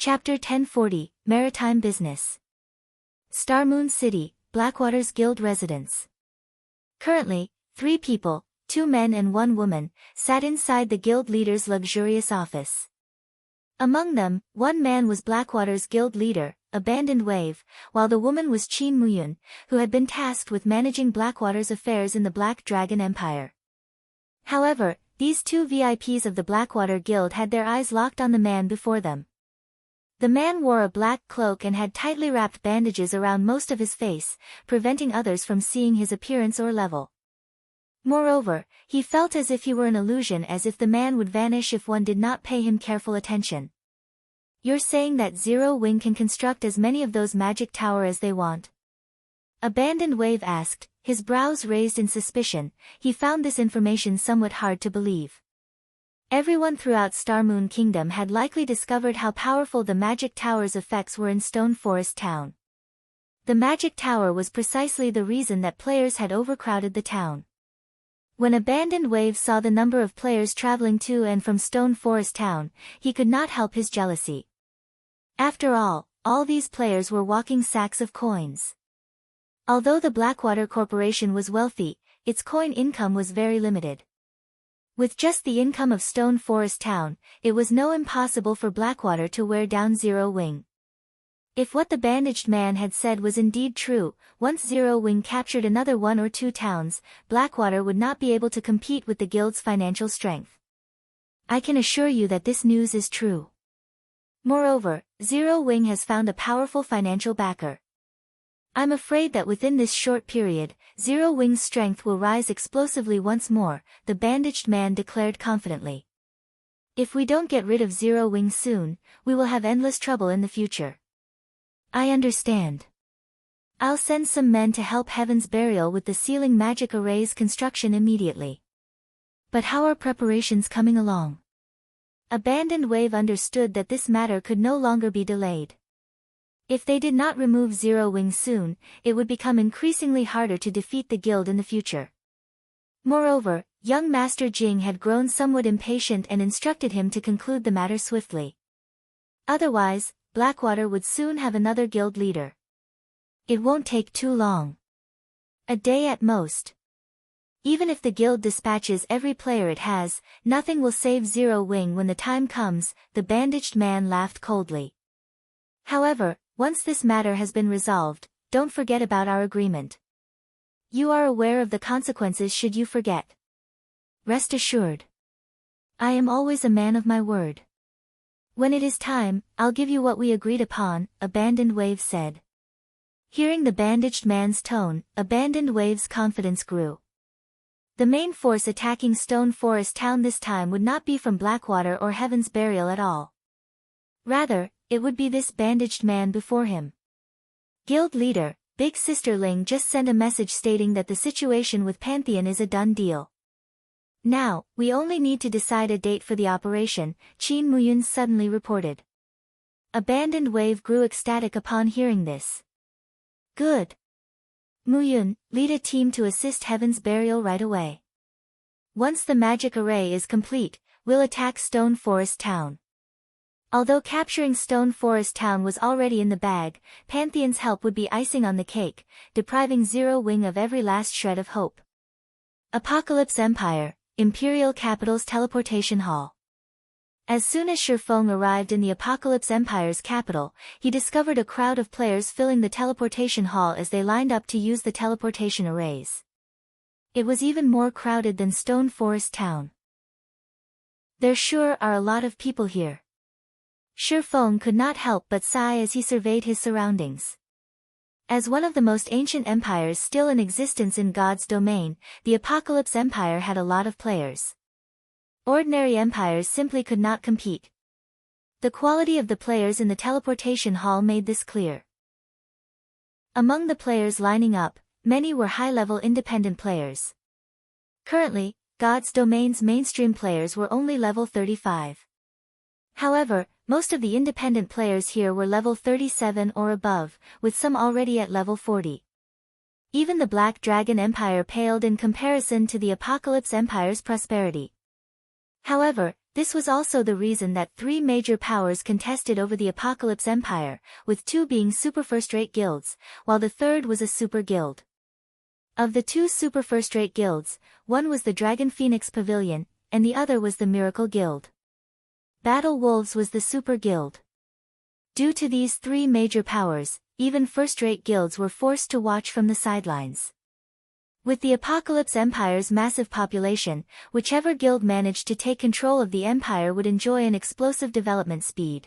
Chapter 1040, Maritime Business. Starmoon City, Blackwater's Guild residence. Currently, 3 people, 2 men and 1 woman, sat inside the guild leader's luxurious office. Among them, 1 man was Blackwater's guild leader, Abandoned Wave, while the woman was Chin Muyun, who had been tasked with managing Blackwater's affairs in the Black Dragon Empire. However, these 2 VIPs of the Blackwater Guild had their eyes locked on the man before them. The man wore a black cloak and had tightly wrapped bandages around most of his face, preventing others from seeing his appearance or level. Moreover, he felt as if he were an illusion, as if the man would vanish if one did not pay him careful attention. "You're saying that Zero Wing can construct as many of those magic towers as they want?" Abandoned Wave asked, his brows raised in suspicion. He found this information somewhat hard to believe. Everyone throughout Starmoon Kingdom had likely discovered how powerful the Magic Tower's effects were in Stone Forest Town. The Magic Tower was precisely the reason that players had overcrowded the town. When Abandoned Wave saw the number of players traveling to and from Stone Forest Town, he could not help his jealousy. After all these players were walking sacks of coins. Although the Blackwater Corporation was wealthy, its coin income was very limited. With just the income of Stone Forest Town, it was no impossible for Blackwater to wear down Zero Wing. If what the bandaged man had said was indeed true, once Zero Wing captured another 1 or 2 towns, Blackwater would not be able to compete with the guild's financial strength. I can assure you that this news is true. Moreover, Zero Wing has found a powerful financial backer. I'm afraid that within this short period, Zero Wing's strength will rise explosively once more, the bandaged man declared confidently. If we don't get rid of Zero Wing soon, we will have endless trouble in the future. I understand. I'll send some men to help Heaven's Burial with the sealing magic array's construction immediately. But how are preparations coming along? Abandoned Wave understood that this matter could no longer be delayed. If they did not remove Zero Wing soon, it would become increasingly harder to defeat the guild in the future. Moreover, young Master Jing had grown somewhat impatient and instructed him to conclude the matter swiftly. Otherwise, Blackwater would soon have another guild leader. It won't take too long. A day at most. Even if the guild dispatches every player it has, nothing will save Zero Wing when the time comes, the bandaged man laughed coldly. However, once this matter has been resolved, don't forget about our agreement. You are aware of the consequences should you forget. Rest assured. I am always a man of my word. When it is time, I'll give you what we agreed upon, Abandoned Wave said. Hearing the bandaged man's tone, Abandoned Wave's confidence grew. The main force attacking Stone Forest Town this time would not be from Blackwater or Heaven's Burial at all. Rather, it would be this bandaged man before him. Guild leader, Big Sister Ling just sent a message stating that the situation with Pantheon is a done deal. Now, we only need to decide a date for the operation, Chin Muyun suddenly reported. Abandoned Wave grew ecstatic upon hearing this. Good. Muyun, lead a team to assist Heaven's Burial right away. Once the magic array is complete, we'll attack Stone Forest Town. Although capturing Stone Forest Town was already in the bag, Pantheon's help would be icing on the cake, depriving Zero Wing of every last shred of hope. Apocalypse Empire, Imperial Capital's Teleportation Hall. As soon as Shifeng arrived in the Apocalypse Empire's capital, he discovered a crowd of players filling the teleportation hall as they lined up to use the teleportation arrays. It was even more crowded than Stone Forest Town. There sure are a lot of people here. Shifeng could not help but sigh as he surveyed his surroundings. As one of the most ancient empires still in existence in God's domain, the Apocalypse Empire had a lot of players. Ordinary empires simply could not compete. The quality of the players in the teleportation hall made this clear. Among the players lining up, many were high-level independent players. Currently, God's domain's mainstream players were only level 35. However, most of the independent players here were level 37 or above, with some already at level 40. Even the Black Dragon Empire paled in comparison to the Apocalypse Empire's prosperity. However, This was also the reason that three major powers contested over the Apocalypse Empire, with two being super first-rate guilds, while the third was a super guild. Of the two super first-rate guilds, one was the Dragon Phoenix Pavilion, and the other was the Miracle Guild. Battle Wolves was the super guild. Due to these three major powers, even first-rate guilds were forced to watch from the sidelines. With the Apocalypse Empire's massive population, whichever guild managed to take control of the empire would enjoy an explosive development speed.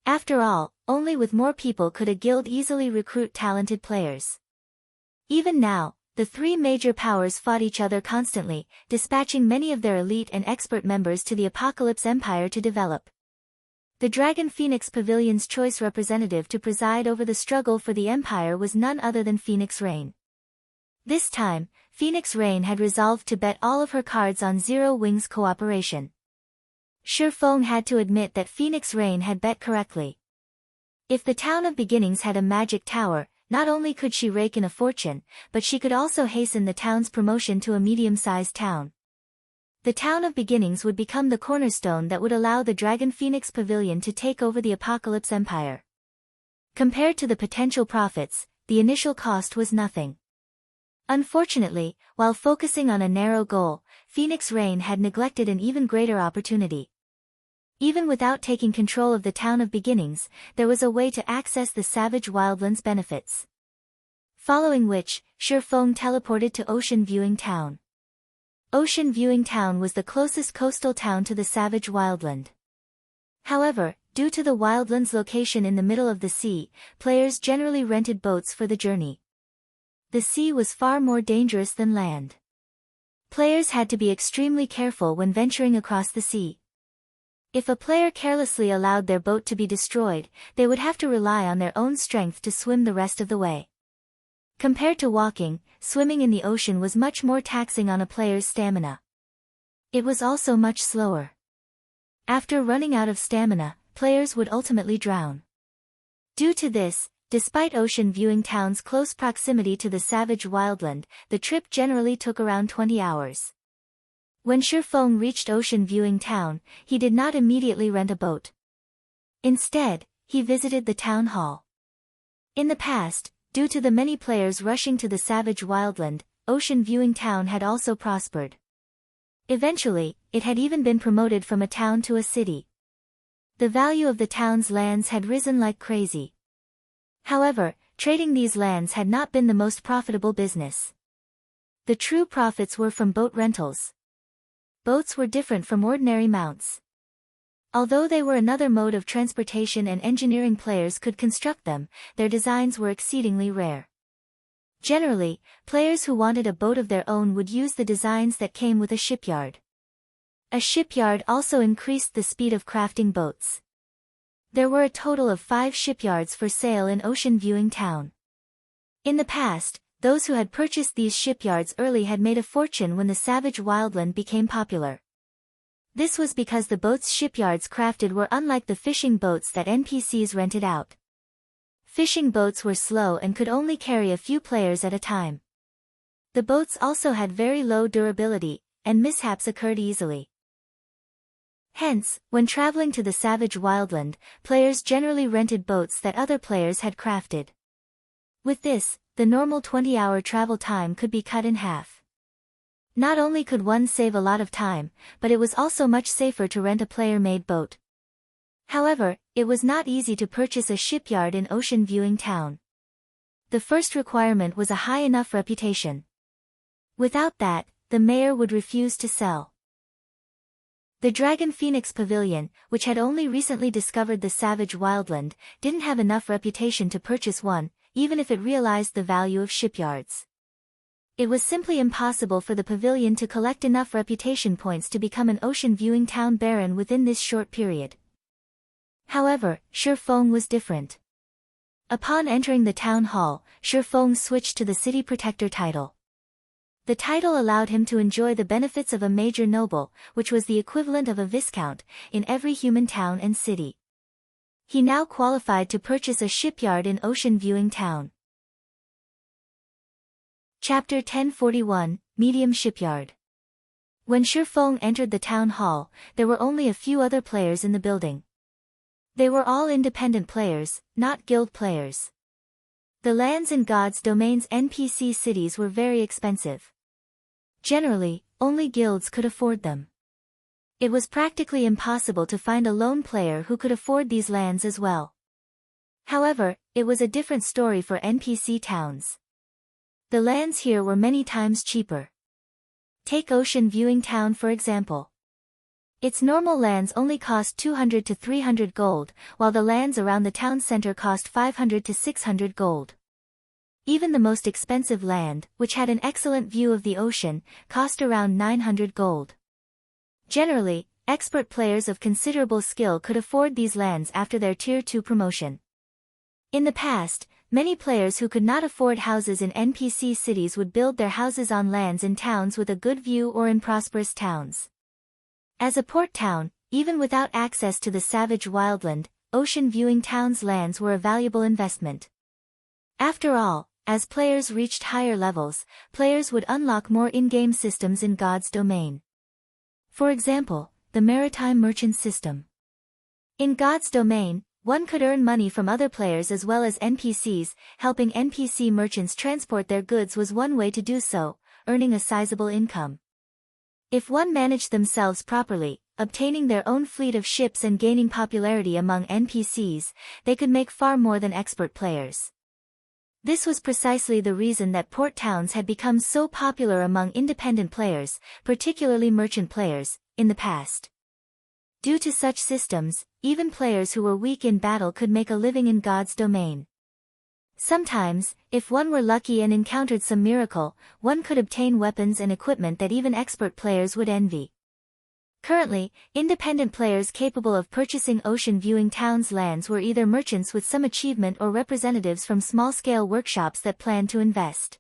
After all, only with more people could a guild easily recruit talented players. Even now, the three major powers fought each other constantly, dispatching many of their elite and expert members to the Apocalypse Empire to develop. The Dragon Phoenix Pavilion's choice representative to preside over the struggle for the empire was none other than Phoenix Rain. This time, Phoenix Rain had resolved to bet all of her cards on Zero Wings cooperation. Shifeng had to admit that Phoenix Rain had bet correctly. If the Town of Beginnings had a magic tower, not only could she rake in a fortune, but she could also hasten the town's promotion to a medium-sized town. The Town of Beginnings would become the cornerstone that would allow the Dragon Phoenix Pavilion to take over the Apocalypse Empire. Compared to the potential profits, the initial cost was nothing. Unfortunately, while focusing on a narrow goal, Phoenix Rain had neglected an even greater opportunity. Even without taking control of the Town of Beginnings, there was a way to access the Savage Wildlands benefits. Following which, Shifeng teleported to Ocean Viewing Town. Ocean Viewing Town was the closest coastal town to the Savage Wildland. However, due to the Wildland's location in the middle of the sea, players generally rented boats for the journey. The sea was far more dangerous than land. Players had to be extremely careful when venturing across the sea. If a player carelessly allowed their boat to be destroyed, they would have to rely on their own strength to swim the rest of the way. Compared to walking, swimming in the ocean was much more taxing on a player's stamina. It was also much slower. After running out of stamina, players would ultimately drown. Due to this, despite Ocean Viewing Town's close proximity to the Savage Wildland, the trip generally took around 20 hours. When Shifeng reached Ocean Viewing Town, he did not immediately rent a boat. Instead, he visited the town hall. In the past, due to the many players rushing to the Savage Wildland, Ocean Viewing Town had also prospered. Eventually, it had even been promoted from a town to a city. The value of the town's lands had risen like crazy. However, trading these lands had not been the most profitable business. The true profits were from boat rentals. Boats were different from ordinary mounts. Although they were another mode of transportation and engineering players could construct them, their designs were exceedingly rare. Generally, players who wanted a boat of their own would use the designs that came with a shipyard. A shipyard also increased the speed of crafting boats. There were a total of 5 shipyards for sale in Ocean Viewing Town. In the past, those who had purchased these shipyards early had made a fortune when the Savage Wildland became popular. This was because the boats shipyards crafted were unlike the fishing boats that NPCs rented out. Fishing boats were slow and could only carry a few players at a time. The boats also had very low durability, and mishaps occurred easily. Hence, when traveling to the Savage Wildland, players generally rented boats that other players had crafted. With this, the normal 20-hour travel time could be cut in half. Not only could one save a lot of time, but it was also much safer to rent a player-made boat. However, it was not easy to purchase a shipyard in Ocean Viewing Town. The first requirement was a high enough reputation. Without that, the mayor would refuse to sell. The Dragon Phoenix Pavilion, which had only recently discovered the Savage Wildland, didn't have enough reputation to purchase one, even if it realized the value of shipyards. It was simply impossible for the pavilion to collect enough reputation points to become an Ocean Viewing Town baron within this short period. However, Shifeng was different. Upon entering the town hall, Shifeng switched to the City Protector title. The title allowed him to enjoy the benefits of a major noble, which was the equivalent of a viscount, in every human town and city. He now qualified to purchase a shipyard in Ocean Viewing Town. Chapter 1041, Medium Shipyard. When Shifeng entered the town hall, there were only a few other players in the building. They were all independent players, not guild players. The lands in God's Domain's NPC cities were very expensive. Generally, only guilds could afford them. It was practically impossible to find a lone player who could afford these lands as well. However, it was a different story for NPC towns. The lands here were many times cheaper. Take Ocean Viewing Town for example. Its normal lands only cost 200 to 300 gold, while the lands around the town center cost 500 to 600 gold. Even the most expensive land, which had an excellent view of the ocean, cost around 900 gold. Generally, expert players of considerable skill could afford these lands after their Tier 2 promotion. In the past, many players who could not afford houses in NPC cities would build their houses on lands in towns with a good view or in prosperous towns. As a port town, even without access to the savage wildland, Ocean Viewing Town's lands were a valuable investment. After all, as players reached higher levels, players would unlock more in-game systems in God's Domain. For example, the Maritime merchant system. In God's Domain, one could earn money from other players as well as NPCs. Helping NPC merchants transport their goods was one way to do so, earning a sizable income. If one managed themselves properly, obtaining their own fleet of ships and gaining popularity among NPCs, they could make far more than expert players. This was precisely the reason that port towns had become so popular among independent players, particularly merchant players, in the past. Due to such systems, even players who were weak in battle could make a living in God's Domain. Sometimes, if one were lucky and encountered some miracle, one could obtain weapons and equipment that even expert players would envy. Currently, independent players capable of purchasing Ocean Viewing Town's lands were either merchants with some achievement or representatives from small-scale workshops that planned to invest.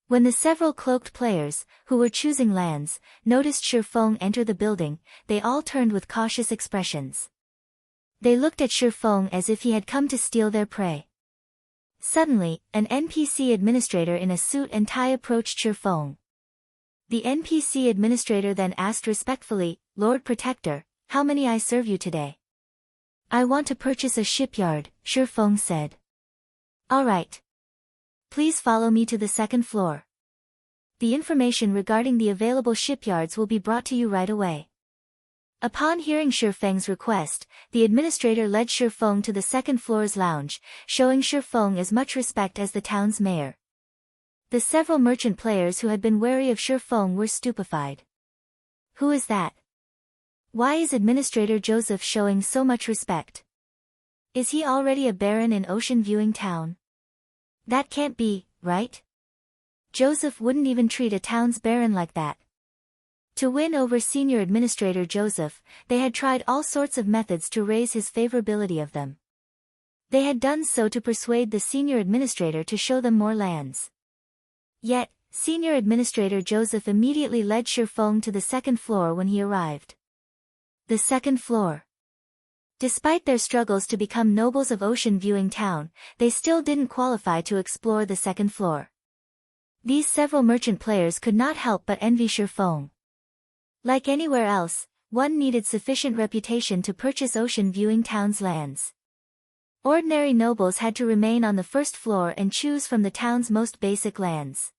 When the several cloaked players, who were choosing lands, noticed Shifeng enter the building, they all turned with cautious expressions. They looked at Shifeng as if he had come to steal their prey. Suddenly, an NPC administrator in a suit and tie approached Shifeng. The NPC administrator then asked respectfully, "Lord Protector, how may I serve you today?" "I want to purchase a shipyard," Shifeng said. "All right. Please follow me to the second floor. The information regarding the available shipyards will be brought to you right away." Upon hearing Shifeng's request, the administrator led Shifeng to the second floor's lounge, showing Shifeng as much respect as the town's mayor. The several merchant players who had been wary of Shifeng were stupefied. Who is that? Why is Administrator Joseph showing so much respect? Is he already a baron in Ocean Viewing Town? That can't be, right? Joseph wouldn't even treat a town's baron like that. To win over Senior Administrator Joseph, they had tried all sorts of methods to raise his favorability of them. They had done so to persuade the Senior Administrator to show them more lands. Yet, Senior Administrator Joseph immediately led Shifeng to the second floor when he arrived. The second floor. Despite their struggles to become nobles of Ocean Viewing Town, they still didn't qualify to explore the second floor. These several merchant players could not help but envy Shifeng. Like anywhere else, one needed sufficient reputation to purchase Ocean Viewing Town's lands. Ordinary nobles had to remain on the first floor and choose from the town's most basic lands.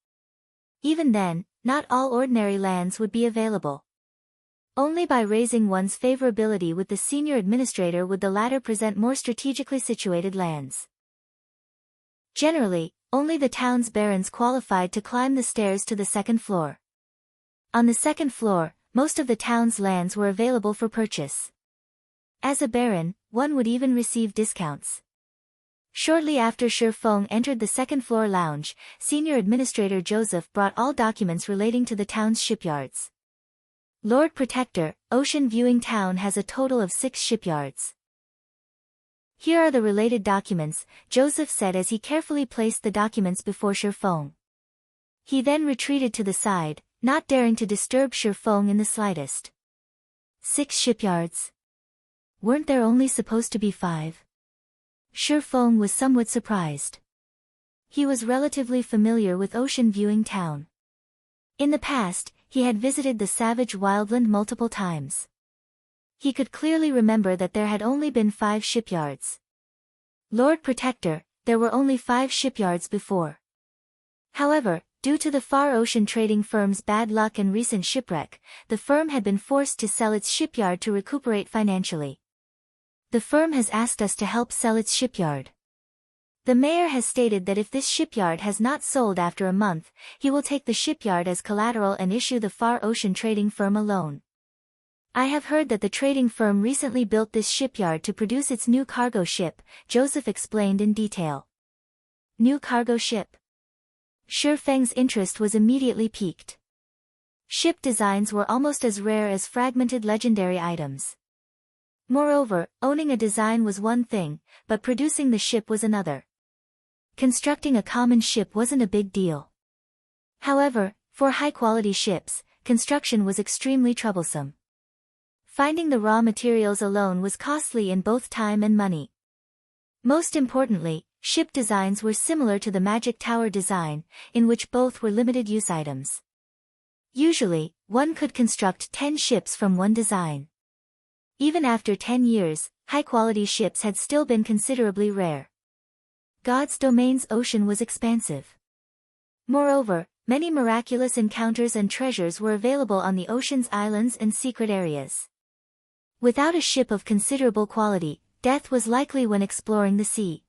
Even then, not all ordinary lands would be available. Only by raising one's favorability with the senior administrator would the latter present more strategically situated lands. Generally, only the town's barons qualified to climb the stairs to the second floor. On the second floor, most of the town's lands were available for purchase. As a baron, one would even receive discounts. Shortly after Shifeng entered the second floor lounge, Senior Administrator Joseph brought all documents relating to the town's shipyards. Lord Protector, Ocean Viewing Town has a total of 6 shipyards. Here are the related documents, Joseph said as he carefully placed the documents before Shifeng. He then retreated to the side, not daring to disturb Shifeng in the slightest. 6 shipyards. Weren't there only supposed to be 5? Shifeng was somewhat surprised. He was relatively familiar with Ocean Viewing Town. In the past, he had visited the savage wildland multiple times. He could clearly remember that there had only been 5 shipyards. Lord Protector, there were only 5 shipyards before. However, due to the Far Ocean trading firm's bad luck and recent shipwreck, the firm had been forced to sell its shipyard to recuperate financially. The firm has asked us to help sell its shipyard. The mayor has stated that if this shipyard has not sold after a month, he will take the shipyard as collateral and issue the Far Ocean trading firm a loan. I have heard that the trading firm recently built this shipyard to produce its new cargo ship, Joseph explained in detail. New cargo ship. Shi Feng's interest was immediately piqued. Ship designs were almost as rare as fragmented legendary items. Moreover, owning a design was one thing, but producing the ship was another. Constructing a common ship wasn't a big deal. However, for high-quality ships, construction was extremely troublesome. Finding the raw materials alone was costly in both time and money. Most importantly, ship designs were similar to the Magic Tower design, in which both were limited-use items. Usually, one could construct 10 ships from one design. Even after 10 years, high-quality ships had still been considerably rare. God's domain's ocean was expansive. Moreover, many miraculous encounters and treasures were available on the ocean's islands and secret areas. Without a ship of considerable quality, death was likely when exploring the sea.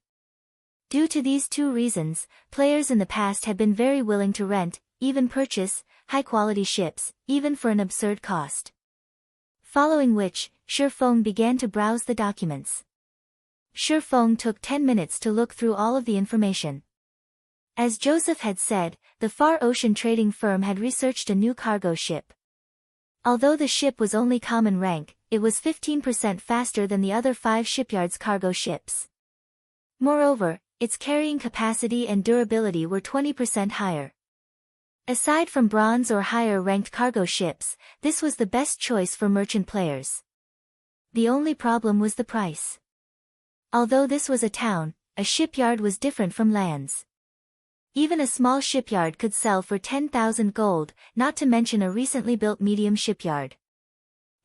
Due to these 2 reasons, players in the past had been very willing to rent, even purchase, high-quality ships, even for an absurd cost. Following which, Shi Feng began to browse the documents. Shi Feng took 10 minutes to look through all of the information. As Joseph had said, the Far Ocean trading firm had researched a new cargo ship. Although the ship was only common rank, it was 15% faster than the other 5 shipyards' cargo ships. Moreover, its carrying capacity and durability were 20% higher. Aside from bronze or higher-ranked cargo ships, this was the best choice for merchant players. The only problem was the price. Although this was a town, a shipyard was different from lands. Even a small shipyard could sell for 10,000 gold, not to mention a recently built medium shipyard.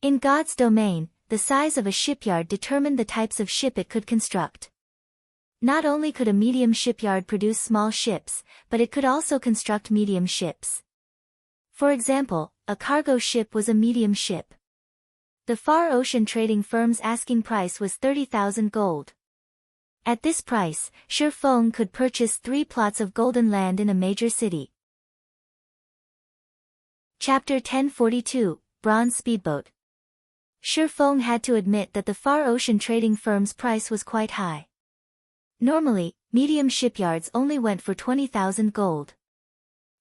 In God's domain, the size of a shipyard determined the types of ship it could construct. Not only could a medium shipyard produce small ships, but it could also construct medium ships. For example, a cargo ship was a medium ship. The Far Ocean trading firm's asking price was 30,000 gold. At this price, Shi Feng could purchase 3 plots of golden land in a major city. Chapter 1042, Bronze Speedboat. Shi Feng had to admit that the Far Ocean trading firm's price was quite high. Normally, medium shipyards only went for 20,000 gold.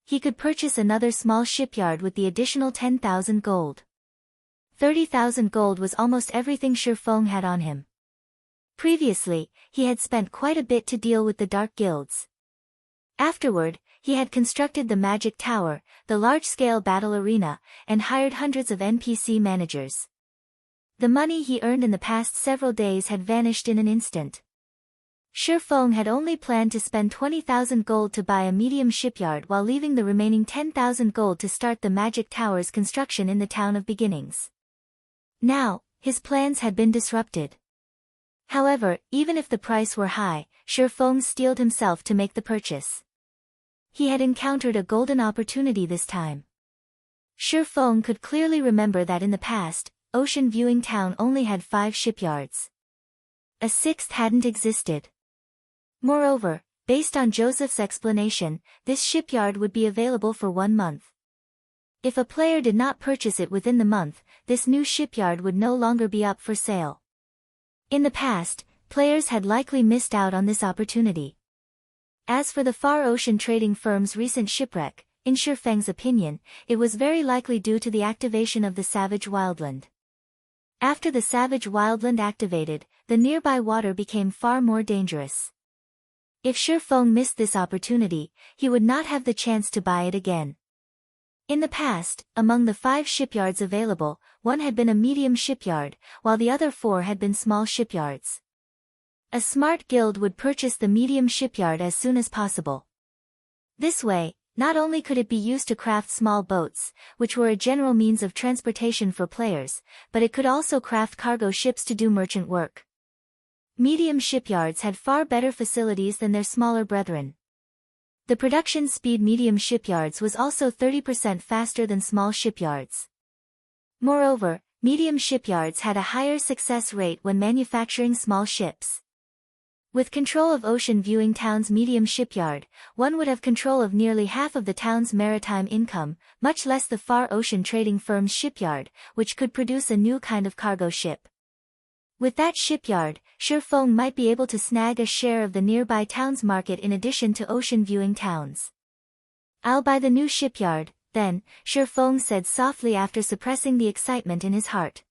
He could purchase another small shipyard with the additional 10,000 gold. 30,000 gold was almost everything Shi Feng had on him. Previously, he had spent quite a bit to deal with the Dark Guilds. Afterward, he had constructed the Magic Tower, the large-scale battle arena, and hired hundreds of NPC managers. The money he earned in the past several days had vanished in an instant. Shi Feng had only planned to spend 20,000 gold to buy a medium shipyard while leaving the remaining 10,000 gold to start the Magic Tower's construction in the Town of Beginnings. Now, his plans had been disrupted. However, even if the price were high, Shi Feng steeled himself to make the purchase. He had encountered a golden opportunity this time. Shi Feng could clearly remember that in the past, Ocean Viewing Town only had 5 shipyards. A 6th hadn't existed. Moreover, based on Joseph's explanation, this shipyard would be available for 1 month. If a player did not purchase it within the month, this new shipyard would no longer be up for sale. In the past, players had likely missed out on this opportunity. As for the Far Ocean trading firm's recent shipwreck, in Shi Feng's opinion, it was very likely due to the activation of the Savage Wildland. After the Savage Wildland activated, the nearby water became far more dangerous. If Shi Feng missed this opportunity, he would not have the chance to buy it again. In the past, among the 5 shipyards available, 1 had been a medium shipyard, while the other 4 had been small shipyards. A smart guild would purchase the medium shipyard as soon as possible. This way, Not only could it be used to craft small boats, which were a general means of transportation for players, but it could also craft cargo ships to do merchant work. Medium shipyards had far better facilities than their smaller brethren. The production speed medium shipyards was also 30% faster than small shipyards. Moreover, medium shipyards had a higher success rate when manufacturing small ships. With control of Ocean Viewing Town's medium shipyard, one would have control of nearly half of the town's maritime income, much less the Far Ocean trading firm's shipyard, which could produce a new kind of cargo ship. With that shipyard, Shifeng might be able to snag a share of the nearby town's market in addition to Ocean Viewing Towns. "I'll buy the new shipyard, then," Shifeng said softly after suppressing the excitement in his heart.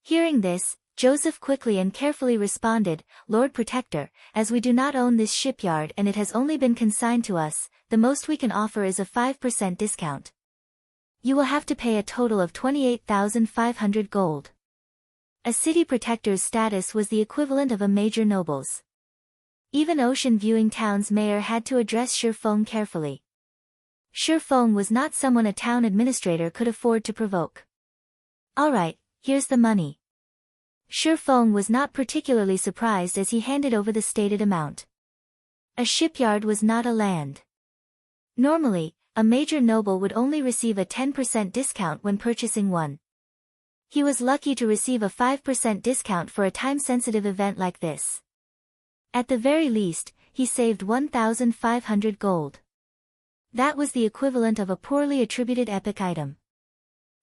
Hearing this, Joseph quickly and carefully responded, "Lord Protector, as we do not own this shipyard and it has only been consigned to us, the most we can offer is a 5% discount. You will have to pay a total of 28,500 gold. A city protector's status was the equivalent of a major noble's. Even Ocean Viewing Town's mayor had to address Shifeng carefully. Shifeng was not someone a town administrator could afford to provoke. "All right, here's the money." Shifeng was not particularly surprised as he handed over the stated amount. A shipyard was not a land. Normally, a major noble would only receive a 10% discount when purchasing one. He was lucky to receive a 5% discount for a time-sensitive event like this. At the very least, he saved 1,500 gold. That was the equivalent of a poorly attributed epic item.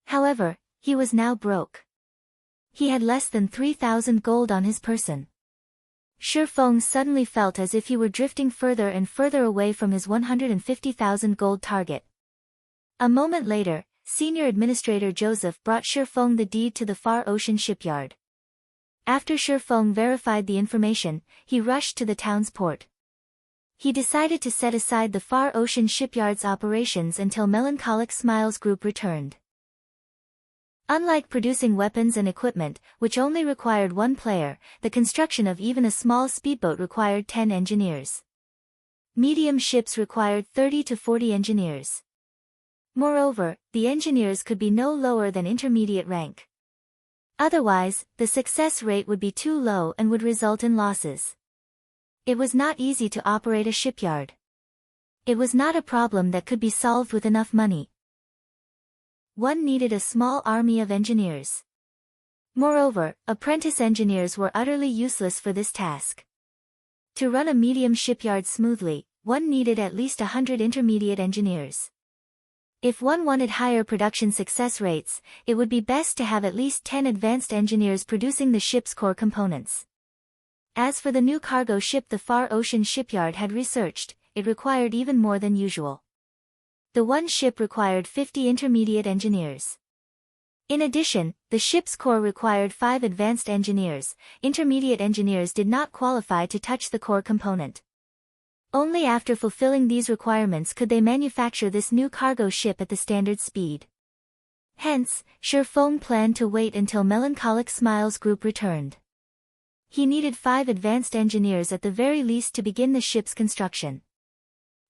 However, he was now broke. He had less than 3,000 gold on his person. Shifeng suddenly felt as if he were drifting further and further away from his 150,000 gold target. A moment later, Senior Administrator Joseph brought Shifeng the deed to the Far Ocean shipyard. After Shifeng verified the information, he rushed to the town's port. He decided to set aside the Far Ocean shipyard's operations until Melancholic Smiles Group returned. Unlike producing weapons and equipment, which only required one player, the construction of even a small speedboat required 10 engineers. Medium ships required 30 to 40 engineers. Moreover, the engineers could be no lower than intermediate rank. Otherwise, the success rate would be too low and would result in losses. It was not easy to operate a shipyard. It was not a problem that could be solved with enough money. One needed a small army of engineers. Moreover, apprentice engineers were utterly useless for this task. To run a medium shipyard smoothly, one needed at least 100 intermediate engineers. If one wanted higher production success rates, it would be best to have at least 10 advanced engineers producing the ship's core components. As for the new cargo ship the Far Ocean shipyard had researched, it required even more than usual. The one ship required 50 intermediate engineers. In addition, the ship's core required 5 advanced engineers. Intermediate engineers did not qualify to touch the core component. Only after fulfilling these requirements could they manufacture this new cargo ship at the standard speed. Hence, Shifeng planned to wait until Melancholic Smiles Group returned. He needed 5 advanced engineers at the very least to begin the ship's construction.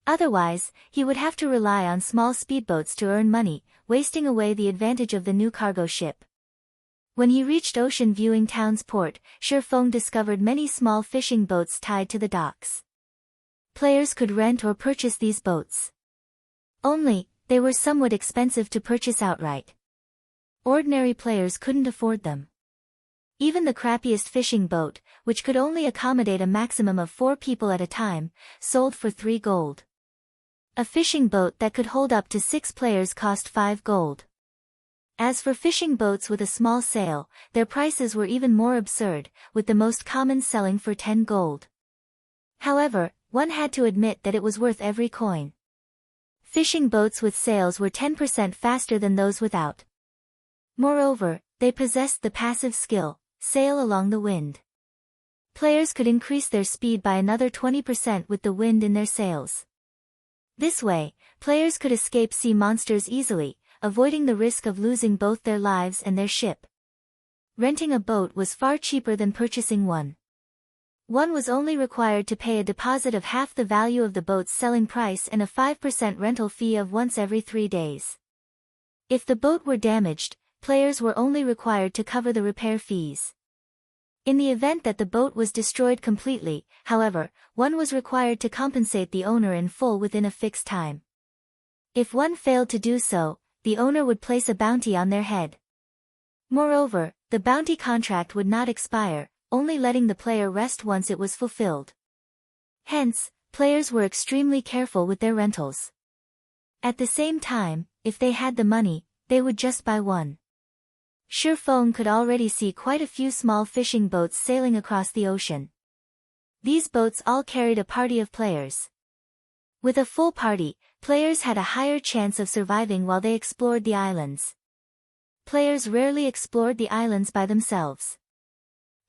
Otherwise, he would have to rely on small speedboats to earn money, wasting away the advantage of the new cargo ship. When he reached Ocean Viewing Town's port, Shifeng discovered many small fishing boats tied to the docks. Players could rent or purchase these boats. Only, they were somewhat expensive to purchase outright. Ordinary players couldn't afford them. Even the crappiest fishing boat, which could only accommodate a maximum of 4 people at a time, sold for 3 gold. A fishing boat that could hold up to 6 players cost 5 gold. As for fishing boats with a small sail, their prices were even more absurd, with the most common selling for 10 gold. However, one had to admit that it was worth every coin. Fishing boats with sails were 10% faster than those without. Moreover, they possessed the passive skill, sail along the wind. Players could increase their speed by another 20% with the wind in their sails. This way, players could escape sea monsters easily, avoiding the risk of losing both their lives and their ship. Renting a boat was far cheaper than purchasing one. One was only required to pay a deposit of half the value of the boat's selling price and a 5% rental fee of once every 3 days. If the boat were damaged, players were only required to cover the repair fees. In the event that the boat was destroyed completely, however, one was required to compensate the owner in full within a fixed time. If one failed to do so, the owner would place a bounty on their head. Moreover, the bounty contract would not expire, only letting the player rest once it was fulfilled. Hence, players were extremely careful with their rentals. At the same time, if they had the money, they would just buy one. Shipyard could already see quite a few small fishing boats sailing across the ocean. These boats all carried a party of players. With a full party, players had a higher chance of surviving while they explored the islands. Players rarely explored the islands by themselves.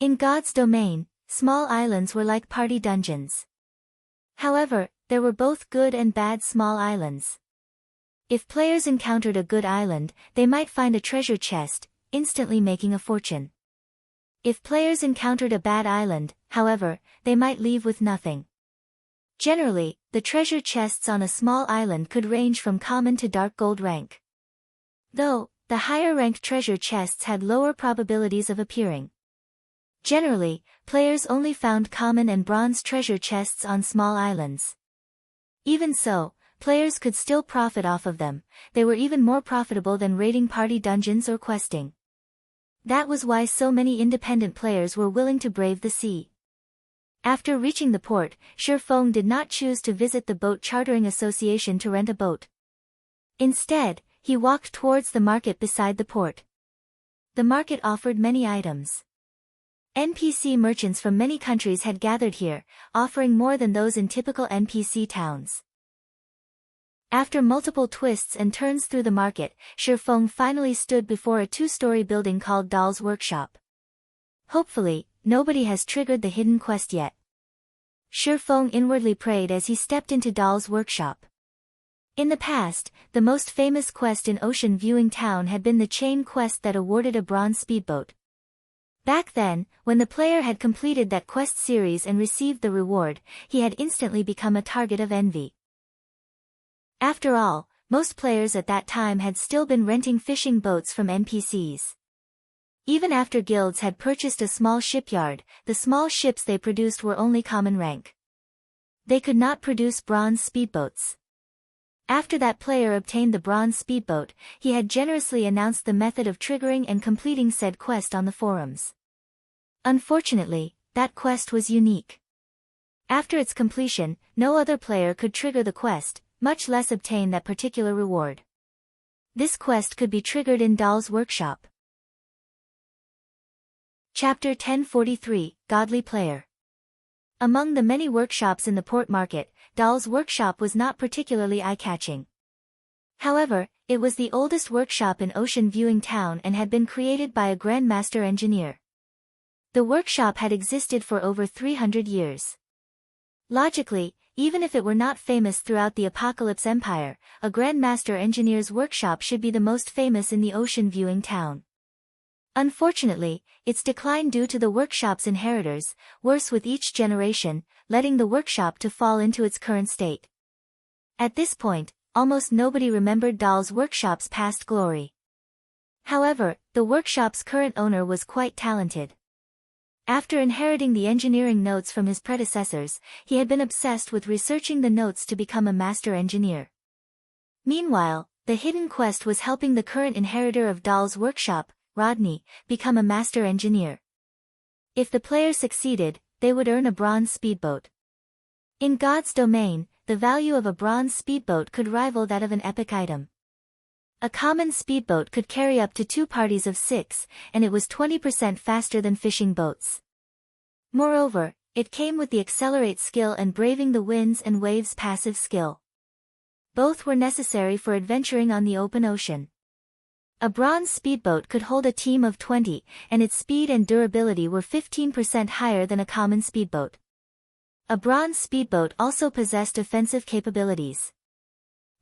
In God's domain, small islands were like party dungeons. However, there were both good and bad small islands. If players encountered a good island, they might find a treasure chest, instantly making a fortune. If players encountered a bad island, however, they might leave with nothing. Generally, the treasure chests on a small island could range from common to dark gold rank. Though, the higher-ranked treasure chests had lower probabilities of appearing. Generally, players only found common and bronze treasure chests on small islands. Even so, players could still profit off of them. They were even more profitable than raiding party dungeons or questing. That was why so many independent players were willing to brave the sea. After reaching the port, Shipyard did not choose to visit the boat chartering association to rent a boat. Instead, he walked towards the market beside the port. The market offered many items. NPC merchants from many countries had gathered here, offering more than those in typical NPC towns. After multiple twists and turns through the market, Shipyard finally stood before a 2-story building called Doll's Workshop. Hopefully, nobody has triggered the hidden quest yet. Shipyard inwardly prayed as he stepped into Doll's Workshop. In the past, the most famous quest in Ocean Viewing Town had been the chain quest that awarded a bronze speedboat. Back then, when the player had completed that quest series and received the reward, he had instantly become a target of envy. After all, most players at that time had still been renting fishing boats from NPCs. Even after guilds had purchased a small shipyard, the small ships they produced were only common rank. They could not produce bronze speedboats. After that player obtained the bronze speedboat, he had generously announced the method of triggering and completing said quest on the forums. Unfortunately, that quest was unique. After its completion, no other player could trigger the quest, much less obtain that particular reward. This quest could be triggered in Doll's Workshop. Chapter 1043, Godly Player. Among the many workshops in the port market, Doll's Workshop was not particularly eye-catching. However, it was the oldest workshop in Ocean Viewing Town and had been created by a Grandmaster engineer. The workshop had existed for over 300 years. Logically, even if it were not famous throughout the Apocalypse Empire, a Grandmaster engineer's workshop should be the most famous in the Ocean Viewing Town. Unfortunately, its decline due to the workshop's inheritors, worse with each generation, letting the workshop to fall into its current state. At this point, almost nobody remembered Doll's Workshop's past glory. However, the workshop's current owner was quite talented. After inheriting the engineering notes from his predecessors, he had been obsessed with researching the notes to become a master engineer. Meanwhile, the hidden quest was helping the current inheritor of Doll's Workshop, Rodney, become a master engineer. If the player succeeded, they would earn a bronze speedboat. In God's domain, the value of a bronze speedboat could rival that of an epic item. A common speedboat could carry up to 2 parties of 6, and it was 20% faster than fishing boats. Moreover, it came with the accelerate skill and braving the winds and waves passive skill. Both were necessary for adventuring on the open ocean. A bronze speedboat could hold a team of 20, and its speed and durability were 15% higher than a common speedboat. A bronze speedboat also possessed offensive capabilities.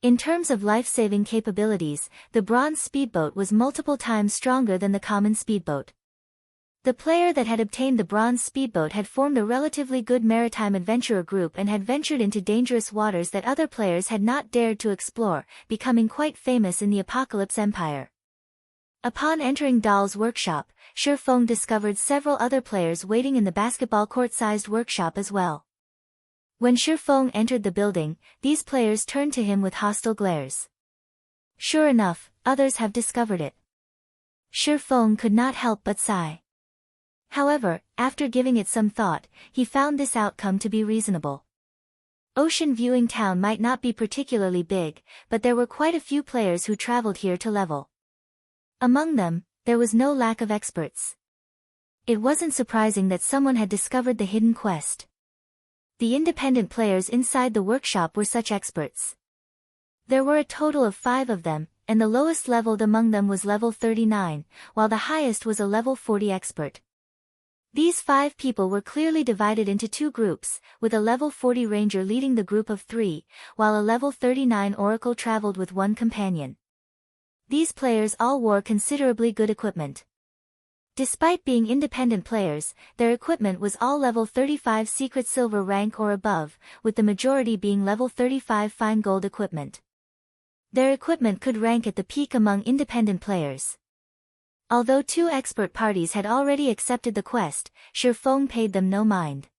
In terms of life-saving capabilities, the bronze speedboat was multiple times stronger than the common speedboat. The player that had obtained the bronze speedboat had formed a relatively good maritime adventurer group and had ventured into dangerous waters that other players had not dared to explore, becoming quite famous in the Apocalypse Empire. Upon entering Dahl's workshop, Shifeng discovered several other players waiting in the basketball court-sized workshop as well. When Shifeng entered the building, these players turned to him with hostile glares. Sure enough, others have discovered it. Shifeng could not help but sigh. However, after giving it some thought, he found this outcome to be reasonable. Ocean Viewing Town might not be particularly big, but there were quite a few players who traveled here to level. Among them, there was no lack of experts. It wasn't surprising that someone had discovered the hidden quest. The independent players inside the workshop were such experts. There were a total of 5 of them, and the lowest leveled among them was level 39, while the highest was a level 40 expert. These 5 people were clearly divided into 2 groups, with a level 40 ranger leading the group of 3, while a level 39 oracle traveled with 1 companion. These players all wore considerably good equipment. Despite being independent players, their equipment was all level 35 secret silver rank or above, with the majority being level 35 fine gold equipment. Their equipment could rank at the peak among independent players. Although 2 expert parties had already accepted the quest, Shifeng paid them no mind.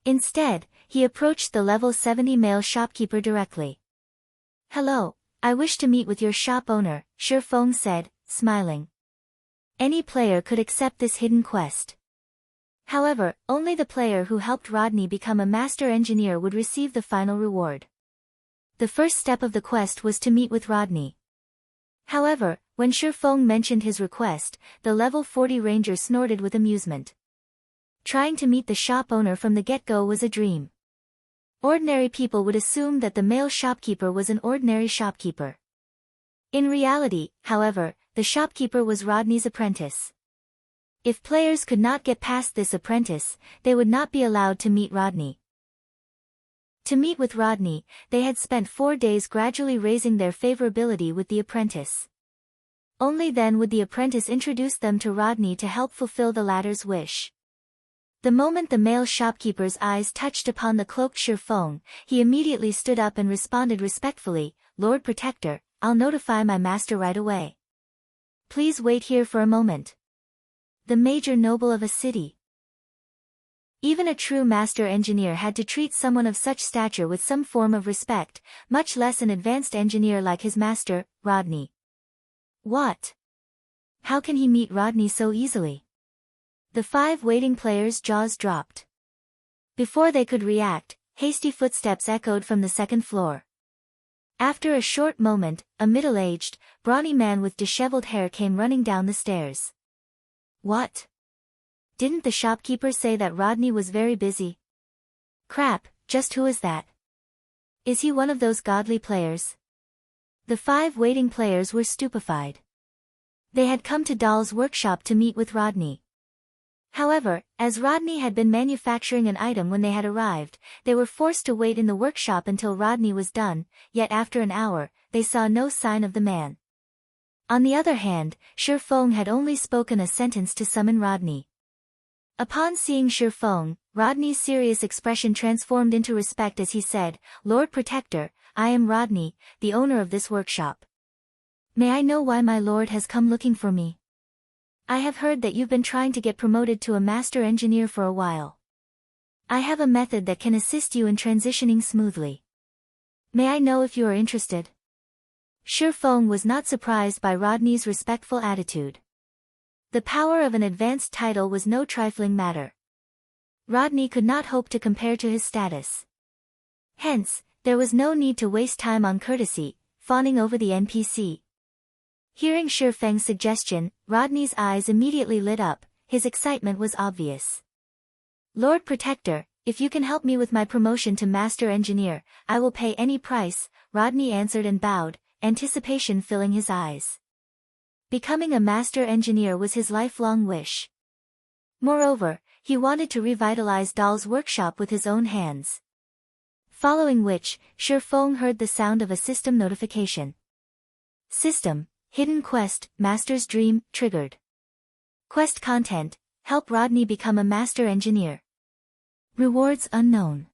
Instead, he approached the level 70 male shopkeeper directly. "Hello, I wish to meet with your shop owner," Shifeng said, smiling. Any player could accept this hidden quest. However, only the player who helped Rodney become a master engineer would receive the final reward. The first step of the quest was to meet with Rodney. However, when Shifeng mentioned his request, the level 40 ranger snorted with amusement. Trying to meet the shop owner from the get-go was a dream. Ordinary people would assume that the male shopkeeper was an ordinary shopkeeper. In reality, however, the shopkeeper was Rodney's apprentice. If players could not get past this apprentice, they would not be allowed to meet Rodney. To meet with Rodney, they had spent 4 days gradually raising their favorability with the apprentice. Only then would the apprentice introduce them to Rodney to help fulfill the latter's wish. The moment the male shopkeeper's eyes touched upon the cloaked Shifeng, he immediately stood up and responded respectfully, "Lord Protector, I'll notify my master right away. Please wait here for a moment." The major noble of a city. Even a true master engineer had to treat someone of such stature with some form of respect, much less an advanced engineer like his master, Rodney. What? How can he meet Rodney so easily? The 5 waiting players' jaws dropped. Before they could react, hasty footsteps echoed from the second floor. After a short moment, a middle-aged, brawny man with disheveled hair came running down the stairs. What? Didn't the shopkeeper say that Rodney was very busy? Crap, just who is that? Is he one of those godly players? The 5 waiting players were stupefied. They had come to Dahl's workshop to meet with Rodney. However, as Rodney had been manufacturing an item when they had arrived, they were forced to wait in the workshop until Rodney was done, yet after an hour, they saw no sign of the man. On the other hand, Shifeng had only spoken a sentence to summon Rodney. Upon seeing Shifeng, Rodney's serious expression transformed into respect as he said, "Lord Protector, I am Rodney, the owner of this workshop. May I know why my lord has come looking for me? I have heard that you've been trying to get promoted to a master engineer for a while. I have a method that can assist you in transitioning smoothly. May I know if you are interested?" Shifeng was not surprised by Rodney's respectful attitude. The power of an advanced title was no trifling matter. Rodney could not hope to compare to his status. Hence, there was no need to waste time on courtesy, fawning over the NPC. Hearing Shifeng's suggestion, Rodney's eyes immediately lit up, his excitement was obvious. "Lord Protector, if you can help me with my promotion to Master Engineer, I will pay any price," Rodney answered and bowed, anticipation filling his eyes. Becoming a Master Engineer was his lifelong wish. Moreover, he wanted to revitalize Dahl's workshop with his own hands. Following which, Shifeng heard the sound of a system notification. System, Hidden Quest, Master's Dream, triggered. Quest content, Help Rodney become a master engineer. Rewards unknown.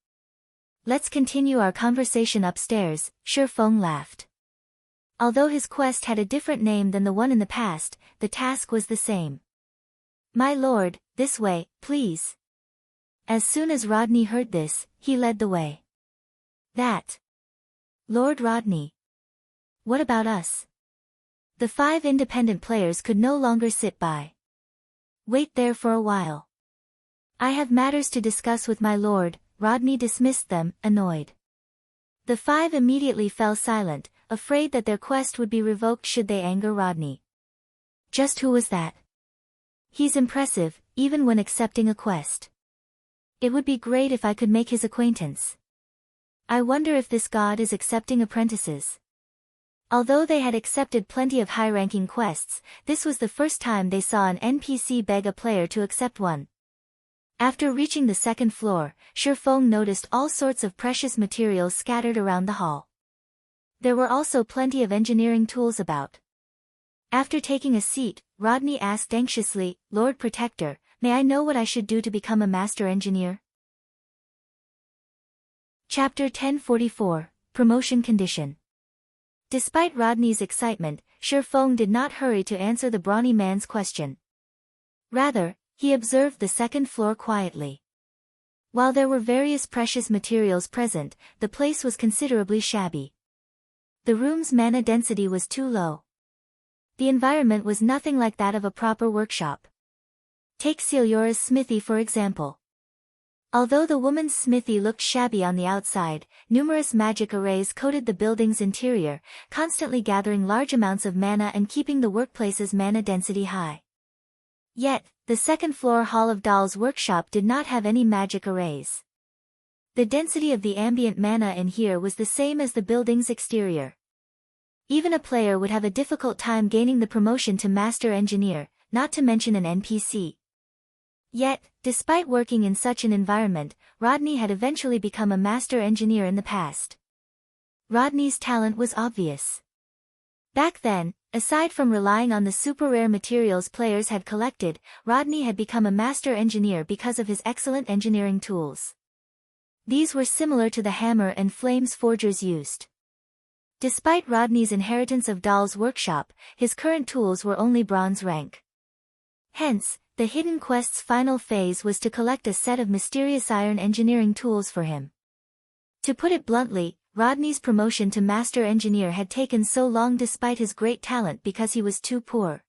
Let's continue our conversation upstairs, Shifeng laughed. Although his quest had a different name than the one in the past, the task was the same. My lord, this way, please. As soon as Rodney heard this, he led the way. That. Lord Rodney. What about us? The 5 independent players could no longer sit by. Wait there for a while. I have matters to discuss with my lord. Rodney dismissed them, annoyed. The 5 immediately fell silent, afraid that their quest would be revoked should they anger Rodney. Just who was that? He's impressive, even when accepting a quest. It would be great if I could make his acquaintance. I wonder if this god is accepting apprentices. Although they had accepted plenty of high-ranking quests, this was the first time they saw an NPC beg a player to accept one. After reaching the 2nd floor, Shifeng noticed all sorts of precious materials scattered around the hall. There were also plenty of engineering tools about. After taking a seat, Rodney asked anxiously, Lord Protector, may I know what I should do to become a master engineer? Chapter 1044, Promotion Condition. Despite Rodney's excitement, Shifeng did not hurry to answer the brawny man's question. Rather, he observed the 2nd floor quietly. While there were various precious materials present, the place was considerably shabby. The room's mana density was too low. The environment was nothing like that of a proper workshop. Take Ciliora's smithy for example. Although the woman's smithy looked shabby on the outside, numerous magic arrays coated the building's interior, constantly gathering large amounts of mana and keeping the workplace's mana density high. Yet, the 2nd floor Hall of Doll's workshop did not have any magic arrays. The density of the ambient mana in here was the same as the building's exterior. Even a player would have a difficult time gaining the promotion to Master Engineer, not to mention an NPC. Yet, despite working in such an environment, Rodney had eventually become a Master Engineer in the past. Rodney's talent was obvious. Back then, aside from relying on the super-rare materials players had collected, Rodney had become a master engineer because of his excellent engineering tools. These were similar to the hammer and flames forgers used. Despite Rodney's inheritance of Doll's workshop, his current tools were only bronze rank. Hence, the hidden quest's final phase was to collect a set of mysterious iron engineering tools for him. To put it bluntly, Rodney's promotion to Master Engineer had taken so long despite his great talent because he was too poor.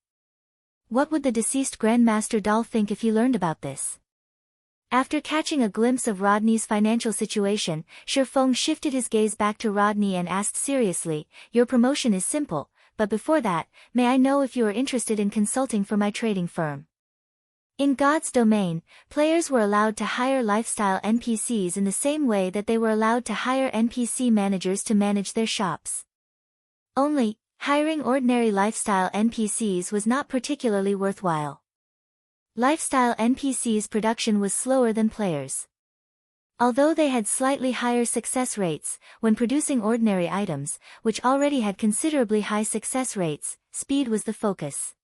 What would the deceased Grandmaster Doll think if he learned about this? After catching a glimpse of Rodney's financial situation, Shifeng shifted his gaze back to Rodney and asked seriously, Your promotion is simple, but before that, may I know if you are interested in consulting for my trading firm? In God's domain, players were allowed to hire lifestyle NPCs in the same way that they were allowed to hire NPC managers to manage their shops. Only, hiring ordinary lifestyle NPCs was not particularly worthwhile. Lifestyle NPCs' production was slower than players. Although they had slightly higher success rates, when producing ordinary items, which already had considerably high success rates, speed was the focus.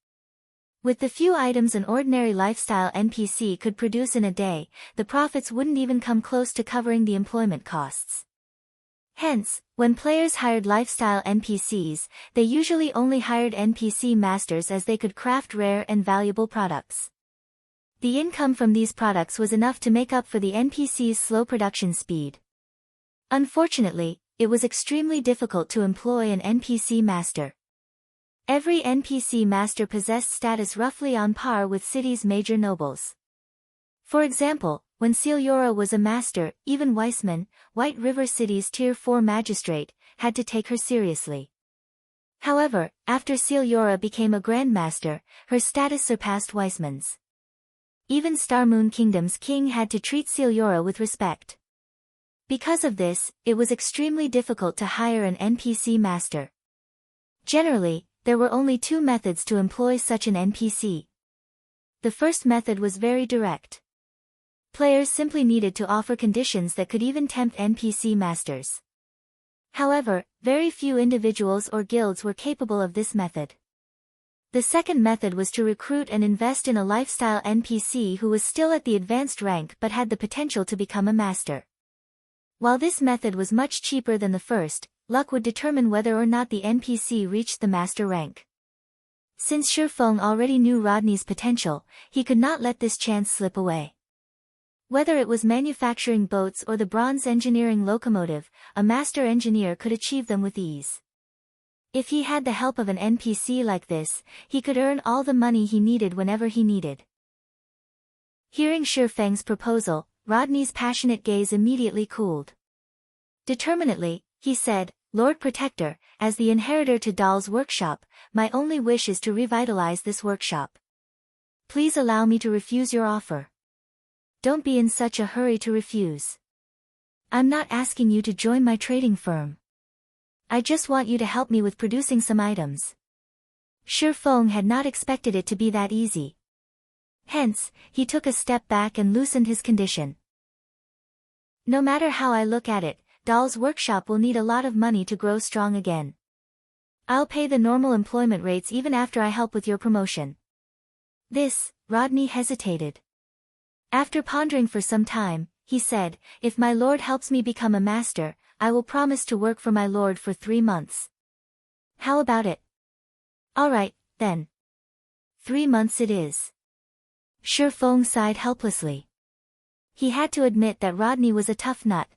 With the few items an ordinary lifestyle NPC could produce in a day, the profits wouldn't even come close to covering the employment costs. Hence, when players hired lifestyle NPCs, they usually only hired NPC masters as they could craft rare and valuable products. The income from these products was enough to make up for the NPC's slow production speed. Unfortunately, it was extremely difficult to employ an NPC master. Every NPC master possessed status roughly on par with city's major nobles. For example, when Ciliora was a master, even Weissman, White River City's Tier 4 magistrate, had to take her seriously. However, after Ciliora became a Grandmaster, her status surpassed Weissman's. Even Starmoon Kingdom's king had to treat Ciliora with respect. Because of this, it was extremely difficult to hire an NPC master. Generally, there were only 2 methods to employ such an NPC. The first method was very direct. Players simply needed to offer conditions that could even tempt NPC masters. However, very few individuals or guilds were capable of this method. The second method was to recruit and invest in a lifestyle NPC who was still at the advanced rank but had the potential to become a master. While this method was much cheaper than the first, luck would determine whether or not the NPC reached the master rank. Since Shifeng already knew Rodney's potential, he could not let this chance slip away. Whether it was manufacturing boats or the bronze engineering locomotive, a master engineer could achieve them with ease. If he had the help of an NPC like this, he could earn all the money he needed whenever he needed. Hearing Shifeng's proposal, Rodney's passionate gaze immediately cooled. Determinedly, he said, "Lord Protector, as the inheritor to Dahl's workshop, my only wish is to revitalize this workshop. Please allow me to refuse your offer." "Don't be in such a hurry to refuse. I'm not asking you to join my trading firm. I just want you to help me with producing some items." Shifeng had not expected it to be that easy. Hence, he took a step back and loosened his condition. "No matter how I look at it, Dahl's workshop will need a lot of money to grow strong again. I'll pay the normal employment rates even after I help with your promotion." Rodney hesitated. After pondering for some time, he said, "If my lord helps me become a master, I will promise to work for my lord for 3 months. How about it?" "All right, then. 3 months it is." Shifeng sighed helplessly. He had to admit that Rodney was a tough nut.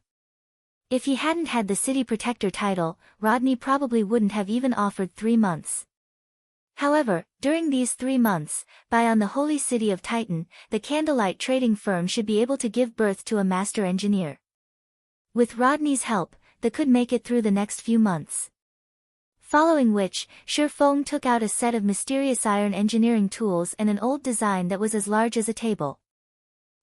If he hadn't had the city protector title, Rodney probably wouldn't have even offered 3 months. However, during these 3 months, on the holy city of Titan, the candlelight trading firm should be able to give birth to a master engineer. With Rodney's help, they could make it through the next few months. Following which, Shifeng took out a set of mysterious iron engineering tools and an old design that was as large as a table.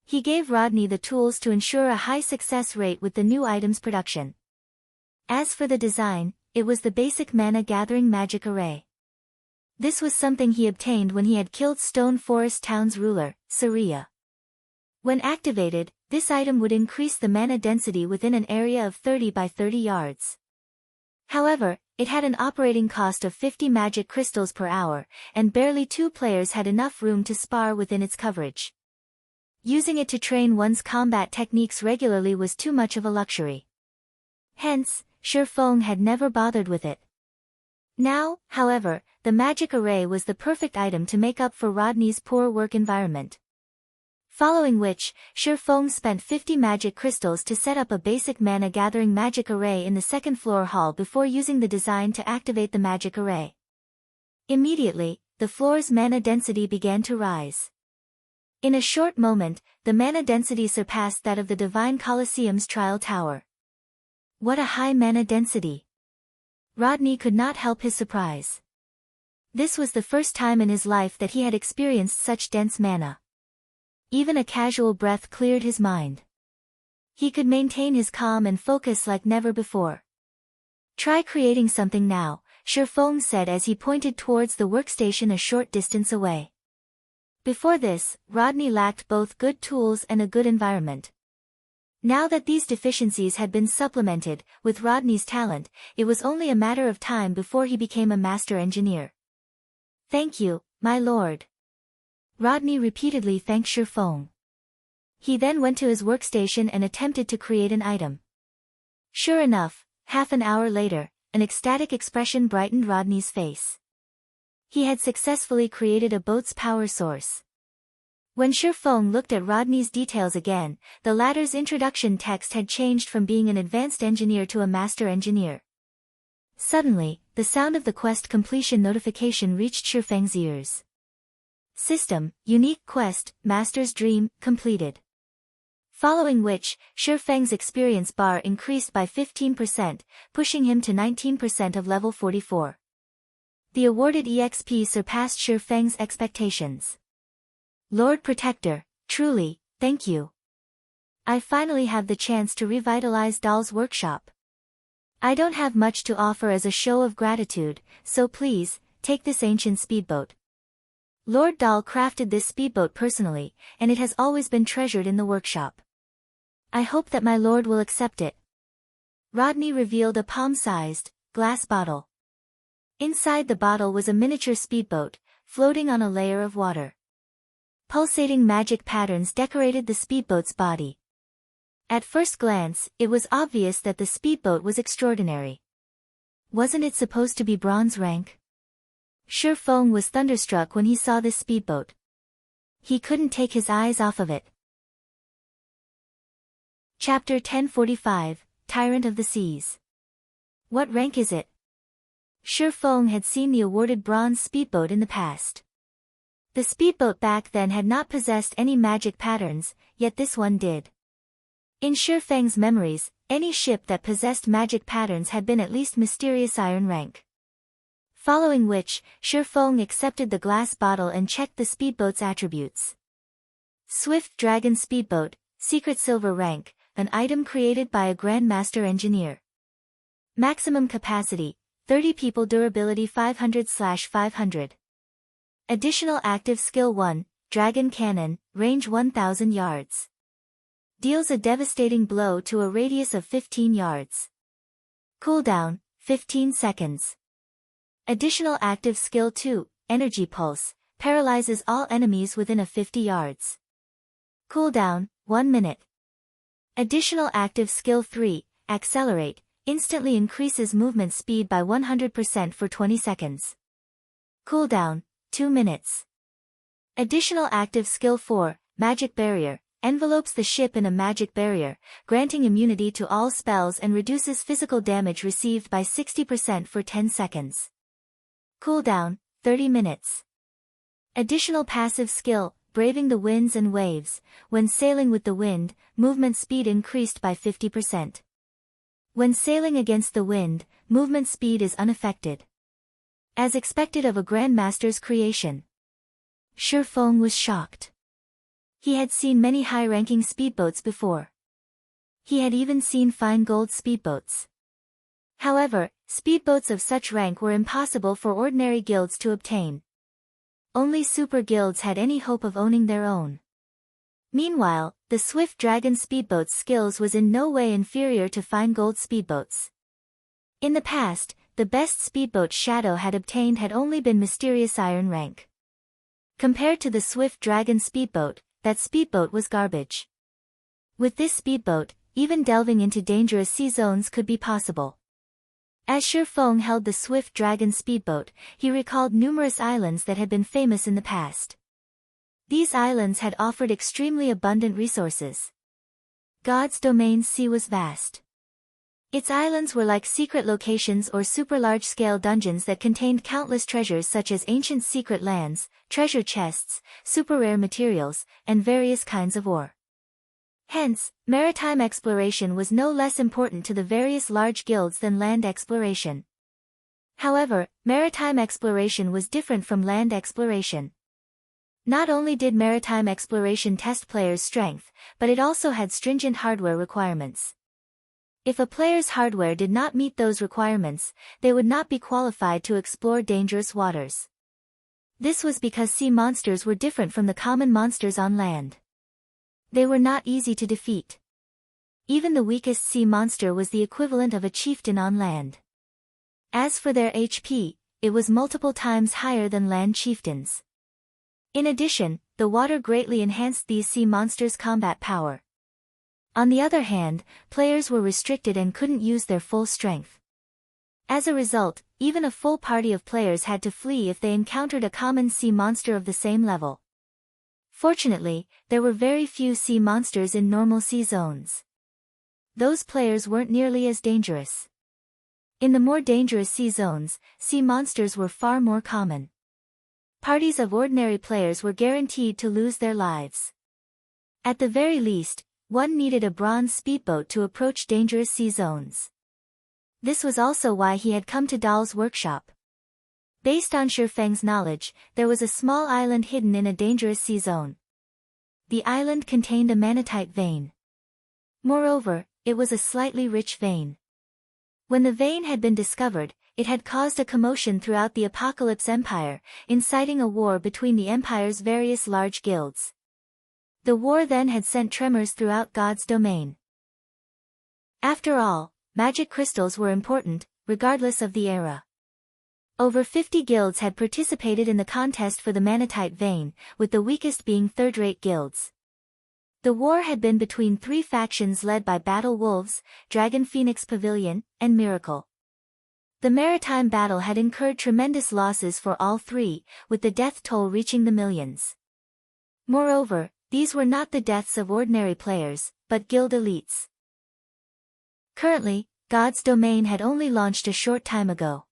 He gave Rodney the tools to ensure a high success rate with the new item's production. As for the design, it was the basic mana-gathering magic array. This was something he obtained when he had killed Stone Forest Town's ruler, Saria. When activated, this item would increase the mana density within an area of 30 by 30 yards. However, it had an operating cost of 50 magic crystals per hour, and barely 2 players had enough room to spar within its coverage. Using it to train one's combat techniques regularly was too much of a luxury. Hence, Shifeng had never bothered with it. Now, however, the magic array was the perfect item to make up for Rodney's poor work environment. Following which, Shifeng spent 50 magic crystals to set up a basic mana-gathering magic array in the second floor hall before using the design to activate the magic array. Immediately, the floor's mana density began to rise. In a short moment, the mana density surpassed that of the Divine Colosseum's Trial Tower. What a high mana density! Rodney could not help his surprise. This was the first time in his life that he had experienced such dense mana. Even a casual breath cleared his mind. He could maintain his calm and focus like never before. "Try creating something now," Shifeng said as he pointed towards the workstation a short distance away. Before this, Rodney lacked both good tools and a good environment. Now that these deficiencies had been supplemented, with Rodney's talent, it was only a matter of time before he became a master engineer. "Thank you, my lord." Rodney repeatedly thanked Shifeng. He then went to his workstation and attempted to create an item. Sure enough, half an hour later, an ecstatic expression brightened Rodney's face. He had successfully created a boat's power source. When Shifeng looked at Rodney's details again, the latter's introduction text had changed from being an advanced engineer to a master engineer. Suddenly, the sound of the quest completion notification reached Shifeng's ears. System, Unique Quest, Master's Dream, completed. Following which, Shifeng's experience bar increased by 15%, pushing him to 19% of level 44. The awarded EXP surpassed Shifeng's expectations. "Lord Protector, truly, thank you. I finally have the chance to revitalize Dahl's workshop. I don't have much to offer as a show of gratitude, so please, take this ancient speedboat. Lord Dahl crafted this speedboat personally, and it has always been treasured in the workshop. I hope that my lord will accept it." Rodney revealed a palm-sized, glass bottle. Inside the bottle was a miniature speedboat, floating on a layer of water. Pulsating magic patterns decorated the speedboat's body. At first glance, it was obvious that the speedboat was extraordinary. Wasn't it supposed to be bronze rank? Shi Feng was thunderstruck when he saw this speedboat. He couldn't take his eyes off of it. Chapter 1045, Tyrant of the Seas. What rank is it? Shi Feng had seen the awarded bronze speedboat in the past. The speedboat back then had not possessed any magic patterns, yet this one did. In Shi Feng's memories, any ship that possessed magic patterns had been at least mysterious iron rank. Following which, Shi Feng accepted the glass bottle and checked the speedboat's attributes. Swift Dragon Speedboat, Secret Silver rank, an item created by a Grandmaster engineer. Maximum capacity, 30 people. Durability 500/500. Additional active skill 1, Dragon Cannon, range 1000 yards. Deals a devastating blow to a radius of 15 yards. Cooldown, 15 seconds. Additional active skill 2, Energy Pulse, paralyzes all enemies within a 50 yards. Cooldown, 1 minute. Additional active skill 3, Accelerate, instantly increases movement speed by 100% for 20 seconds. Cooldown, 2 minutes. Additional active skill 4, Magic Barrier, envelopes the ship in a magic barrier, granting immunity to all spells and reduces physical damage received by 60% for 10 seconds. Cooldown, 30 minutes. Additional passive skill, Braving the Winds and Waves, when sailing with the wind, movement speed increased by 50%. When sailing against the wind, movement speed is unaffected. As expected of a Grandmaster's creation. Shi Feng was shocked. He had seen many high-ranking speedboats before. He had even seen fine gold speedboats. However, speedboats of such rank were impossible for ordinary guilds to obtain. Only super guilds had any hope of owning their own. Meanwhile, the Swift Dragon Speedboat's skills was in no way inferior to fine gold speedboats. In the past, the best speedboat Shadow had obtained had only been mysterious iron rank. Compared to the Swift Dragon Speedboat, that speedboat was garbage. With this speedboat, even delving into dangerous sea zones could be possible. As Shi Feng held the Swift Dragon Speedboat, he recalled numerous islands that had been famous in the past. These islands had offered extremely abundant resources. God's Domain's sea was vast. Its islands were like secret locations or super large-scale dungeons that contained countless treasures such as ancient secret lands, treasure chests, super rare materials, and various kinds of ore. Hence, maritime exploration was no less important to the various large guilds than land exploration. However, maritime exploration was different from land exploration. Not only did maritime exploration test players' strength, but it also had stringent hardware requirements. If a player's hardware did not meet those requirements, they would not be qualified to explore dangerous waters. This was because sea monsters were different from the common monsters on land. They were not easy to defeat. Even the weakest sea monster was the equivalent of a chieftain on land. As for their HP, it was multiple times higher than land chieftains. In addition, the water greatly enhanced these sea monsters' combat power. On the other hand, players were restricted and couldn't use their full strength. As a result, even a full party of players had to flee if they encountered a common sea monster of the same level. Fortunately, there were very few sea monsters in normal sea zones. Those players weren't nearly as dangerous. In the more dangerous sea zones, sea monsters were far more common. Parties of ordinary players were guaranteed to lose their lives. At the very least, one needed a bronze speedboat to approach dangerous sea zones. This was also why he had come to Dahl's workshop. Based on Shi Feng's knowledge, there was a small island hidden in a dangerous sea zone. The island contained a manatite vein. Moreover, it was a slightly rich vein. When the vein had been discovered, it had caused a commotion throughout the Apocalypse Empire, inciting a war between the Empire's various large guilds. The war then had sent tremors throughout God's domain. After all, magic crystals were important, regardless of the era. Over 50 guilds had participated in the contest for the Manatite vein, with the weakest being third-rate guilds. The war had been between three factions led by Battle Wolves, Dragon Phoenix Pavilion, and Miracle. The Maritime battle had incurred tremendous losses for all three, with the death toll reaching the millions. Moreover, these were not the deaths of ordinary players, but guild elites. Currently, God's Domain had only launched a short time ago.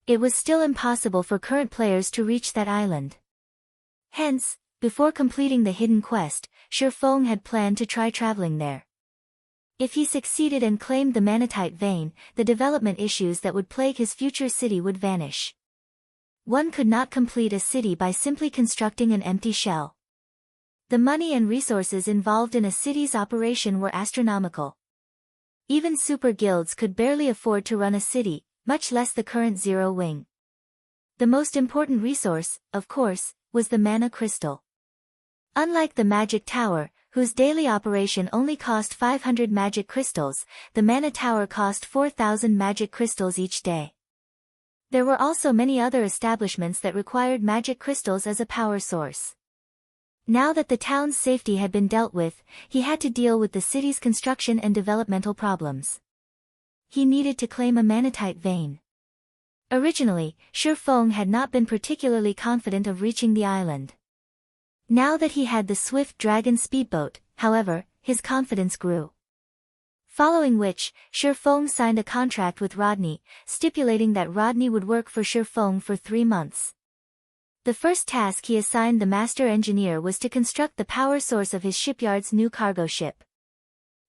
It was still impossible for current players to reach that island. Hence, before completing the hidden quest, Shifeng had planned to try traveling there. If he succeeded and claimed the Manatite vein, the development issues that would plague his future city would vanish. One could not complete a city by simply constructing an empty shell. The money and resources involved in a city's operation were astronomical. Even super guilds could barely afford to run a city, much less the current Zero Wing. The most important resource, of course, was the mana crystal. Unlike the magic tower, whose daily operation only cost 500 magic crystals, the mana tower cost 4,000 magic crystals each day. There were also many other establishments that required magic crystals as a power source. Now that the town's safety had been dealt with, he had to deal with the city's construction and developmental problems. He needed to claim a Manatite vein. Originally, Shifeng had not been particularly confident of reaching the island. Now that he had the swift dragon speedboat, however, his confidence grew. Following which, Shifeng signed a contract with Rodney, stipulating that Rodney would work for Shifeng for 3 months. The first task he assigned the master engineer was to construct the power source of his shipyard's new cargo ship.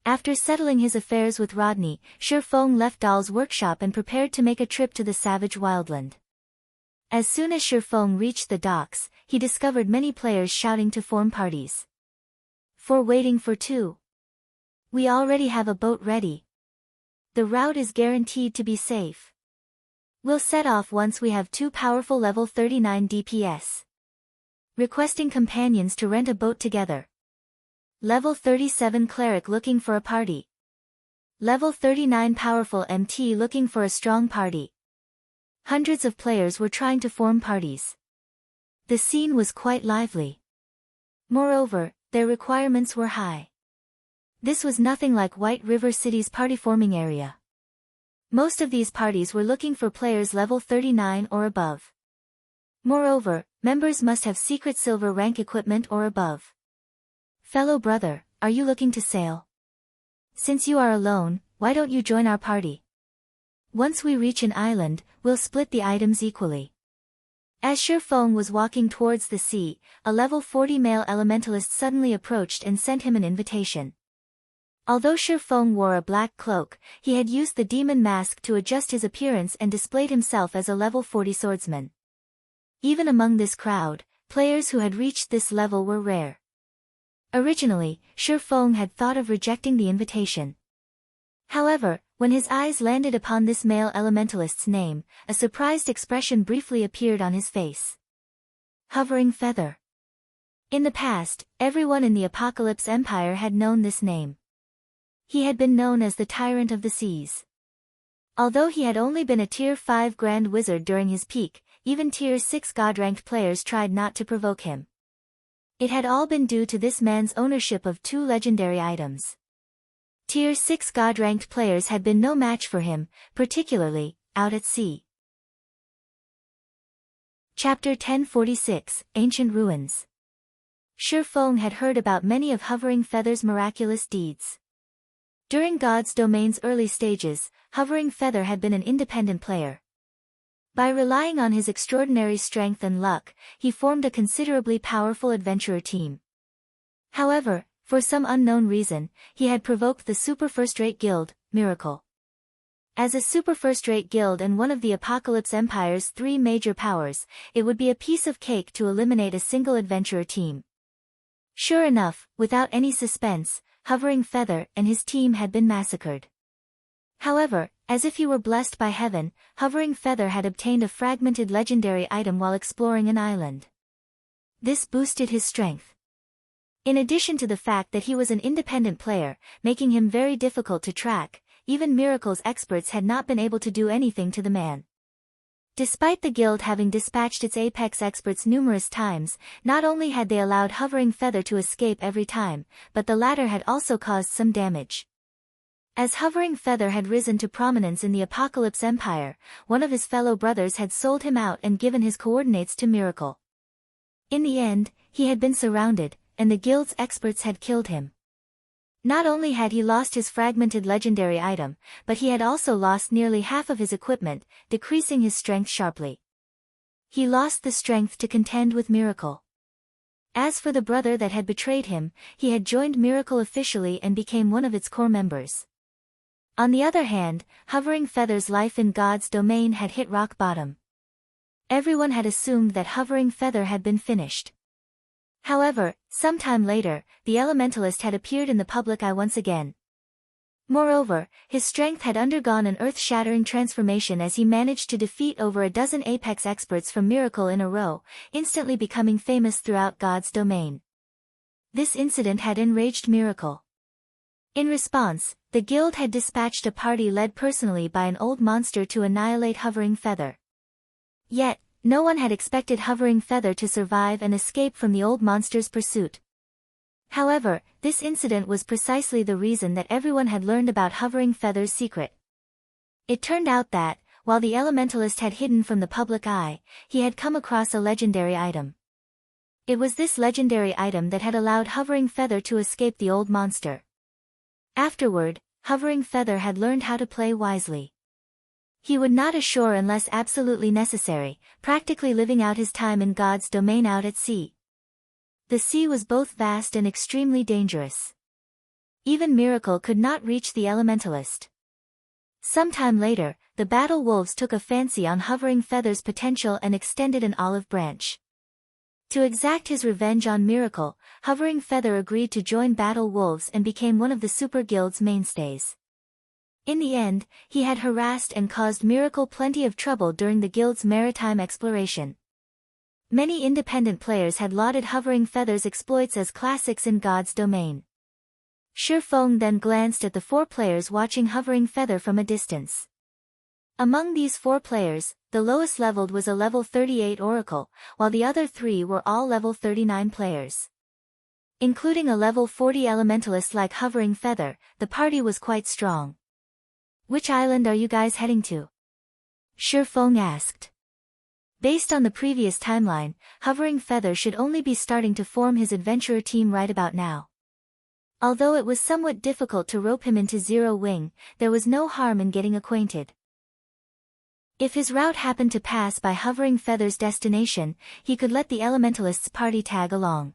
After settling his affairs with Rodney, Shifeng left Dahl's workshop and prepared to make a trip to the savage wildland. As soon as Shifeng reached the docks, he discovered many players shouting to form parties. "For waiting for two. We already have a boat ready. The route is guaranteed to be safe. We'll set off once we have 2 powerful level 39 DPS. Requesting companions to rent a boat together. Level 37 cleric looking for a party. Level 39 powerful MT looking for a strong party." Hundreds of players were trying to form parties. The scene was quite lively. Moreover, their requirements were high. This was nothing like White River City's party-forming area. Most of these parties were looking for players level 39 or above. Moreover, members must have secret silver rank equipment or above. "Fellow brother, are you looking to sail? Since you are alone, why don't you join our party? Once we reach an island, we'll split the items equally." As Shifeng was walking towards the sea, a level 40 male elementalist suddenly approached and sent him an invitation. Although Shifeng wore a black cloak, he had used the demon mask to adjust his appearance and displayed himself as a level 40 swordsman. Even among this crowd, players who had reached this level were rare. Originally, Shifeng had thought of rejecting the invitation. However, when his eyes landed upon this male elementalist's name, a surprised expression briefly appeared on his face. Hovering Feather. In the past, everyone in the Apocalypse Empire had known this name. He had been known as the Tyrant of the Seas. Although he had only been a Tier 5 Grand Wizard during his peak, even Tier 6 God-ranked players tried not to provoke him. It had all been due to this man's ownership of 2 legendary items. Tier 6 God-ranked players had been no match for him, particularly out at sea. Chapter 1046, Ancient Ruins. Shifeng had heard about many of Hovering Feather's miraculous deeds. During God's Domain's early stages, Hovering Feather had been an independent player. By relying on his extraordinary strength and luck, he formed a considerably powerful adventurer team. However, for some unknown reason, he had provoked the super first-rate guild, Miracle. As a super first-rate guild and one of the Apocalypse Empire's 3 major powers, it would be a piece of cake to eliminate a single adventurer team. Sure enough, without any suspense, Hovering Feather and his team had been massacred. However, as if he were blessed by heaven, Hovering Feather had obtained a fragmented legendary item while exploring an island. This boosted his strength. In addition to the fact that he was an independent player, making him very difficult to track, even Miracle's experts had not been able to do anything to the man. Despite the guild having dispatched its apex experts numerous times, not only had they allowed Hovering Feather to escape every time, but the latter had also caused some damage. As Hovering Feather had risen to prominence in the Apocalypse Empire, one of his fellow brothers had sold him out and given his coordinates to Miracle. In the end, he had been surrounded, and the guild's experts had killed him. Not only had he lost his fragmented legendary item, but he had also lost nearly half of his equipment, decreasing his strength sharply. He lost the strength to contend with Miracle. As for the brother that had betrayed him, he had joined Miracle officially and became one of its core members. On the other hand, Hovering Feather's life in God's domain had hit rock bottom. Everyone had assumed that Hovering Feather had been finished. However, sometime later, the Elementalist had appeared in the public eye once again. Moreover, his strength had undergone an earth-shattering transformation as he managed to defeat over a dozen apex experts from Miracle in a row, instantly becoming famous throughout God's domain. This incident had enraged Miracle. In response, the guild had dispatched a party led personally by an old monster to annihilate Hovering Feather. Yet, no one had expected Hovering Feather to survive and escape from the old monster's pursuit. However, this incident was precisely the reason that everyone had learned about Hovering Feather's secret. It turned out that, while the Elementalist had hidden from the public eye, he had come across a legendary item. It was this legendary item that had allowed Hovering Feather to escape the old monster. Afterward, Hovering Feather had learned how to play wisely. He would not ashore unless absolutely necessary, practically living out his time in God's domain out at sea. The sea was both vast and extremely dangerous. Even Miracle could not reach the Elementalist. Sometime later, the Battle Wolves took a fancy on Hovering Feather's potential and extended an olive branch. To exact his revenge on Miracle, Hovering Feather agreed to join Battle Wolves and became one of the Super Guild's mainstays. In the end, he had harassed and caused Miracle plenty of trouble during the guild's maritime exploration. Many independent players had lauded Hovering Feather's exploits as classics in God's domain. Shifeng then glanced at the 4 players watching Hovering Feather from a distance. Among these 4 players, the lowest leveled was a level 38 Oracle, while the other 3 were all level 39 players. Including a level 40 Elementalist like Hovering Feather, the party was quite strong. "Which island are you guys heading to?" Shifeng asked. Based on the previous timeline, Hovering Feather should only be starting to form his adventurer team right about now. Although it was somewhat difficult to rope him into Zero Wing, there was no harm in getting acquainted. If his route happened to pass by Hovering Feather's destination, he could let the Elementalist's party tag along.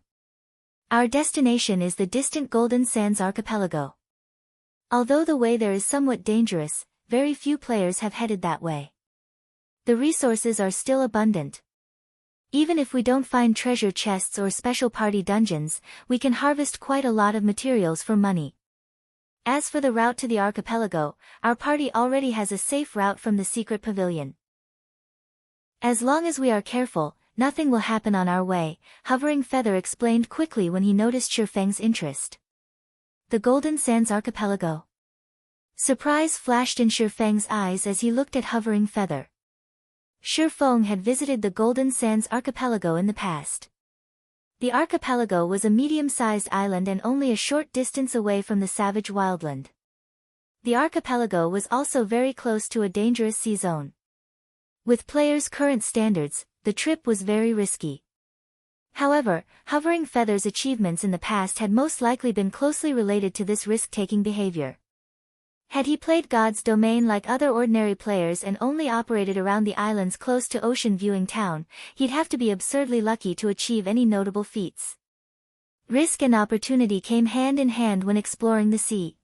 "Our destination is the distant Golden Sands Archipelago. Although the way there is somewhat dangerous, very few players have headed that way. The resources are still abundant. Even if we don't find treasure chests or special party dungeons, we can harvest quite a lot of materials for money. As for the route to the archipelago, our party already has a safe route from the secret pavilion. As long as we are careful, nothing will happen on our way," Hovering Feather explained quickly when he noticed Shifeng's interest. "The Golden Sands Archipelago?" Surprise flashed in Shifeng's eyes as he looked at Hovering Feather. Shifeng had visited the Golden Sands Archipelago in the past. The archipelago was a medium-sized island and only a short distance away from the savage wildland. The archipelago was also very close to a dangerous sea zone. With players' current standards, the trip was very risky. However, Hovering Feather's achievements in the past had most likely been closely related to this risk-taking behavior. Had he played God's domain like other ordinary players and only operated around the islands close to Ocean Viewing Town, he'd have to be absurdly lucky to achieve any notable feats. Risk and opportunity came hand in hand when exploring the sea.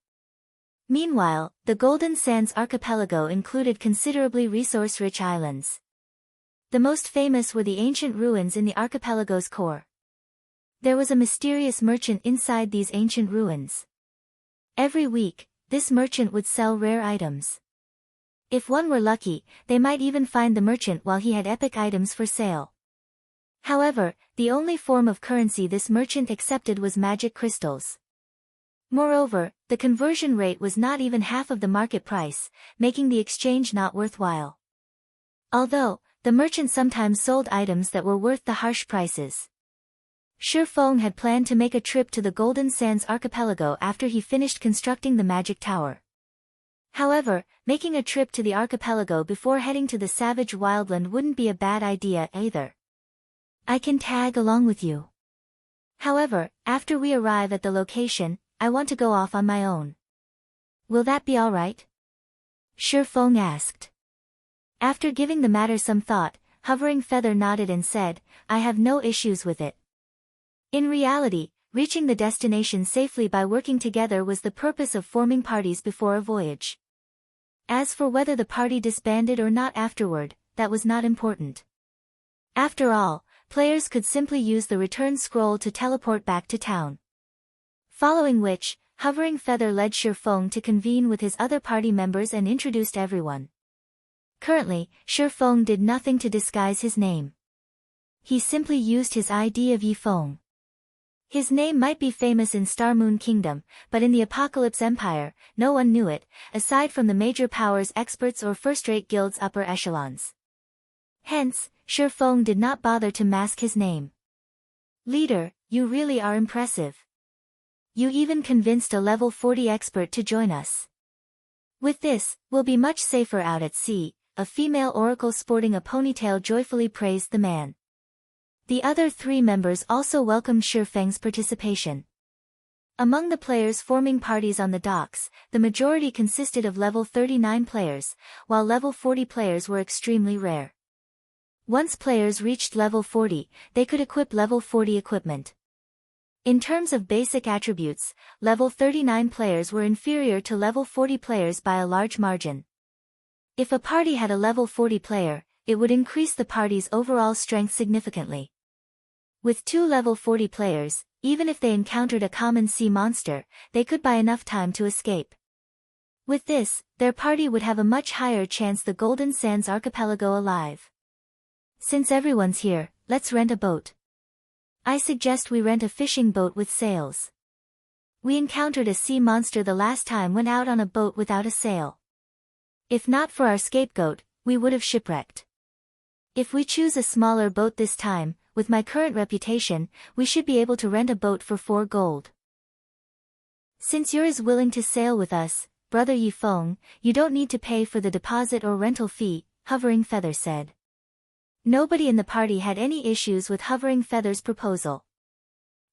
Meanwhile, the Golden Sands Archipelago included considerably resource-rich islands. The most famous were the ancient ruins in the archipelago's core. There was a mysterious merchant inside these ancient ruins. Every week, this merchant would sell rare items. If one were lucky, they might even find the merchant while he had epic items for sale. However, the only form of currency this merchant accepted was magic crystals. Moreover, the conversion rate was not even half of the market price, making the exchange not worthwhile. Although, the merchant sometimes sold items that were worth the harsh prices. Shifeng had planned to make a trip to the Golden Sands archipelago after he finished constructing the magic tower. However, making a trip to the archipelago before heading to the savage wildland wouldn't be a bad idea either. I can tag along with you. However, after we arrive at the location, I want to go off on my own. Will that be alright? Shifeng asked. After giving the matter some thought, Hovering Feather nodded and said, I have no issues with it. In reality, reaching the destination safely by working together was the purpose of forming parties before a voyage. As for whether the party disbanded or not afterward, that was not important. After all, players could simply use the return scroll to teleport back to town. Following which, Hovering Feather led Shifeng to convene with his other party members and introduced everyone. Currently, Shifeng did nothing to disguise his name. He simply used his ID of Yifeng. His name might be famous in Star Moon Kingdom, but in the Apocalypse Empire, no one knew it, aside from the major powers experts or first-rate guilds upper echelons. Hence, Shifeng did not bother to mask his name. Leader, you really are impressive. You even convinced a level 40 expert to join us. With this, we'll be much safer out at sea, a female oracle sporting a ponytail joyfully praised the man. The other three members also welcomed Shifeng's participation. Among the players forming parties on the docks, the majority consisted of level 39 players, while level 40 players were extremely rare. Once players reached level 40, they could equip level 40 equipment. In terms of basic attributes, level 39 players were inferior to level 40 players by a large margin. If a party had a level 40 player, it would increase the party's overall strength significantly. With two level 40 players, even if they encountered a common sea monster, they could buy enough time to escape. With this, their party would have a much higher chance the Golden Sands archipelago alive. Since everyone's here, let's rent a boat. I suggest we rent a fishing boat with sails. We encountered a sea monster the last time went out on a boat without a sail. If not for our scapegoat, we would have shipwrecked. If we choose a smaller boat this time, with my current reputation, we should be able to rent a boat for 4 gold. Since you're as willing to sail with us, Brother Yifeng, you don't need to pay for the deposit or rental fee, Hovering Feather said. Nobody in the party had any issues with Hovering Feather's proposal.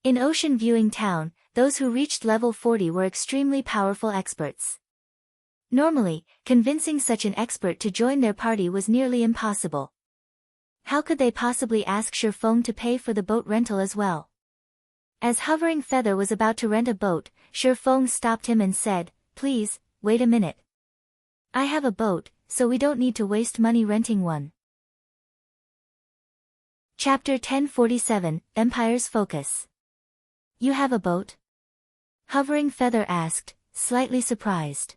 In Ocean Viewing Town, those who reached level 40 were extremely powerful experts. Normally, convincing such an expert to join their party was nearly impossible. How could they possibly ask Shifeng to pay for the boat rental as well? As Hovering Feather was about to rent a boat, Shifeng stopped him and said, Please, wait a minute. I have a boat, so we don't need to waste money renting one. Chapter 1047, Empire's Focus. You have a boat? Hovering Feather asked, slightly surprised.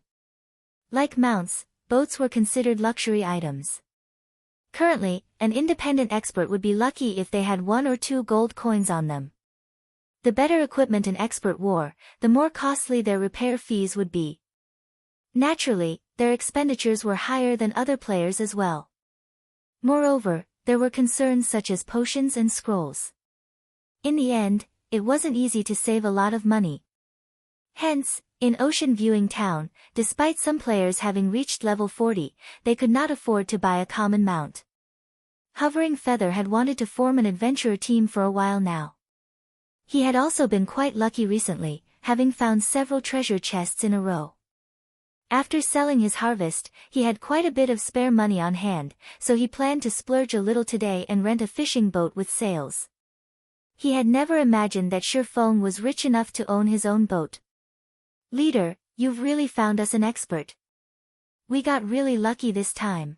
Like mounts, boats were considered luxury items. Currently, an independent expert would be lucky if they had 1 or 2 gold coins on them. The better equipment an expert wore, the more costly their repair fees would be. Naturally, their expenditures were higher than other players as well. Moreover, there were concerns such as potions and scrolls. In the end, it wasn't easy to save a lot of money. Hence, in Ocean Viewing Town, despite some players having reached level 40, they could not afford to buy a common mount. Hovering Feather had wanted to form an adventurer team for a while now. He had also been quite lucky recently, having found several treasure chests in a row. After selling his harvest, he had quite a bit of spare money on hand, so he planned to splurge a little today and rent a fishing boat with sails. He had never imagined that Shifeng was rich enough to own his own boat. Leader, you've really found us an expert. We got really lucky this time.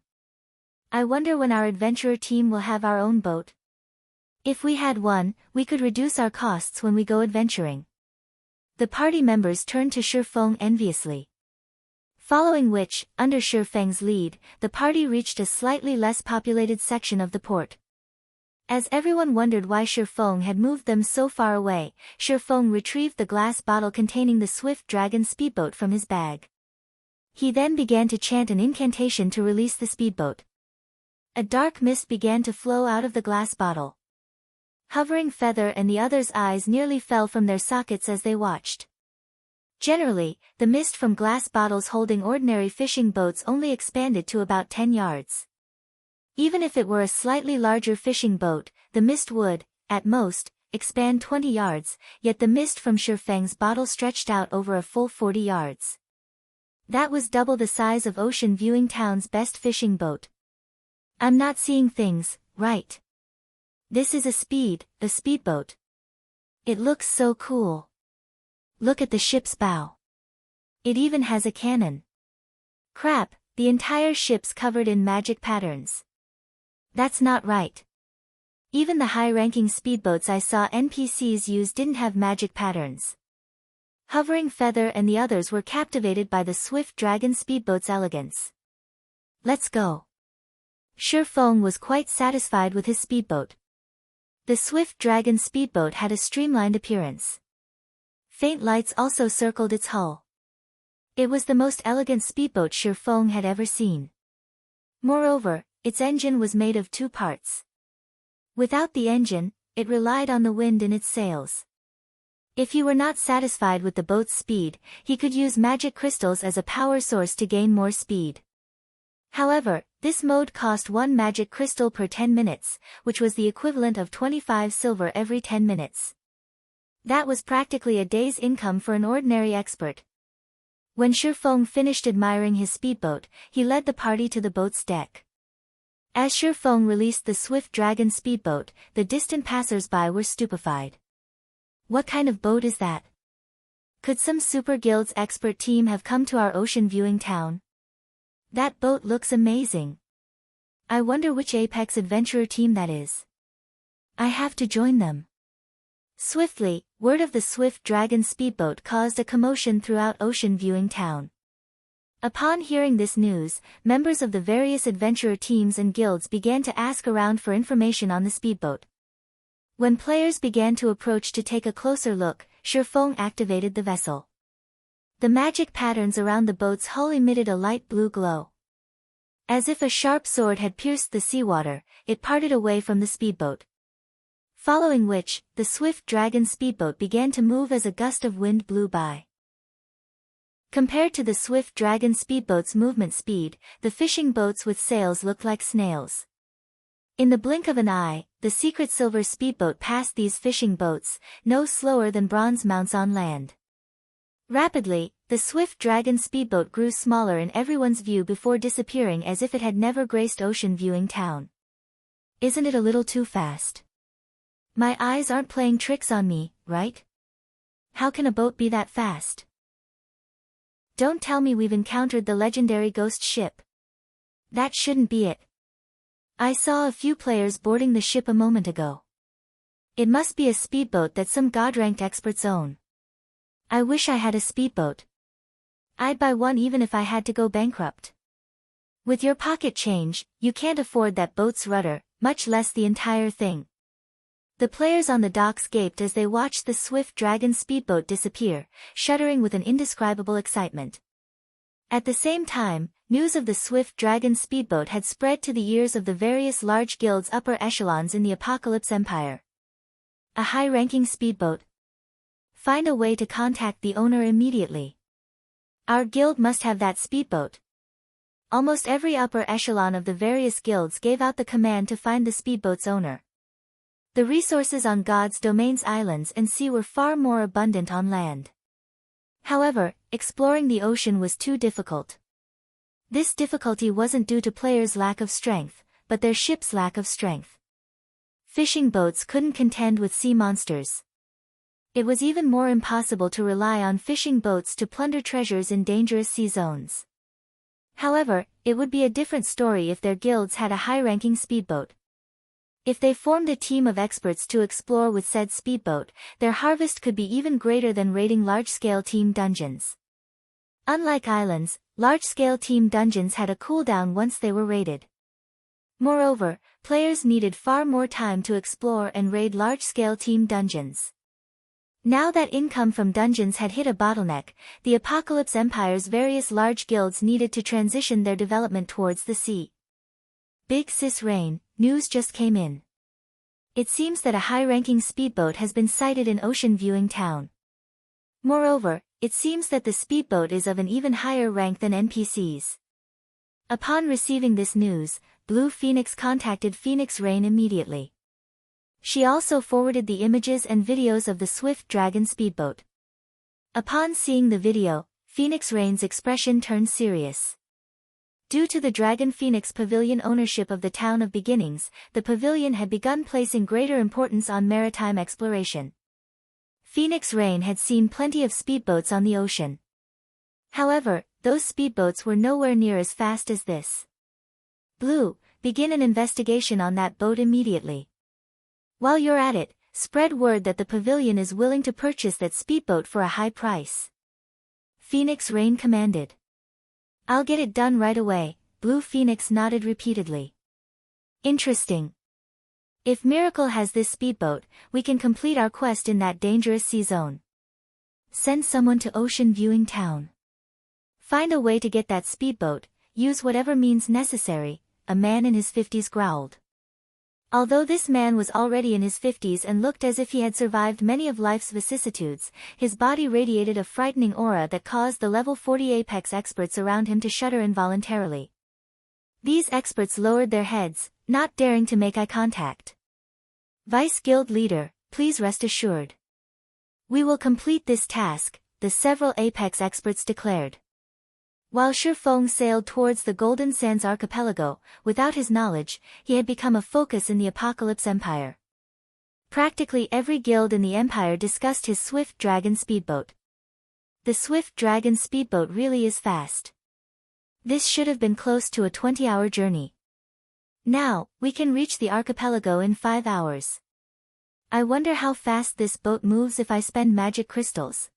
I wonder when our adventurer team will have our own boat. If we had one, we could reduce our costs when we go adventuring. The party members turned to Shifeng enviously. Following which, under Shifeng's lead, the party reached a slightly less populated section of the port. As everyone wondered why Shifeng had moved them so far away, Shifeng retrieved the glass bottle containing the Swift Dragon speedboat from his bag. He then began to chant an incantation to release the speedboat. A dark mist began to flow out of the glass bottle. Hovering Feather and the others' eyes nearly fell from their sockets as they watched. Generally, the mist from glass bottles holding ordinary fishing boats only expanded to about 10 yards. Even if it were a slightly larger fishing boat, the mist would, at most, expand 20 yards, yet the mist from Shifeng's bottle stretched out over a full 40 yards. That was double the size of Ocean Viewing Town's best fishing boat. I'm not seeing things, right? This is a speedboat. It looks so cool. Look at the ship's bow. It even has a cannon. Crap, the entire ship's covered in magic patterns. That's not right. Even the high-ranking speedboats I saw NPCs use didn't have magic patterns. Hovering Feather and the others were captivated by the Swift Dragon speedboat's elegance. Let's go. Shifeng was quite satisfied with his speedboat. The Swift Dragon speedboat had a streamlined appearance. Faint lights also circled its hull. It was the most elegant speedboat Shifeng had ever seen. Moreover, its engine was made of 2 parts. Without the engine, it relied on the wind in its sails. If he were not satisfied with the boat's speed, he could use magic crystals as a power source to gain more speed. However, this mode cost 1 magic crystal per 10 minutes, which was the equivalent of 25 silver every 10 minutes. That was practically a day's income for an ordinary expert. When Shifeng finished admiring his speedboat, he led the party to the boat's deck. As Shifeng released the Swift Dragon speedboat, the distant passers-by were stupefied. What kind of boat is that? Could some Super Guild's expert team have come to our ocean viewing town? That boat looks amazing. I wonder which Apex Adventurer team that is. I have to join them. Swiftly, word of the Swift Dragon speedboat caused a commotion throughout Ocean Viewing Town. Upon hearing this news, members of the various adventurer teams and guilds began to ask around for information on the speedboat. When players began to approach to take a closer look, Shifeng activated the vessel. The magic patterns around the boat's hull emitted a light blue glow. As if a sharp sword had pierced the seawater, it parted away from the speedboat. Following which, the Swift Dragon speedboat began to move as a gust of wind blew by. Compared to the Swift Dragon speedboat's movement speed, the fishing boats with sails looked like snails. In the blink of an eye, the secret silver speedboat passed these fishing boats, no slower than bronze mounts on land. Rapidly, the Swift Dragon speedboat grew smaller in everyone's view before disappearing as if it had never graced Ocean Viewing Town. Isn't it a little too fast? My eyes aren't playing tricks on me, right? How can a boat be that fast? Don't tell me we've encountered the legendary ghost ship. That shouldn't be it. I saw a few players boarding the ship a moment ago. It must be a speedboat that some god-ranked experts own. I wish I had a speedboat. I'd buy one even if I had to go bankrupt. With your pocket change, you can't afford that boat's rudder, much less the entire thing. The players on the docks gaped as they watched the Swift Dragon speedboat disappear, shuddering with an indescribable excitement. At the same time, news of the Swift Dragon speedboat had spread to the ears of the various large guilds' upper echelons in the Apocalypse Empire. A high-ranking speedboat? Find a way to contact the owner immediately. Our guild must have that speedboat. Almost every upper echelon of the various guilds gave out the command to find the speedboat's owner. The resources on God's Domain's islands and sea were far more abundant on land. However, exploring the ocean was too difficult. This difficulty wasn't due to players' lack of strength, but their ship's lack of strength. Fishing boats couldn't contend with sea monsters. It was even more impossible to rely on fishing boats to plunder treasures in dangerous sea zones. However, it would be a different story if their guilds had a high-ranking speedboat. If they formed a team of experts to explore with said speedboat, their harvest could be even greater than raiding large-scale team dungeons. Unlike islands, large-scale team dungeons had a cooldown once they were raided. Moreover, players needed far more time to explore and raid large-scale team dungeons. Now that income from dungeons had hit a bottleneck, the Apocalypse Empire's various large guilds needed to transition their development towards the sea. Big Sis Rain, news just came in. It seems that a high-ranking speedboat has been sighted in Ocean Viewing Town. Moreover, it seems that the speedboat is of an even higher rank than NPCs. Upon receiving this news, Blue Phoenix contacted Phoenix Rain immediately. She also forwarded the images and videos of the Swift Dragon speedboat. Upon seeing the video, Phoenix Rain's expression turned serious. Due to the Dragon Phoenix Pavilion ownership of the Town of Beginnings, the pavilion had begun placing greater importance on maritime exploration. Phoenix Rain had seen plenty of speedboats on the ocean. However, those speedboats were nowhere near as fast as this. Blue, begin an investigation on that boat immediately. While you're at it, spread word that the pavilion is willing to purchase that speedboat for a high price. Phoenix Rain commanded. I'll get it done right away, Blue Phoenix nodded repeatedly. Interesting. If Miracle has this speedboat, we can complete our quest in that dangerous sea zone. Send someone to Ocean Viewing Town. Find a way to get that speedboat, use whatever means necessary, a man in his 50s growled. Although this man was already in his 50s and looked as if he had survived many of life's vicissitudes, his body radiated a frightening aura that caused the level 40 Apex experts around him to shudder involuntarily. These experts lowered their heads, not daring to make eye contact. Vice Guild Leader, please rest assured. We will complete this task, the several Apex experts declared. While Shifeng sailed towards the Golden Sands archipelago, without his knowledge, he had become a focus in the Apocalypse Empire. Practically every guild in the Empire discussed his Swift Dragon speedboat. The Swift Dragon speedboat really is fast. This should have been close to a 20-hour journey. Now, we can reach the archipelago in 5 hours. I wonder how fast this boat moves if I spend magic crystals.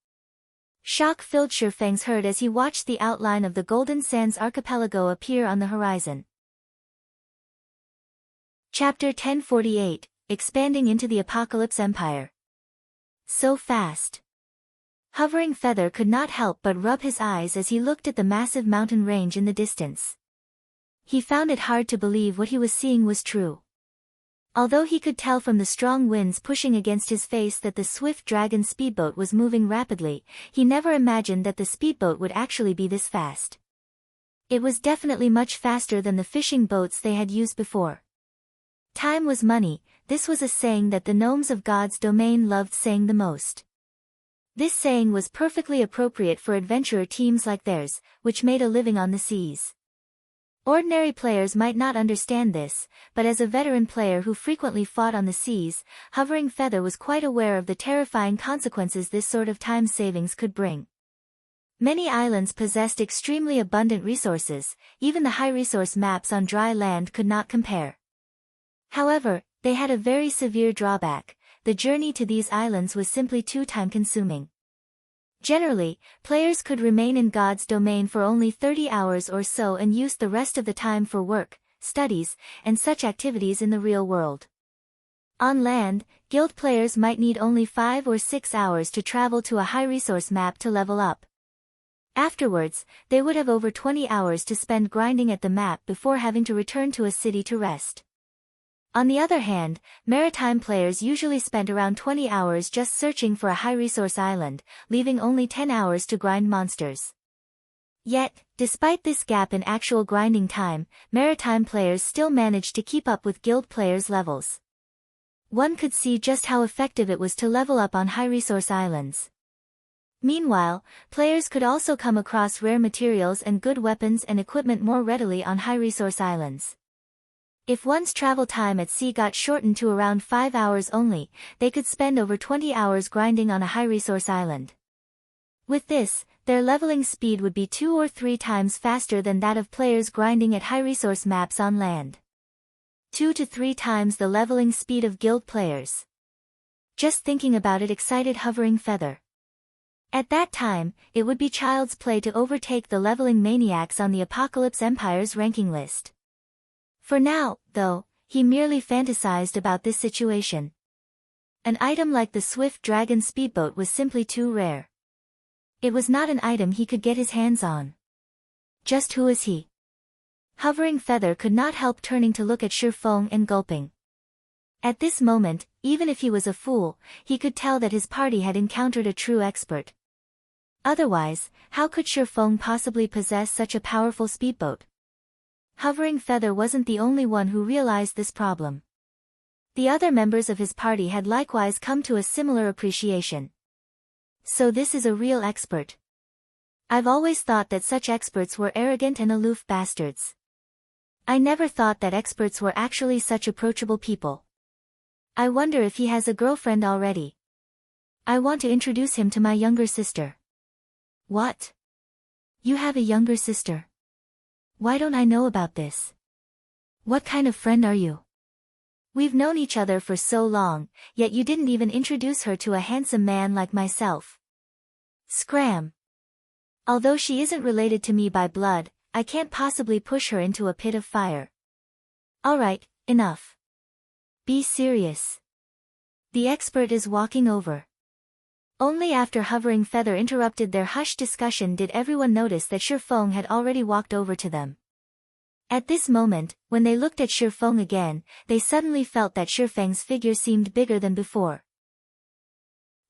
Shock filled Shifeng's heart as he watched the outline of the Golden Sands archipelago appear on the horizon. Chapter 1048, Expanding into the Apocalypse Empire. So fast. Hovering Feather could not help but rub his eyes as he looked at the massive mountain range in the distance. He found it hard to believe what he was seeing was true. Although he could tell from the strong winds pushing against his face that the Swift Dragon speedboat was moving rapidly, he never imagined that the speedboat would actually be this fast. It was definitely much faster than the fishing boats they had used before. Time was money, this was a saying that the gnomes of God's domain loved saying the most. This saying was perfectly appropriate for adventurer teams like theirs, which made a living on the seas. Ordinary players might not understand this, but as a veteran player who frequently fought on the seas, Hovering Feather was quite aware of the terrifying consequences this sort of time savings could bring. Many islands possessed extremely abundant resources, even the high-resource maps on dry land could not compare. However, they had a very severe drawback: the journey to these islands was simply too time-consuming. Generally, players could remain in God's domain for only 30 hours or so and use the rest of the time for work, studies, and such activities in the real world. On land, guild players might need only 5 or 6 hours to travel to a high-resource map to level up. Afterwards, they would have over 20 hours to spend grinding at the map before having to return to a city to rest. On the other hand, maritime players usually spent around 20 hours just searching for a high-resource island, leaving only 10 hours to grind monsters. Yet, despite this gap in actual grinding time, maritime players still managed to keep up with guild players' levels. One could see just how effective it was to level up on high-resource islands. Meanwhile, players could also come across rare materials and good weapons and equipment more readily on high-resource islands. If one's travel time at sea got shortened to around 5 hours only, they could spend over 20 hours grinding on a high-resource island. With this, their leveling speed would be 2 or 3 times faster than that of players grinding at high-resource maps on land. 2 to 3 times the leveling speed of guild players. Just thinking about it excited Hovering Feather. At that time, it would be child's play to overtake the leveling maniacs on the Apocalypse Empire's ranking list. For now, though, he merely fantasized about this situation. An item like the Swift Dragon speedboat was simply too rare. It was not an item he could get his hands on. Just who is he? Hovering Feather could not help turning to look at Shifeng and gulping. At this moment, even if he was a fool, he could tell that his party had encountered a true expert. Otherwise, how could Shifeng possibly possess such a powerful speedboat? Hovering Feather wasn't the only one who realized this problem. The other members of his party had likewise come to a similar appreciation. So this is a real expert. I've always thought that such experts were arrogant and aloof bastards. I never thought that experts were actually such approachable people. I wonder if he has a girlfriend already. I want to introduce him to my younger sister. What? You have a younger sister? Why don't I know about this? What kind of friend are you? We've known each other for so long, yet you didn't even introduce her to a handsome man like myself. Scram. Although she isn't related to me by blood, I can't possibly push her into a pit of fire. Alright, enough. Be serious. The expert is walking over. Only after Hovering Feather interrupted their hushed discussion did everyone notice that Shifeng had already walked over to them. At this moment, when they looked at Shifeng again, they suddenly felt that Shifeng's figure seemed bigger than before.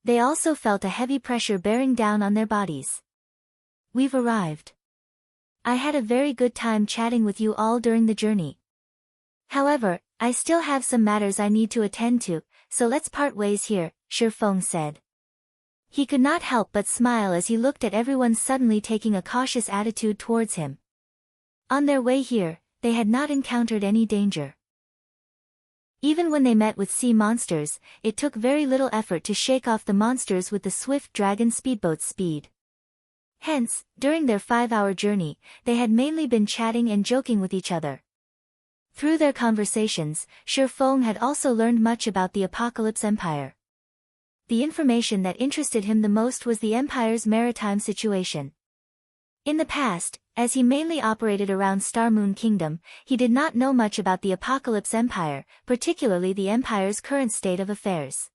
They also felt a heavy pressure bearing down on their bodies. We've arrived. I had a very good time chatting with you all during the journey. However, I still have some matters I need to attend to, so let's part ways here, Shifeng said. He could not help but smile as he looked at everyone suddenly taking a cautious attitude towards him. On their way here, they had not encountered any danger. Even when they met with sea monsters, it took very little effort to shake off the monsters with the swift dragon speedboat's speed. Hence, during their 5-hour journey, they had mainly been chatting and joking with each other. Through their conversations, Shifeng had also learned much about the Apocalypse Empire. The information that interested him the most was the Empire's maritime situation. In the past, as he mainly operated around Starmoon Kingdom, he did not know much about the Apocalypse Empire, particularly the Empire's current state of affairs.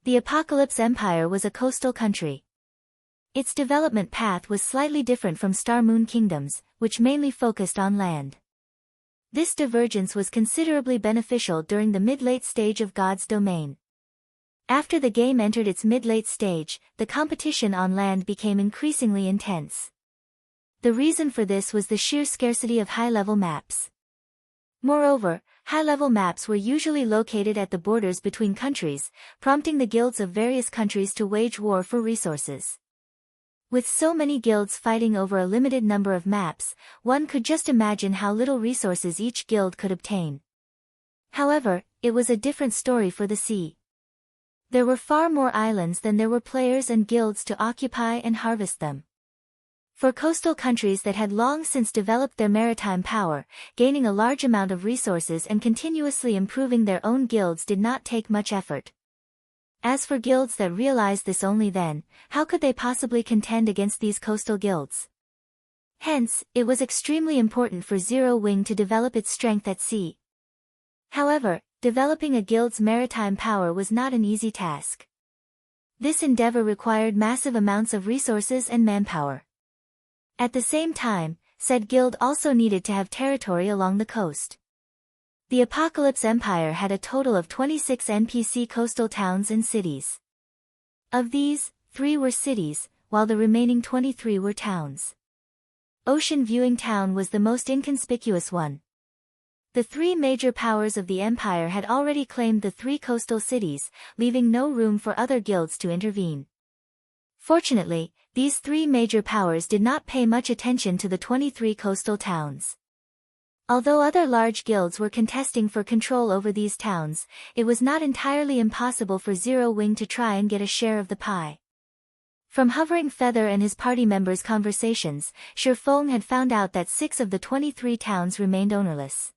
The Apocalypse Empire was a coastal country. Its development path was slightly different from Starmoon Kingdom's, which mainly focused on land. This divergence was considerably beneficial during the mid-late stage of God's domain. After the game entered its mid-late stage, the competition on land became increasingly intense. The reason for this was the sheer scarcity of high-level maps. Moreover, high-level maps were usually located at the borders between countries, prompting the guilds of various countries to wage war for resources. With so many guilds fighting over a limited number of maps, one could just imagine how little resources each guild could obtain. However, it was a different story for the sea. There were far more islands than there were players and guilds to occupy and harvest them. For coastal countries that had long since developed their maritime power, gaining a large amount of resources and continuously improving their own guilds did not take much effort. As for guilds that realized this only then, how could they possibly contend against these coastal guilds? Hence, it was extremely important for Zero Wing to develop its strength at sea. However, developing a guild's maritime power was not an easy task. This endeavor required massive amounts of resources and manpower. At the same time, said guild also needed to have territory along the coast. The Apocalypse Empire had a total of 26 NPC coastal towns and cities. Of these, 3 were cities, while the remaining 23 were towns. Ocean Viewing Town was the most inconspicuous one. The 3 major powers of the Empire had already claimed the 3 coastal cities, leaving no room for other guilds to intervene. Fortunately, these 3 major powers did not pay much attention to the 23 coastal towns. Although other large guilds were contesting for control over these towns, it was not entirely impossible for Zero Wing to try and get a share of the pie. From Hovering Feather and his party members' conversations, Shifeng had found out that 6 of the 23 towns remained ownerless.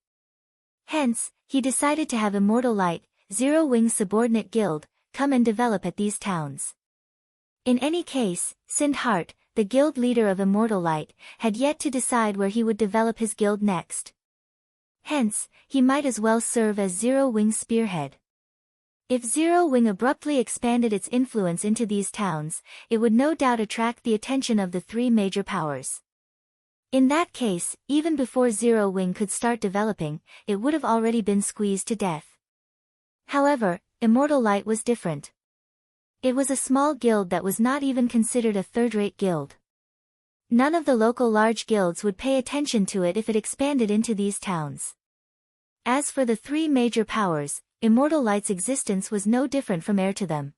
Hence, he decided to have Immortal Light, Zero Wing's subordinate guild, come and develop at these towns. In any case, Sindhart, the guild leader of Immortal Light, had yet to decide where he would develop his guild next. Hence, he might as well serve as Zero Wing's spearhead. If Zero Wing abruptly expanded its influence into these towns, it would no doubt attract the attention of the 3 major powers. In that case, even before Zero Wing could start developing, it would have already been squeezed to death. However, Immortal Light was different. It was a small guild that was not even considered a third-rate guild. None of the local large guilds would pay attention to it if it expanded into these towns. As for the three major powers, Immortal Light's existence was no different from air to them.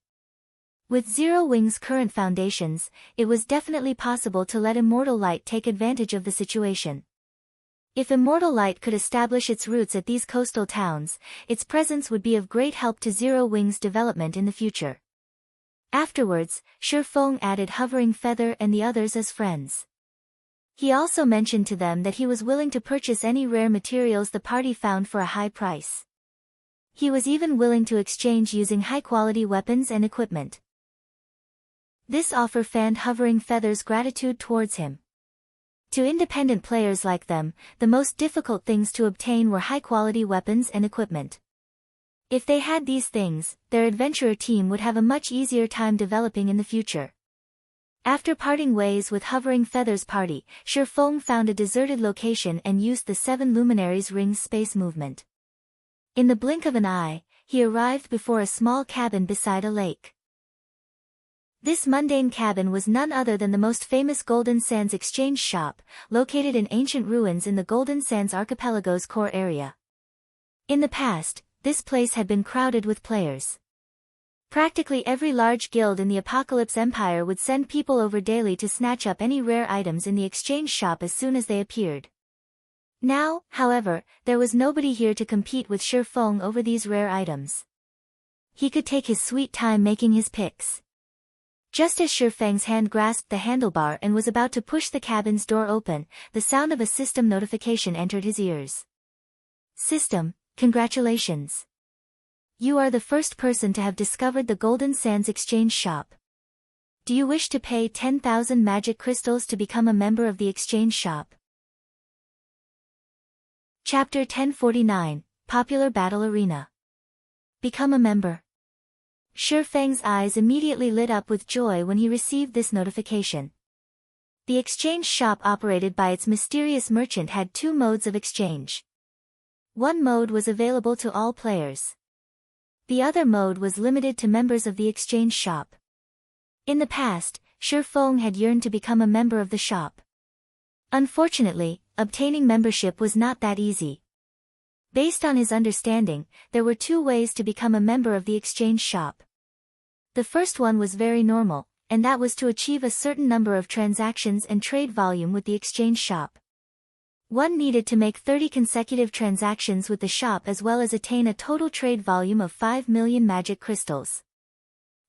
With Zero Wing's current foundations, it was definitely possible to let Immortal Light take advantage of the situation. If Immortal Light could establish its roots at these coastal towns, its presence would be of great help to Zero Wing's development in the future. Afterwards, Shifeng added Hovering Feather and the others as friends. He also mentioned to them that he was willing to purchase any rare materials the party found for a high price. He was even willing to exchange using high-quality weapons and equipment. This offer fanned Hovering Feather's gratitude towards him. To independent players like them, the most difficult things to obtain were high-quality weapons and equipment. If they had these things, their adventurer team would have a much easier time developing in the future. After parting ways with Hovering Feather's party, Shifeng found a deserted location and used the 7 Luminaries Ring's space movement. In the blink of an eye, he arrived before a small cabin beside a lake. This mundane cabin was none other than the most famous Golden Sands exchange shop, located in ancient ruins in the Golden Sands Archipelago's core area. In the past, this place had been crowded with players. Practically every large guild in the Apocalypse Empire would send people over daily to snatch up any rare items in the exchange shop as soon as they appeared. Now, however, there was nobody here to compete with Shifeng over these rare items. He could take his sweet time making his picks. Just as Shifeng's hand grasped the handlebar and was about to push the cabin's door open, the sound of a system notification entered his ears. System, congratulations. You are the first person to have discovered the Golden Sands exchange shop. Do you wish to pay 10,000 magic crystals to become a member of the exchange shop? Chapter 1049, Popular Battle Arena. Become a member. Shifeng's eyes immediately lit up with joy when he received this notification. The exchange shop operated by its mysterious merchant had 2 modes of exchange. One mode was available to all players. The other mode was limited to members of the exchange shop. In the past, Shifeng had yearned to become a member of the shop. Unfortunately, obtaining membership was not that easy. Based on his understanding, there were 2 ways to become a member of the exchange shop. The first one was very normal, and that was to achieve a certain number of transactions and trade volume with the exchange shop. One needed to make 30 consecutive transactions with the shop as well as attain a total trade volume of 5 million magic crystals.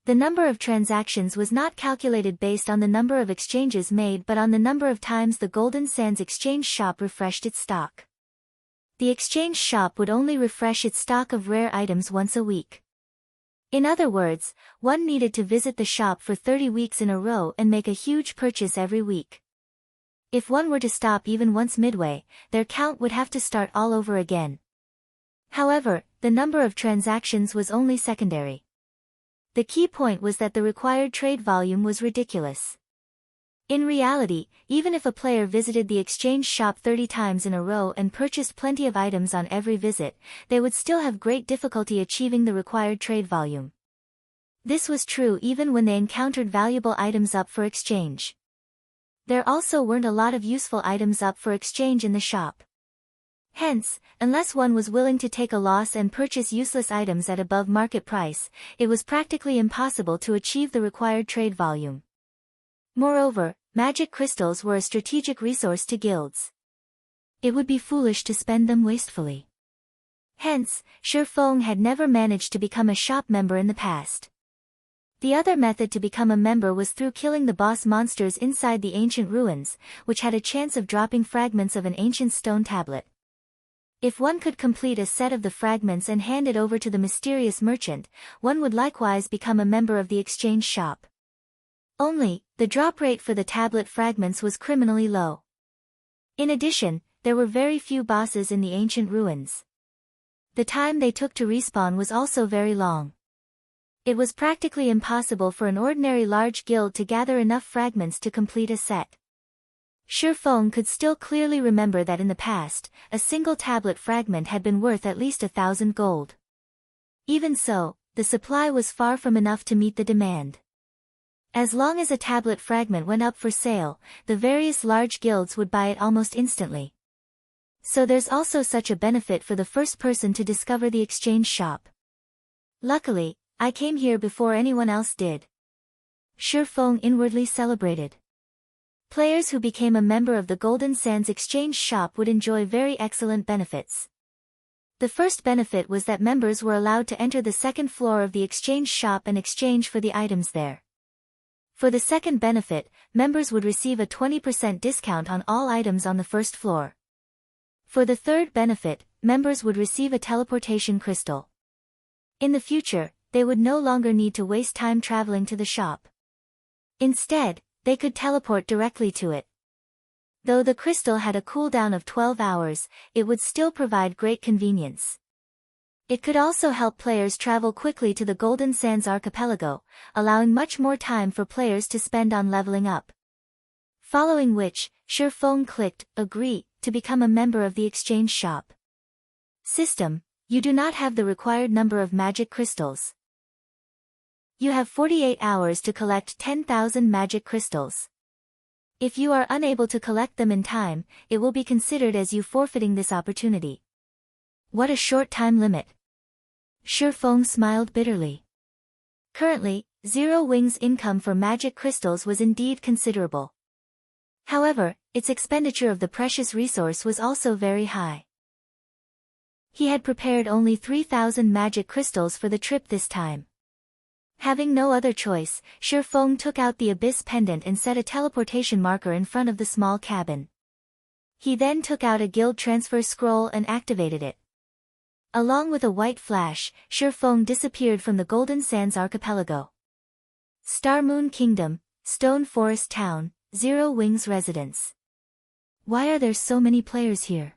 The number of transactions was not calculated based on the number of exchanges made but on the number of times the Golden Sands exchange shop refreshed its stock. The exchange shop would only refresh its stock of rare items once a week. In other words, one needed to visit the shop for 30 weeks in a row and make a huge purchase every week. If one were to stop even once midway, their count would have to start all over again. However, the number of transactions was only secondary. The key point was that the required trade volume was ridiculous. In reality, even if a player visited the exchange shop 30 times in a row and purchased plenty of items on every visit, they would still have great difficulty achieving the required trade volume. This was true even when they encountered valuable items up for exchange. There also weren't a lot of useful items up for exchange in the shop. Hence, unless one was willing to take a loss and purchase useless items at above market price, it was practically impossible to achieve the required trade volume. Moreover, magic crystals were a strategic resource to guilds. It would be foolish to spend them wastefully. Hence, Shifeng had never managed to become a shop member in the past. The other method to become a member was through killing the boss monsters inside the ancient ruins, which had a chance of dropping fragments of an ancient stone tablet. If one could complete a set of the fragments and hand it over to the mysterious merchant, one would likewise become a member of the exchange shop. Only, the drop rate for the tablet fragments was criminally low. In addition, there were very few bosses in the ancient ruins. The time they took to respawn was also very long. It was practically impossible for an ordinary large guild to gather enough fragments to complete a set. Shifeng could still clearly remember that in the past, a single tablet fragment had been worth at least 1,000 gold. Even so, the supply was far from enough to meet the demand. As long as a tablet fragment went up for sale, the various large guilds would buy it almost instantly. So there's also such a benefit for the first person to discover the exchange shop. Luckily, I came here before anyone else did. Shifeng inwardly celebrated. Players who became a member of the Golden Sands Exchange Shop would enjoy very excellent benefits. The first benefit was that members were allowed to enter the second floor of the exchange shop and exchange for the items there. For the second benefit, members would receive a 20% discount on all items on the first floor. For the third benefit, members would receive a teleportation crystal. In the future, they would no longer need to waste time traveling to the shop. Instead, they could teleport directly to it. Though the crystal had a cooldown of 12 hours, it would still provide great convenience. It could also help players travel quickly to the Golden Sands Archipelago, allowing much more time for players to spend on leveling up. Following which, Shifeng clicked Agree to become a member of the exchange shop. System: you do not have the required number of magic crystals. You have 48 hours to collect 10,000 magic crystals. If you are unable to collect them in time, it will be considered as you forfeiting this opportunity. What a short time limit. Shifeng smiled bitterly. Currently, Zero Wing's income for magic crystals was indeed considerable. However, its expenditure of the precious resource was also very high. He had prepared only 3,000 magic crystals for the trip this time. Having no other choice, Shifeng took out the Abyss Pendant and set a teleportation marker in front of the small cabin. He then took out a guild transfer scroll and activated it. Along with a white flash, Shifeng disappeared from the Golden Sands Archipelago. Star Moon Kingdom, Stone Forest Town, Zero Wing's residence. Why are there so many players here?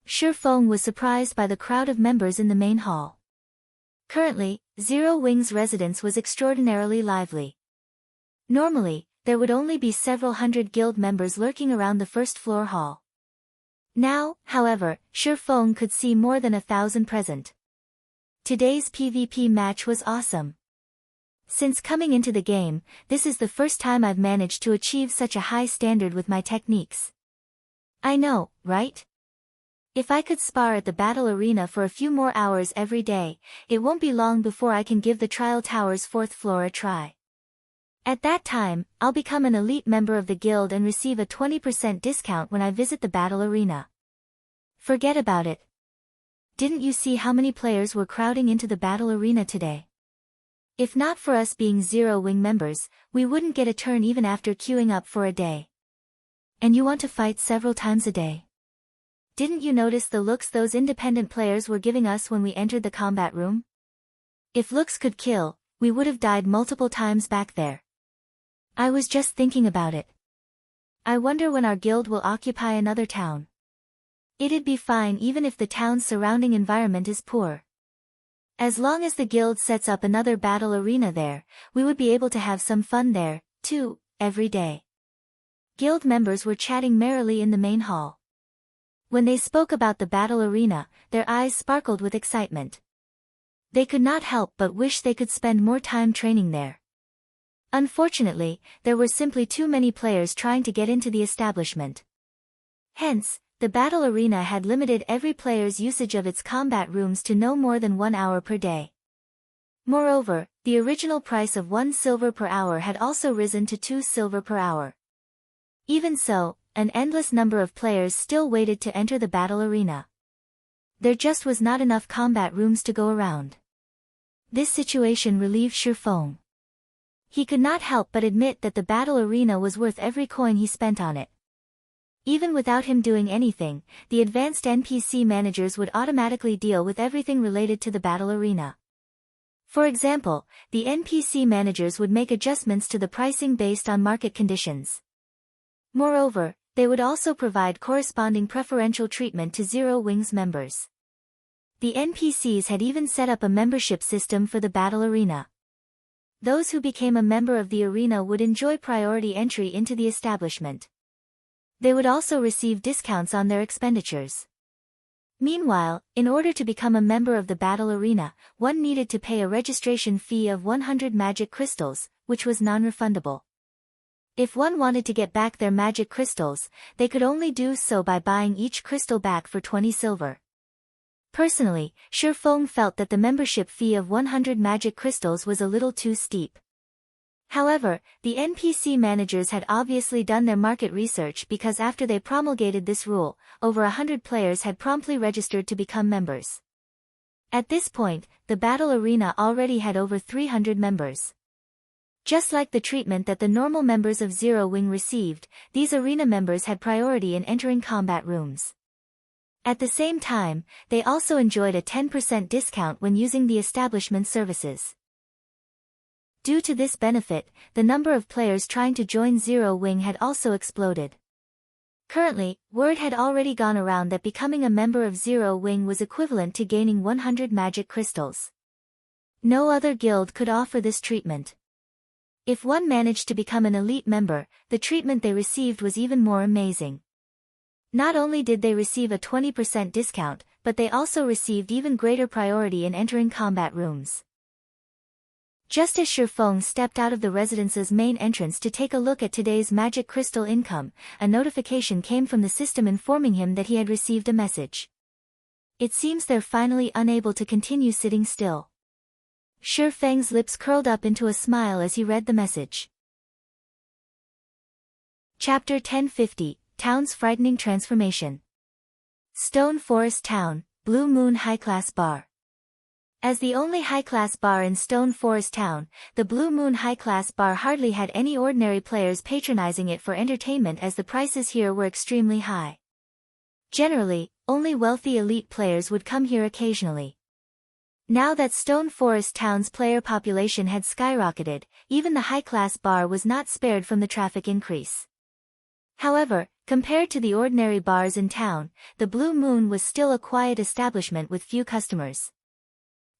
Shifeng was surprised by the crowd of members in the main hall. Currently, Zero Wing's residence was extraordinarily lively. Normally, there would only be several hundred guild members lurking around the first floor hall. Now, however, Shifeng could see more than 1,000 present. Today's PvP match was awesome. Since coming into the game, this is the first time I've managed to achieve such a high standard with my techniques. I know, right? If I could spar at the battle arena for a few more hours every day, it won't be long before I can give the Trial Tower's 4th floor a try. At that time, I'll become an elite member of the guild and receive a 20% discount when I visit the battle arena. Forget about it. Didn't you see how many players were crowding into the battle arena today? If not for us being Zero Wing members, we wouldn't get a turn even after queuing up for a day. And you want to fight several times a day? Didn't you notice the looks those independent players were giving us when we entered the combat room? If looks could kill, we would have died multiple times back there. I was just thinking about it. I wonder when our guild will occupy another town. It'd be fine even if the town's surrounding environment is poor. As long as the guild sets up another battle arena there, we would be able to have some fun there, too, every day. Guild members were chatting merrily in the main hall. When they spoke about the battle arena, their eyes sparkled with excitement. They could not help but wish they could spend more time training there. Unfortunately, there were simply too many players trying to get into the establishment. Hence, the battle arena had limited every player's usage of its combat rooms to no more than 1 hour per day. Moreover, the original price of 1 silver per hour had also risen to 2 silver per hour. Even so, an endless number of players still waited to enter the battle arena. There just was not enough combat rooms to go around. This situation relieved Shifeng. He could not help but admit that the battle arena was worth every coin he spent on it. Even without him doing anything, the advanced NPC managers would automatically deal with everything related to the battle arena. For example, the NPC managers would make adjustments to the pricing based on market conditions. Moreover, they would also provide corresponding preferential treatment to Zero Wing's members. The NPCs had even set up a membership system for the battle arena. Those who became a member of the arena would enjoy priority entry into the establishment. They would also receive discounts on their expenditures. Meanwhile, in order to become a member of the battle arena, one needed to pay a registration fee of 100 magic crystals, which was non-refundable. If one wanted to get back their magic crystals, they could only do so by buying each crystal back for 20 silver. Personally, Shifeng felt that the membership fee of 100 magic crystals was a little too steep. However, the NPC managers had obviously done their market research because after they promulgated this rule, over 100 players had promptly registered to become members. At this point, the battle arena already had over 300 members. Just like the treatment that the normal members of Zero Wing received, these arena members had priority in entering combat rooms. At the same time, they also enjoyed a 10% discount when using the establishment's services. Due to this benefit, the number of players trying to join Zero Wing had also exploded. Currently, word had already gone around that becoming a member of Zero Wing was equivalent to gaining 100 magic crystals. No other guild could offer this treatment. If one managed to become an elite member, the treatment they received was even more amazing. Not only did they receive a 20% discount, but they also received even greater priority in entering combat rooms. Just as Shifeng stepped out of the residence's main entrance to take a look at today's magic crystal income, a notification came from the system informing him that he had received a message. It seems they're finally unable to continue sitting still. Shifeng's lips curled up into a smile as he read the message. Chapter 1050, Town's Frightening Transformation. Stone Forest Town, Blue Moon High-Class Bar. As the only high-class bar in Stone Forest Town, the Blue Moon High-Class Bar hardly had any ordinary players patronizing it for entertainment as the prices here were extremely high. Generally, only wealthy elite players would come here occasionally. Now that Stone Forest Town's player population had skyrocketed, even the high-class bar was not spared from the traffic increase. However, compared to the ordinary bars in town, the Blue Moon was still a quiet establishment with few customers.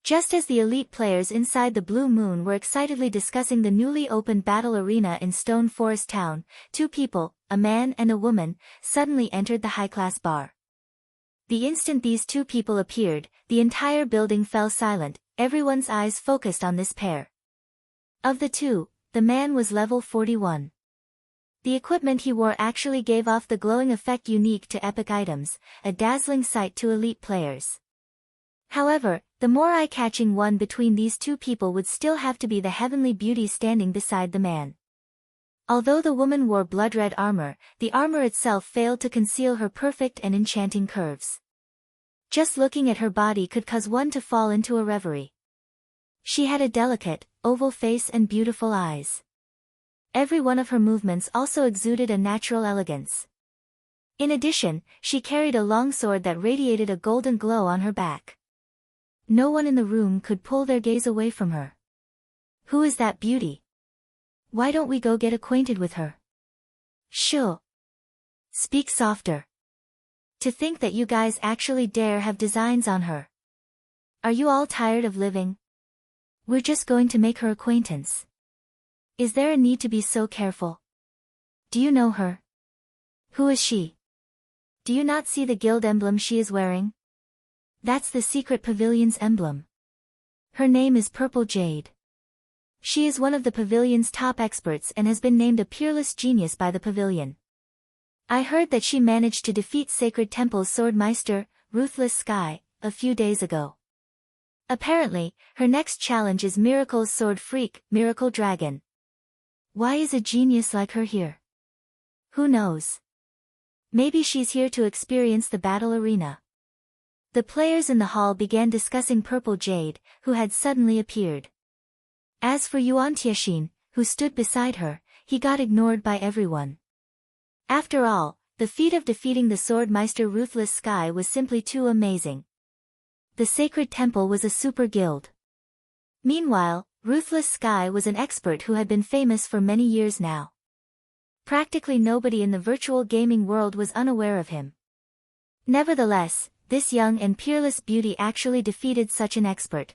Just as the elite players inside the Blue Moon were excitedly discussing the newly opened battle arena in Stone Forest Town, two people, a man and a woman, suddenly entered the high-class bar. The instant these two people appeared, the entire building fell silent, everyone's eyes focused on this pair. Of the two, the man was level 41. The equipment he wore actually gave off the glowing effect unique to epic items, a dazzling sight to elite players. However, the more eye-catching one between these two people would still have to be the heavenly beauty standing beside the man. Although the woman wore blood-red armor, the armor itself failed to conceal her perfect and enchanting curves. Just looking at her body could cause one to fall into a reverie. She had a delicate, oval face and beautiful eyes. Every one of her movements also exuded a natural elegance. In addition, she carried a long sword that radiated a golden glow on her back. No one in the room could pull their gaze away from her. Who is that beauty? Why don't we go get acquainted with her? Shh. Speak softer. To think that you guys actually dare have designs on her. Are you all tired of living? We're just going to make her acquaintance. Is there a need to be so careful? Do you know her? Who is she? Do you not see the guild emblem she is wearing? That's the secret pavilion's emblem. Her name is Purple Jade. She is one of the pavilion's top experts and has been named a peerless genius by the pavilion. I heard that she managed to defeat Sacred Temple's Swordmeister, Ruthless Sky, a few days ago. Apparently, her next challenge is Miracle's Sword Freak, Miracle Dragon. Why is a genius like her here? Who knows? Maybe she's here to experience the battle arena. The players in the hall began discussing Purple Jade, who had suddenly appeared. As for Yuan Tiexin, who stood beside her, he got ignored by everyone. After all, the feat of defeating the Swordmeister Ruthless Sky was simply too amazing. The Sacred Temple was a super guild. Meanwhile, Ruthless Sky was an expert who had been famous for many years now. Practically nobody in the virtual gaming world was unaware of him. Nevertheless, this young and peerless beauty actually defeated such an expert.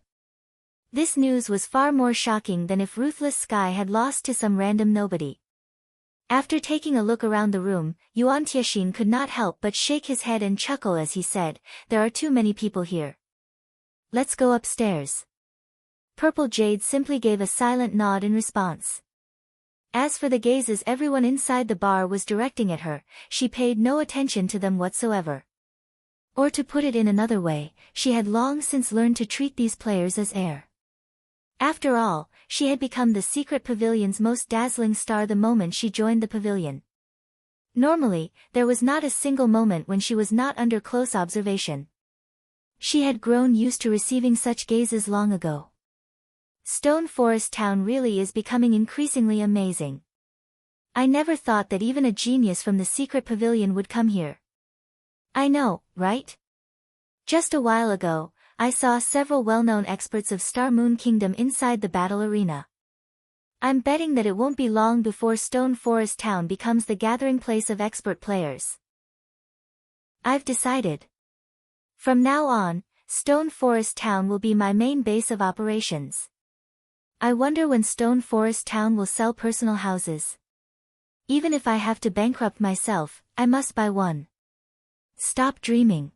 This news was far more shocking than if Ruthless Sky had lost to some random nobody. After taking a look around the room, Yuan Tianxin could not help but shake his head and chuckle as he said, "There are too many people here. Let's go upstairs." Purple Jade simply gave a silent nod in response. As for the gazes everyone inside the bar was directing at her, she paid no attention to them whatsoever. Or to put it in another way, she had long since learned to treat these players as air. After all, she had become the secret pavilion's most dazzling star the moment she joined the pavilion. Normally, there was not a single moment when she was not under close observation. She had grown used to receiving such gazes long ago. Stone Forest Town really is becoming increasingly amazing. I never thought that even a genius from the secret pavilion would come here. I know, right? Just a while ago, I saw several well-known experts of Star Moon Kingdom inside the battle arena. I'm betting that it won't be long before Stone Forest Town becomes the gathering place of expert players. I've decided. From now on, Stone Forest Town will be my main base of operations. I wonder when Stone Forest Town will sell personal houses. Even if I have to bankrupt myself, I must buy one. Stop dreaming.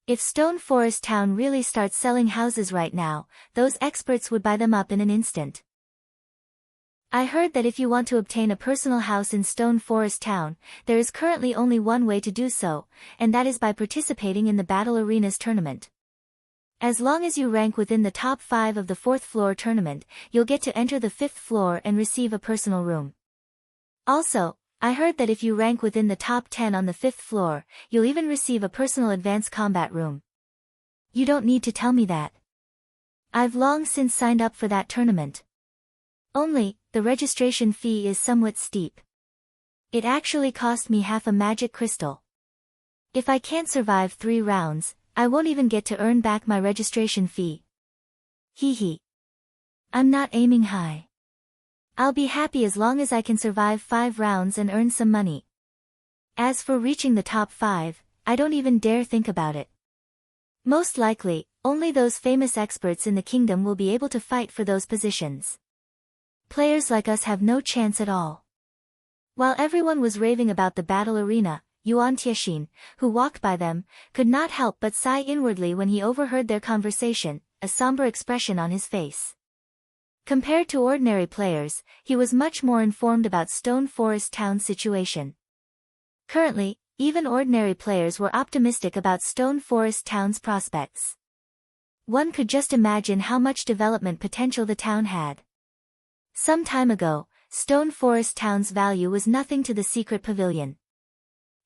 If Stone Forest Town really starts selling houses right now, those experts would buy them up in an instant. I heard that if you want to obtain a personal house in Stone Forest Town, there is currently only one way to do so, and that is by participating in the Battle Arenas tournament. As long as you rank within the top 5 of the 4th floor tournament, you'll get to enter the 5th floor and receive a personal room. Also, I heard that if you rank within the top 10 on the 5th floor, you'll even receive a personal advanced combat room. You don't need to tell me that. I've long since signed up for that tournament. Only, the registration fee is somewhat steep. It actually cost me half a magic crystal. If I can't survive 3 rounds, I won't even get to earn back my registration fee. Hee hee. I'm not aiming high. I'll be happy as long as I can survive 5 rounds and earn some money. As for reaching the top 5, I don't even dare think about it. Most likely, only those famous experts in the kingdom will be able to fight for those positions. Players like us have no chance at all. While everyone was raving about the battle arena, Yuan Tianxin, who walked by them, could not help but sigh inwardly when he overheard their conversation, a somber expression on his face. Compared to ordinary players, he was much more informed about Stone Forest Town's situation. Currently, even ordinary players were optimistic about Stone Forest Town's prospects. One could just imagine how much development potential the town had. Some time ago, Stone Forest Town's value was nothing to the secret pavilion.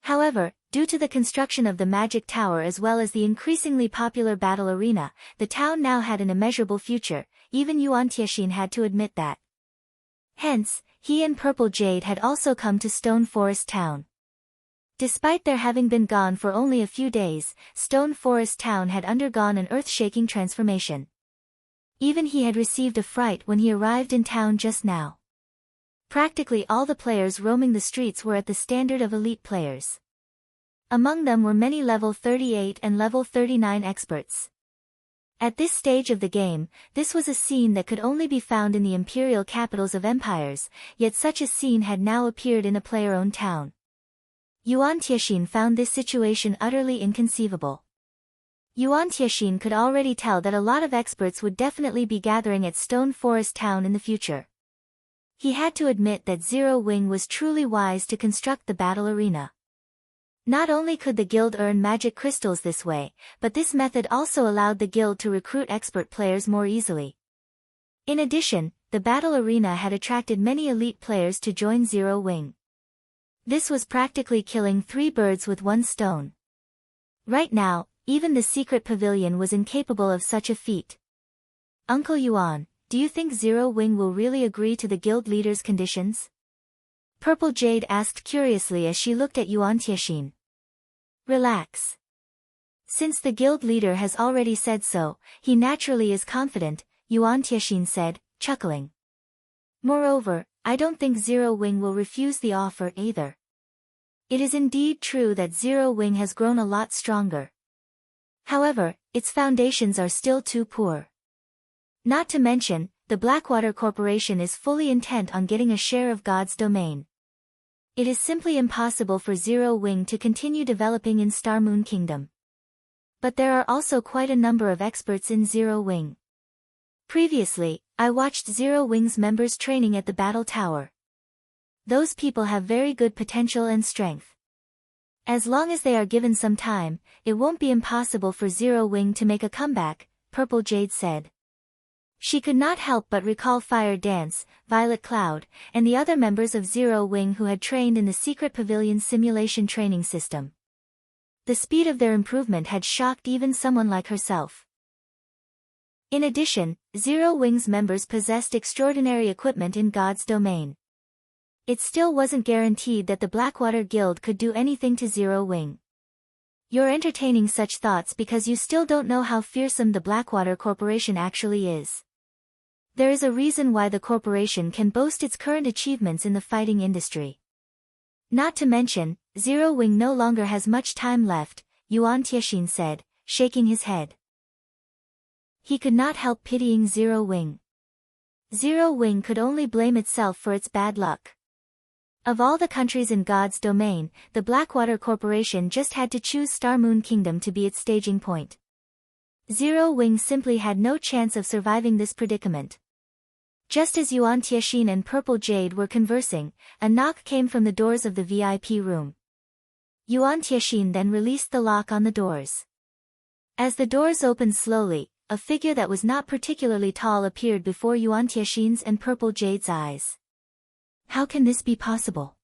However, due to the construction of the Magic Tower as well as the increasingly popular battle arena, the town now had an immeasurable future. Even Yuan Tianxin had to admit that. Hence, he and Purple Jade had also come to Stone Forest Town. Despite their having been gone for only a few days, Stone Forest Town had undergone an earth-shaking transformation. Even he had received a fright when he arrived in town just now. Practically all the players roaming the streets were at the standard of elite players. Among them were many level 38 and level 39 experts. At this stage of the game, this was a scene that could only be found in the imperial capitals of empires, yet such a scene had now appeared in a player-owned town. Yuan Tianxin found this situation utterly inconceivable. Yuan Tianxin could already tell that a lot of experts would definitely be gathering at Stone Forest Town in the future. He had to admit that Zero Wing was truly wise to construct the battle arena. Not only could the guild earn magic crystals this way, but this method also allowed the guild to recruit expert players more easily. In addition, the battle arena had attracted many elite players to join Zero Wing. This was practically killing 3 birds with 1 stone. Right now, even the secret pavilion was incapable of such a feat. Uncle Yuan, do you think Zero Wing will really agree to the guild leader's conditions? Purple Jade asked curiously as she looked at Yuan Tianxin. Relax. Since the guild leader has already said so, he naturally is confident, Yuan Tianxin said, chuckling. Moreover, I don't think Zero Wing will refuse the offer either. It is indeed true that Zero Wing has grown a lot stronger. However, its foundations are still too poor. Not to mention, the Blackwater Corporation is fully intent on getting a share of God's domain. It is simply impossible for Zero Wing to continue developing in Star Moon Kingdom. But there are also quite a number of experts in Zero Wing. Previously, I watched Zero Wing's members training at the Battle Tower. Those people have very good potential and strength. As long as they are given some time, it won't be impossible for Zero Wing to make a comeback, Purple Jade said. She could not help but recall Fire Dance, Violet Cloud, and the other members of Zero Wing who had trained in the Secret Pavilion's simulation training system. The speed of their improvement had shocked even someone like herself. In addition, Zero Wing's members possessed extraordinary equipment in God's domain. It still wasn't guaranteed that the Blackwater Guild could do anything to Zero Wing. You're entertaining such thoughts because you still don't know how fearsome the Blackwater Corporation actually is. There is a reason why the corporation can boast its current achievements in the fighting industry. Not to mention, Zero Wing no longer has much time left, Yuan Tiexin said, shaking his head. He could not help pitying Zero Wing. Zero Wing could only blame itself for its bad luck. Of all the countries in God's domain, the Blackwater Corporation just had to choose Star Moon Kingdom to be its staging point. Zero Wing simply had no chance of surviving this predicament. Just as Yuan Tiexin and Purple Jade were conversing, a knock came from the doors of the VIP room. Yuan Tiexin then released the lock on the doors. As the doors opened slowly, a figure that was not particularly tall appeared before Yuan Tiexin's and Purple Jade's eyes. How can this be possible?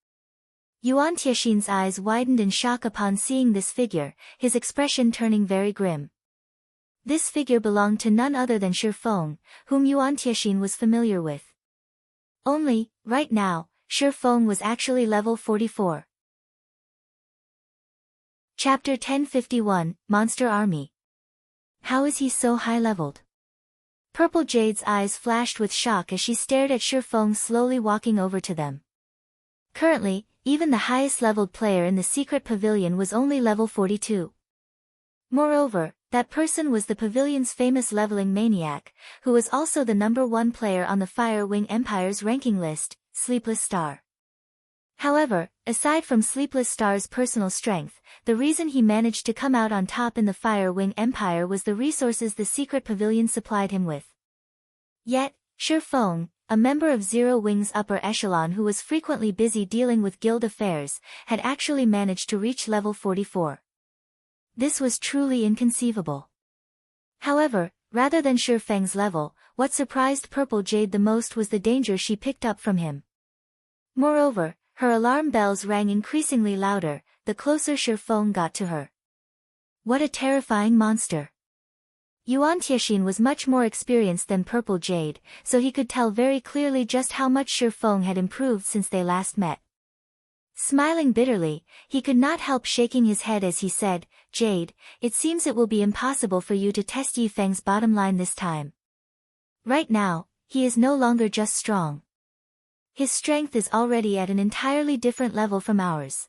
Yuan Tiexin's eyes widened in shock upon seeing this figure, his expression turning very grim. This figure belonged to none other than Shifeng, whom Yuan Tiexin was familiar with. Only, right now, Shifeng was actually level 44. Chapter 1051, Monster Army. How is he so high-leveled? Purple Jade's eyes flashed with shock as she stared at Shifeng slowly walking over to them. Currently, even the highest-leveled player in the secret pavilion was only level 42. Moreover, that person was the pavilion's famous leveling maniac, who was also the #1 player on the Fire Wing Empire's ranking list, Sleepless Star. However, aside from Sleepless Star's personal strength, the reason he managed to come out on top in the Fire Wing Empire was the resources the secret pavilion supplied him with. Yet, Shifeng, a member of Zero Wing's upper echelon who was frequently busy dealing with guild affairs, had actually managed to reach level 44. This was truly inconceivable. However, rather than Shifeng's level, what surprised Purple Jade the most was the danger she picked up from him. Moreover, her alarm bells rang increasingly louder, the closer Shifeng got to her. What a terrifying monster! Yuan Tiexin was much more experienced than Purple Jade, so he could tell very clearly just how much Shifeng had improved since they last met. Smiling bitterly, he could not help shaking his head as he said, "Jade, it seems it will be impossible for you to test Yifeng's bottom line this time. Right now, he is no longer just strong. His strength is already at an entirely different level from ours."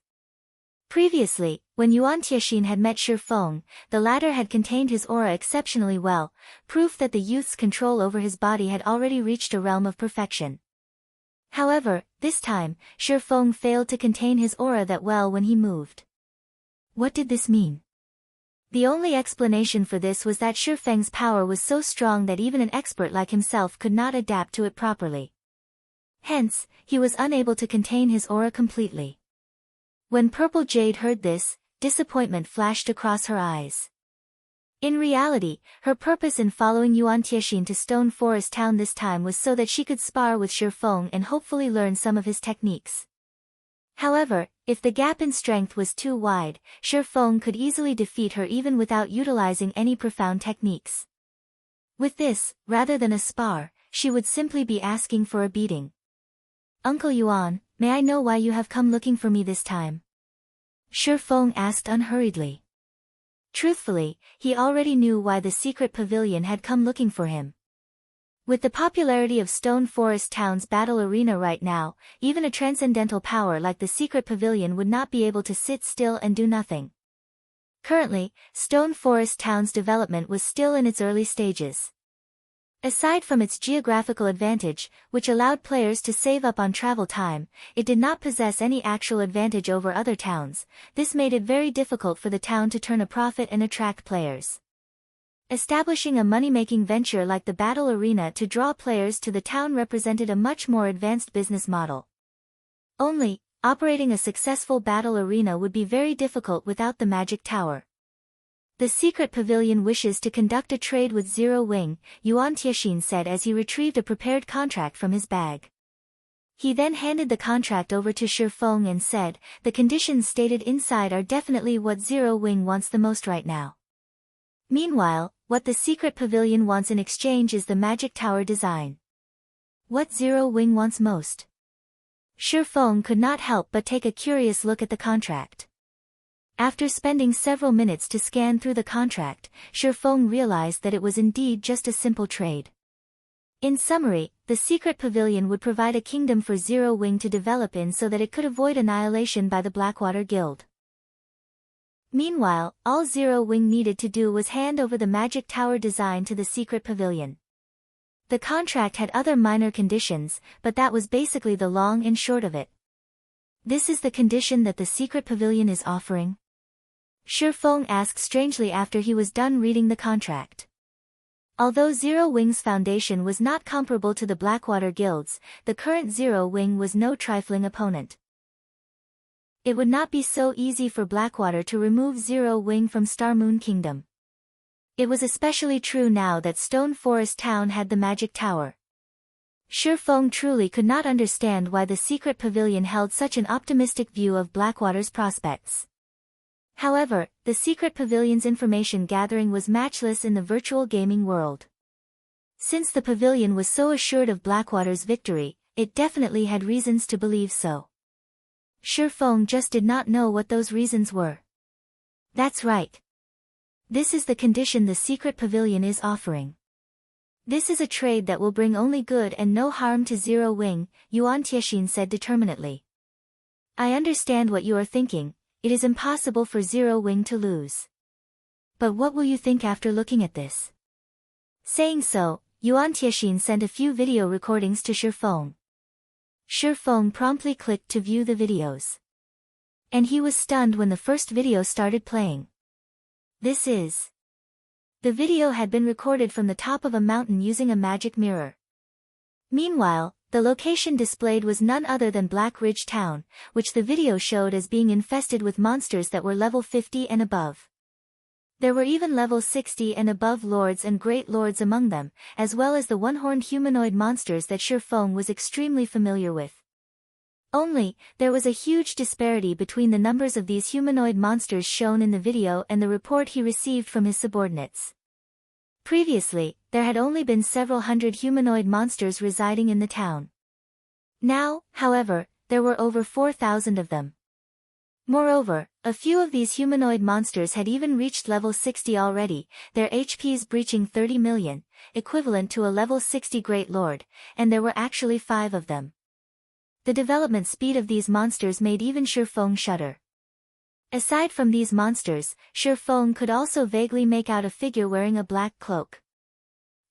Previously, when Yuan Tiexin had met Shifeng, the latter had contained his aura exceptionally well, proof that the youth's control over his body had already reached a realm of perfection. However, this time, Shifeng failed to contain his aura that well when he moved. What did this mean? The only explanation for this was that Shifeng's power was so strong that even an expert like himself could not adapt to it properly. Hence, he was unable to contain his aura completely. When Purple Jade heard this, disappointment flashed across her eyes. In reality, her purpose in following Yuan Tiexin to Stone Forest Town this time was so that she could spar with Shifeng and hopefully learn some of his techniques. However, if the gap in strength was too wide, Shifeng could easily defeat her even without utilizing any profound techniques. With this, rather than a spar, she would simply be asking for a beating. "Uncle Yuan, may I know why you have come looking for me this time?" Shifeng asked unhurriedly. Truthfully, he already knew why the secret pavilion had come looking for him. With the popularity of Stone Forest Town's battle arena right now, even a transcendental power like the secret pavilion would not be able to sit still and do nothing. Currently, Stone Forest Town's development was still in its early stages. Aside from its geographical advantage, which allowed players to save up on travel time, it did not possess any actual advantage over other towns. This made it very difficult for the town to turn a profit and attract players. Establishing a money-making venture like the battle arena to draw players to the town represented a much more advanced business model. Only, operating a successful battle arena would be very difficult without the magic tower. The secret pavilion wishes to conduct a trade with Zero Wing, Yuan Tiexin said as he retrieved a prepared contract from his bag. He then handed the contract over to Shi Feng and said, "The conditions stated inside are definitely what Zero Wing wants the most right now." Meanwhile, what the secret pavilion wants in exchange is the magic tower design. What Zero Wing wants most? Shi Feng could not help but take a curious look at the contract. After spending several minutes to scan through the contract, Shi Feng realized that it was indeed just a simple trade. In summary, the secret pavilion would provide a kingdom for Zero Wing to develop in so that it could avoid annihilation by the Blackwater Guild. Meanwhile, all Zero Wing needed to do was hand over the magic tower design to the secret pavilion. The contract had other minor conditions, but that was basically the long and short of it. This is the condition that the secret pavilion is offering? Shi Feng asked strangely after he was done reading the contract. Although Zero Wing's foundation was not comparable to the Blackwater Guilds, the current Zero Wing was no trifling opponent. It would not be so easy for Blackwater to remove Zero Wing from Star Moon Kingdom. It was especially true now that Stone Forest Town had the magic tower. Shi Feng truly could not understand why the secret pavilion held such an optimistic view of Blackwater's prospects. However, the secret pavilion's information gathering was matchless in the virtual gaming world. Since the pavilion was so assured of Blackwater's victory, it definitely had reasons to believe so. Shi Feng just did not know what those reasons were. That's right. This is the condition the secret pavilion is offering. This is a trade that will bring only good and no harm to Zero Wing, Yuan Tiexin said determinedly. I understand what you are thinking. It is impossible for Zero Wing to lose. But what will you think after looking at this? Saying so, Yuan Tiexin sent a few video recordings to Shi Feng. Shi Feng promptly clicked to view the videos. And he was stunned when the first video started playing. This is... The video had been recorded from the top of a mountain using a magic mirror. Meanwhile, the location displayed was none other than Black Ridge Town, which the video showed as being infested with monsters that were level 50 and above. There were even level 60 and above lords and great lords among them, as well as the one-horned humanoid monsters that Shi Feng was extremely familiar with. Only, there was a huge disparity between the numbers of these humanoid monsters shown in the video and the report he received from his subordinates. Previously, there had only been several hundred humanoid monsters residing in the town. Now, however, there were over 4,000 of them. Moreover, a few of these humanoid monsters had even reached level 60 already, their HPs breaching 30 million, equivalent to a level 60 Great Lord, and there were actually 5 of them. The development speed of these monsters made even Shi Feng shudder. Aside from these monsters, Shi Feng could also vaguely make out a figure wearing a black cloak.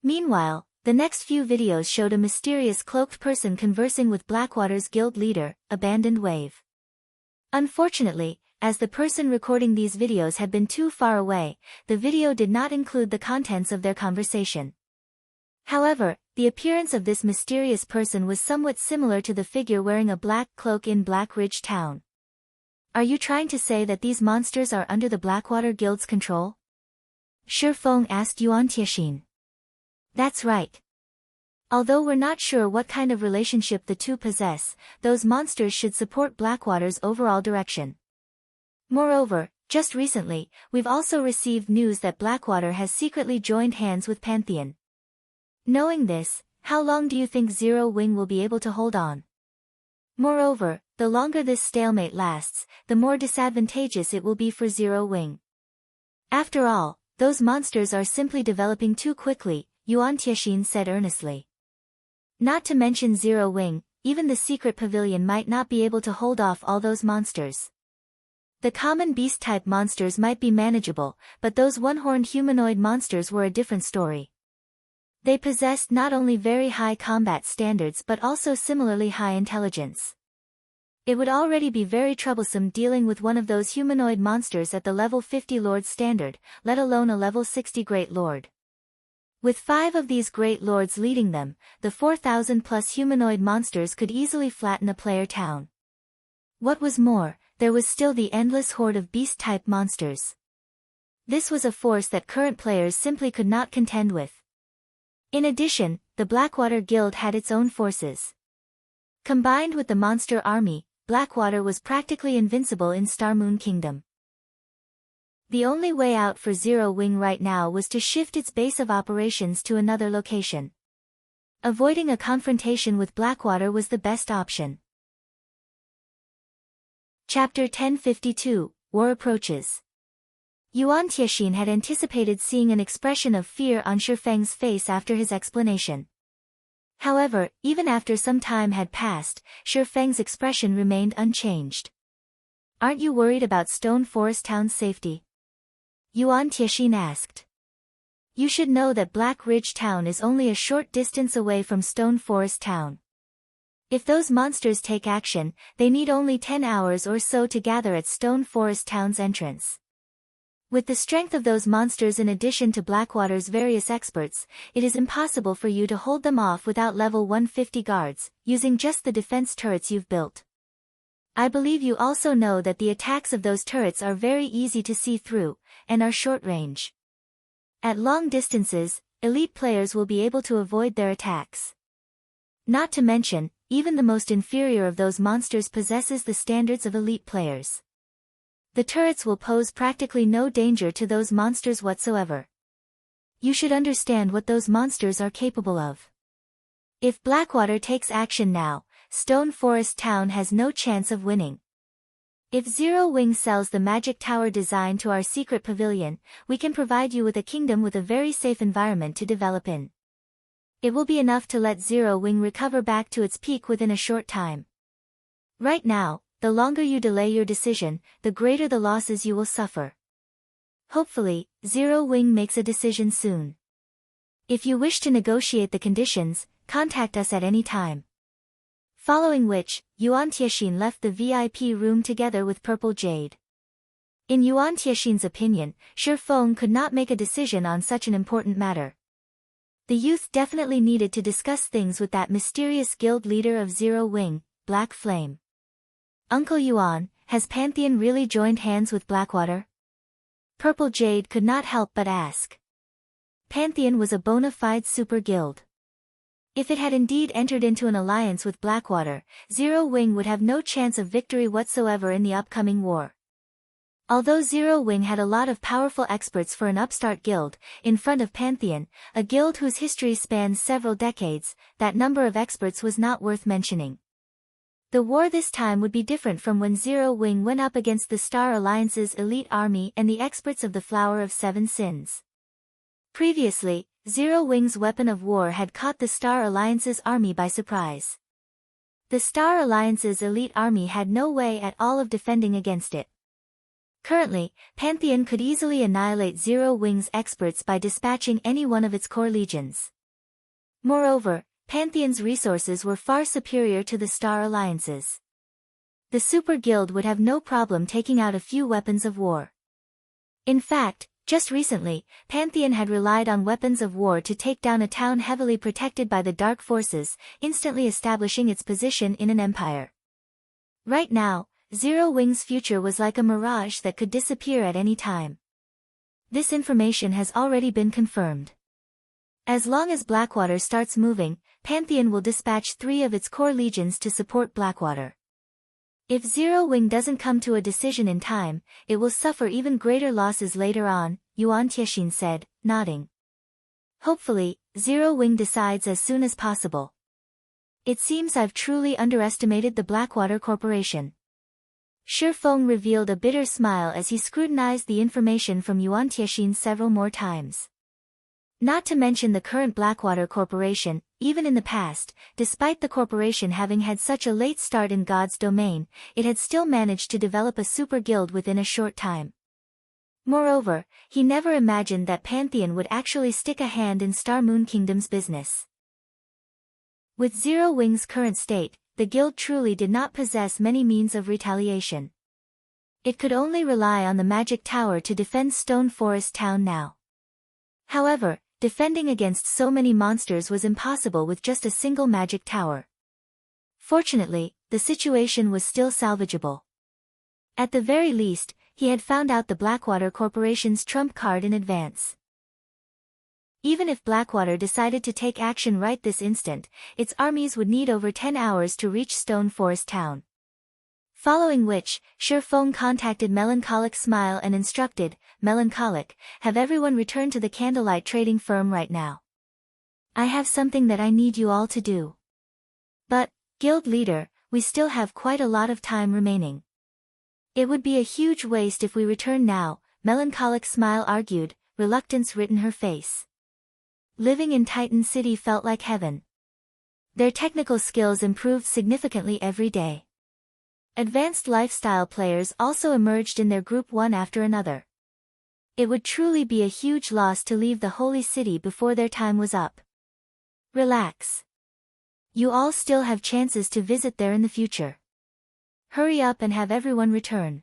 Meanwhile, the next few videos showed a mysterious cloaked person conversing with Blackwater's guild leader, Abandoned Wave. Unfortunately, as the person recording these videos had been too far away, the video did not include the contents of their conversation. However, the appearance of this mysterious person was somewhat similar to the figure wearing a black cloak in Black Ridge Town. Are you trying to say that these monsters are under the Blackwater Guild's control? Shi Feng asked Yuan Tiexin. That's right. Although we're not sure what kind of relationship the two possess, those monsters should support Blackwater's overall direction. Moreover, just recently, we've also received news that Blackwater has secretly joined hands with Pantheon. Knowing this, how long do you think Zero Wing will be able to hold on? Moreover, the longer this stalemate lasts, the more disadvantageous it will be for Zero Wing. After all, those monsters are simply developing too quickly, Yuan Tiexin said earnestly. Not to mention Zero Wing, even the secret pavilion might not be able to hold off all those monsters. The common beast-type monsters might be manageable, but those one-horned humanoid monsters were a different story. They possessed not only very high combat standards but also similarly high intelligence. It would already be very troublesome dealing with one of those humanoid monsters at the level 50 Lord standard, let alone a level 60 Great Lord. With 5 of these Great Lords leading them, the 4,000+ humanoid monsters could easily flatten a player town. What was more, there was still the endless horde of beast-type monsters. This was a force that current players simply could not contend with. In addition, the Blackwater Guild had its own forces. Combined with the monster army, Blackwater was practically invincible in Starmoon Kingdom. The only way out for Zero Wing right now was to shift its base of operations to another location. Avoiding a confrontation with Blackwater was the best option. Chapter 1052, War Approaches. Yuan Tiexin had anticipated seeing an expression of fear on Shifeng's face after his explanation. However, even after some time had passed, Shifeng's expression remained unchanged. "Aren't you worried about Stone Forest Town's safety?" Yuan Tiexin asked. "You should know that Black Ridge Town is only a short distance away from Stone Forest Town. If those monsters take action, they need only 10 hours or so to gather at Stone Forest Town's entrance. With the strength of those monsters in addition to Blackwater's various experts, it is impossible for you to hold them off without level 150 guards, using just the defense turrets you've built. I believe you also know that the attacks of those turrets are very easy to see through, and are short range. At long distances, elite players will be able to avoid their attacks. Not to mention, even the most inferior of those monsters possesses the standards of elite players. The turrets will pose practically no danger to those monsters whatsoever. You should understand what those monsters are capable of. If Blackwater takes action now, Stone Forest Town has no chance of winning. If Zero Wing sells the magic tower design to our secret pavilion, we can provide you with a kingdom with a very safe environment to develop in. It will be enough to let Zero Wing recover back to its peak within a short time. Right now, the longer you delay your decision, the greater the losses you will suffer. Hopefully, Zero Wing makes a decision soon. If you wish to negotiate the conditions, contact us at any time." Following which, Yuan Tiexin left the VIP room together with Purple Jade. In Yuan Tiexin's opinion, Shifeng could not make a decision on such an important matter. The youth definitely needed to discuss things with that mysterious guild leader of Zero Wing, Black Flame. "Uncle Yuan, has Pantheon really joined hands with Blackwater?" Purple Jade could not help but ask. Pantheon was a bona fide super guild. If it had indeed entered into an alliance with Blackwater, Zero Wing would have no chance of victory whatsoever in the upcoming war. Although Zero Wing had a lot of powerful experts for an upstart guild, in front of Pantheon, a guild whose history spans several decades, that number of experts was not worth mentioning. The war this time would be different from when Zero Wing went up against the Star Alliance's elite army and the experts of the Flower of Seven Sins. Previously, Zero Wing's weapon of war had caught the Star Alliance's army by surprise. The Star Alliance's elite army had no way at all of defending against it. Currently, Pantheon could easily annihilate Zero Wing's experts by dispatching any one of its core legions. Moreover, Pantheon's resources were far superior to the Star Alliance's. The Super Guild would have no problem taking out a few weapons of war. In fact, just recently, Pantheon had relied on weapons of war to take down a town heavily protected by the Dark Forces, instantly establishing its position in an empire. Right now, Zero Wing's future was like a mirage that could disappear at any time. This information has already been confirmed. As long as Blackwater starts moving, Pantheon will dispatch 3 of its core legions to support Blackwater. If Zero Wing doesn't come to a decision in time, it will suffer even greater losses later on, Yuan Tiexin said, nodding. Hopefully, Zero Wing decides as soon as possible. It seems I've truly underestimated the Blackwater Corporation. Shifeng revealed a bitter smile as he scrutinized the information from Yuan Tiexin several more times. Not to mention the current Blackwater Corporation, even in the past, despite the corporation having had such a late start in God's domain, it had still managed to develop a super guild within a short time. Moreover, he never imagined that Pantheon would actually stick a hand in Star Moon Kingdom's business. With Zero Wing's current state, the guild truly did not possess many means of retaliation. It could only rely on the magic tower to defend Stone Forest Town now. However, defending against so many monsters was impossible with just a single magic tower. Fortunately, the situation was still salvageable. At the very least, he had found out the Blackwater Corporation's trump card in advance. Even if Blackwater decided to take action right this instant, its armies would need over 10 hours to reach Stone Forest Town. Following which, Shifeng contacted Melancholic Smile and instructed, Melancholic, have everyone return to the Candlelight Trading Firm right now. I have something that I need you all to do. But, Guild Leader, we still have quite a lot of time remaining. It would be a huge waste if we return now, Melancholic Smile argued, reluctance written her face. Living in Titan City felt like heaven. Their technical skills improved significantly every day. Advanced lifestyle players also emerged in their group one after another. It would truly be a huge loss to leave the Holy City before their time was up. Relax. You all still have chances to visit there in the future. Hurry up and have everyone return.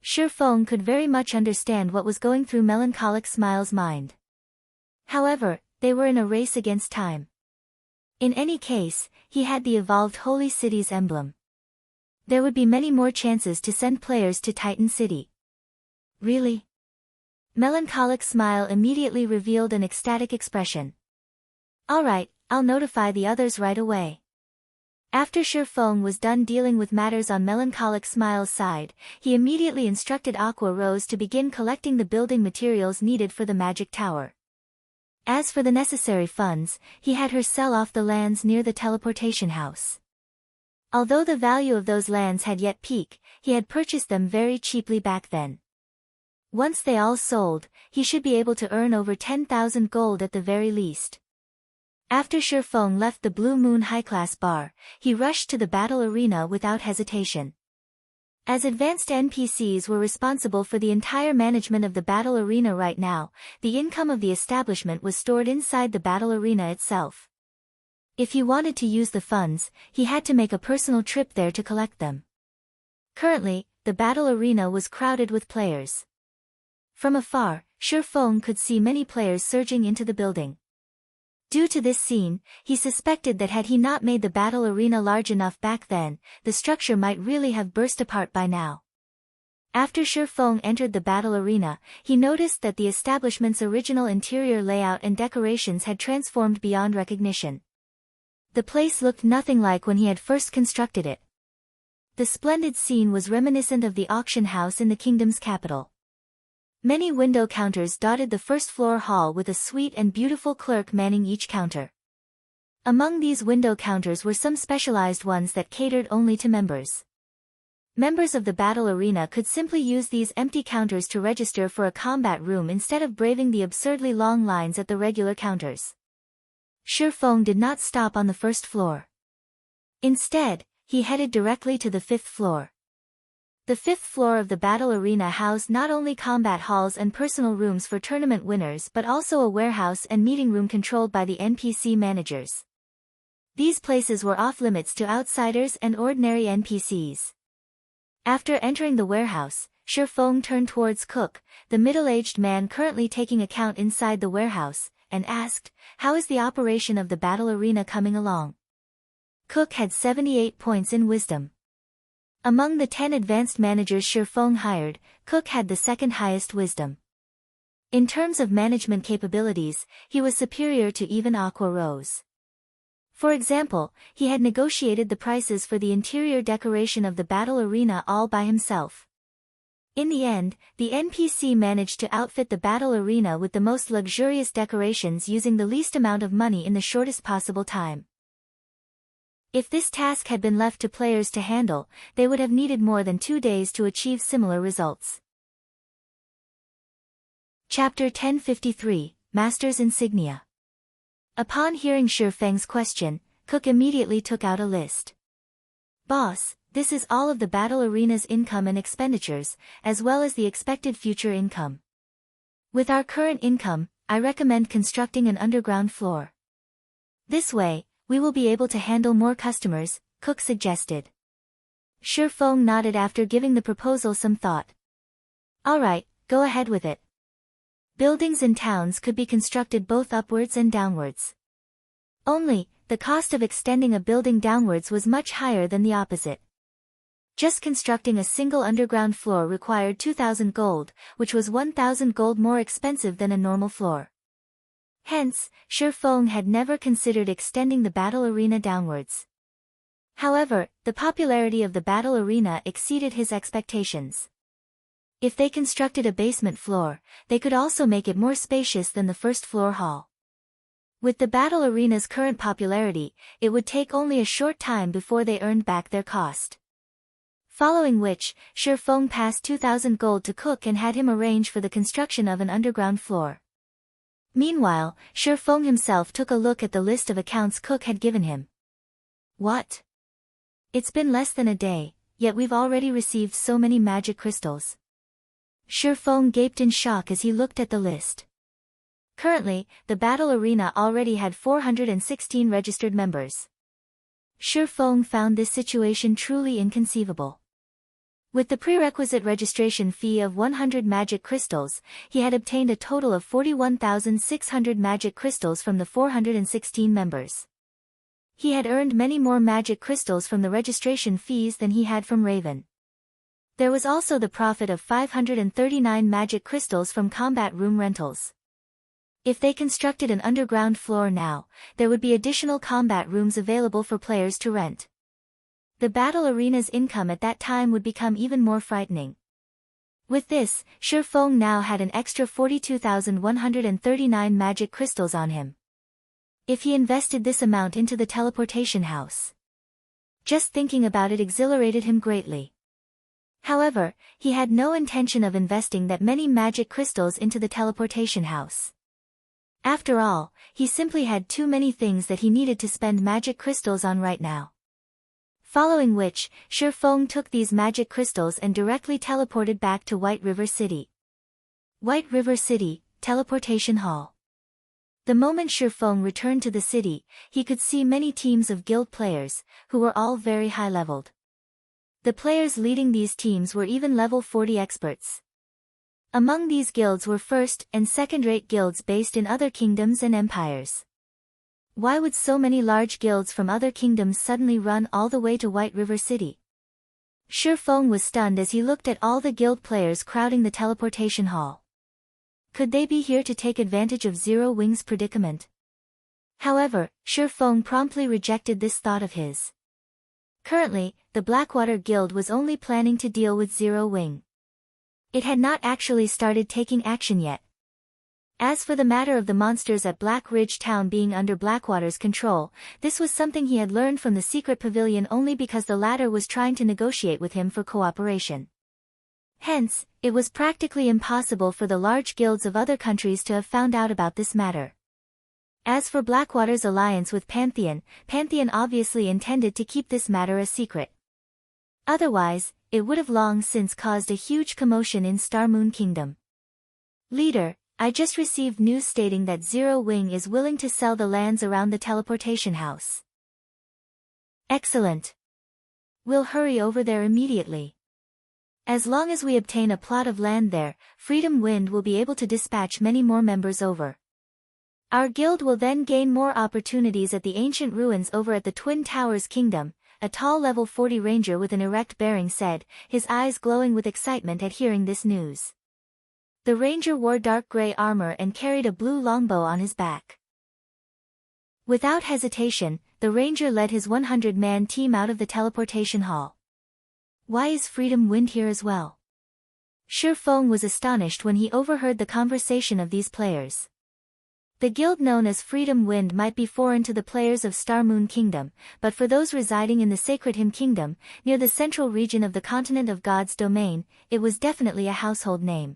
Shifeng could very much understand what was going through Melancholic Smile's mind. However, they were in a race against time. In any case, he had the evolved Holy City's emblem. There would be many more chances to send players to Titan City. Really? Melancholic Smile immediately revealed an ecstatic expression. Alright, I'll notify the others right away. After Shifeng was done dealing with matters on Melancholic Smile's side, he immediately instructed Aqua Rose to begin collecting the building materials needed for the magic tower. As for the necessary funds, he had her sell off the lands near the teleportation house. Although the value of those lands had yet peaked, he had purchased them very cheaply back then. Once they all sold, he should be able to earn over 10,000 gold at the very least. After Shifeng left the Blue Moon high-class bar, he rushed to the battle arena without hesitation. As advanced NPCs were responsible for the entire management of the battle arena right now, the income of the establishment was stored inside the battle arena itself. If he wanted to use the funds, he had to make a personal trip there to collect them. Currently, the battle arena was crowded with players. From afar, Shifeng could see many players surging into the building. Due to this scene, he suspected that had he not made the battle arena large enough back then, the structure might really have burst apart by now. After Shifeng entered the battle arena, he noticed that the establishment's original interior layout and decorations had transformed beyond recognition. The place looked nothing like when he had first constructed it. The splendid scene was reminiscent of the auction house in the kingdom's capital. Many window counters dotted the first-floor hall with a sweet and beautiful clerk manning each counter. Among these window counters were some specialized ones that catered only to members. Members of the battle arena could simply use these empty counters to register for a combat room instead of braving the absurdly long lines at the regular counters. Shifeng did not stop on the first floor. Instead, he headed directly to the fifth floor. The fifth floor of the battle arena housed not only combat halls and personal rooms for tournament winners but also a warehouse and meeting room controlled by the NPC managers. These places were off-limits to outsiders and ordinary NPCs. After entering the warehouse, Shifeng turned towards Cook, the middle-aged man currently taking account inside the warehouse, and asked, "How is the operation of the battle arena coming along?" Cook had 78 points in wisdom. Among the 10 advanced managers Shifeng hired, Cook had the second highest wisdom. In terms of management capabilities, he was superior to even Aqua Rose. For example, he had negotiated the prices for the interior decoration of the battle arena all by himself. In the end, the NPC managed to outfit the battle arena with the most luxurious decorations using the least amount of money in the shortest possible time. If this task had been left to players to handle, they would have needed more than 2 days to achieve similar results. Chapter 1053, Master's Insignia. Upon hearing Shifeng's question, Cook immediately took out a list. "Boss, this is all of the battle arena's income and expenditures, as well as the expected future income. With our current income, I recommend constructing an underground floor. This way, we will be able to handle more customers, Cook suggested. Shifeng nodded after giving the proposal some thought. Alright, go ahead with it. Buildings in towns could be constructed both upwards and downwards. Only, the cost of extending a building downwards was much higher than the opposite. Just constructing a single underground floor required 2,000 gold, which was 1,000 gold more expensive than a normal floor. Hence, Shifeng had never considered extending the battle arena downwards. However, the popularity of the battle arena exceeded his expectations. If they constructed a basement floor, they could also make it more spacious than the first floor hall. With the battle arena's current popularity, it would take only a short time before they earned back their cost. Following which, Shifeng passed 2,000 gold to Cook and had him arrange for the construction of an underground floor. Meanwhile, Shifeng himself took a look at the list of accounts Cook had given him. What? It's been less than a day, yet we've already received so many magic crystals. Shifeng gaped in shock as he looked at the list. Currently, the battle arena already had 416 registered members. Shifeng found this situation truly inconceivable. With the prerequisite registration fee of 100 magic crystals, he had obtained a total of 41,600 magic crystals from the 416 members. He had earned many more magic crystals from the registration fees than he had from Raven. There was also the profit of 539 magic crystals from combat room rentals. If they constructed an underground floor now, there would be additional combat rooms available for players to rent. The battle arena's income at that time would become even more frightening. With this, Shifeng now had an extra 42,139 magic crystals on him. If he invested this amount into the teleportation house. Just thinking about it exhilarated him greatly. However, he had no intention of investing that many magic crystals into the teleportation house. After all, he simply had too many things that he needed to spend magic crystals on right now. Following which, Shifeng took these magic crystals and directly teleported back to White River City. White River City, Teleportation Hall. The moment Shifeng returned to the city, he could see many teams of guild players, who were all very high-leveled. The players leading these teams were even level 40 experts. Among these guilds were first- and second-rate guilds based in other kingdoms and empires. Why would so many large guilds from other kingdoms suddenly run all the way to White River City? Shifeng was stunned as he looked at all the guild players crowding the teleportation hall. Could they be here to take advantage of Zero Wing's predicament? However, Shifeng promptly rejected this thought of his. Currently, the Blackwater Guild was only planning to deal with Zero Wing. It had not actually started taking action yet. As for the matter of the monsters at Black Ridge Town being under Blackwater's control, this was something he had learned from the secret pavilion only because the latter was trying to negotiate with him for cooperation. Hence, it was practically impossible for the large guilds of other countries to have found out about this matter. As for Blackwater's alliance with Pantheon, Pantheon obviously intended to keep this matter a secret. Otherwise, it would have long since caused a huge commotion in Star Moon Kingdom. Leader, I just received news stating that Zero Wing is willing to sell the lands around the teleportation house. Excellent. We'll hurry over there immediately. As long as we obtain a plot of land there, Freedom Wind will be able to dispatch many more members over. Our guild will then gain more opportunities at the ancient ruins over at the Twin Towers Kingdom, a tall level 40 ranger with an erect bearing said, his eyes glowing with excitement at hearing this news. The ranger wore dark gray armor and carried a blue longbow on his back. Without hesitation, the ranger led his 100-man team out of the teleportation hall. Why is Freedom Wind here as well? Shifeng was astonished when he overheard the conversation of these players. The guild known as Freedom Wind might be foreign to the players of Star Moon Kingdom, but for those residing in the Sacred Hymn Kingdom, near the central region of the Continent of God's domain, it was definitely a household name.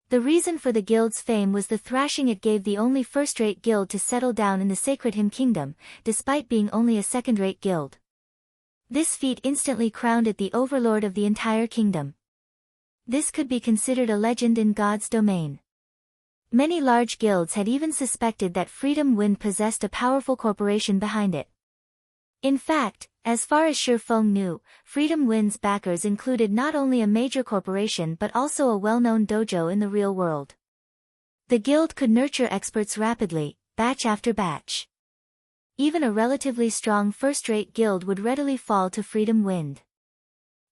The reason for the guild's fame was the thrashing it gave the only first-rate guild to settle down in the Sacred Hymn Kingdom, despite being only a second-rate guild. This feat instantly crowned it the overlord of the entire kingdom. This could be considered a legend in God's domain. Many large guilds had even suspected that Freedom Wind possessed a powerful corporation behind it. In fact, as far as Shifeng knew, Freedom Wind's backers included not only a major corporation but also a well-known dojo in the real world. The guild could nurture experts rapidly, batch after batch. Even a relatively strong first-rate guild would readily fall to Freedom Wind.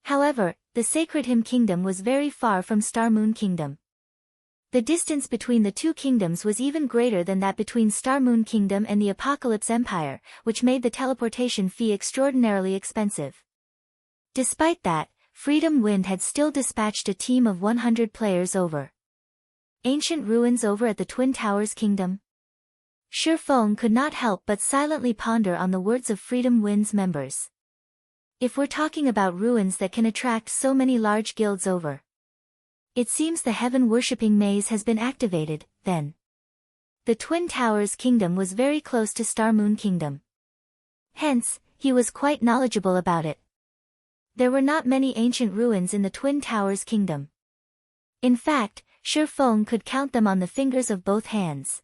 However, the Sacred Hymn Kingdom was very far from Star Moon Kingdom. The distance between the two kingdoms was even greater than that between Star Moon Kingdom and the Apocalypse Empire, which made the teleportation fee extraordinarily expensive. Despite that, Freedom Wind had still dispatched a team of 100 players over ancient ruins over at the Twin Towers Kingdom. Shifeng could not help but silently ponder on the words of Freedom Wind's members. If we're talking about ruins that can attract so many large guilds over, it seems the heaven-worshipping maze has been activated, then. The Twin Towers Kingdom was very close to Star Moon Kingdom. Hence, he was quite knowledgeable about it. There were not many ancient ruins in the Twin Towers Kingdom. In fact, Shifeng could count them on the fingers of both hands.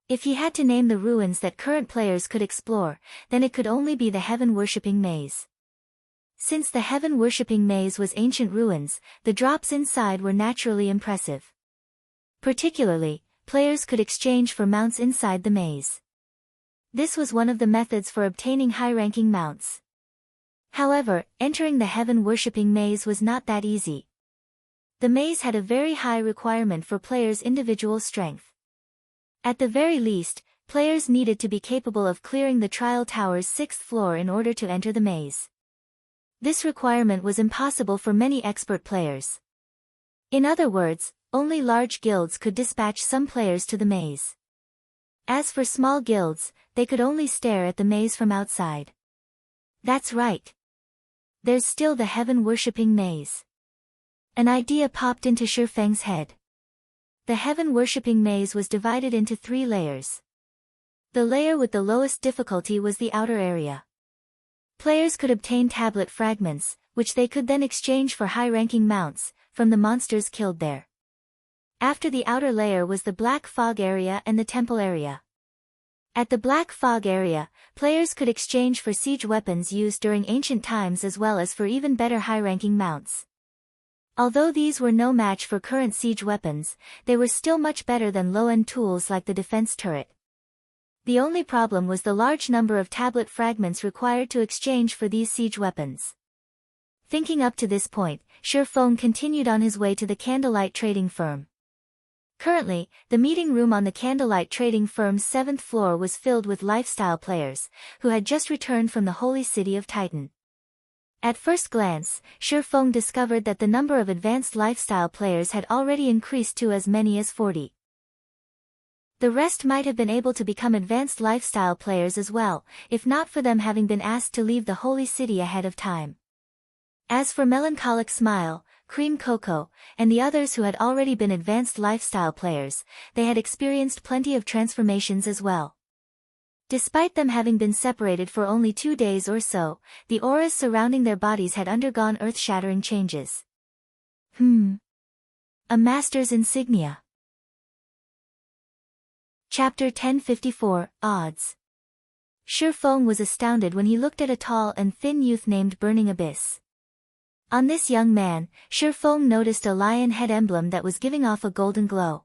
If he had to name the ruins that current players could explore, then it could only be the heaven-worshipping maze. Since the heaven-worshipping maze was ancient ruins, the drops inside were naturally impressive. Particularly, players could exchange for mounts inside the maze. This was one of the methods for obtaining high-ranking mounts. However, entering the heaven-worshipping maze was not that easy. The maze had a very high requirement for players' individual strength. At the very least, players needed to be capable of clearing the Trial Tower's 6th floor in order to enter the maze. This requirement was impossible for many expert players. In other words, only large guilds could dispatch some players to the maze. As for small guilds, they could only stare at the maze from outside. That's right. There's still the heaven-worshipping maze. An idea popped into Shifeng's head. The heaven-worshipping maze was divided into 3 layers. The layer with the lowest difficulty was the outer area. Players could obtain tablet fragments, which they could then exchange for high-ranking mounts, from the monsters killed there. After the outer layer was the Black Fog area and the Temple area. At the Black Fog area, players could exchange for siege weapons used during ancient times as well as for even better high-ranking mounts. Although these were no match for current siege weapons, they were still much better than low-end tools like the defense turret. The only problem was the large number of tablet fragments required to exchange for these siege weapons. Thinking up to this point, Shifeng continued on his way to the Candlelight Trading Firm. Currently, the meeting room on the Candlelight Trading Firm's 7th floor was filled with lifestyle players, who had just returned from the holy city of Titan. At first glance, Shifeng discovered that the number of advanced lifestyle players had already increased to as many as 40. The rest might have been able to become advanced lifestyle players as well, if not for them having been asked to leave the holy city ahead of time. As for Melancholic Smile, Cream Cocoa, and the others who had already been advanced lifestyle players, they had experienced plenty of transformations as well. Despite them having been separated for only 2 days or so, the auras surrounding their bodies had undergone earth-shattering changes. A Master's Insignia. Chapter 1054, Odds. Shifeng was astounded when he looked at a tall and thin youth named Burning Abyss. On this young man, Shifeng noticed a lion head emblem that was giving off a golden glow.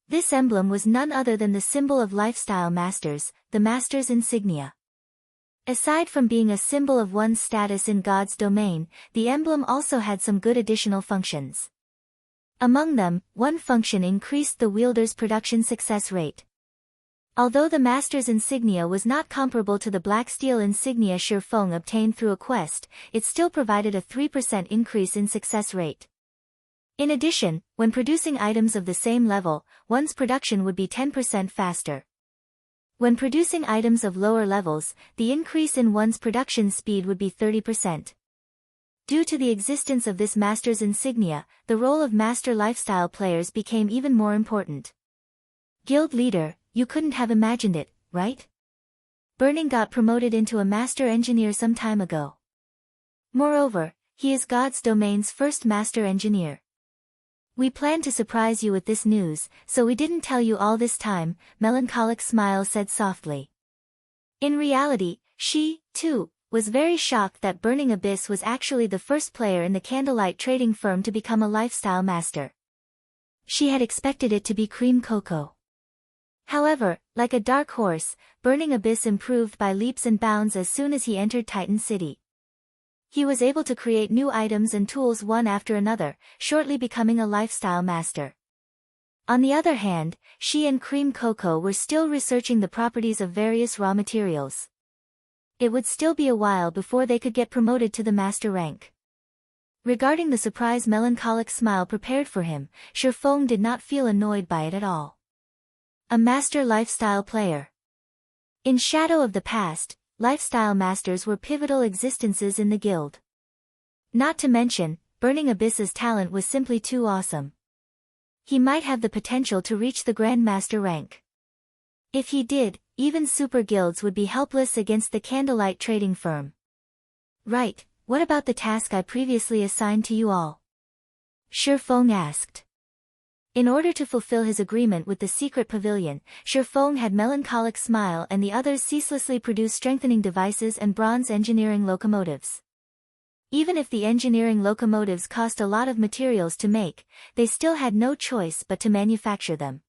This emblem was none other than the symbol of lifestyle masters, the Master's Insignia. Aside from being a symbol of one's status in God's domain, the emblem also had some good additional functions. Among them, one function increased the wielder's production success rate. Although the Master's Insignia was not comparable to the black steel insignia Shifeng obtained through a quest, it still provided a 3% increase in success rate. In addition, when producing items of the same level, one's production would be 10% faster. When producing items of lower levels, the increase in one's production speed would be 30%. Due to the existence of this Master's Insignia, the role of Master Lifestyle players became even more important. Guild leader, you couldn't have imagined it, right? Burning got promoted into a master engineer some time ago. Moreover, he is God's domain's first master engineer. We planned to surprise you with this news, so we didn't tell you all this time, Melancholic Smile said softly. In reality, she, too, was very shocked that Burning Abyss was actually the first player in the candlelight trading firm to become a lifestyle master. She had expected it to be Cream Cocoa. However, like a dark horse, Burning Abyss improved by leaps and bounds as soon as he entered Titan City. He was able to create new items and tools one after another, shortly becoming a lifestyle master. On the other hand, she and Cream Cocoa were still researching the properties of various raw materials. It would still be a while before they could get promoted to the master rank. Regarding the surprise Melancholic Smile prepared for him, Shifeng did not feel annoyed by it at all. A master lifestyle player. In shadow of the past, lifestyle masters were pivotal existences in the guild. Not to mention, Burning Abyss's talent was simply too awesome. He might have the potential to reach the Grandmaster rank. If he did, even super guilds would be helpless against the candlelight trading firm. Right, what about the task I previously assigned to you all? Shifeng asked. In order to fulfill his agreement with the secret pavilion, Shifeng had Melancholic Smile and the others ceaselessly produce strengthening devices and bronze engineering locomotives. Even if the engineering locomotives cost a lot of materials to make, they still had no choice but to manufacture them.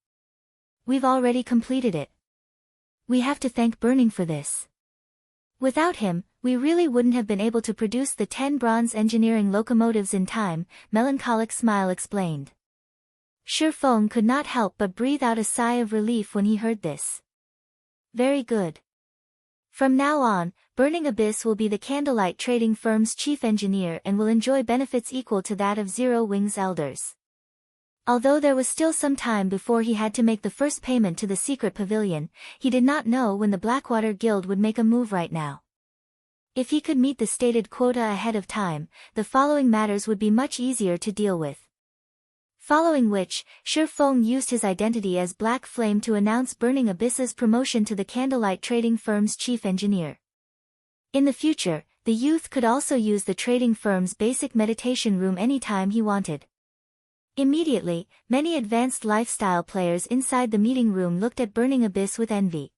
We've already completed it. We have to thank Burning for this. Without him, we really wouldn't have been able to produce the 10 bronze engineering locomotives in time, Melancholic Smile explained. Shifeng could not help but breathe out a sigh of relief when he heard this. Very good. From now on, Burning Abyss will be the candlelight trading firm's chief engineer and will enjoy benefits equal to that of Zero Wings elders. Although there was still some time before he had to make the first payment to the secret pavilion, he did not know when the Blackwater Guild would make a move right now. If he could meet the stated quota ahead of time, the following matters would be much easier to deal with. Following which, Shifeng used his identity as Black Flame to announce Burning Abyss's promotion to the candlelight trading firm's chief engineer. In the future, the youth could also use the trading firm's basic meditation room anytime he wanted. Immediately, many advanced lifestyle players inside the meeting room looked at Burning Abyss with envy.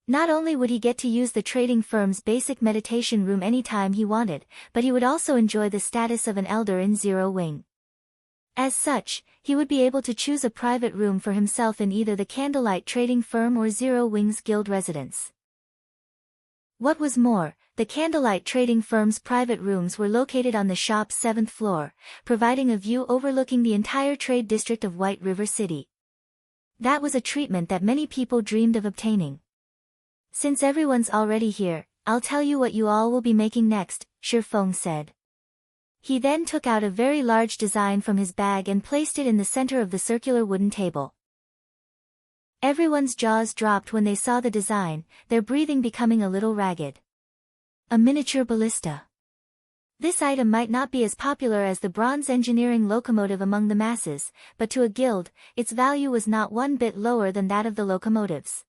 Not only would he get to use the trading firm's basic meditation room anytime he wanted, but he would also enjoy the status of an elder in Zero Wing. As such, he would be able to choose a private room for himself in either the candlelight trading firm or Zero Wing's guild residence. What was more, the candlelight trading firm's private rooms were located on the shop's 7th floor, providing a view overlooking the entire trade district of White River City. That was a treatment that many people dreamed of obtaining. Since everyone's already here, I'll tell you what you all will be making next, Shifeng said. He then took out a very large design from his bag and placed it in the center of the circular wooden table. Everyone's jaws dropped when they saw the design, their breathing becoming a little ragged. A miniature ballista. This item might not be as popular as the bronze engineering locomotive among the masses, but to a guild, its value was not one bit lower than that of the locomotives.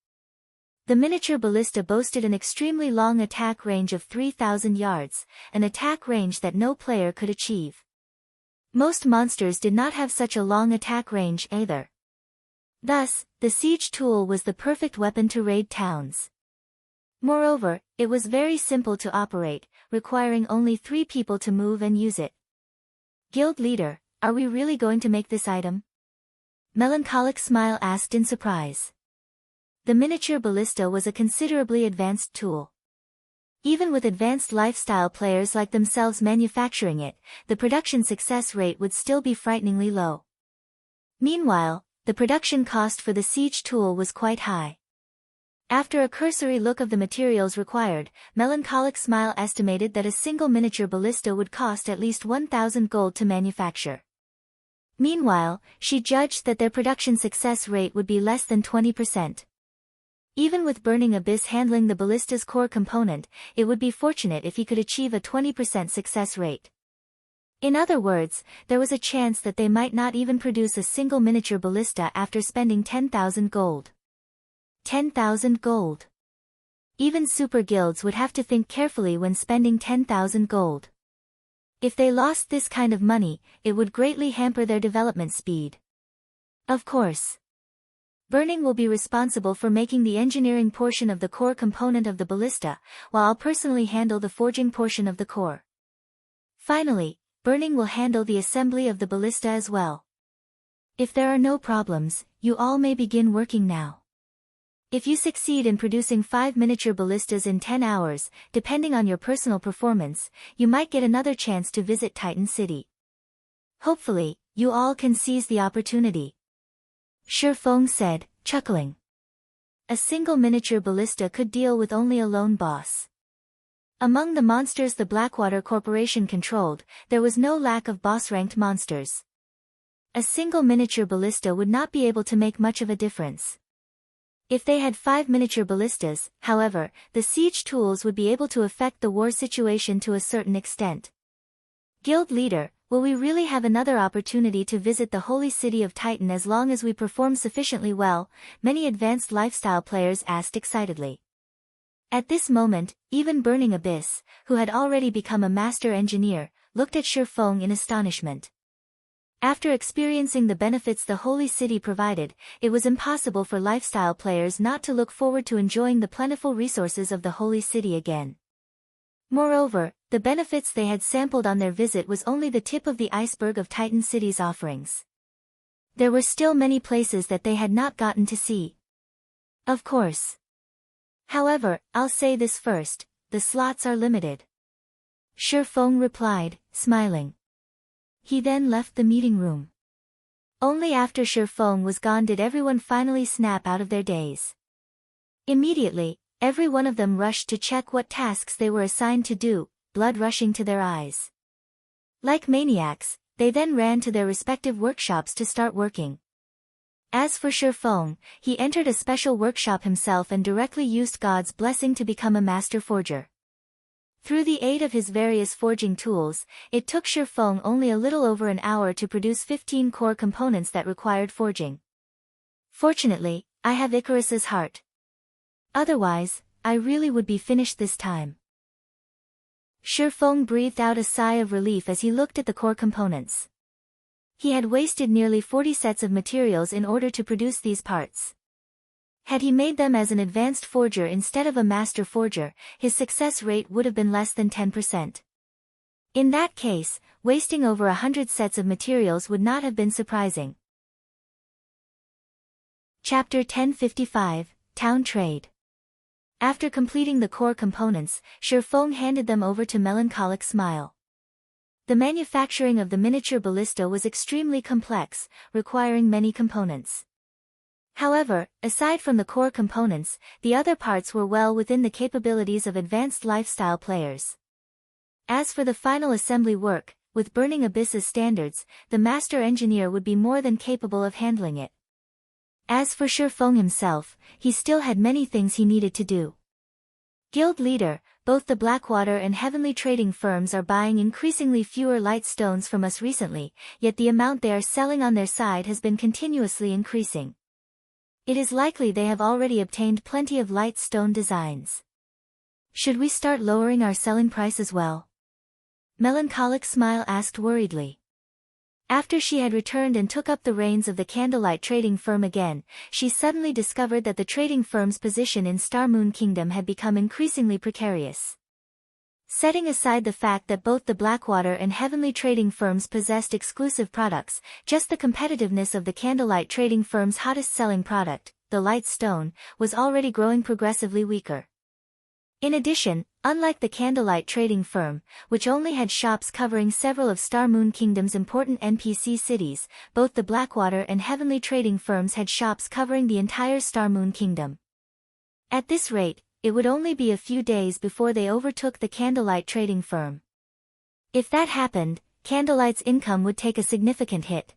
The miniature ballista boasted an extremely long attack range of 3,000 yards, an attack range that no player could achieve. Most monsters did not have such a long attack range either. Thus, the siege tool was the perfect weapon to raid towns. Moreover, it was very simple to operate, requiring only 3 people to move and use it. Guild leader, are we really going to make this item? Melancholic Smile asked in surprise. The miniature ballista was a considerably advanced tool. Even with advanced lifestyle players like themselves manufacturing it, the production success rate would still be frighteningly low. Meanwhile, the production cost for the siege tool was quite high. After a cursory look of the materials required, Melancholic Smile estimated that a single miniature ballista would cost at least 1,000 gold to manufacture. Meanwhile, she judged that their production success rate would be less than 20%. Even with Burning Abyss handling the ballista's core component, it would be fortunate if he could achieve a 20% success rate. In other words, there was a chance that they might not even produce a single miniature ballista after spending 10,000 gold. 10,000 gold. Even super guilds would have to think carefully when spending 10,000 gold. If they lost this kind of money, it would greatly hamper their development speed. Of course. Burning will be responsible for making the engineering portion of the core component of the ballista, while I'll personally handle the forging portion of the core. Finally, Burning will handle the assembly of the ballista as well. If there are no problems, you all may begin working now. If you succeed in producing 5 miniature ballistas in 10 hours, depending on your personal performance, you might get another chance to visit Titan City. Hopefully, you all can seize the opportunity. Shifeng said, chuckling. A single miniature ballista could deal with only a lone boss. Among the monsters the Blackwater Corporation controlled, there was no lack of boss-ranked monsters. A single miniature ballista would not be able to make much of a difference. If they had 5 miniature ballistas, however, the siege tools would be able to affect the war situation to a certain extent. Guild leader, will we really have another opportunity to visit the holy city of Titan as long as we perform sufficiently well? Many advanced lifestyle players asked excitedly. At this moment, even Burning Abyss, who had already become a master engineer, looked at Shifeng in astonishment. After experiencing the benefits the holy city provided, it was impossible for lifestyle players not to look forward to enjoying the plentiful resources of the holy city again. Moreover, the benefits they had sampled on their visit was only the tip of the iceberg of Titan City's offerings. There were still many places that they had not gotten to see. Of course. However, I'll say this first, the slots are limited. Shifeng replied, smiling. He then left the meeting room. Only after Shifeng was gone did everyone finally snap out of their daze. Immediately, every one of them rushed to check what tasks they were assigned to do, blood rushing to their eyes. Like maniacs, they then ran to their respective workshops to start working. As for Shifeng, he entered a special workshop himself and directly used God's blessing to become a master forger. Through the aid of his various forging tools, it took Shifeng only a little over an hour to produce 15 core components that required forging. Fortunately, I have Icarus's heart. Otherwise, I really would be finished this time. Shifeng breathed out a sigh of relief as he looked at the core components. He had wasted nearly 40 sets of materials in order to produce these parts. Had he made them as an advanced forger instead of a master forger, his success rate would have been less than 10%. In that case, wasting over 100 sets of materials would not have been surprising. Chapter 1055, Town Trade. After completing the core components, Shifeng handed them over to Melancholic Smile. The manufacturing of the miniature ballista was extremely complex, requiring many components. However, aside from the core components, the other parts were well within the capabilities of advanced lifestyle players. As for the final assembly work, with Burning Abyss's standards, the master engineer would be more than capable of handling it. As for Shifeng himself, he still had many things he needed to do. Guild leader, both the Blackwater and Heavenly trading firms are buying increasingly fewer light stones from us recently, yet the amount they are selling on their side has been continuously increasing. It is likely they have already obtained plenty of light stone designs. Should we start lowering our selling price as well? Melancholic Smile asked worriedly. After she had returned and took up the reins of the candlelight trading firm again, she suddenly discovered that the trading firm's position in Star Moon Kingdom had become increasingly precarious. Setting aside the fact that both the Blackwater and Heavenly trading firms possessed exclusive products, just the competitiveness of the candlelight trading firm's hottest-selling product, the light stone, was already growing progressively weaker. In addition, unlike the candlelight trading firm, which only had shops covering several of Star Moon Kingdom's important NPC cities, both the Blackwater and Heavenly trading firms had shops covering the entire Star Moon Kingdom. At this rate, it would only be a few days before they overtook the candlelight trading firm. If that happened, Candlelight's income would take a significant hit.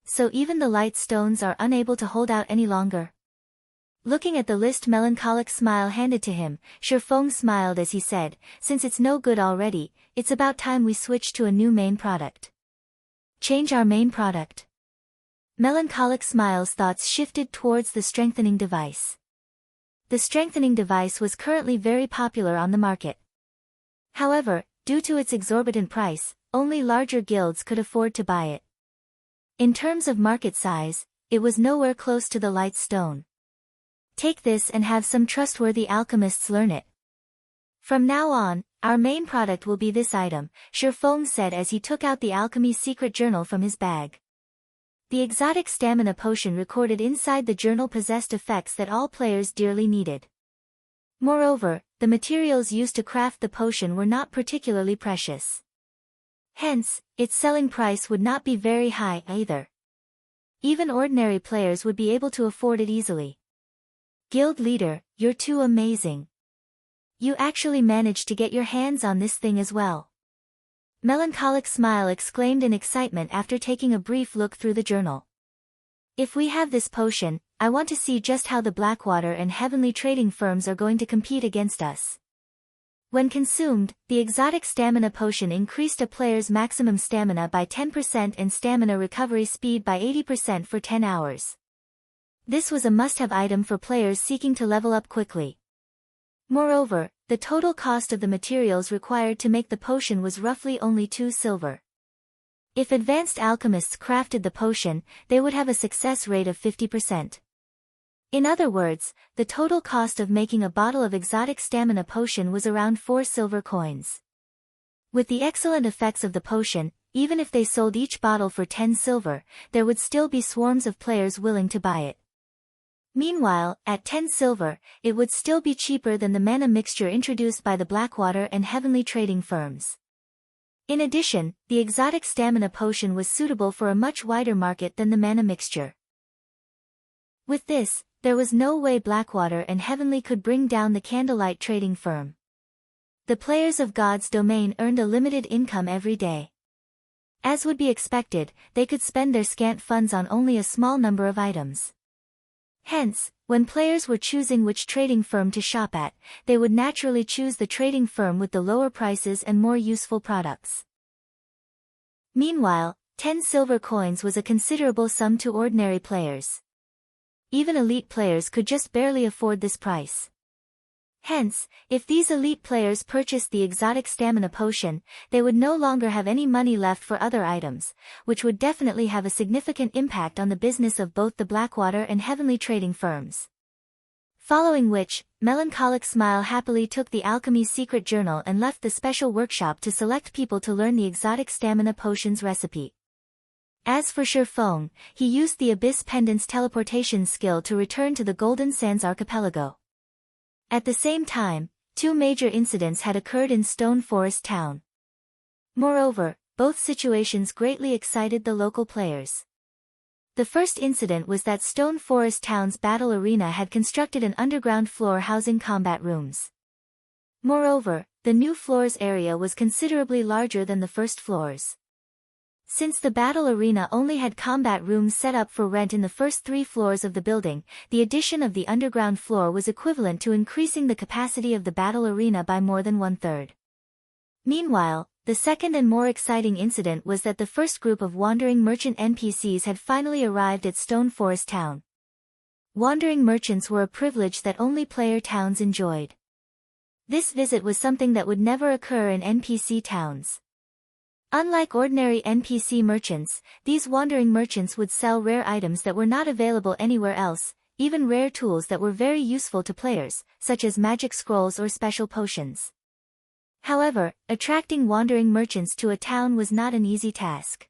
So even the light stones are unable to hold out any longer. Looking at the list Melancholic Smile handed to him, Shifeng smiled as he said, since it's no good already, it's about time we switch to a new main product. Change our main product. Melancholic Smile's thoughts shifted towards the strengthening device. The strengthening device was currently very popular on the market. However, due to its exorbitant price, only larger guilds could afford to buy it. In terms of market size, it was nowhere close to the light stone. Take this and have some trustworthy alchemists learn it. From now on, our main product will be this item, Shifeng said as he took out the alchemy secret journal from his bag. The exotic stamina potion recorded inside the journal possessed effects that all players dearly needed. Moreover, the materials used to craft the potion were not particularly precious. Hence, its selling price would not be very high either. Even ordinary players would be able to afford it easily. Guild leader, you're too amazing. You actually managed to get your hands on this thing as well. Melancholic Smile exclaimed in excitement after taking a brief look through the journal. If we have this potion, I want to see just how the Blackwater and Heavenly trading firms are going to compete against us. When consumed, the exotic stamina potion increased a player's maximum stamina by 10% and stamina recovery speed by 80% for 10 hours. This was a must-have item for players seeking to level up quickly. Moreover, the total cost of the materials required to make the potion was roughly only 2 silver. If advanced alchemists crafted the potion, they would have a success rate of 50%. In other words, the total cost of making a bottle of exotic stamina potion was around 4 silver coins. With the excellent effects of the potion, even if they sold each bottle for 10 silver, there would still be swarms of players willing to buy it. Meanwhile, at 10 silver, it would still be cheaper than the mana mixture introduced by the Blackwater and Heavenly trading firms. In addition, the exotic stamina potion was suitable for a much wider market than the mana mixture. With this, there was no way Blackwater and Heavenly could bring down the Candlelight trading firm. The players of God's domain earned a limited income every day. As would be expected, they could spend their scant funds on only a small number of items. Hence, when players were choosing which trading firm to shop at, they would naturally choose the trading firm with the lower prices and more useful products. Meanwhile, 10 silver coins was a considerable sum to ordinary players. Even elite players could just barely afford this price. Hence, if these elite players purchased the exotic stamina potion, they would no longer have any money left for other items, which would definitely have a significant impact on the business of both the Blackwater and Heavenly trading firms. Following which, Melancholic Smile happily took the alchemy secret journal and left the special workshop to select people to learn the exotic stamina potion's recipe. As for Shifeng, he used the Abyss Pendant's teleportation skill to return to the Golden Sands archipelago. At the same time, 2 major incidents had occurred in Stone Forest Town. Moreover, both situations greatly excited the local players. The first incident was that Stone Forest Town's battle arena had constructed an underground floor housing combat rooms. Moreover, the new floor's area was considerably larger than the first floor's. Since the battle arena only had combat rooms set up for rent in the first 3 floors of the building, the addition of the underground floor was equivalent to increasing the capacity of the battle arena by more than 1/3. Meanwhile, the second and more exciting incident was that the first group of wandering merchant NPCs had finally arrived at Stone Forest Town. Wandering merchants were a privilege that only player towns enjoyed. This visit was something that would never occur in NPC towns. Unlike ordinary NPC merchants, these wandering merchants would sell rare items that were not available anywhere else, even rare tools that were very useful to players, such as magic scrolls or special potions. However, attracting wandering merchants to a town was not an easy task.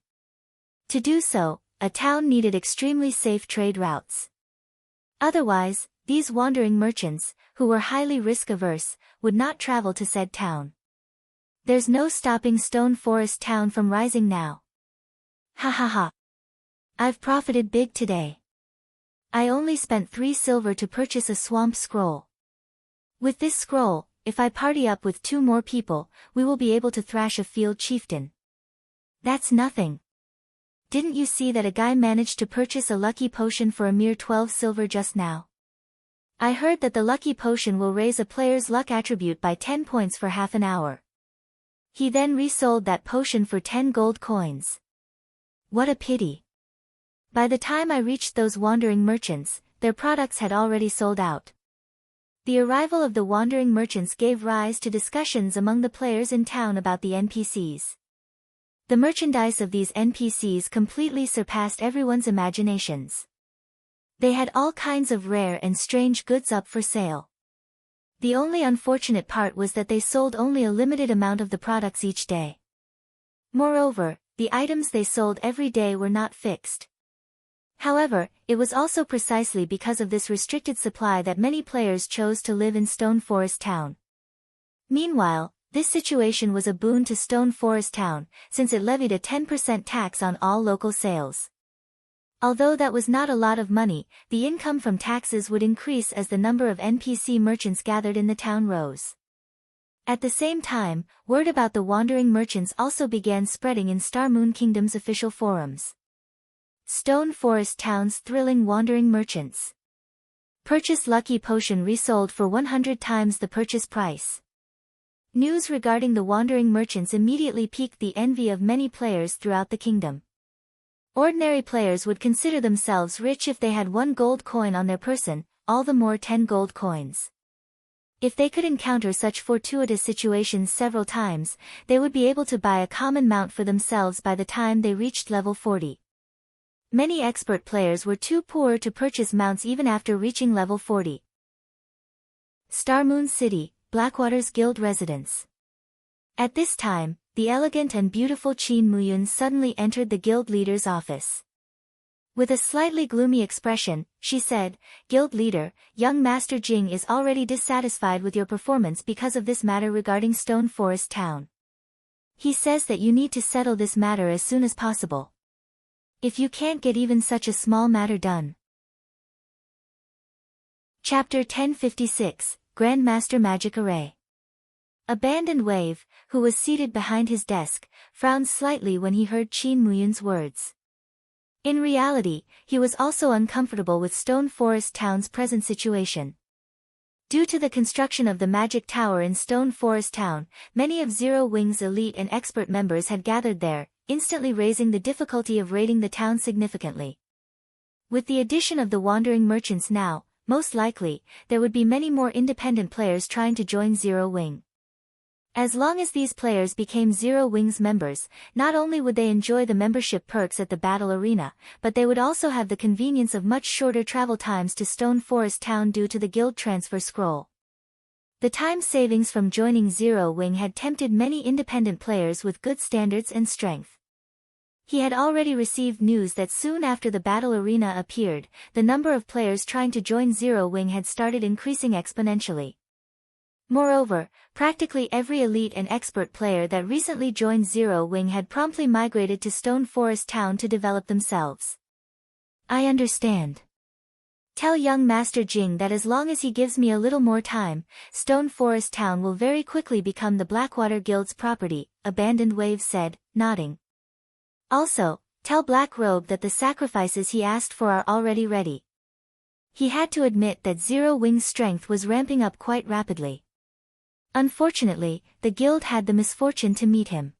To do so, a town needed extremely safe trade routes. Otherwise, these wandering merchants, who were highly risk-averse, would not travel to said town. There's no stopping Stone Forest Town from rising now. Ha ha ha. I've profited big today. I only spent 3 silver to purchase a swamp scroll. With this scroll, if I party up with 2 more people, we will be able to thrash a field chieftain. That's nothing. Didn't you see that a guy managed to purchase a lucky potion for a mere 12 silver just now? I heard that the lucky potion will raise a player's luck attribute by 10 points for half an hour. He then resold that potion for 10 gold coins. What a pity. By the time I reached those wandering merchants, their products had already sold out. The arrival of the wandering merchants gave rise to discussions among the players in town about the NPCs. The merchandise of these NPCs completely surpassed everyone's imaginations. They had all kinds of rare and strange goods up for sale. The only unfortunate part was that they sold only a limited amount of the products each day. Moreover, the items they sold every day were not fixed. However, it was also precisely because of this restricted supply that many players chose to live in Stone Forest Town. Meanwhile, this situation was a boon to Stone Forest Town, since it levied a 10% tax on all local sales. Although that was not a lot of money, the income from taxes would increase as the number of NPC merchants gathered in the town rose. At the same time, word about the wandering merchants also began spreading in Star Moon Kingdom's official forums. Stone Forest Town's thrilling wandering merchants. Purchase lucky potion resold for 100 times the purchase price. News regarding the wandering merchants immediately piqued the envy of many players throughout the kingdom. Ordinary players would consider themselves rich if they had 1 gold coin on their person, all the more 10 gold coins. If they could encounter such fortuitous situations several times, they would be able to buy a common mount for themselves by the time they reached level 40. Many expert players were too poor to purchase mounts even after reaching level 40. Star Moon City, Blackwater's guild residence. At this time, the elegant and beautiful Qin Muyun suddenly entered the guild leader's office. With a slightly gloomy expression, she said, "Guild leader, young Master Jing is already dissatisfied with your performance because of this matter regarding Stone Forest Town. He says that you need to settle this matter as soon as possible. If you can't get even such a small matter done." Chapter 1056, Grandmaster Magic Array. Abandoned Wave, who was seated behind his desk, frowned slightly when he heard Qin Muyun's words. In reality, he was also uncomfortable with Stone Forest Town's present situation. Due to the construction of the magic tower in Stone Forest Town, many of Zero Wing's elite and expert members had gathered there, instantly raising the difficulty of raiding the town significantly. With the addition of the wandering merchants now, most likely, there would be many more independent players trying to join Zero Wing. As long as these players became Zero Wing's members, not only would they enjoy the membership perks at the battle arena, but they would also have the convenience of much shorter travel times to Stone Forest Town due to the guild transfer scroll. The time savings from joining Zero Wing had tempted many independent players with good standards and strength. He had already received news that soon after the battle arena appeared, the number of players trying to join Zero Wing had started increasing exponentially. Moreover, practically every elite and expert player that recently joined Zero Wing had promptly migrated to Stone Forest Town to develop themselves. "I understand. Tell young Master Jing that as long as he gives me a little more time, Stone Forest Town will very quickly become the Blackwater Guild's property," Abandoned Wave said, nodding. "Also, tell Black Robe that the sacrifices he asked for are already ready." He had to admit that Zero Wing's strength was ramping up quite rapidly. Unfortunately, the guild had the misfortune to meet him.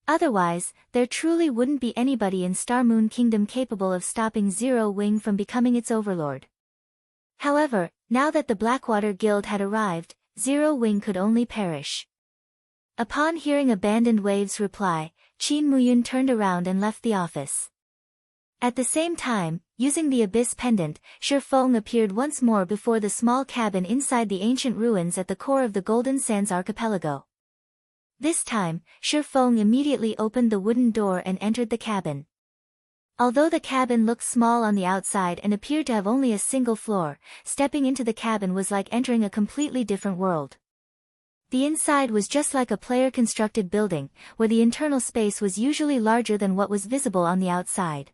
Otherwise, there truly wouldn't be anybody in Star Moon Kingdom capable of stopping Zero Wing from becoming its overlord. However, now that the Blackwater Guild had arrived, Zero Wing could only perish. Upon hearing Abandoned Wave's reply, Qin Muyun turned around and left the office. At the same time, using the Abyss Pendant, Shifeng appeared once more before the small cabin inside the ancient ruins at the core of the Golden Sands archipelago. This time, Shifeng immediately opened the wooden door and entered the cabin. Although the cabin looked small on the outside and appeared to have only a single floor, stepping into the cabin was like entering a completely different world. The inside was just like a player-constructed building, where the internal space was usually larger than what was visible on the outside.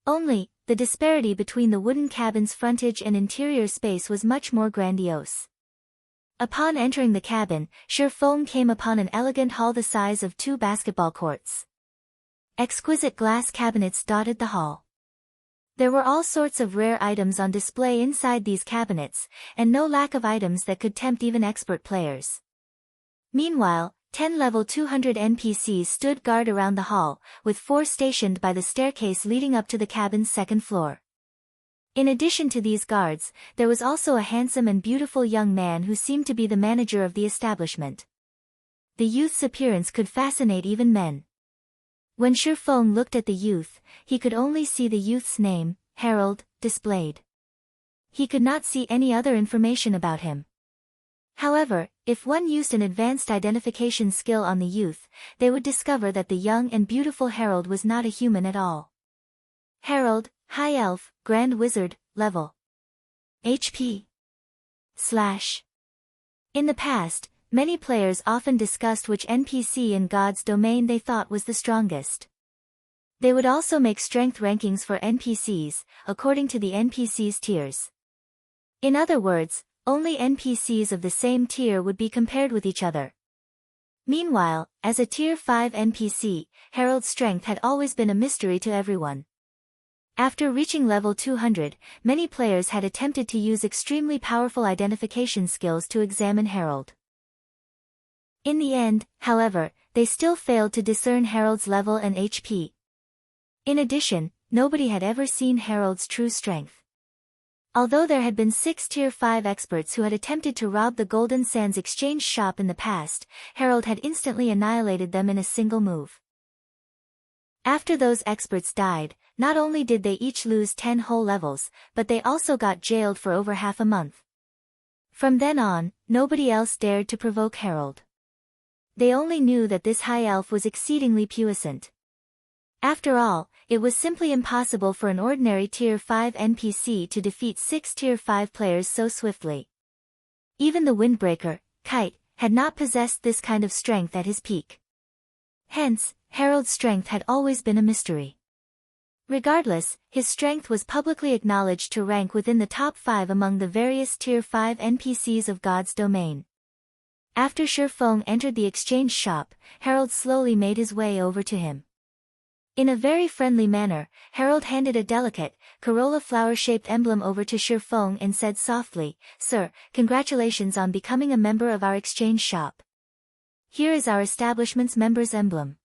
Only, the disparity between the wooden cabin's frontage and interior space was much more grandiose. Upon entering the cabin, Shifeng came upon an elegant hall the size of 2 basketball courts. Exquisite glass cabinets dotted the hall. There were all sorts of rare items on display inside these cabinets, and no lack of items that could tempt even expert players. Meanwhile, 10 level 200 NPCs stood guard around the hall, with 4 stationed by the staircase leading up to the cabin's second floor. In addition to these guards, there was also a handsome and beautiful young man who seemed to be the manager of the establishment. The youth's appearance could fascinate even men. When Shifeng looked at the youth, he could only see the youth's name, Harold, displayed. He could not see any other information about him. However, if one used an advanced identification skill on the youth, they would discover that the young and beautiful Harold was not a human at all. Harold, High Elf, Grand Wizard, level. HP. / In the past, many players often discussed which NPC in God's domain they thought was the strongest. They would also make strength rankings for NPCs, according to the NPC's tiers. In other words, only NPCs of the same tier would be compared with each other. Meanwhile, as a Tier 5 NPC, Harold's strength had always been a mystery to everyone. After reaching level 200, many players had attempted to use extremely powerful identification skills to examine Harold. In the end, however, they still failed to discern Harold's level and HP. In addition, nobody had ever seen Harold's true strength. Although there had been 6 Tier 5 experts who had attempted to rob the Golden Sands exchange shop in the past, Harold had instantly annihilated them in a single move. After those experts died, not only did they each lose 10 whole levels, but they also got jailed for over half a month. From then on, nobody else dared to provoke Harold. They only knew that this high elf was exceedingly puissant. After all, it was simply impossible for an ordinary Tier 5 NPC to defeat 6 Tier 5 players so swiftly. Even the Windbreaker, Kite, had not possessed this kind of strength at his peak. Hence, Harold's strength had always been a mystery. Regardless, his strength was publicly acknowledged to rank within the top 5 among the various Tier 5 NPCs of God's domain. After Shifeng entered the exchange shop, Harold slowly made his way over to him. In a very friendly manner, Harold handed a delicate, corolla flower-shaped emblem over to Shifeng and said softly, "Sir, congratulations on becoming a member of our exchange shop. Here is our establishment's member's emblem.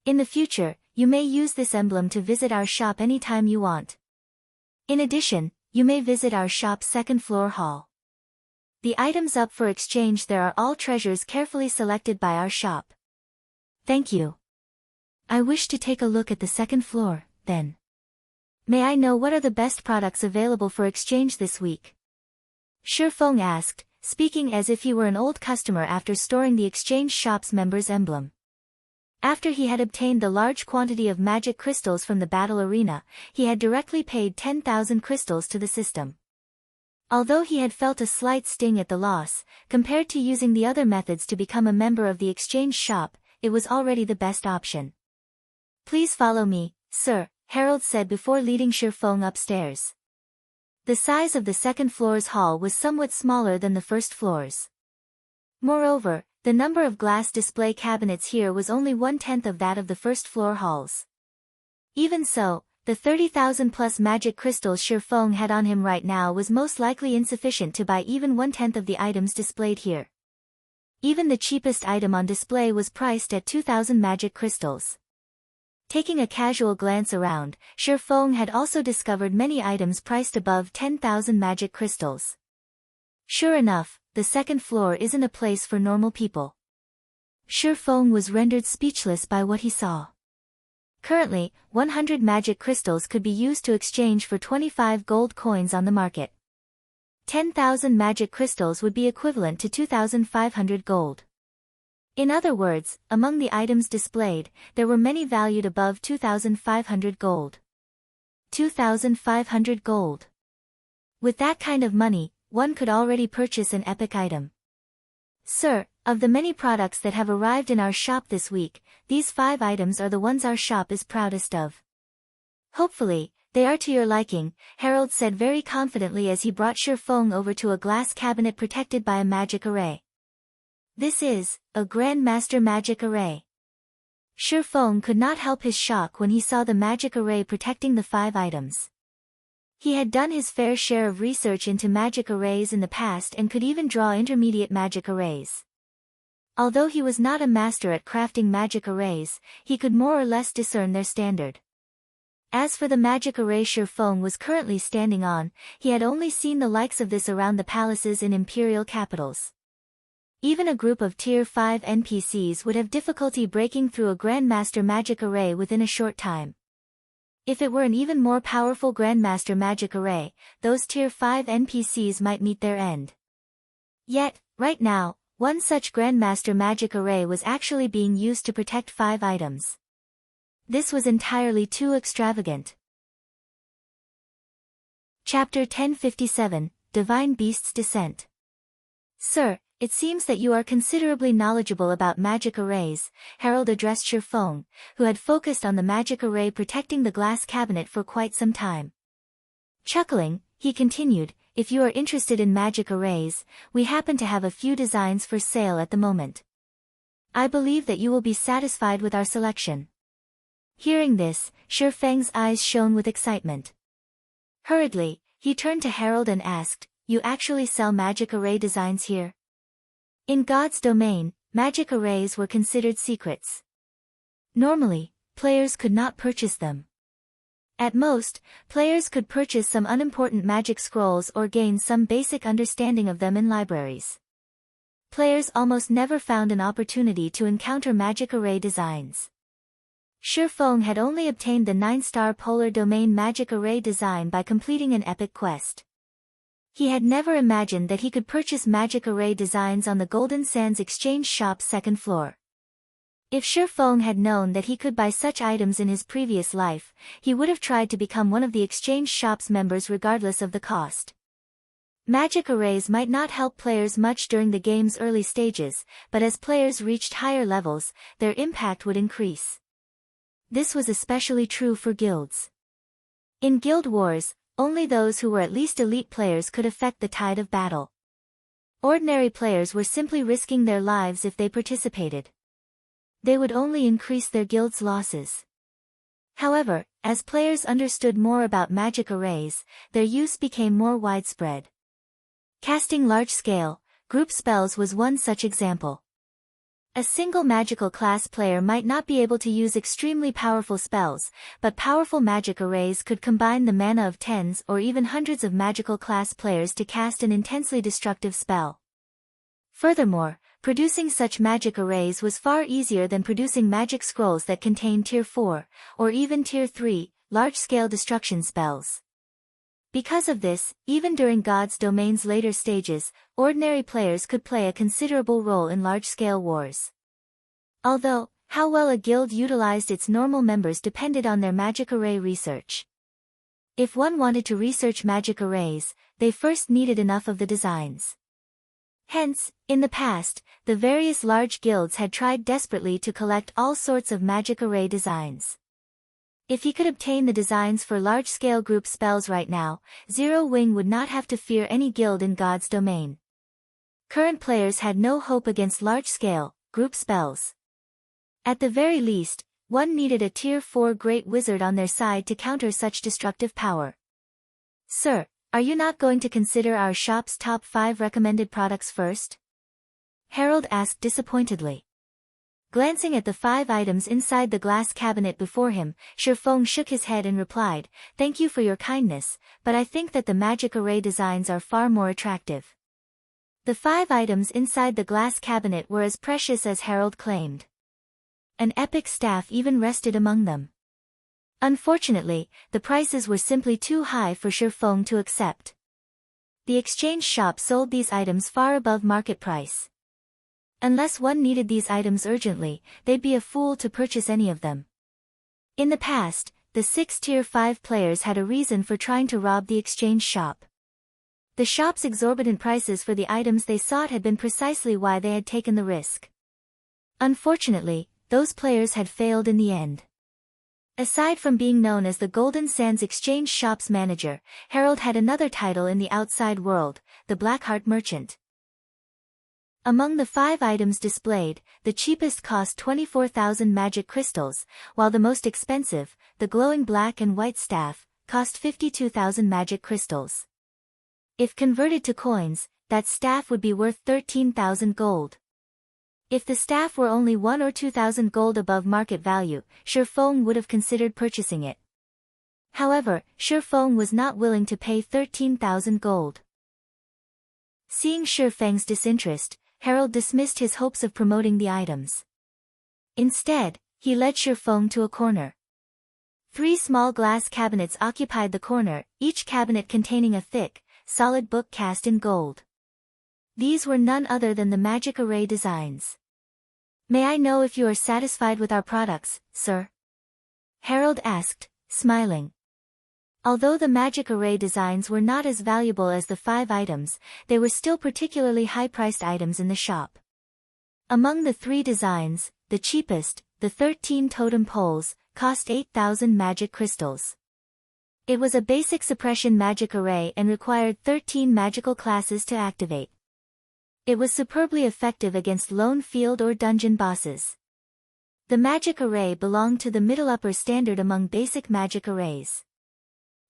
In the future, you may use this emblem to visit our shop anytime you want. In addition, you may visit our shop's second-floor hall. The items up for exchange there are all treasures carefully selected by our shop. Thank you. I wish to take a look at the second floor, then. May I know what are the best products available for exchange this week?" Shifeng asked, speaking as if he were an old customer after storing the exchange shop's member's emblem. After he had obtained the large quantity of magic crystals from the battle arena, he had directly paid 10,000 crystals to the system. Although he had felt a slight sting at the loss, compared to using the other methods to become a member of the exchange shop, it was already the best option. "Please follow me, sir," Harold said before leading Shifeng upstairs. The size of the second floor's hall was somewhat smaller than the first floor's. Moreover, the number of glass display cabinets here was only 1/10 of that of the first floor halls. Even so, the 30,000 plus magic crystals Shifeng had on him right now was most likely insufficient to buy even 1/10 of the items displayed here. Even the cheapest item on display was priced at 2,000 magic crystals. Taking a casual glance around, Shifeng had also discovered many items priced above 10,000 magic crystals. Sure enough, the second floor isn't a place for normal people. Shifeng was rendered speechless by what he saw. Currently, 100 magic crystals could be used to exchange for 25 gold coins on the market. 10,000 magic crystals would be equivalent to 2,500 gold. In other words, among the items displayed, there were many valued above 2,500 gold. 2,500 gold. With that kind of money, one could already purchase an epic item. "Sir, of the many products that have arrived in our shop this week, these 5 items are the ones our shop is proudest of. Hopefully, they are to your liking," Harold said very confidently as he brought Shifeng over to a glass cabinet protected by a magic array. "This is a Grandmaster magic array." Shifeng could not help his shock when he saw the magic array protecting the 5 items. He had done his fair share of research into magic arrays in the past and could even draw intermediate magic arrays. Although he was not a master at crafting magic arrays, he could more or less discern their standard. As for the magic array Shifeng was currently standing on, he had only seen the likes of this around the palaces in imperial capitals. Even a group of Tier 5 NPCs would have difficulty breaking through a Grandmaster magic array within a short time. If it were an even more powerful Grandmaster magic array, those Tier 5 NPCs might meet their end. Yet, right now, one such Grandmaster magic array was actually being used to protect 5 items. This was entirely too extravagant. Chapter 1057, Divine Beast's Descent. Sir, it seems that you are considerably knowledgeable about magic arrays, Herald addressed Shifeng, who had focused on the magic array protecting the glass cabinet for quite some time. Chuckling, he continued, if you are interested in magic arrays, we happen to have a few designs for sale at the moment. I believe that you will be satisfied with our selection. Hearing this, Shifeng's eyes shone with excitement. Hurriedly, he turned to Herald and asked, you actually sell magic array designs here? In God's domain, magic arrays were considered secrets. Normally, players could not purchase them. At most, players could purchase some unimportant magic scrolls or gain some basic understanding of them in libraries. Players almost never found an opportunity to encounter magic array designs. Shifeng had only obtained the 9-star Polar Domain magic array design by completing an epic quest. He had never imagined that he could purchase magic array designs on the Golden Sands Exchange Shop's second floor. If Shifeng had known that he could buy such items in his previous life, he would have tried to become one of the exchange shop's members regardless of the cost. Magic arrays might not help players much during the game's early stages, but as players reached higher levels, their impact would increase. This was especially true for guilds. In guild wars, only those who were at least elite players could affect the tide of battle. Ordinary players were simply risking their lives if they participated. They would only increase their guild's losses. However, as players understood more about magic arrays, their use became more widespread. Casting large-scale, group spells was one such example. A single magical class player might not be able to use extremely powerful spells, but powerful magic arrays could combine the mana of tens or even hundreds of magical class players to cast an intensely destructive spell. Furthermore, producing such magic arrays was far easier than producing magic scrolls that contained Tier 4, or even Tier 3, large-scale destruction spells. Because of this, even during God's Domain's later stages, ordinary players could play a considerable role in large-scale wars. Although, how well a guild utilized its normal members depended on their magic array research. If one wanted to research magic arrays, they first needed enough of the designs. Hence, in the past, the various large guilds had tried desperately to collect all sorts of magic array designs. If he could obtain the designs for large-scale group spells right now, Zero Wing would not have to fear any guild in God's domain. Current players had no hope against large-scale, group spells. At the very least, one needed a Tier 4 Great Wizard on their side to counter such destructive power. Sir, are you not going to consider our shop's top 5 recommended products first? Herald asked disappointedly. Glancing at the 5 items inside the glass cabinet before him, Shifeng shook his head and replied, thank you for your kindness, but I think that the magic array designs are far more attractive. The 5 items inside the glass cabinet were as precious as Herald claimed. An epic staff even rested among them. Unfortunately, the prices were simply too high for Shifeng to accept. The exchange shop sold these items far above market price. Unless one needed these items urgently, they'd be a fool to purchase any of them. In the past, the 6 Tier 5 players had a reason for trying to rob the exchange shop. The shop's exorbitant prices for the items they sought had been precisely why they had taken the risk. Unfortunately, those players had failed in the end. Aside from being known as the Golden Sands Exchange Shop's manager, Herald had another title in the outside world, the Blackheart Merchant. Among the 5 items displayed, the cheapest cost 24,000 magic crystals, while the most expensive, the glowing black and white staff, cost 52,000 magic crystals. If converted to coins, that staff would be worth 13,000 gold. If the staff were only 1 or 2,000 gold above market value, Shifeng would have considered purchasing it. However, Shifeng was not willing to pay 13,000 gold. Seeing Shifeng's disinterest, Harold dismissed his hopes of promoting the items. Instead, he led Shifeng to a corner. 3 small glass cabinets occupied the corner, each cabinet containing a thick, solid book cast in gold. These were none other than the magic array designs. "May I know if you are satisfied with our products, sir?" Harold asked, smiling. Although the magic array designs were not as valuable as the 5 items, they were still particularly high-priced items in the shop. Among the 3 designs, the cheapest, the 13 totem poles, cost 8,000 magic crystals. It was a basic suppression magic array and required 13 magical classes to activate. It was superbly effective against lone field or dungeon bosses. The magic array belonged to the middle upper standard among basic magic arrays.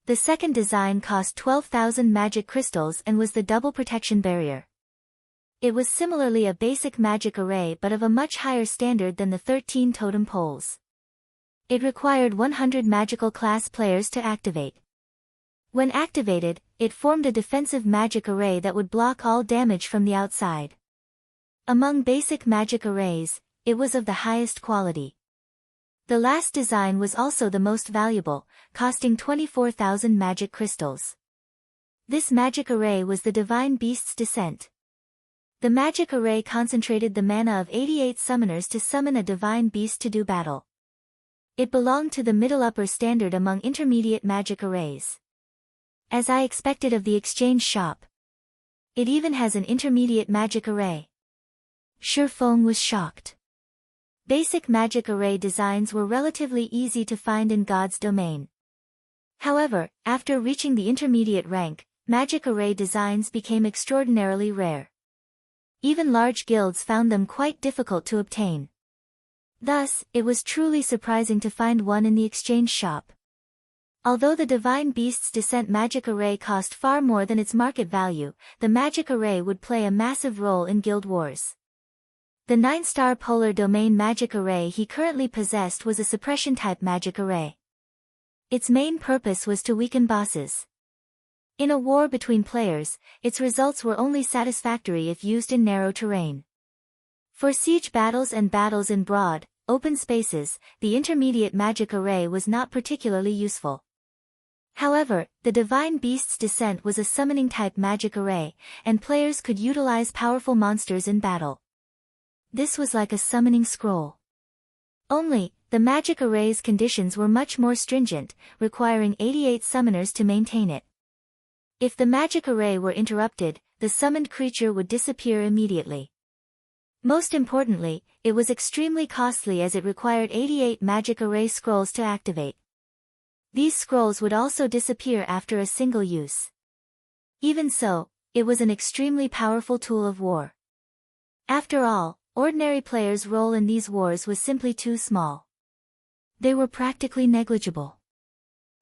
The second design cost 12,000 magic crystals and was the double protection barrier. It was similarly a basic magic array but of a much higher standard than the 13 totem poles. It required 100 magical class players to activate. When activated, it formed a defensive magic array that would block all damage from the outside. Among basic magic arrays, it was of the highest quality. The last design was also the most valuable, costing 24,000 magic crystals. This magic array was the Divine Beast's Descent. The magic array concentrated the mana of 88 summoners to summon a divine beast to do battle. It belonged to the middle upper standard among intermediate magic arrays. As I expected of the exchange shop. It even has an intermediate magic array. Shifeng was shocked. Basic magic array designs were relatively easy to find in God's domain. However, after reaching the intermediate rank, magic array designs became extraordinarily rare. Even large guilds found them quite difficult to obtain. Thus, it was truly surprising to find one in the exchange shop. Although the Divine Beast's Descent magic array cost far more than its market value, the magic array would play a massive role in guild wars. The 9-star Polar Domain magic array he currently possessed was a suppression-type magic array. Its main purpose was to weaken bosses. In a war between players, its results were only satisfactory if used in narrow terrain. For siege battles and battles in broad, open spaces, the intermediate magic array was not particularly useful. However, the Divine Beast's Descent was a summoning-type magic array, and players could utilize powerful monsters in battle. This was like a summoning scroll. Only, the magic array's conditions were much more stringent, requiring 88 summoners to maintain it. If the magic array were interrupted, the summoned creature would disappear immediately. Most importantly, it was extremely costly as it required 88 magic array scrolls to activate. These scrolls would also disappear after a single use. Even so, it was an extremely powerful tool of war. After all, ordinary players' role in these wars was simply too small. They were practically negligible.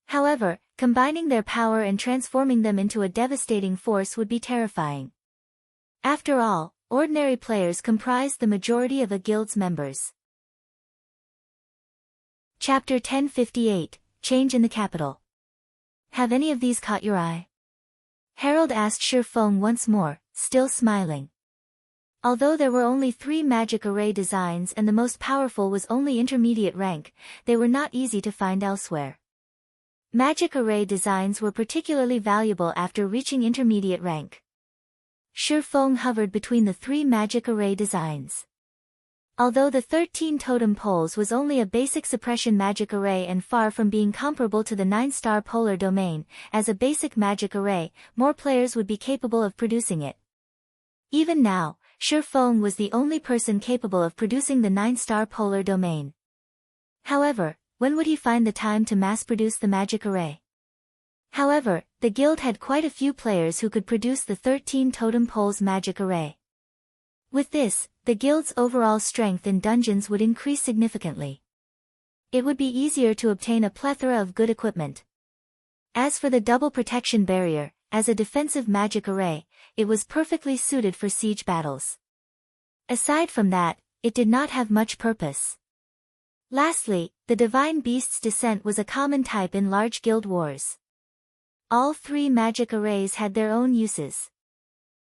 However, combining their power and transforming them into a devastating force would be terrifying. After all, ordinary players comprised the majority of a guild's members. Chapter 1058, Change in the Capital. Have any of these caught your eye? Harold asked Shifeng once more, still smiling. Although there were only 3 magic array designs and the most powerful was only intermediate rank, they were not easy to find elsewhere. Magic array designs were particularly valuable after reaching intermediate rank. Shifeng hovered between the 3 magic array designs. Although the 13 totem poles was only a basic suppression magic array and far from being comparable to the 9-star Polar Domain, as a basic magic array, more players would be capable of producing it. Even now, Shifeng was the only person capable of producing the 9-star Polar Domain. However, when would he find the time to mass-produce the magic array? However, the guild had quite a few players who could produce the 13 totem poles magic array. With this, the guild's overall strength in dungeons would increase significantly. It would be easier to obtain a plethora of good equipment. As for the double protection barrier, as a defensive magic array, it was perfectly suited for siege battles. Aside from that, it did not have much purpose. Lastly, the divine beast's descent was a common type in large guild wars. All three magic arrays had their own uses.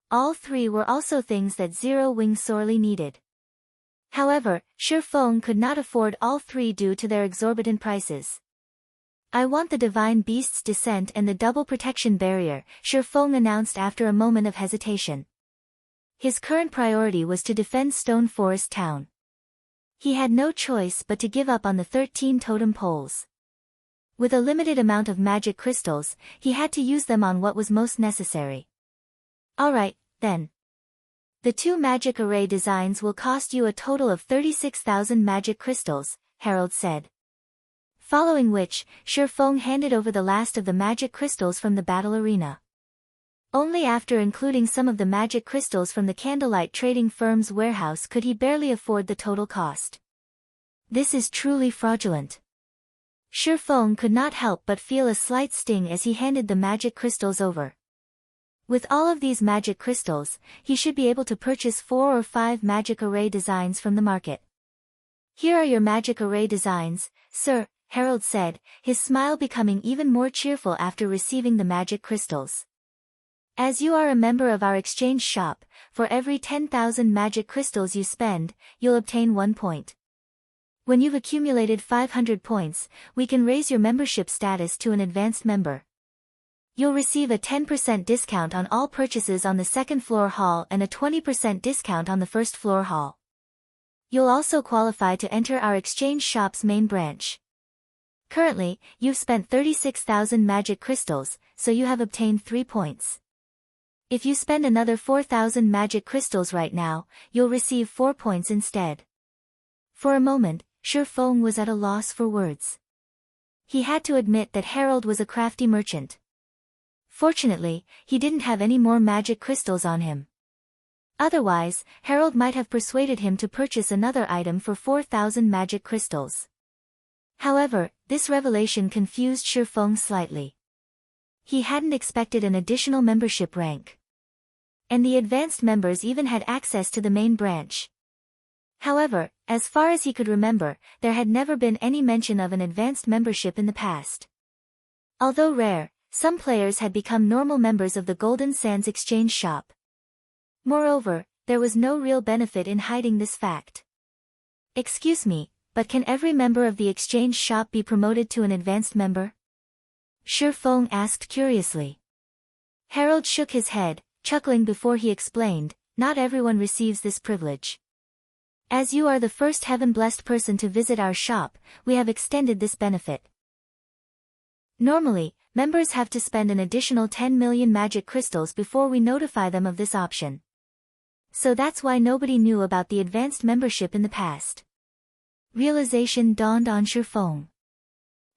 All three were also things that Zero Wing sorely needed. However, Shifeng could not afford all three due to their exorbitant prices. I want the divine beast's descent and the double protection barrier, Shifeng announced after a moment of hesitation. His current priority was to defend Stone Forest Town. He had no choice but to give up on the 13 totem poles. With a limited amount of magic crystals, he had to use them on what was most necessary. Alright, then. The two magic array designs will cost you a total of 36,000 magic crystals, Harold said. Following which, Shifeng handed over the last of the magic crystals from the battle arena. Only after including some of the magic crystals from the Candlelight Trading Firm's warehouse could he barely afford the total cost. This is truly fraudulent. Shifeng could not help but feel a slight sting as he handed the magic crystals over. With all of these magic crystals, he should be able to purchase 4 or 5 magic array designs from the market. Here are your magic array designs, sir, Harold said, his smile becoming even more cheerful after receiving the magic crystals. As you are a member of our exchange shop, for every 10,000 magic crystals you spend, you'll obtain 1 point. When you've accumulated 500 points, we can raise your membership status to an advanced member. You'll receive a 10% discount on all purchases on the second floor hall and a 20% discount on the first floor hall. You'll also qualify to enter our exchange shop's main branch. Currently, you've spent 36,000 magic crystals, so you have obtained 3 points. If you spend another 4,000 magic crystals right now, you'll receive 4 points instead. For a moment, Shifeng was at a loss for words. He had to admit that Harold was a crafty merchant. Fortunately, he didn't have any more magic crystals on him. Otherwise, Harold might have persuaded him to purchase another item for 4,000 magic crystals. However, this revelation confused Shifeng slightly. He hadn't expected an additional membership rank. And the advanced members even had access to the main branch. However, as far as he could remember, there had never been any mention of an advanced membership in the past. Although rare, some players had become normal members of the Golden Sands Exchange Shop. Moreover, there was no real benefit in hiding this fact. Excuse me, but can every member of the exchange shop be promoted to an advanced member? Shifeng asked curiously. Harold shook his head, chuckling before he explained, not everyone receives this privilege. As you are the first heaven-blessed person to visit our shop, we have extended this benefit. Normally, members have to spend an additional 10 million magic crystals before we notify them of this option. So that's why nobody knew about the advanced membership in the past. Realization dawned on Shifeng.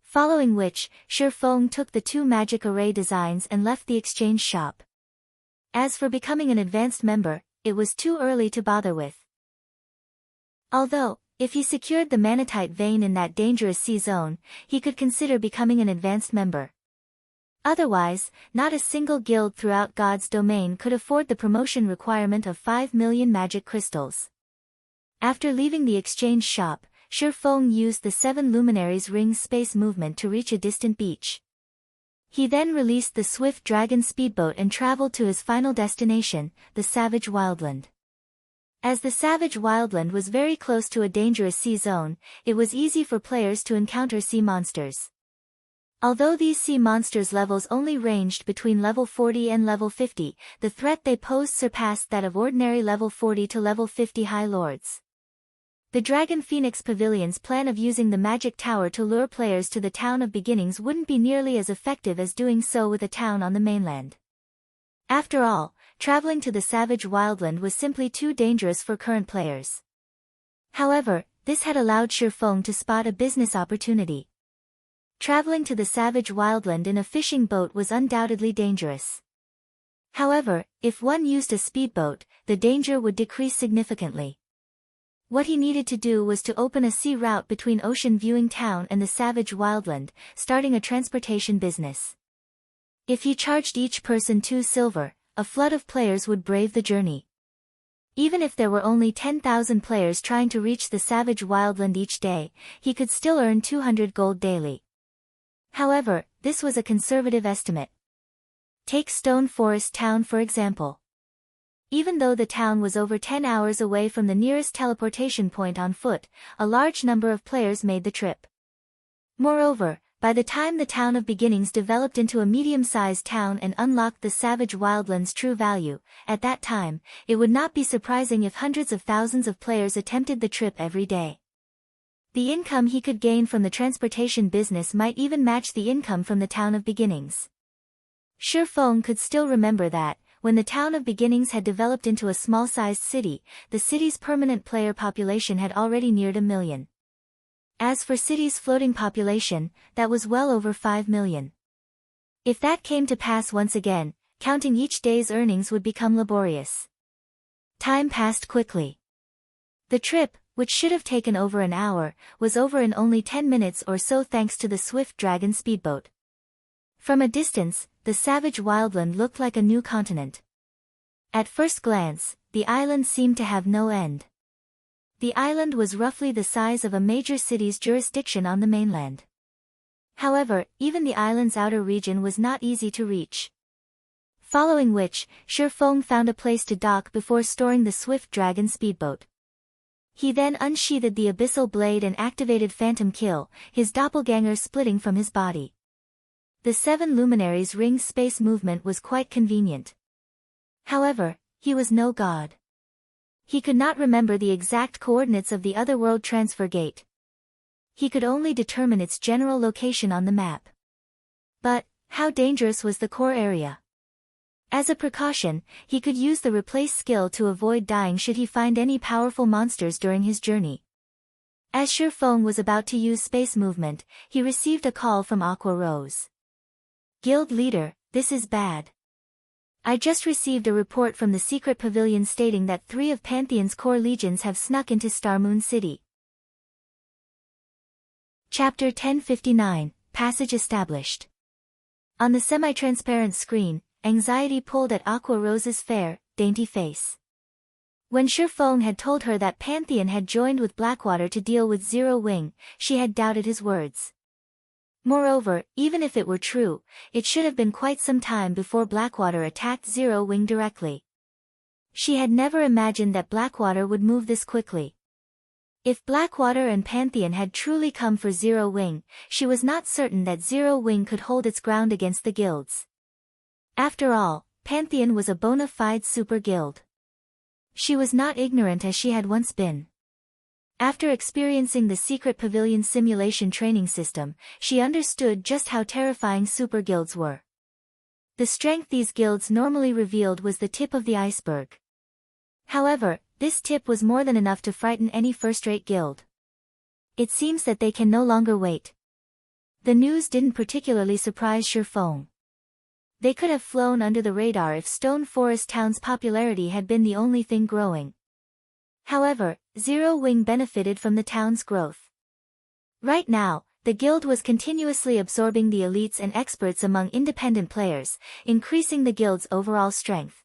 Following which, Shifeng took the 2 magic array designs and left the exchange shop. As for becoming an advanced member, it was too early to bother with. Although, if he secured the manatite vein in that dangerous sea zone, he could consider becoming an advanced member. Otherwise, not a single guild throughout God's domain could afford the promotion requirement of 5 million magic crystals. After leaving the exchange shop, Shifeng used the 7 Luminaries Ring space movement to reach a distant beach. He then released the swift dragon speedboat and traveled to his final destination, the Savage Wildland. As the Savage Wildland was very close to a dangerous sea zone, it was easy for players to encounter sea monsters. Although these sea monsters' levels only ranged between level 40 and level 50, the threat they posed surpassed that of ordinary level 40 to level 50 High Lords. The Dragon Phoenix Pavilion's plan of using the magic tower to lure players to the Town of Beginnings wouldn't be nearly as effective as doing so with a town on the mainland. After all, traveling to the Savage Wildland was simply too dangerous for current players. However, this had allowed Shifeng to spot a business opportunity. Traveling to the Savage Wildland in a fishing boat was undoubtedly dangerous. However, if one used a speedboat, the danger would decrease significantly. What he needed to do was to open a sea route between Ocean Viewing Town and the Savage Wildland, starting a transportation business. If he charged each person 2 silver, a flood of players would brave the journey. Even if there were only 10,000 players trying to reach the savage wildland each day, he could still earn 200 gold daily. However, this was a conservative estimate. Take Stone Forest Town for example. Even though the town was over 10 hours away from the nearest teleportation point on foot, a large number of players made the trip. Moreover, by the time the Town of Beginnings developed into a medium-sized town and unlocked the savage wildland's true value, at that time, it would not be surprising if hundreds of thousands of players attempted the trip every day. The income he could gain from the transportation business might even match the income from the Town of Beginnings. Shifeng could still remember that, when the Town of Beginnings had developed into a small-sized city, the city's permanent player population had already neared 1 million. As for city's floating population, that was well over 5 million. If that came to pass once again, counting each day's earnings would become laborious. Time passed quickly. The trip, which should have taken over an hour, was over in only 10 minutes or so thanks to the swift dragon speedboat. From a distance, the savage wildland looked like a new continent. At first glance, the island seemed to have no end. The island was roughly the size of a major city's jurisdiction on the mainland. However, even the island's outer region was not easy to reach. Following which, Shifeng found a place to dock before storing the swift dragon speedboat. He then unsheathed the abyssal blade and activated Phantom Kill, his doppelganger splitting from his body. The 7 luminaries' ring space movement was quite convenient. However, he was no god. He could not remember the exact coordinates of the Otherworld transfer gate. He could only determine its general location on the map. But, how dangerous was the core area? As a precaution, he could use the replace skill to avoid dying should he find any powerful monsters during his journey. As Shifeng was about to use space movement, he received a call from Aqua Rose. Guild leader, this is bad. I just received a report from the secret pavilion stating that 3 of Pantheon's core legions have snuck into Starmoon City. Chapter 1059, Passage Established. On the semi-transparent screen, anxiety pulled at Aqua Rose's fair, dainty face. When Shifeng had told her that Pantheon had joined with Blackwater to deal with Zero Wing, she had doubted his words. Moreover, even if it were true, it should have been quite some time before Blackwater attacked Zero Wing directly. She had never imagined that Blackwater would move this quickly. If Blackwater and Pantheon had truly come for Zero Wing, she was not certain that Zero Wing could hold its ground against the guilds. After all, Pantheon was a bona fide super guild. She was not ignorant as she had once been. After experiencing the secret pavilion simulation training system, she understood just how terrifying super guilds were. The strength these guilds normally revealed was the tip of the iceberg. However, this tip was more than enough to frighten any first-rate guild. It seems that they can no longer wait. The news didn't particularly surprise Shifeng. They could have flown under the radar if Stone Forest Town's popularity had been the only thing growing. However, Zero Wing benefited from the town's growth. Right now, the guild was continuously absorbing the elites and experts among independent players, increasing the guild's overall strength.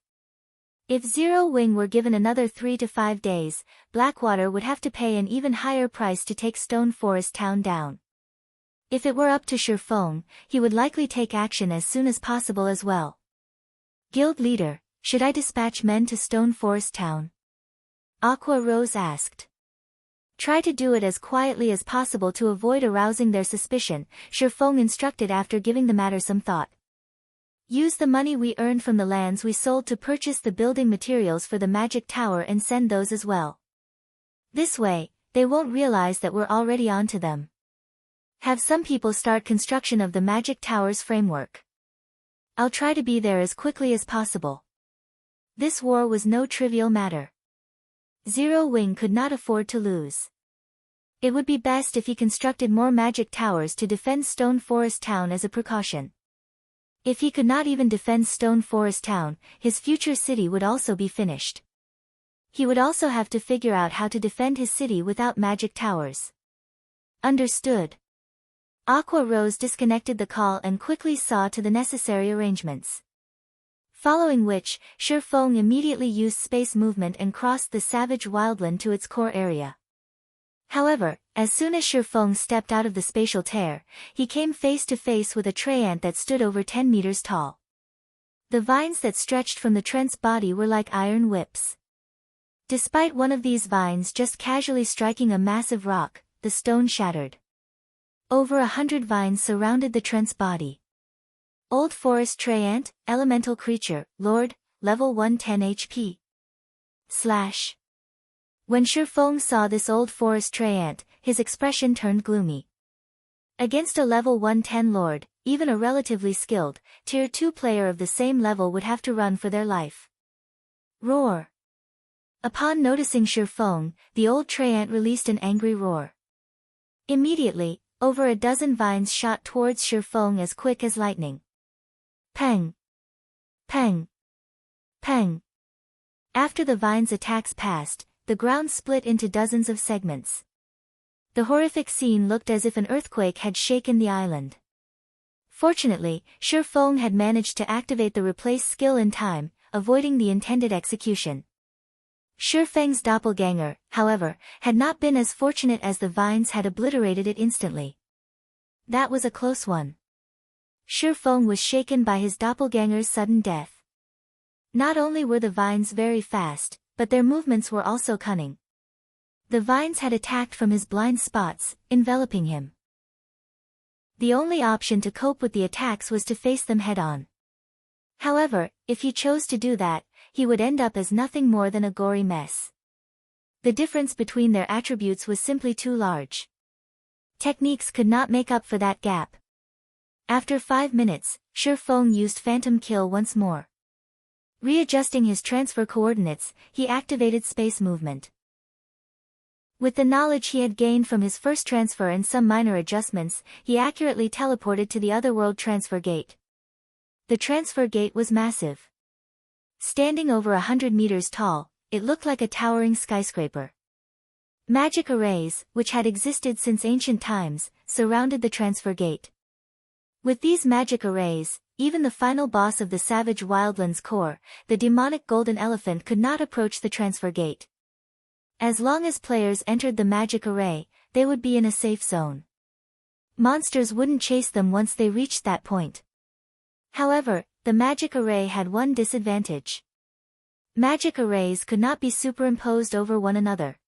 If Zero Wing were given another 3 to 5 days, Blackwater would have to pay an even higher price to take Stone Forest Town down. If it were up to Shifeng, he would likely take action as soon as possible as well. Guild leader, should I dispatch men to Stone Forest Town? Aqua Rose asked. Try to do it as quietly as possible to avoid arousing their suspicion, Shifeng instructed after giving the matter some thought. Use the money we earned from the lands we sold to purchase the building materials for the magic tower and send those as well. This way, they won't realize that we're already on to them. Have some people start construction of the magic tower's framework. I'll try to be there as quickly as possible. This war was no trivial matter. Zero Wing could not afford to lose. It would be best if he constructed more magic towers to defend Stone Forest Town as a precaution. If he could not even defend Stone Forest Town, his future city would also be finished. He would also have to figure out how to defend his city without magic towers. Understood. Aqua Rose disconnected the call and quickly saw to the necessary arrangements. Following which, Shifeng immediately used space movement and crossed the savage wildland to its core area. However, as soon as Shifeng stepped out of the spatial tear, he came face to face with a Tyrant that stood over 10 meters tall. The vines that stretched from the Trent's body were like iron whips. Despite one of these vines just casually striking a massive rock, the stone shattered. Over 100 vines surrounded the Trent's body. Old Forest Tyrant, Elemental Creature, Lord, Level 110 HP. When Shifeng saw this Old Forest Tyrant, his expression turned gloomy. Against a Level 110 Lord, even a relatively skilled, Tier 2 player of the same level would have to run for their life. Roar! Upon noticing Shifeng, the old Tyrant released an angry roar. Immediately, over a dozen vines shot towards Shifeng as quick as lightning. Peng! Peng! Peng! After the vines' attacks passed, the ground split into dozens of segments. The horrific scene looked as if an earthquake had shaken the island. Fortunately, Shifeng had managed to activate the replace skill in time, avoiding the intended execution. Shifeng's doppelganger, however, had not been as fortunate as the vines had obliterated it instantly. That was a close one. Shifeng was shaken by his doppelganger's sudden death. Not only were the vines very fast, but their movements were also cunning. The vines had attacked from his blind spots, enveloping him. The only option to cope with the attacks was to face them head-on. However, if he chose to do that, he would end up as nothing more than a gory mess. The difference between their attributes was simply too large. Techniques could not make up for that gap. After 5 minutes, Shifeng used Phantom Kill once more. Readjusting his transfer coordinates, he activated space movement. With the knowledge he had gained from his first transfer and some minor adjustments, he accurately teleported to the Otherworld transfer gate. The transfer gate was massive. Standing over 100 meters tall, it looked like a towering skyscraper. Magic arrays, which had existed since ancient times, surrounded the transfer gate. With these magic arrays, even the final boss of the Savage Wildlands core, the demonic golden elephant, could not approach the transfer gate. As long as players entered the magic array, they would be in a safe zone. Monsters wouldn't chase them once they reached that point. However, the magic array had one disadvantage. Magic arrays could not be superimposed over one another.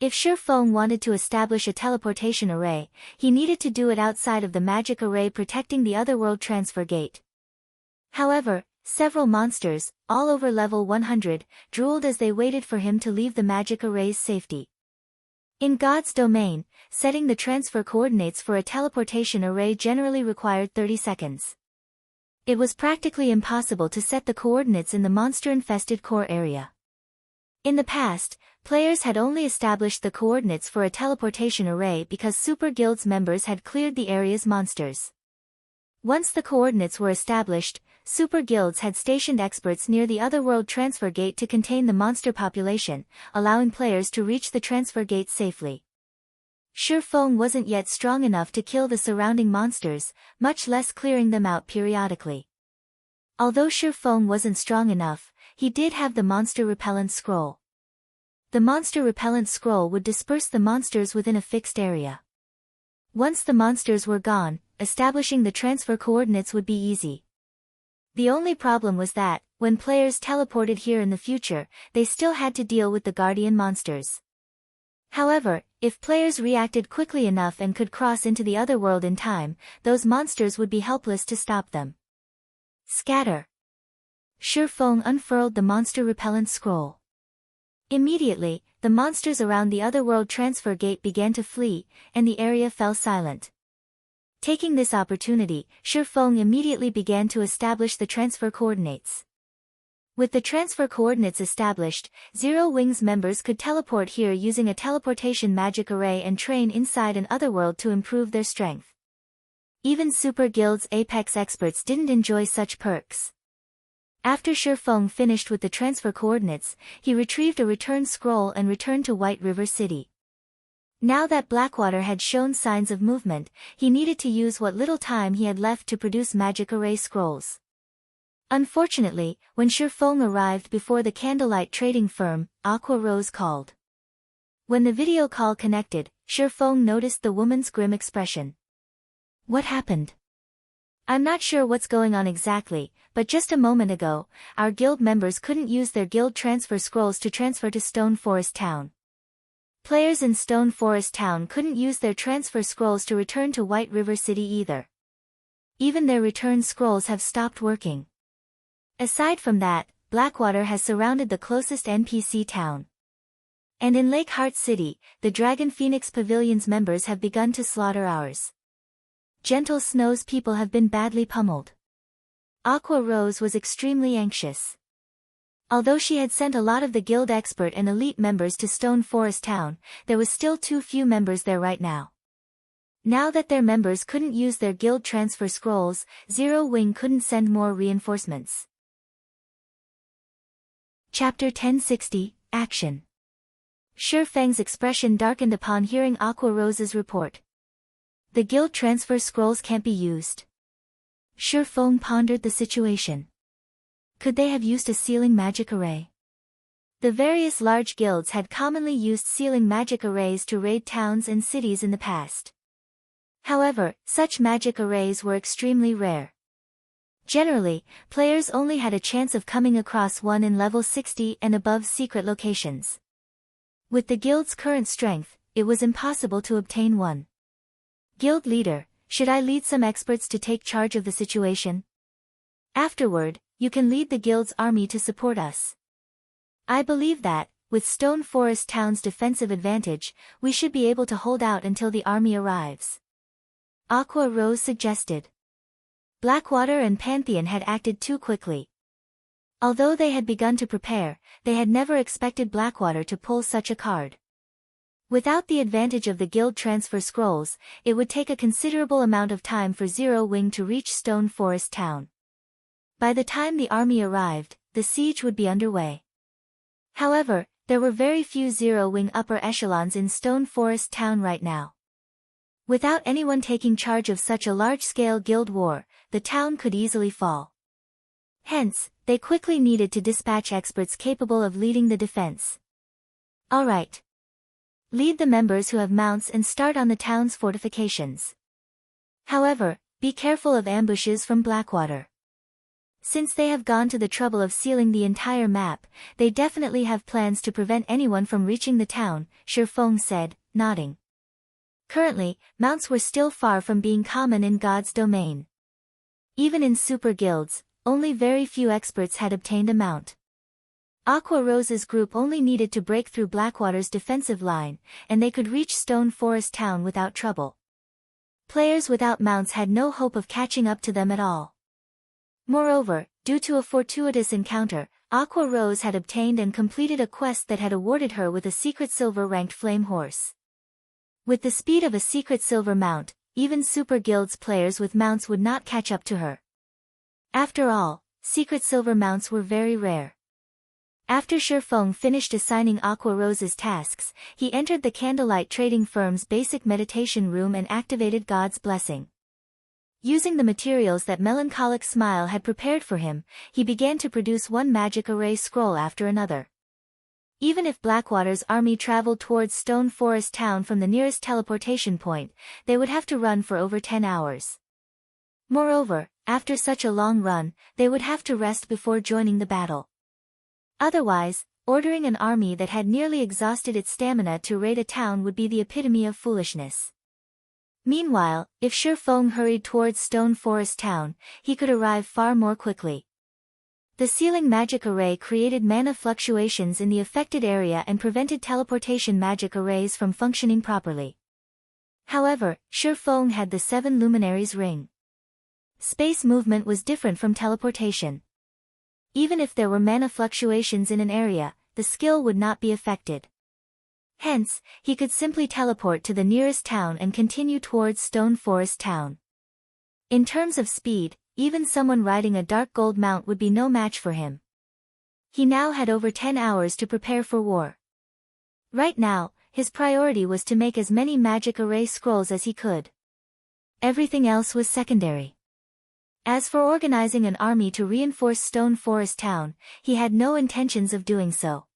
If Shifeng wanted to establish a teleportation array, he needed to do it outside of the magic array protecting the Otherworld transfer gate. However, several monsters, all over level 100, drooled as they waited for him to leave the magic array's safety. In God's domain, setting the transfer coordinates for a teleportation array generally required 30 seconds. It was practically impossible to set the coordinates in the monster-infested core area. In the past, players had only established the coordinates for a teleportation array because Super Guild's members had cleared the area's monsters. Once the coordinates were established, Super Guilds had stationed experts near the Otherworld transfer gate to contain the monster population, allowing players to reach the transfer gate safely. Shifeng wasn't yet strong enough to kill the surrounding monsters, much less clearing them out periodically. Although Shifeng wasn't strong enough, he did have the Monster Repellent Scroll. The Monster Repellent Scroll would disperse the monsters within a fixed area. Once the monsters were gone, establishing the transfer coordinates would be easy. The only problem was that, when players teleported here in the future, they still had to deal with the Guardian monsters. However, if players reacted quickly enough and could cross into the Otherworld in time, those monsters would be helpless to stop them. Scatter! Shifeng unfurled the Monster Repellent Scroll. Immediately, the monsters around the Otherworld transfer gate began to flee, and the area fell silent. Taking this opportunity, Shifeng immediately began to establish the transfer coordinates. With the transfer coordinates established, Zero Wings members could teleport here using a teleportation magic array and train inside an Otherworld to improve their strength. Even Super Guild's Apex experts didn't enjoy such perks. After Shifeng finished with the transfer coordinates, he retrieved a return scroll and returned to White River City. Now that Blackwater had shown signs of movement, he needed to use what little time he had left to produce magic array scrolls. Unfortunately, when Shifeng arrived before the candlelight trading firm, Aqua Rose called. When the video call connected, Shifeng noticed the woman's grim expression. What happened? I'm not sure what's going on exactly, but just a moment ago, our guild members couldn't use their guild transfer scrolls to transfer to Stone Forest Town. Players in Stone Forest Town couldn't use their transfer scrolls to return to White River City either. Even their return scrolls have stopped working. Aside from that, Blackwater has surrounded the closest NPC town. And in Lake Heart City, the Dragon Phoenix Pavilion's members have begun to slaughter ours. Gentle Snow's people have been badly pummeled. Aqua Rose was extremely anxious. Although she had sent a lot of the guild expert and elite members to Stone Forest Town, there was still too few members there right now. Now that their members couldn't use their guild transfer scrolls, Zero Wing couldn't send more reinforcements. Chapter 1060, Action. Shifeng's expression darkened upon hearing Aqua Rose's report. The guild transfer scrolls can't be used. Shifeng pondered the situation. Could they have used a sealing magic array? The various large guilds had commonly used sealing magic arrays to raid towns and cities in the past. However, such magic arrays were extremely rare. Generally, players only had a chance of coming across one in level 60 and above secret locations. With the guild's current strength, it was impossible to obtain one. Guild leader, should I lead some experts to take charge of the situation? Afterward, you can lead the guild's army to support us. I believe that, with Stone Forest Town's defensive advantage, we should be able to hold out until the army arrives. Aqua Rose suggested. Blackwater and Pantheon had acted too quickly. Although they had begun to prepare, they had never expected Blackwater to pull such a card. Without the advantage of the guild transfer scrolls, it would take a considerable amount of time for Zero Wing to reach Stone Forest Town. By the time the army arrived, the siege would be underway. However, there were very few Zero Wing upper echelons in Stone Forest Town right now. Without anyone taking charge of such a large-scale guild war, the town could easily fall. Hence, they quickly needed to dispatch experts capable of leading the defense. Alright. Lead the members who have mounts and start on the town's fortifications. However, be careful of ambushes from Blackwater. Since they have gone to the trouble of sealing the entire map, they definitely have plans to prevent anyone from reaching the town, Shifeng said, nodding. Currently, mounts were still far from being common in God's domain. Even in super guilds, only very few experts had obtained a mount. Aqua Rose's group only needed to break through Blackwater's defensive line, and they could reach Stone Forest Town without trouble. Players without mounts had no hope of catching up to them at all. Moreover, due to a fortuitous encounter, Aqua Rose had obtained and completed a quest that had awarded her with a secret silver-ranked flame horse. With the speed of a secret silver mount, even Super Guild's players with mounts would not catch up to her. After all, secret silver mounts were very rare. After Shifeng finished assigning Aqua Rose's tasks, he entered the candlelight trading firm's basic meditation room and activated God's blessing. Using the materials that Melancholic Smile had prepared for him, he began to produce one magic array scroll after another. Even if Blackwater's army traveled towards Stone Forest Town from the nearest teleportation point, they would have to run for over 10 hours. Moreover, after such a long run, they would have to rest before joining the battle. Otherwise, ordering an army that had nearly exhausted its stamina to raid a town would be the epitome of foolishness. Meanwhile, if Shifeng hurried towards Stone Forest Town, he could arrive far more quickly. The sealing magic array created mana fluctuations in the affected area and prevented teleportation magic arrays from functioning properly. However, Shifeng had the 7 Luminaries ring. Space movement was different from teleportation. Even if there were mana fluctuations in an area, the skill would not be affected. Hence, he could simply teleport to the nearest town and continue towards Stone Forest Town. In terms of speed, even someone riding a dark gold mount would be no match for him. He now had over 10 hours to prepare for war. Right now, his priority was to make as many magic array scrolls as he could. Everything else was secondary. As for organizing an army to reinforce Stone Forest Town, he had no intentions of doing so.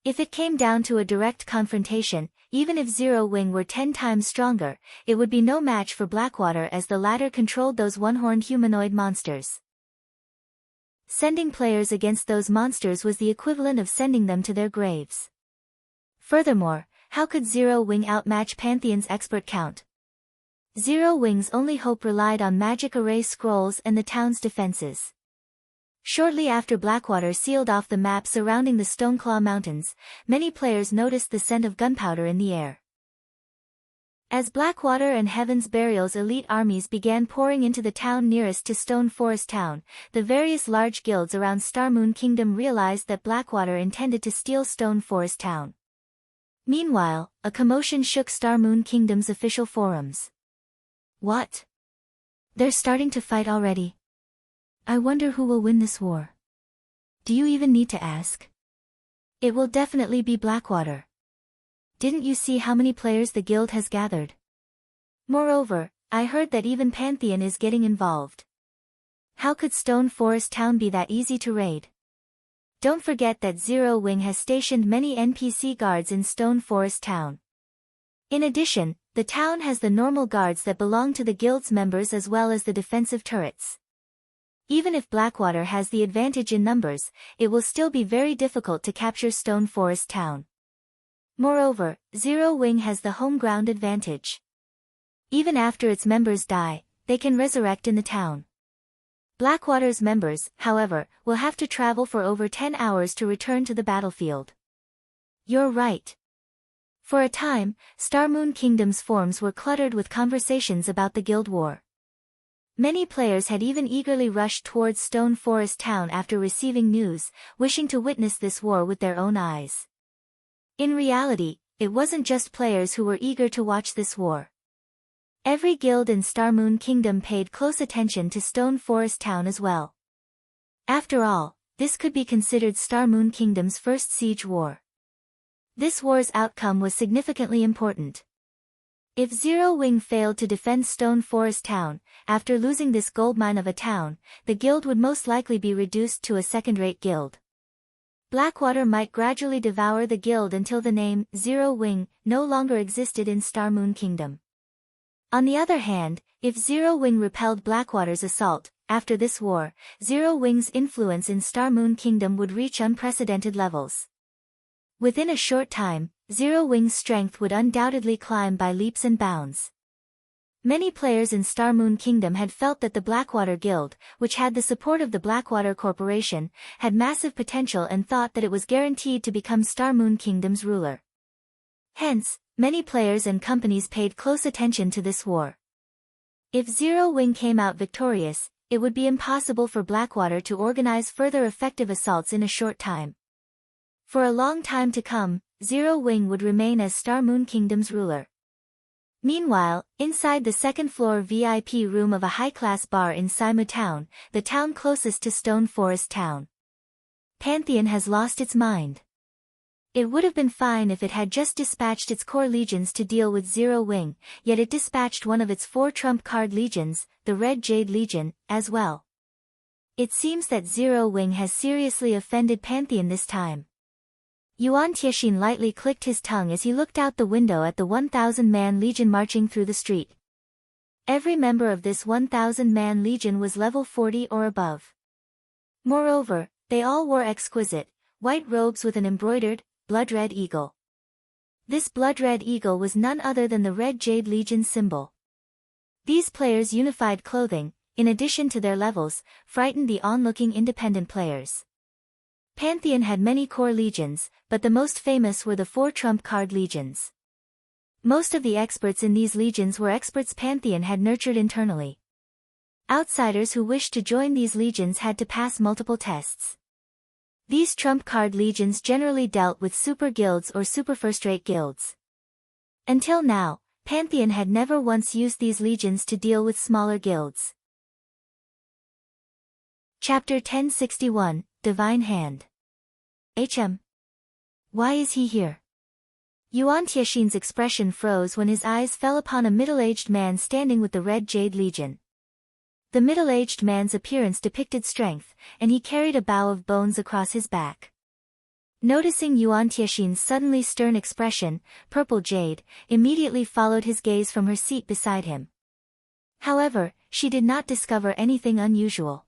If it came down to a direct confrontation, even if Zero Wing were 10 times stronger, it would be no match for Blackwater as the latter controlled those one-horned humanoid monsters. Sending players against those monsters was the equivalent of sending them to their graves. Furthermore, how could Zero Wing outmatch Pantheon's expert count? Zero Wing's only hope relied on magic array scrolls and the town's defenses. Shortly after Blackwater sealed off the map surrounding the Stoneclaw Mountains, many players noticed the scent of gunpowder in the air. As Blackwater and Heaven's Burial's elite armies began pouring into the town nearest to Stone Forest Town, the various large guilds around Starmoon Kingdom realized that Blackwater intended to steal Stone Forest Town. Meanwhile, a commotion shook Starmoon Kingdom's official forums. What? They're starting to fight already? I wonder who will win this war. Do you even need to ask? It will definitely be Blackwater. Didn't you see how many players the guild has gathered? Moreover, I heard that even Pantheon is getting involved. How could Stone Forest Town be that easy to raid? Don't forget that Zero Wing has stationed many NPC guards in Stone Forest Town. In addition, the town has the normal guards that belong to the guild's members as well as the defensive turrets. Even if Blackwater has the advantage in numbers, it will still be very difficult to capture Stone Forest Town. Moreover, Zero Wing has the home ground advantage. Even after its members die, they can resurrect in the town. Blackwater's members, however, will have to travel for over 10 hours to return to the battlefield. You're right. For a time, Starmoon Kingdom's forums were cluttered with conversations about the guild war. Many players had even eagerly rushed towards Stone Forest Town after receiving news, wishing to witness this war with their own eyes. In reality, it wasn't just players who were eager to watch this war. Every guild in Starmoon Kingdom paid close attention to Stone Forest Town as well. After all, this could be considered Starmoon Kingdom's first siege war. This war's outcome was significantly important. If Zero Wing failed to defend Stone Forest Town, after losing this goldmine of a town, the guild would most likely be reduced to a second-rate guild. Blackwater might gradually devour the guild until the name, Zero Wing, no longer existed in Starmoon Kingdom. On the other hand, if Zero Wing repelled Blackwater's assault, after this war, Zero Wing's influence in Starmoon Kingdom would reach unprecedented levels. Within a short time, Zero Wing's strength would undoubtedly climb by leaps and bounds. Many players in Starmoon Kingdom had felt that the Blackwater Guild, which had the support of the Blackwater Corporation, had massive potential and thought that it was guaranteed to become Starmoon Kingdom's ruler. Hence, many players and companies paid close attention to this war. If Zero Wing came out victorious, it would be impossible for Blackwater to organize further effective assaults in a short time. For a long time to come, Zero Wing would remain as Starmoon Kingdom's ruler. Meanwhile, inside the second-floor VIP room of a high-class bar in Saimu Town, the town closest to Stone Forest Town, Pantheon has lost its mind. It would have been fine if it had just dispatched its core legions to deal with Zero Wing, yet it dispatched one of its 4 trump card legions, the Red Jade Legion, as well. It seems that Zero Wing has seriously offended Pantheon this time. Yuan Tiexin lightly clicked his tongue as he looked out the window at the 1,000-man legion marching through the street. Every member of this 1,000-man legion was level 40 or above. Moreover, they all wore exquisite, white robes with an embroidered, blood-red eagle. This blood-red eagle was none other than the Red Jade Legion symbol. These players' unified clothing, in addition to their levels, frightened the onlooking independent players. Pantheon had many core legions, but the most famous were the 4 trump card legions. Most of the experts in these legions were experts Pantheon had nurtured internally. Outsiders who wished to join these legions had to pass multiple tests. These trump card legions generally dealt with super guilds or super first-rate guilds. Until now, Pantheon had never once used these legions to deal with smaller guilds. Chapter 1061, Divine Hand. Why is he here? Yuan Tiexin's expression froze when his eyes fell upon a middle-aged man standing with the Red Jade Legion. The middle-aged man's appearance depicted strength, and he carried a bow of bones across his back. Noticing Yuan Tiexin's suddenly stern expression, Purple Jade immediately followed his gaze from her seat beside him. However, she did not discover anything unusual.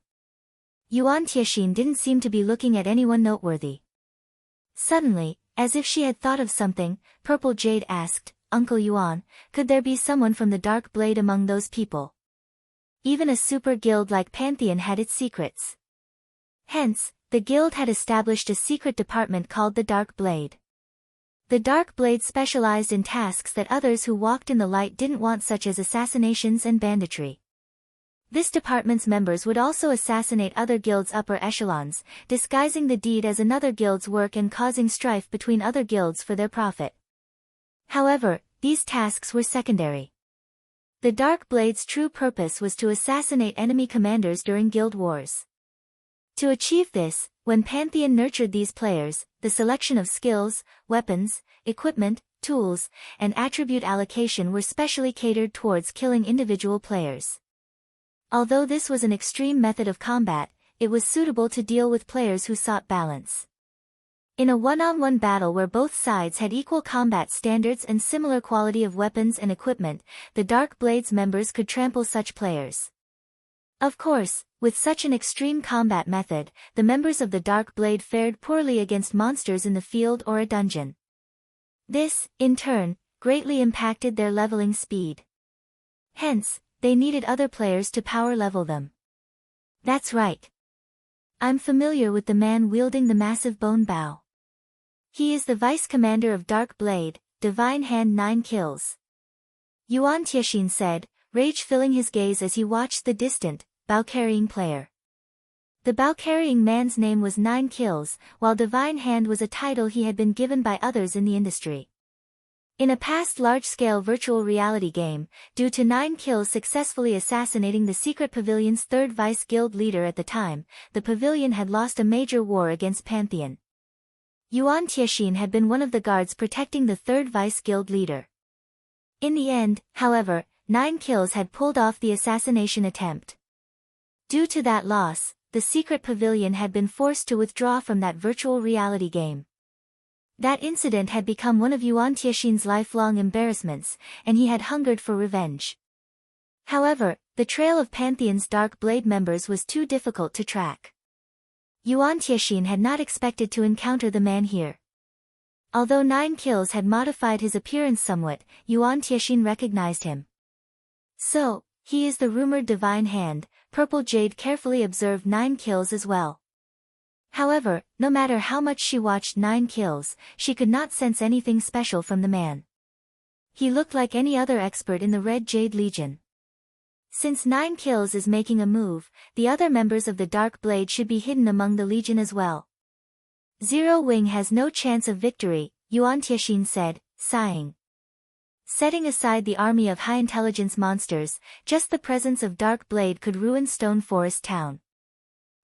Yuan Tiexin didn't seem to be looking at anyone noteworthy. Suddenly, as if she had thought of something, Purple Jade asked, "Uncle Yuan, could there be someone from the Dark Blade among those people?" Even a super guild like Pantheon had its secrets. Hence, the guild had established a secret department called the Dark Blade. The Dark Blade specialized in tasks that others who walked in the light didn't want, such as assassinations and banditry. This department's members would also assassinate other guilds' upper echelons, disguising the deed as another guild's work and causing strife between other guilds for their profit. However, these tasks were secondary. The Dark Blade's true purpose was to assassinate enemy commanders during guild wars. To achieve this, when Pantheon nurtured these players, the selection of skills, weapons, equipment, tools, and attribute allocation were specially catered towards killing individual players. Although this was an extreme method of combat, it was suitable to deal with players who sought balance. In a one-on-one battle where both sides had equal combat standards and similar quality of weapons and equipment, the Dark Blade's members could trample such players. Of course, with such an extreme combat method, the members of the Dark Blade fared poorly against monsters in the field or a dungeon. This, in turn, greatly impacted their leveling speed. Hence, they needed other players to power level them. That's right. I'm familiar with the man wielding the massive bone bow. He is the vice commander of Dark Blade, Divine Hand 9 kills. Yuan Tiexin said, rage filling his gaze as he watched the distant, bow-carrying player. The bow-carrying man's name was 9 kills, while Divine Hand was a title he had been given by others in the industry. In a past large-scale virtual reality game, due to 9 kills successfully assassinating the Secret Pavilion's third vice guild leader at the time, the pavilion had lost a major war against Pantheon. Yuan Tiexin had been one of the guards protecting the third vice guild leader. In the end, however, 9 kills had pulled off the assassination attempt. Due to that loss, the Secret Pavilion had been forced to withdraw from that virtual reality game. That incident had become one of Yuan Tiexin's lifelong embarrassments, and he had hungered for revenge. However, the trail of Pantheon's Dark Blade members was too difficult to track. Yuan Tiexin had not expected to encounter the man here. Although 9 kills had modified his appearance somewhat, Yuan Tiexin recognized him. So, he is the rumored Divine Hand. Purple Jade carefully observed 9 kills as well. However, no matter how much she watched 9 kills, she could not sense anything special from the man. He looked like any other expert in the Red Jade Legion. Since 9 kills is making a move, the other members of the Dark Blade should be hidden among the Legion as well. Zero Wing has no chance of victory, Yuan Tiexin said, sighing. Setting aside the army of high-intelligence monsters, just the presence of Dark Blade could ruin Stone Forest Town.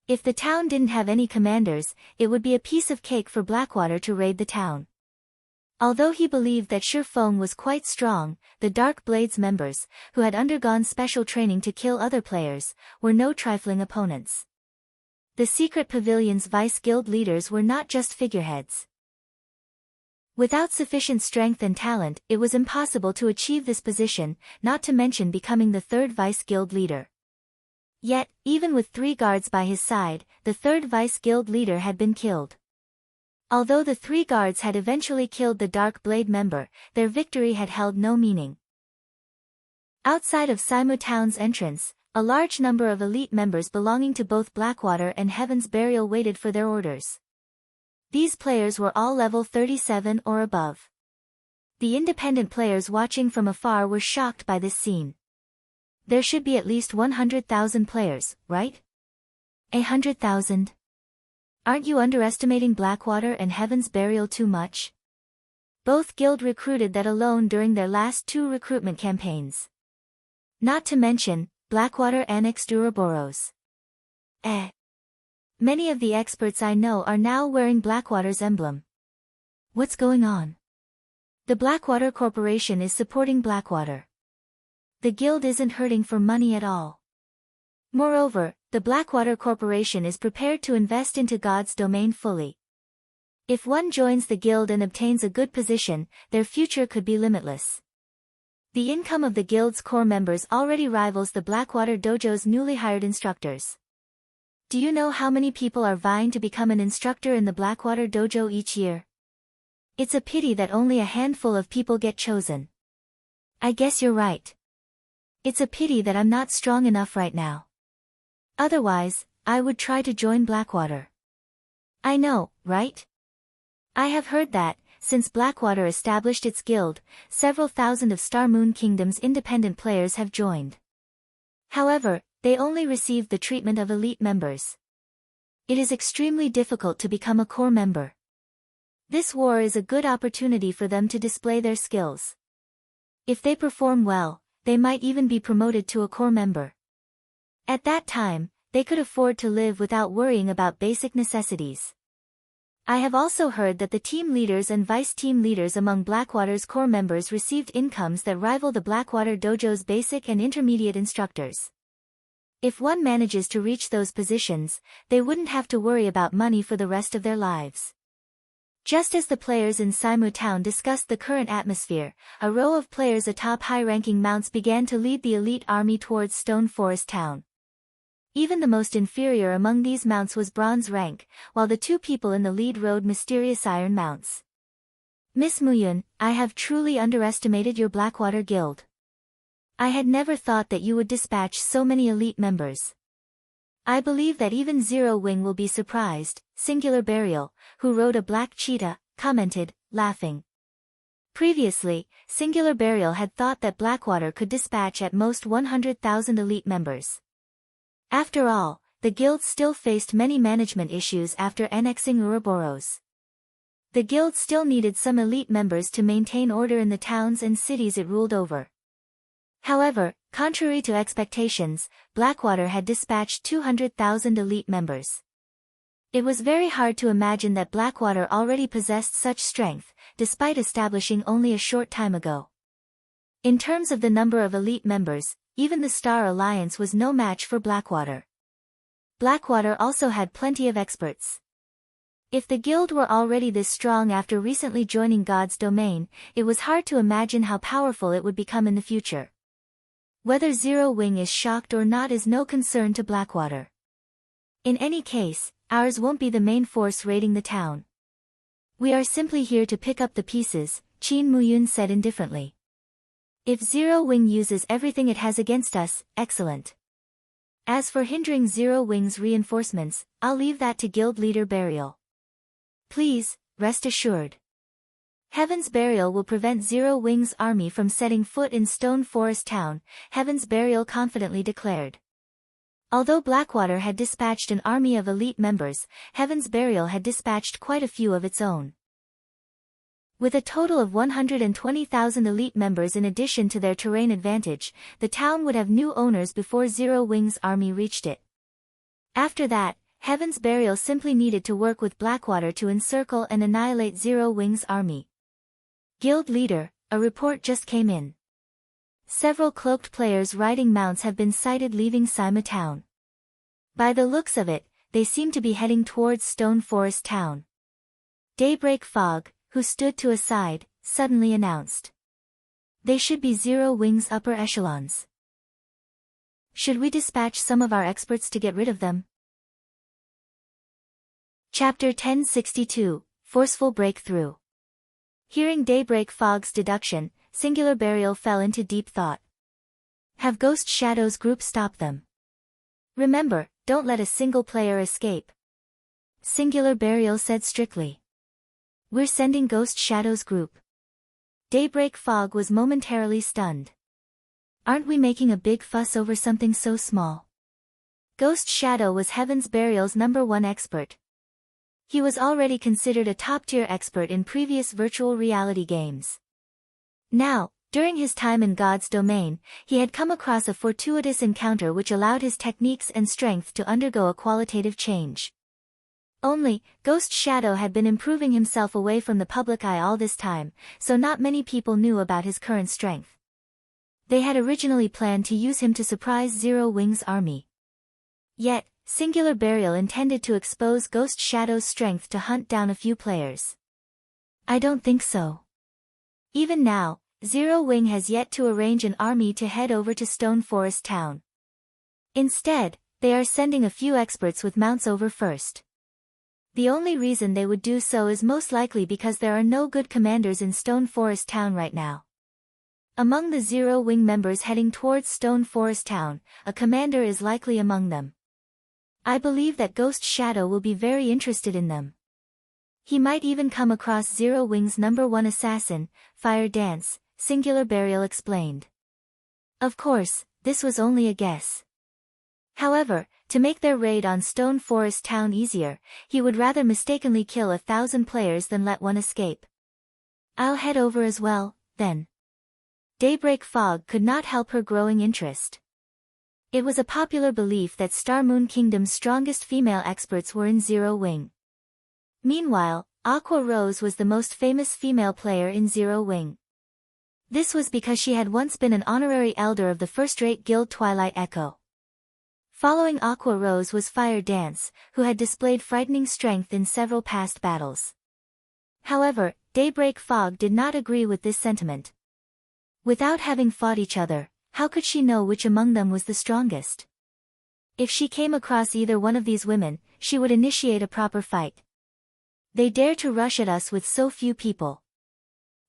If the town didn't have any commanders, it would be a piece of cake for Blackwater to raid the town. Although he believed that Shifeng was quite strong, the Dark Blade's members, who had undergone special training to kill other players, were no trifling opponents. The Secret Pavilion's vice guild leaders were not just figureheads. Without sufficient strength and talent, it was impossible to achieve this position, not to mention becoming the third vice guild leader. Yet, even with 3 guards by his side, the third vice guild leader had been killed. Although the 3 guards had eventually killed the Dark Blade member, their victory had held no meaning. Outside of Saimu Town's entrance, a large number of elite members belonging to both Blackwater and Heaven's Burial waited for their orders. These players were all level 37 or above. The independent players watching from afar were shocked by this scene. There should be at least 100,000 players, right? 100,000? Aren't you underestimating Blackwater and Heaven's Burial too much? Both guild recruited that alone during their last 2 recruitment campaigns. Not to mention, Blackwater annexed Ouroboros. Many of the experts I know are now wearing Blackwater's emblem. What's going on? The Blackwater Corporation is supporting Blackwater. The guild isn't hurting for money at all. Moreover, the Blackwater Corporation is prepared to invest into God's domain fully. If one joins the guild and obtains a good position, their future could be limitless. The income of the guild's core members already rivals the Blackwater Dojo's newly hired instructors. Do you know how many people are vying to become an instructor in the Blackwater Dojo each year? It's a pity that only a handful of people get chosen. I guess you're right. It's a pity that I'm not strong enough right now. Otherwise, I would try to join Blackwater. I know, right? I have heard that, since Blackwater established its guild, several thousand of Star Moon Kingdom's independent players have joined. However, they only received the treatment of elite members. It is extremely difficult to become a core member. This war is a good opportunity for them to display their skills. If they perform well, they might even be promoted to a core member. At that time, they could afford to live without worrying about basic necessities. I have also heard that the team leaders and vice-team leaders among Blackwater's core members received incomes that rival the Blackwater Dojo's basic and intermediate instructors. If one manages to reach those positions, they wouldn't have to worry about money for the rest of their lives. Just as the players in Saimu Town discussed the current atmosphere, a row of players atop high-ranking mounts began to lead the elite army towards Stone Forest Town. Even the most inferior among these mounts was bronze rank, while the two people in the lead rode mysterious iron mounts. Miss Muyun, I have truly underestimated your Blackwater Guild. I had never thought that you would dispatch so many elite members. I believe that even Zero Wing will be surprised, Singular Burial, who rode a black cheetah, commented, laughing. Previously, Singular Burial had thought that Blackwater could dispatch at most 100,000 elite members. After all, the guild still faced many management issues after annexing Ouroboros. The guild still needed some elite members to maintain order in the towns and cities it ruled over. However, contrary to expectations, Blackwater had dispatched 200,000 elite members. It was very hard to imagine that Blackwater already possessed such strength, despite establishing only a short time ago. In terms of the number of elite members, even the Star Alliance was no match for Blackwater. Blackwater also had plenty of experts. If the guild were already this strong after recently joining God's domain, it was hard to imagine how powerful it would become in the future. Whether Zero Wing is shocked or not is no concern to Blackwater. In any case, ours won't be the main force raiding the town. We are simply here to pick up the pieces, Qin Muyun said indifferently. If Zero Wing uses everything it has against us, excellent. As for hindering Zero Wing's reinforcements, I'll leave that to Guild Leader Burial. Please, rest assured. Heaven's Burial will prevent Zero Wing's army from setting foot in Stone Forest Town, Heaven's Burial confidently declared. Although Blackwater had dispatched an army of elite members, Heaven's Burial had dispatched quite a few of its own. With a total of 120,000 elite members in addition to their terrain advantage, the town would have new owners before Zero Wing's army reached it. After that, Heaven's Burial simply needed to work with Blackwater to encircle and annihilate Zero Wing's army. Guild Leader, a report just came in. Several cloaked players riding mounts have been sighted leaving Saimu Town. By the looks of it, they seem to be heading towards Stone Forest Town. Daybreak Fog, who stood to a side, suddenly announced. They should be Zero Wing's upper echelons. Should we dispatch some of our experts to get rid of them? Chapter 1062, Forceful Breakthrough. Hearing Daybreak Fog's deduction, Singular Burial fell into deep thought. Have Ghost Shadow's group stop them. Remember, don't let a single player escape. Singular Burial said strictly. We're sending Ghost Shadow's group. Daybreak Fog was momentarily stunned. Aren't we making a big fuss over something so small? Ghost Shadow was Heaven's Burial's #1 expert. He was already considered a top-tier expert in previous virtual reality games. Now, during his time in God's domain, he had come across a fortuitous encounter which allowed his techniques and strength to undergo a qualitative change. Only, Ghost Shadow had been improving himself away from the public eye all this time, so not many people knew about his current strength. They had originally planned to use him to surprise Zero Wing's army. Yet, Singular Burial intended to expose Ghost Shadow's strength to hunt down a few players. I don't think so. Even now, Zero Wing has yet to arrange an army to head over to Stone Forest Town. Instead, they are sending a few experts with mounts over first. The only reason they would do so is most likely because there are no good commanders in Stone Forest Town right now. Among the Zero Wing members heading towards Stone Forest Town, a commander is likely among them. I believe that Ghost Shadow will be very interested in them. He might even come across Zero Wing's #1 assassin, Fire Dance, Singular Burial explained. Of course, this was only a guess. However, to make their raid on Stone Forest Town easier, he would rather mistakenly kill 1,000 players than let one escape. I'll head over as well, then. Daybreak Fog could not help her growing interest. It was a popular belief that Star Moon Kingdom's strongest female experts were in Zero Wing. Meanwhile, Aqua Rose was the most famous female player in Zero Wing. This was because she had once been an honorary elder of the first-rate guild Twilight Echo. Following Aqua Rose was Fire Dance, who had displayed frightening strength in several past battles. However, Daybreak Fog did not agree with this sentiment. Without having fought each other, how could she know which among them was the strongest? If she came across either one of these women, she would initiate a proper fight. They dare to rush at us with so few people.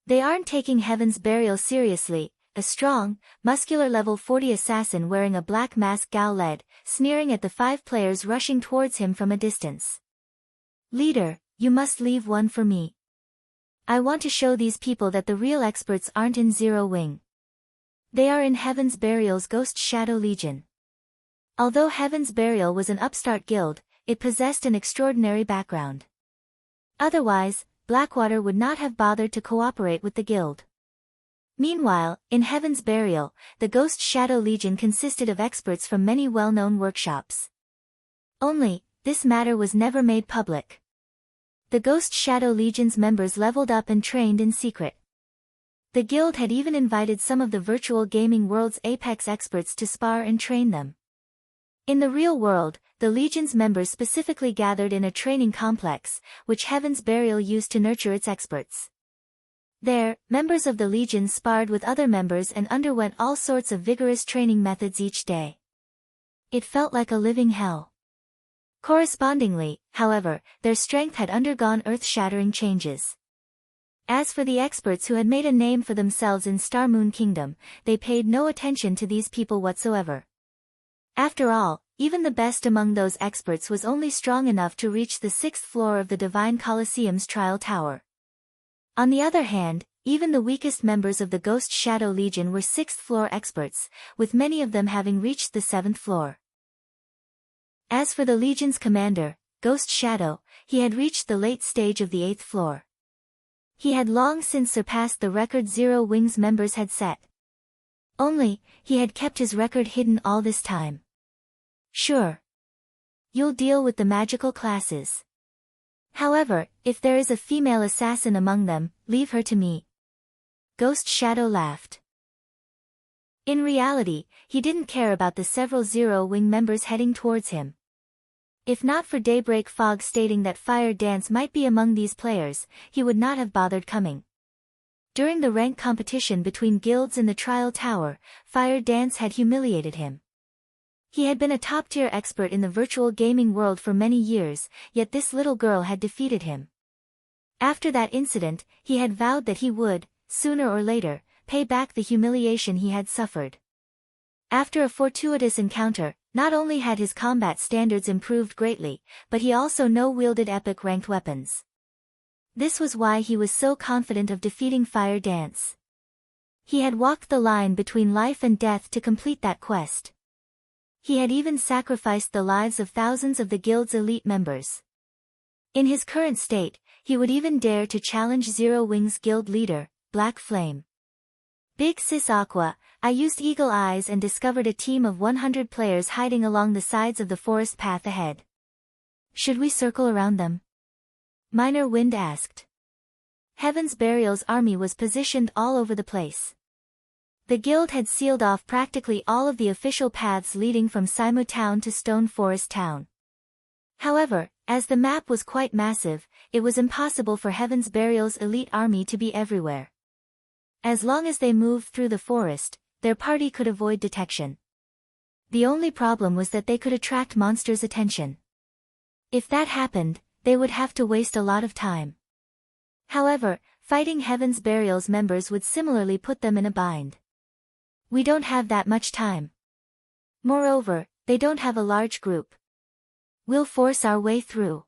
They aren't taking Heaven's Burial seriously. A strong, muscular level 40 assassin wearing a black mask Gao led, sneering at the 5 players rushing towards him from a distance. Leader, you must leave one for me. I want to show these people that the real experts aren't in Zero Wing. They are in Heaven's Burial's Ghost Shadow Legion. Although Heaven's Burial was an upstart guild, it possessed an extraordinary background. Otherwise, Blackwater would not have bothered to cooperate with the guild. Meanwhile, in Heaven's Burial, the Ghost Shadow Legion consisted of experts from many well-known workshops. Only, this matter was never made public. The Ghost Shadow Legion's members leveled up and trained in secret. The guild had even invited some of the virtual gaming world's apex experts to spar and train them. In the real world, the Legion's members specifically gathered in a training complex, which Heaven's Burial used to nurture its experts. There, members of the Legion sparred with other members and underwent all sorts of vigorous training methods each day. It felt like a living hell. Correspondingly, however, their strength had undergone earth-shattering changes. As for the experts who had made a name for themselves in Star Moon Kingdom, they paid no attention to these people whatsoever. After all, even the best among those experts was only strong enough to reach the 6th floor of the Divine Colosseum's Trial Tower. On the other hand, even the weakest members of the Ghost Shadow Legion were 6th floor experts, with many of them having reached the 7th floor. As for the Legion's commander, Ghost Shadow, he had reached the late stage of the 8th floor. He had long since surpassed the record Zero Wing's members had set. Only, he had kept his record hidden all this time. Sure. You'll deal with the magical classes. However, if there is a female assassin among them, leave her to me. Ghost Shadow laughed. In reality, he didn't care about the several Zero Wing members heading towards him. If not for Daybreak Fog stating that Fire Dance might be among these players, he would not have bothered coming. During the rank competition between guilds in the Trial Tower, Fire Dance had humiliated him. He had been a top-tier expert in the virtual gaming world for many years, yet this little girl had defeated him. After that incident, he had vowed that he would, sooner or later, pay back the humiliation he had suffered. After a fortuitous encounter, not only had his combat standards improved greatly, but he also wielded epic-ranked weapons. This was why he was so confident of defeating Fire Dance. He had walked the line between life and death to complete that quest. He had even sacrificed the lives of thousands of the guild's elite members. In his current state, he would even dare to challenge Zero Wing's guild leader, Black Flame. Big Sis Aqua, I used eagle eyes and discovered a team of 100 players hiding along the sides of the forest path ahead. Should we circle around them? Minor Wind asked. Heaven's Burial's army was positioned all over the place. The guild had sealed off practically all of the official paths leading from Simo Town to Stone Forest Town. However, as the map was quite massive, it was impossible for Heaven's Burial's elite army to be everywhere. As long as they moved through the forest, their party could avoid detection. The only problem was that they could attract monsters' attention. If that happened, they would have to waste a lot of time. However, fighting Heaven's Burial's members would similarly put them in a bind. We don't have that much time. Moreover, they don't have a large group. We'll force our way through.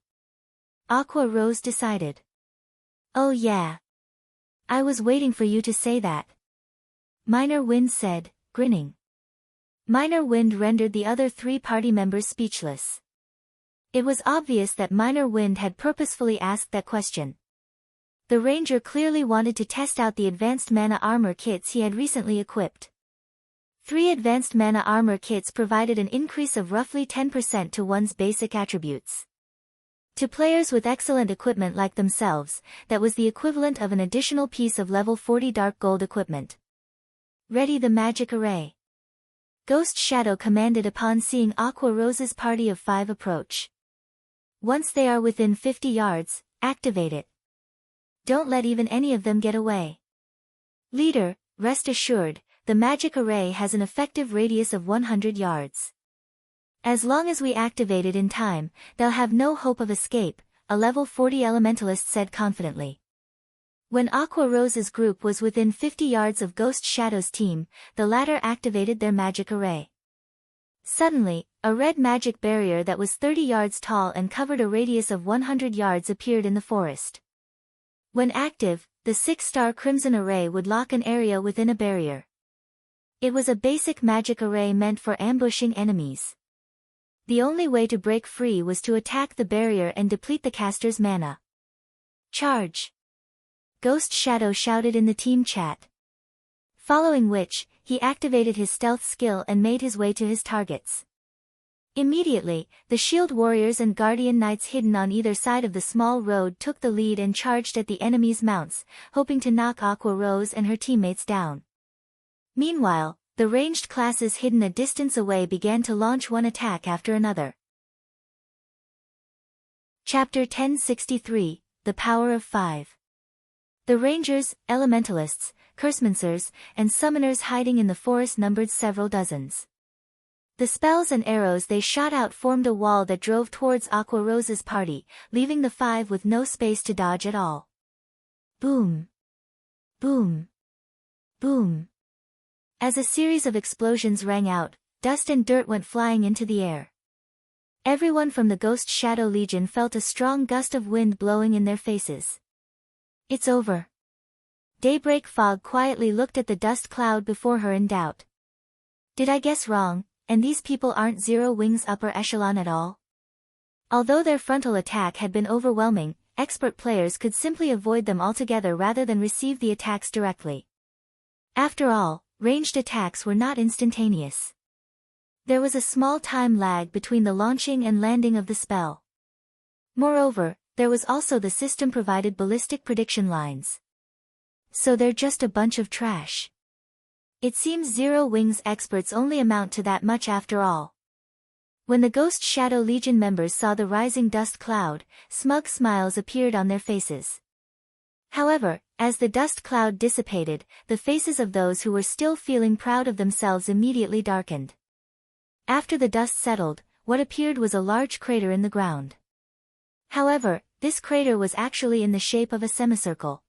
Aqua Rose decided. Oh yeah. I was waiting for you to say that. Minor Wind said, grinning. Minor Wind rendered the other 3 party members speechless. It was obvious that Minor Wind had purposefully asked that question. The ranger clearly wanted to test out the advanced mana armor kits he had recently equipped. 3 advanced mana armor kits provided an increase of roughly 10% to one's basic attributes. To players with excellent equipment like themselves, that was the equivalent of an additional piece of level 40 dark gold equipment. Ready the magic array. Ghost Shadow commanded upon seeing Aqua Rose's party of 5 approach. Once they are within 50 yards, activate it. Don't let even any of them get away. Leader, rest assured, the magic array has an effective radius of 100 yards. As long as we activate it in time, they'll have no hope of escape, a level 40 elementalist said confidently. When Aqua Rose's group was within 50 yards of Ghost Shadow's team, the latter activated their magic array. Suddenly, a red magic barrier that was 30 yards tall and covered a radius of 100 yards appeared in the forest. When active, the 6-star Crimson Array would lock an area within a barrier. It was a basic magic array meant for ambushing enemies. The only way to break free was to attack the barrier and deplete the caster's mana. Charge! Ghost Shadow shouted in the team chat. Following which, he activated his stealth skill and made his way to his targets. Immediately, the shield warriors and guardian knights hidden on either side of the small road took the lead and charged at the enemy's mounts, hoping to knock Aqua Rose and her teammates down. Meanwhile, the ranged classes hidden a distance away began to launch one attack after another. Chapter 1063, The Power of 5. The rangers, elementalists, cursemancers, and summoners hiding in the forest numbered several dozens. The spells and arrows they shot out formed a wall that drove towards Aqua Rose's party, leaving the 5 with no space to dodge at all. Boom! Boom! Boom! As a series of explosions rang out, dust and dirt went flying into the air. Everyone from the Ghost Shadow Legion felt a strong gust of wind blowing in their faces. It's over. Daybreak Fog quietly looked at the dust cloud before her in doubt. Did I guess wrong, and these people aren't Zero Wings upper echelon at all? Although their frontal attack had been overwhelming, expert players could simply avoid them altogether rather than receive the attacks directly. After all, ranged attacks were not instantaneous. There was a small time lag between the launching and landing of the spell. Moreover, there was also the system-provided ballistic prediction lines. So they're just a bunch of trash. It seems Zero Wings experts only amount to that much after all. When the Ghost Shadow Legion members saw the rising dust cloud, smug smiles appeared on their faces. However, as the dust cloud dissipated, the faces of those who were still feeling proud of themselves immediately darkened. After the dust settled, what appeared was a large crater in the ground. However, this crater was actually in the shape of a semicircle.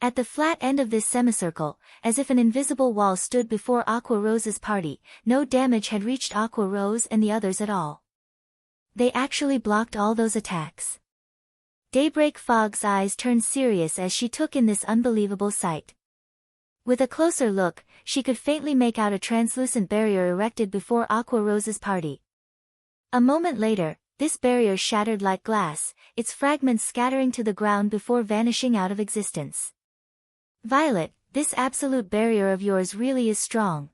At the flat end of this semicircle, as if an invisible wall stood before Aqua Rose's party, no damage had reached Aqua Rose and the others at all. They actually blocked all those attacks. Daybreak Fog's eyes turned serious as she took in this unbelievable sight. With a closer look, she could faintly make out a translucent barrier erected before Aqua Rose's party. A moment later, this barrier shattered like glass, its fragments scattering to the ground before vanishing out of existence. Violet, this absolute barrier of yours really is strong.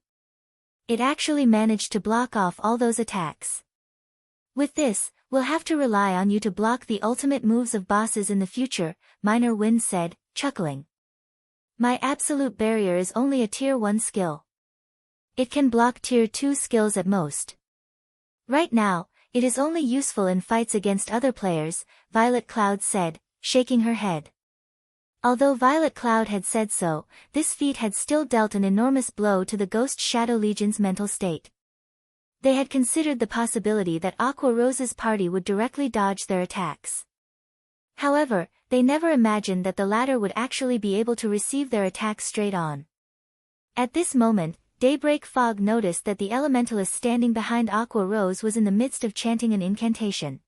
It actually managed to block off all those attacks. With this, we'll have to rely on you to block the ultimate moves of bosses in the future, Minor Wind said, chuckling. My absolute barrier is only a tier 1 skill. It can block tier 2 skills at most. Right now, it is only useful in fights against other players, Violet Cloud said, shaking her head. Although Violet Cloud had said so, this feat had still dealt an enormous blow to the Ghost Shadow Legion's mental state. They had considered the possibility that Aqua Rose's party would directly dodge their attacks. However, they never imagined that the latter would actually be able to receive their attacks straight on. At this moment, Daybreak Fog noticed that the elementalist standing behind Aqua Rose was in the midst of chanting an incantation.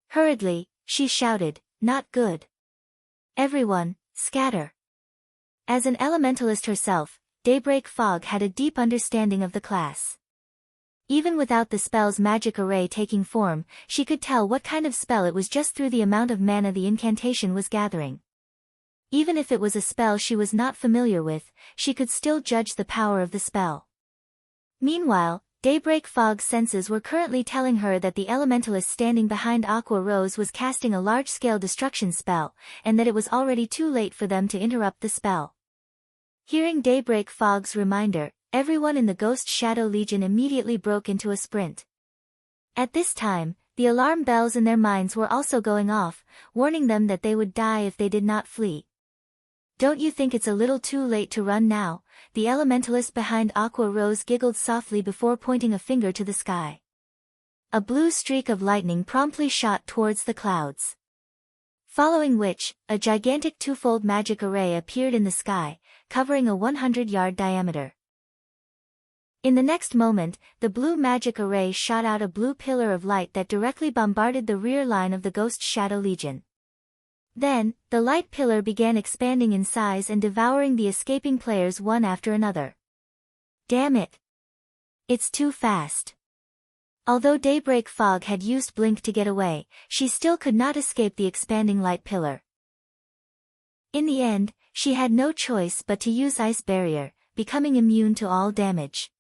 Hurriedly, she shouted, "Not good. Everyone, scatter." As an elementalist herself, Daybreak Fog had a deep understanding of the class. Even without the spell's magic array taking form, she could tell what kind of spell it was just through the amount of mana the incantation was gathering. Even if it was a spell she was not familiar with, she could still judge the power of the spell. Meanwhile, Daybreak Fog's senses were currently telling her that the elementalist standing behind Aqua Rose was casting a large-scale destruction spell, and that it was already too late for them to interrupt the spell. Hearing Daybreak Fog's reminder, everyone in the Ghost Shadow Legion immediately broke into a sprint. At this time, the alarm bells in their minds were also going off, warning them that they would die if they did not flee. "Don't you think it's a little too late to run now?" The elementalist behind Aqua Rose giggled softly before pointing a finger to the sky. A blue streak of lightning promptly shot towards the clouds. Following which, a gigantic twofold magic array appeared in the sky, covering a 100-yard diameter. In the next moment, the blue magic array shot out a blue pillar of light that directly bombarded the rear line of the Ghost Shadow Legion. Then, the light pillar began expanding in size and devouring the escaping players one after another. Damn it! It's too fast. Although Daybreak Fog had used Blink to get away, she still could not escape the expanding light pillar. In the end, she had no choice but to use Ice Barrier, becoming immune to all damage.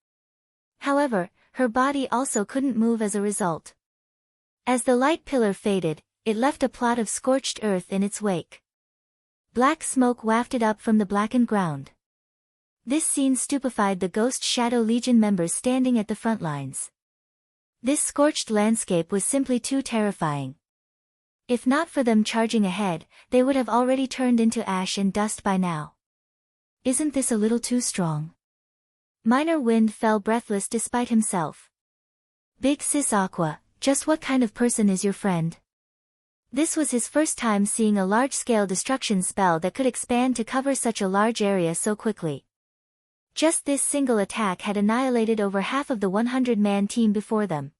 However, her body also couldn't move as a result. As the light pillar faded, it left a plot of scorched earth in its wake. Black smoke wafted up from the blackened ground. This scene stupefied the Ghost Shadow Legion members standing at the front lines. This scorched landscape was simply too terrifying. If not for them charging ahead, they would have already turned into ash and dust by now. Isn't this a little too strong? Minor Wind fell breathless despite himself. Big Sis Aqua, just what kind of person is your friend? This was his first time seeing a large-scale destruction spell that could expand to cover such a large area so quickly. Just this single attack had annihilated over half of the 100-man team before them.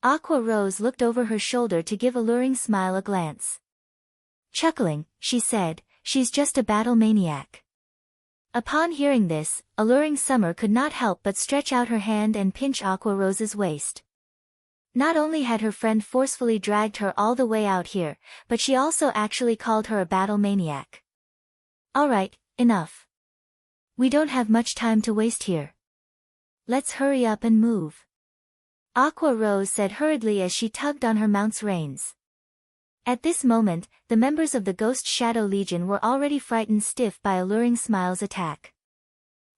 Aqua Rose looked over her shoulder to give Alluring Smile a glance. Chuckling, she said, "She's just a battle maniac." Upon hearing this, Alluring Summer could not help but stretch out her hand and pinch Aqua Rose's waist. Not only had her friend forcefully dragged her all the way out here, but she also actually called her a battle maniac. "Alright, enough. We don't have much time to waste here. Let's hurry up and move," Aqua Rose said hurriedly as she tugged on her mount's reins. At this moment, the members of the Ghost Shadow Legion were already frightened stiff by Alluring Smile's attack.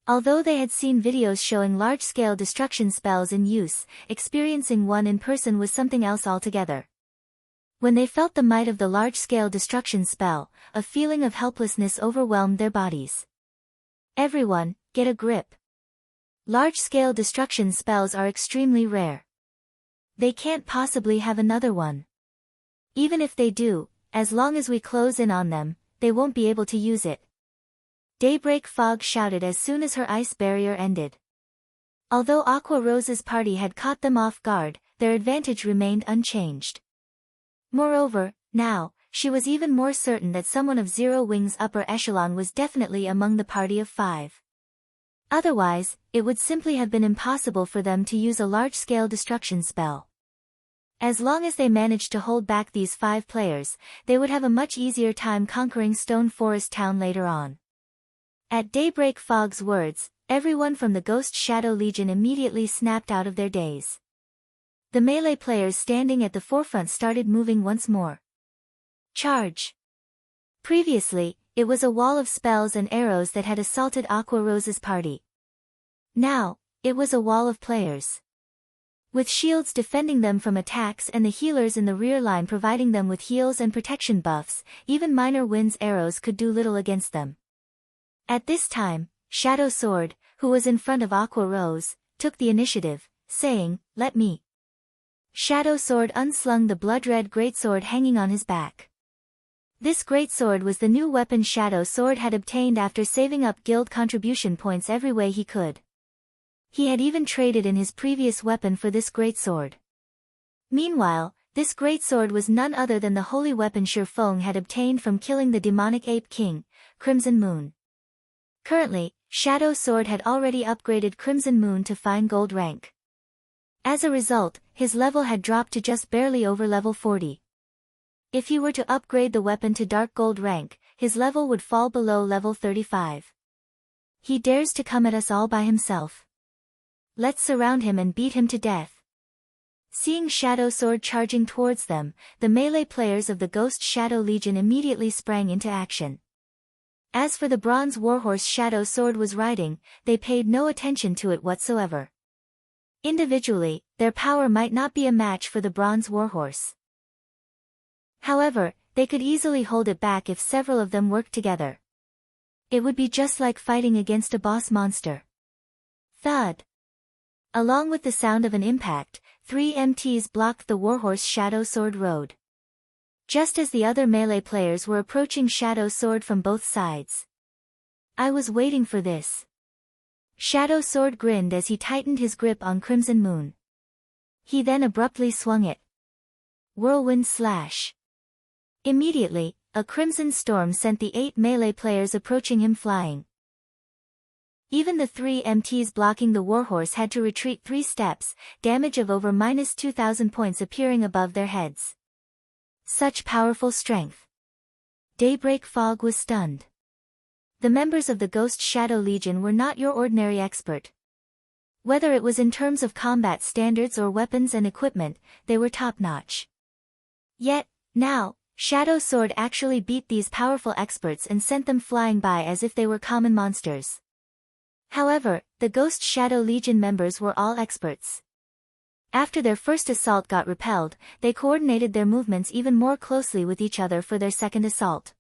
Although they had seen videos showing large-scale destruction spells in use, experiencing one in person was something else altogether. When they felt the might of the large-scale destruction spell, a feeling of helplessness overwhelmed their bodies. Everyone, get a grip. Large-scale destruction spells are extremely rare. They can't possibly have another one. Even if they do, as long as we close in on them, they won't be able to use it. Daybreak Fog shouted as soon as her ice barrier ended. Although Aqua Rose's party had caught them off guard, their advantage remained unchanged. Moreover, now, she was even more certain that someone of Zero Wing's upper echelon was definitely among the party of 5. Otherwise, it would simply have been impossible for them to use a large-scale destruction spell. As long as they managed to hold back these 5 players, they would have a much easier time conquering Stone Forest Town later on. At Daybreak Fog's words, everyone from the Ghost Shadow Legion immediately snapped out of their daze. The melee players standing at the forefront started moving once more. Charge! Previously, it was a wall of spells and arrows that had assaulted Aqua Rose's party. Now, it was a wall of players, with shields defending them from attacks and the healers in the rear line providing them with heals and protection buffs. Even minor wind's arrows could do little against them. At this time, Shadow Sword, who was in front of Aqua Rose, took the initiative, saying, "Let me." Shadow Sword unslung the blood-red greatsword hanging on his back. This greatsword was the new weapon Shadow Sword had obtained after saving up guild contribution points every way he could. He had even traded in his previous weapon for this greatsword. Meanwhile, this greatsword was none other than the holy weapon Shifeng had obtained from killing the demonic ape king, Crimson Moon. Currently, Shadow Sword had already upgraded Crimson Moon to fine gold rank. As a result, his level had dropped to just barely over level 40. If he were to upgrade the weapon to dark gold rank, his level would fall below level 35. He dares to come at us all by himself. Let's surround him and beat him to death. Seeing Shadow Sword charging towards them, the melee players of the Ghost Shadow Legion immediately sprang into action. As for the bronze warhorse Shadow Sword was riding, they paid no attention to it whatsoever. Individually, their power might not be a match for the bronze warhorse. However, they could easily hold it back if several of them worked together. It would be just like fighting against a boss monster. Thud! Along with the sound of an impact, 3 MTs blocked the warhorse Shadow Sword rode. Just as the other melee players were approaching Shadow Sword from both sides. I was waiting for this. Shadow Sword grinned as he tightened his grip on Crimson Moon. He then abruptly swung it. Whirlwind Slash. Immediately, a crimson storm sent the 8 melee players approaching him flying. Even the 3 MTs blocking the warhorse had to retreat 3 steps, damage of over -2,000 points appearing above their heads. Such powerful strength. Daybreak Fog was stunned. The members of the Ghost Shadow Legion were not your ordinary expert. Whether it was in terms of combat standards or weapons and equipment, they were top-notch. Yet, now, Shadow Sword actually beat these powerful experts and sent them flying by as if they were common monsters. However, the Ghost Shadow Legion members were all experts. After their first assault got repelled, they coordinated their movements even more closely with each other for their second assault.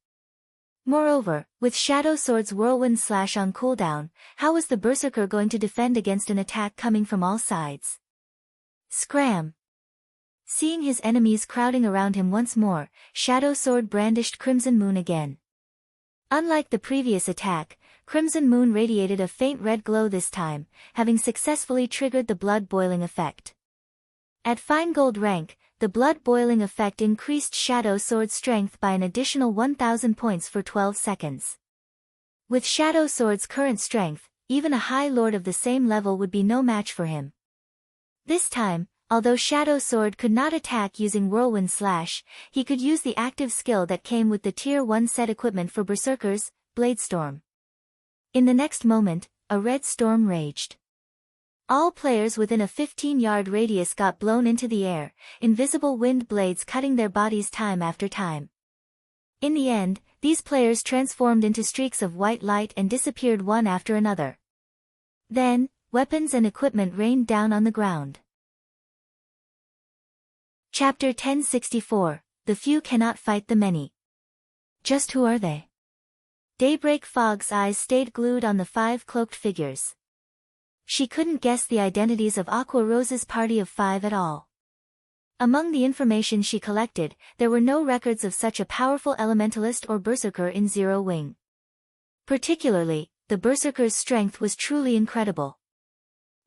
Moreover, with Shadow Sword's Whirlwind Slash on cooldown, how was the Berserker going to defend against an attack coming from all sides? Scram! Seeing his enemies crowding around him once more, Shadow Sword brandished Crimson Moon again. Unlike the previous attack, Crimson Moon radiated a faint red glow this time, having successfully triggered the blood boiling effect. At fine gold rank, the blood boiling effect increased Shadow Sword's strength by an additional 1,000 points for 12 seconds. With Shadow Sword's current strength, even a high lord of the same level would be no match for him. This time, although Shadow Sword could not attack using Whirlwind Slash, he could use the active skill that came with the Tier 1 set equipment for Berserkers, Bladestorm. In the next moment, a red storm raged. All players within a 15-yard radius got blown into the air, invisible wind blades cutting their bodies time after time. In the end, these players transformed into streaks of white light and disappeared one after another. Then, weapons and equipment rained down on the ground. Chapter 1064, The Few Cannot Fight the Many. Just who are they? Daybreak Fog's eyes stayed glued on the 5 cloaked figures. She couldn't guess the identities of Aqua Rose's party of 5 at all. Among the information she collected, there were no records of such a powerful elementalist or berserker in Zero Wing. Particularly, the berserker's strength was truly incredible.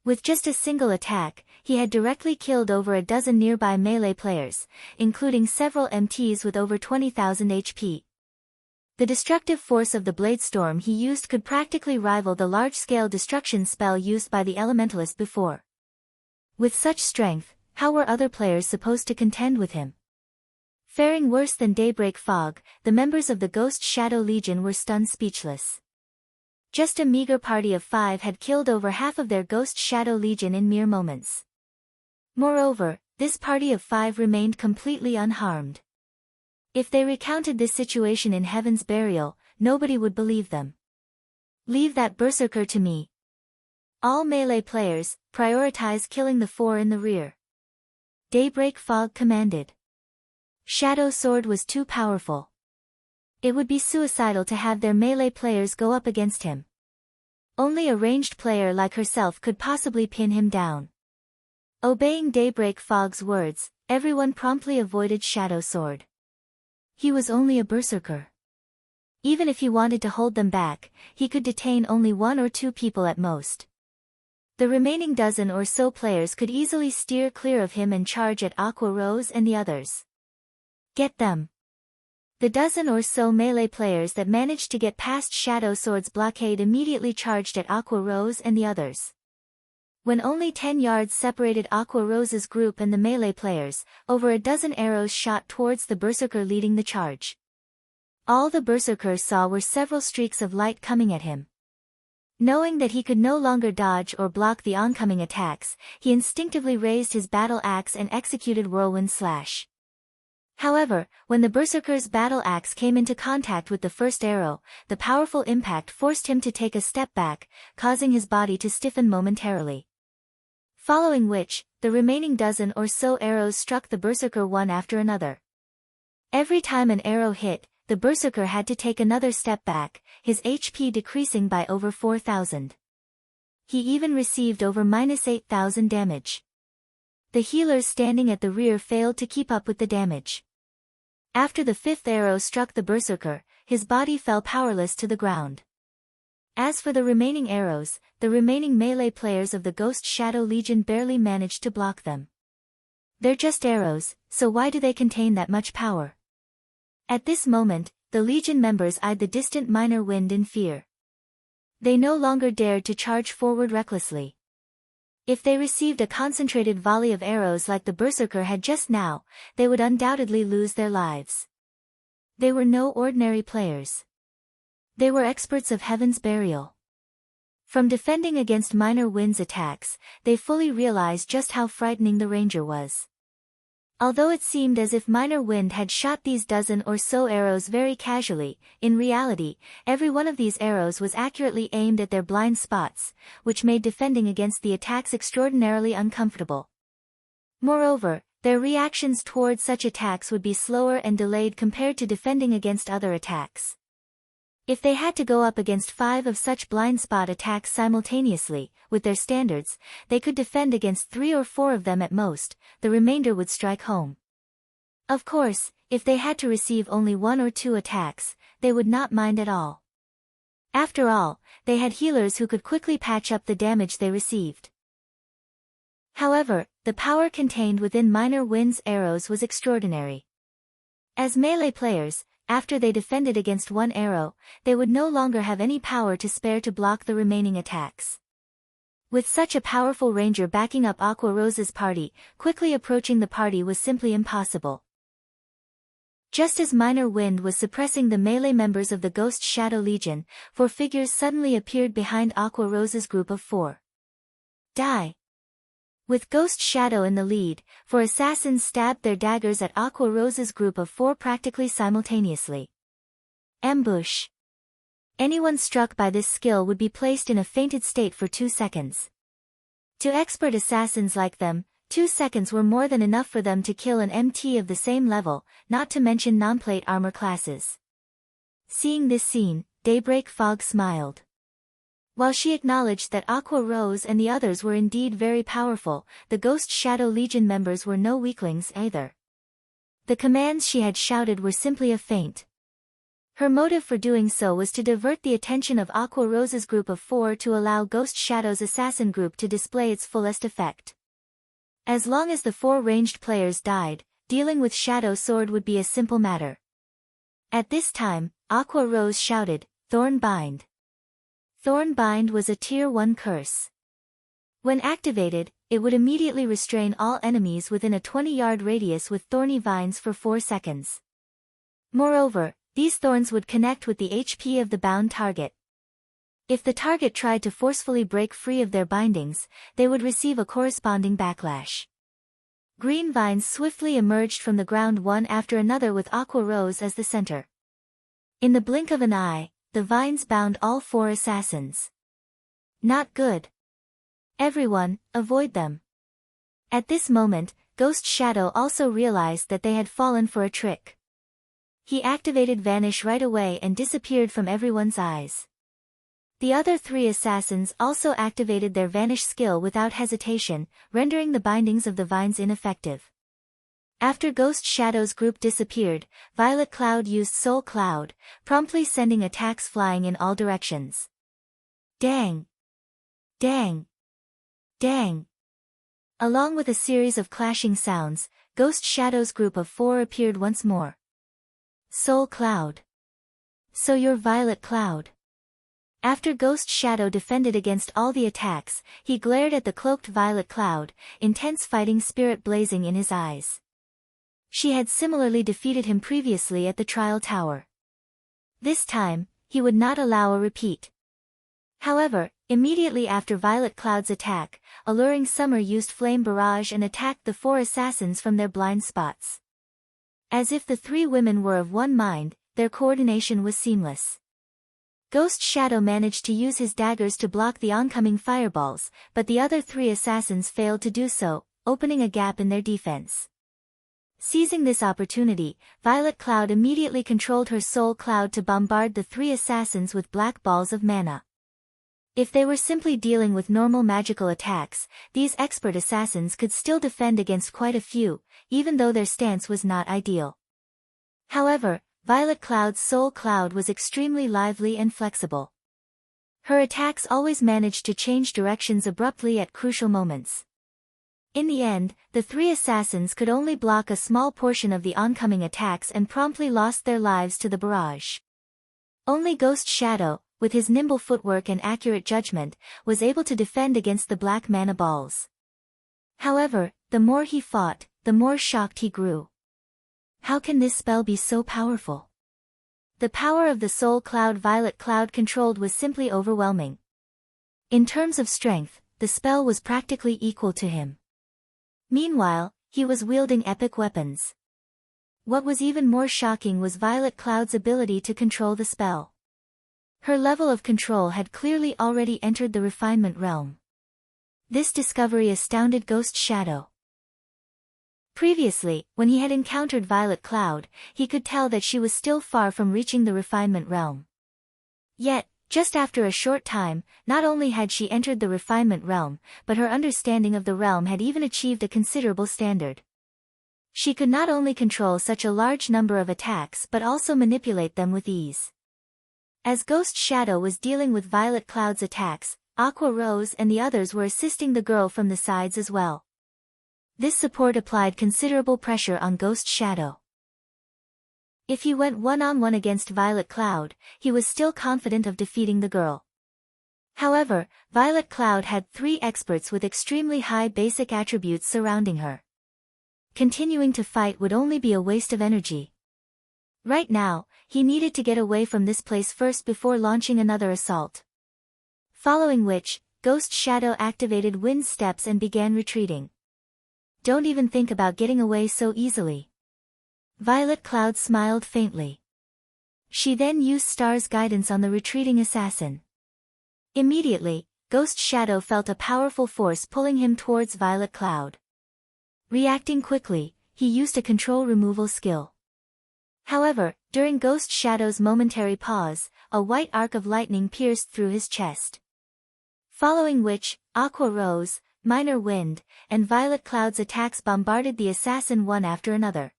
With just a single attack, he had directly killed over a dozen nearby melee players, including several MTs with over 20,000 HP. The destructive force of the Bladestorm he used could practically rival the large-scale destruction spell used by the Elementalist before. With such strength, how were other players supposed to contend with him? Faring worse than Daybreak Fog, the members of the Ghost Shadow Legion were stunned speechless. Just a meager party of 5 had killed over half of their Ghost Shadow Legion in mere moments. Moreover, this party of 5 remained completely unharmed. If they recounted this situation in Heaven's Burial, nobody would believe them. Leave that berserker to me. All melee players, prioritize killing the 4 in the rear. Daybreak Fog commanded. Shadow Sword was too powerful. It would be suicidal to have their melee players go up against him. Only a ranged player like herself could possibly pin him down. Obeying Daybreak Fog's words, everyone promptly avoided Shadow Sword. He was only a berserker. Even if he wanted to hold them back, he could detain only 1 or 2 people at most. The remaining dozen or so players could easily steer clear of him and charge at Aqua Rose and the others. Get them. The dozen or so melee players that managed to get past Shadow Sword's blockade immediately charged at Aqua Rose and the others. When only 10 yards separated Aqua Rose's group and the melee players, over a dozen arrows shot towards the berserker leading the charge. All the berserker saw were several streaks of light coming at him. Knowing that he could no longer dodge or block the oncoming attacks, he instinctively raised his battle axe and executed Whirlwind Slash. However, when the berserker's battle axe came into contact with the first arrow, the powerful impact forced him to take a step back, causing his body to stiffen momentarily. Following which, the remaining dozen or so arrows struck the berserker one after another. Every time an arrow hit, the berserker had to take another step back, his HP decreasing by over 4,000. He even received over -8,000 damage. The healers standing at the rear failed to keep up with the damage. After the 5th arrow struck the berserker, his body fell powerless to the ground. As for the remaining arrows, the remaining melee players of the Ghost Shadow Legion barely managed to block them. They're just arrows, so why do they contain that much power? At this moment, the Legion members eyed the distant minor wind in fear. They no longer dared to charge forward recklessly. If they received a concentrated volley of arrows like the berserker had just now, they would undoubtedly lose their lives. They were no ordinary players. They were experts of Heaven's Burial. From defending against minor wind's attacks, they fully realized just how frightening the ranger was. Although it seemed as if minor wind had shot these dozen or so arrows very casually, in reality, every one of these arrows was accurately aimed at their blind spots, which made defending against the attacks extraordinarily uncomfortable. Moreover, their reactions toward such attacks would be slower and delayed compared to defending against other attacks. If they had to go up against 5 of such blind spot attacks simultaneously, with their standards, they could defend against 3 or 4 of them at most, the remainder would strike home. Of course, if they had to receive only 1 or 2 attacks, they would not mind at all. After all, they had healers who could quickly patch up the damage they received. However, the power contained within minor wind's arrows was extraordinary. As melee players, after they defended against 1 arrow, they would no longer have any power to spare to block the remaining attacks. With such a powerful ranger backing up Aqua Rose's party, quickly approaching the party was simply impossible. Just as minor wind was suppressing the melee members of the Ghost Shadow Legion, 4 figures suddenly appeared behind Aqua Rose's group of 4. Die! With Ghost Shadow in the lead, 4 assassins stabbed their daggers at Aqua Rose's group of 4 practically simultaneously. Ambush. Anyone struck by this skill would be placed in a fainted state for 2 seconds. To expert assassins like them, 2 seconds were more than enough for them to kill an MT of the same level, not to mention non-plate armor classes. Seeing this scene, Daybreak Fog smiled. While she acknowledged that Aqua Rose and the others were indeed very powerful, the Ghost Shadow Legion members were no weaklings either. The commands she had shouted were simply a feint. Her motive for doing so was to divert the attention of Aqua Rose's group of 4 to allow Ghost Shadow's assassin group to display its fullest effect. As long as the 4 ranged players died, dealing with Shadow Sword would be a simple matter. At this time, Aqua Rose shouted, "Thorn Bind." Thorn Bind was a Tier 1 curse. When activated, it would immediately restrain all enemies within a 20-yard radius with thorny vines for 4 seconds. Moreover, these thorns would connect with the HP of the bound target. If the target tried to forcefully break free of their bindings, they would receive a corresponding backlash. Green vines swiftly emerged from the ground one after another with Aqua Rose as the center. In the blink of an eye, the vines bound all 4 assassins. Not good. Everyone, avoid them. At this moment, Ghost Shadow also realized that they had fallen for a trick. He activated Vanish right away and disappeared from everyone's eyes. The other 3 assassins also activated their Vanish skill without hesitation, rendering the bindings of the vines ineffective. After Ghost Shadow's group disappeared, Violet Cloud used Soul Cloud, promptly sending attacks flying in all directions. Dang! Dang! Dang! Along with a series of clashing sounds, Ghost Shadow's group of 4 appeared once more. Soul Cloud. So you're Violet Cloud. After Ghost Shadow defended against all the attacks, he glared at the cloaked Violet Cloud, intense fighting spirit blazing in his eyes. She had similarly defeated him previously at the Trial Tower. This time, he would not allow a repeat. However, immediately after Violet Cloud's attack, Alluring Summer used Flame Barrage and attacked the 4 assassins from their blind spots. As if the 3 women were of one mind, their coordination was seamless. Ghost Shadow managed to use his daggers to block the oncoming fireballs, but the other 3 assassins failed to do so, opening a gap in their defense. Seizing this opportunity, Violet Cloud immediately controlled her Soul Cloud to bombard the 3 assassins with black balls of mana. If they were simply dealing with normal magical attacks, these expert assassins could still defend against quite a few, even though their stance was not ideal. However, Violet Cloud's Soul Cloud was extremely lively and flexible. Her attacks always managed to change directions abruptly at crucial moments. In the end, the 3 assassins could only block a small portion of the oncoming attacks and promptly lost their lives to the barrage. Only Ghost Shadow, with his nimble footwork and accurate judgment, was able to defend against the black mana balls. However, the more he fought, the more shocked he grew. How can this spell be so powerful? The power of the Soul Cloud Violet Cloud controlled was simply overwhelming. In terms of strength, the spell was practically equal to him. Meanwhile, he was wielding epic weapons. What was even more shocking was Violet Cloud's ability to control the spell. Her level of control had clearly already entered the refinement realm. This discovery astounded Ghost Shadow. Previously, when he had encountered Violet Cloud, he could tell that she was still far from reaching the refinement realm. Yet, just after a short time, not only had she entered the refinement realm, but her understanding of the realm had even achieved a considerable standard. She could not only control such a large number of attacks but also manipulate them with ease. As Ghost Shadow was dealing with Violet Cloud's attacks, Aqua Rose and the others were assisting the girl from the sides as well. This support applied considerable pressure on Ghost Shadow. If he went one-on-one against Violet Cloud, he was still confident of defeating the girl. However, Violet Cloud had 3 experts with extremely high basic attributes surrounding her. Continuing to fight would only be a waste of energy. Right now, he needed to get away from this place first before launching another assault. Following which, Ghost Shadow activated Wind Steps and began retreating. Don't even think about getting away so easily. Violet Cloud smiled faintly. She then used Star's guidance on the retreating assassin. Immediately, Ghost Shadow felt a powerful force pulling him towards Violet Cloud. Reacting quickly, he used a control removal skill. However, during Ghost Shadow's momentary pause, a white arc of lightning pierced through his chest. Following which, Aqua Rose, Minor Wind, and Violet Cloud's attacks bombarded the assassin one after another.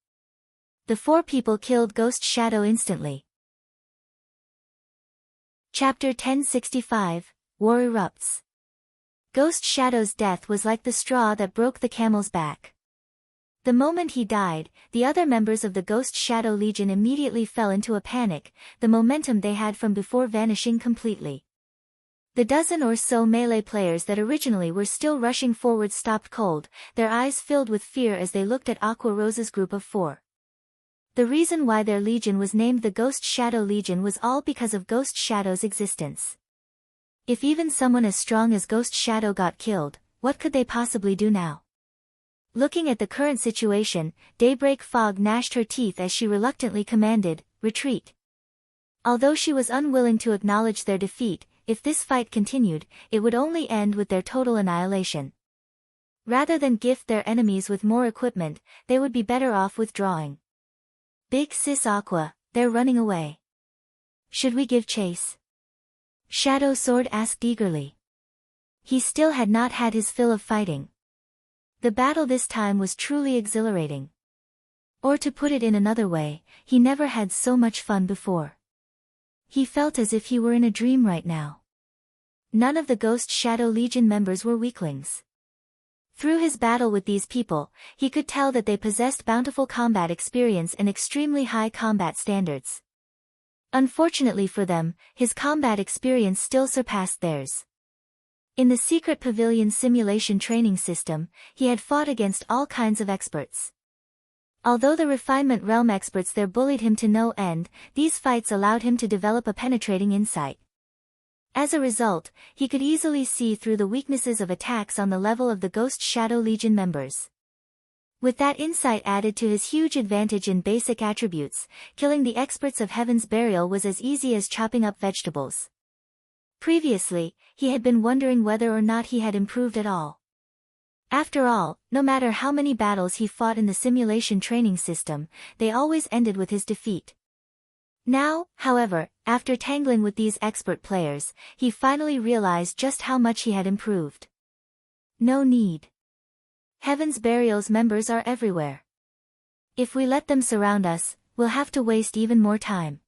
The 4 people killed Ghost Shadow instantly. Chapter 1065, War Erupts. Ghost Shadow's death was like the straw that broke the camel's back. The moment he died, the other members of the Ghost Shadow Legion immediately fell into a panic, the momentum they had from before vanishing completely. The dozen or so melee players that originally were still rushing forward stopped cold, their eyes filled with fear as they looked at Aqua Rose's group of 4. The reason why their legion was named the Ghost Shadow Legion was all because of Ghost Shadow's existence. If even someone as strong as Ghost Shadow got killed, what could they possibly do now? Looking at the current situation, Daybreak Fog gnashed her teeth as she reluctantly commanded, "Retreat." Although she was unwilling to acknowledge their defeat, if this fight continued, it would only end with their total annihilation. Rather than gift their enemies with more equipment, they would be better off withdrawing. Big Sis Aqua, they're running away. Should we give chase? Shadow Sword asked eagerly. He still had not had his fill of fighting. The battle this time was truly exhilarating. Or to put it in another way, he never had so much fun before. He felt as if he were in a dream right now. None of the Ghost Shadow Legion members were weaklings. Through his battle with these people, he could tell that they possessed bountiful combat experience and extremely high combat standards. Unfortunately for them, his combat experience still surpassed theirs. In the secret pavilion simulation training system, he had fought against all kinds of experts. Although the refinement realm experts there bullied him to no end, these fights allowed him to develop a penetrating insight. As a result, he could easily see through the weaknesses of attacks on the level of the Ghost Shadow Legion members. With that insight added to his huge advantage in basic attributes, killing the experts of Heaven's Burial was as easy as chopping up vegetables. Previously, he had been wondering whether or not he had improved at all. After all, no matter how many battles he fought in the simulation training system, they always ended with his defeat. Now, however, after tangling with these expert players, he finally realized just how much he had improved. No need. Heaven's Burial's members are everywhere. If we let them surround us, we'll have to waste even more time.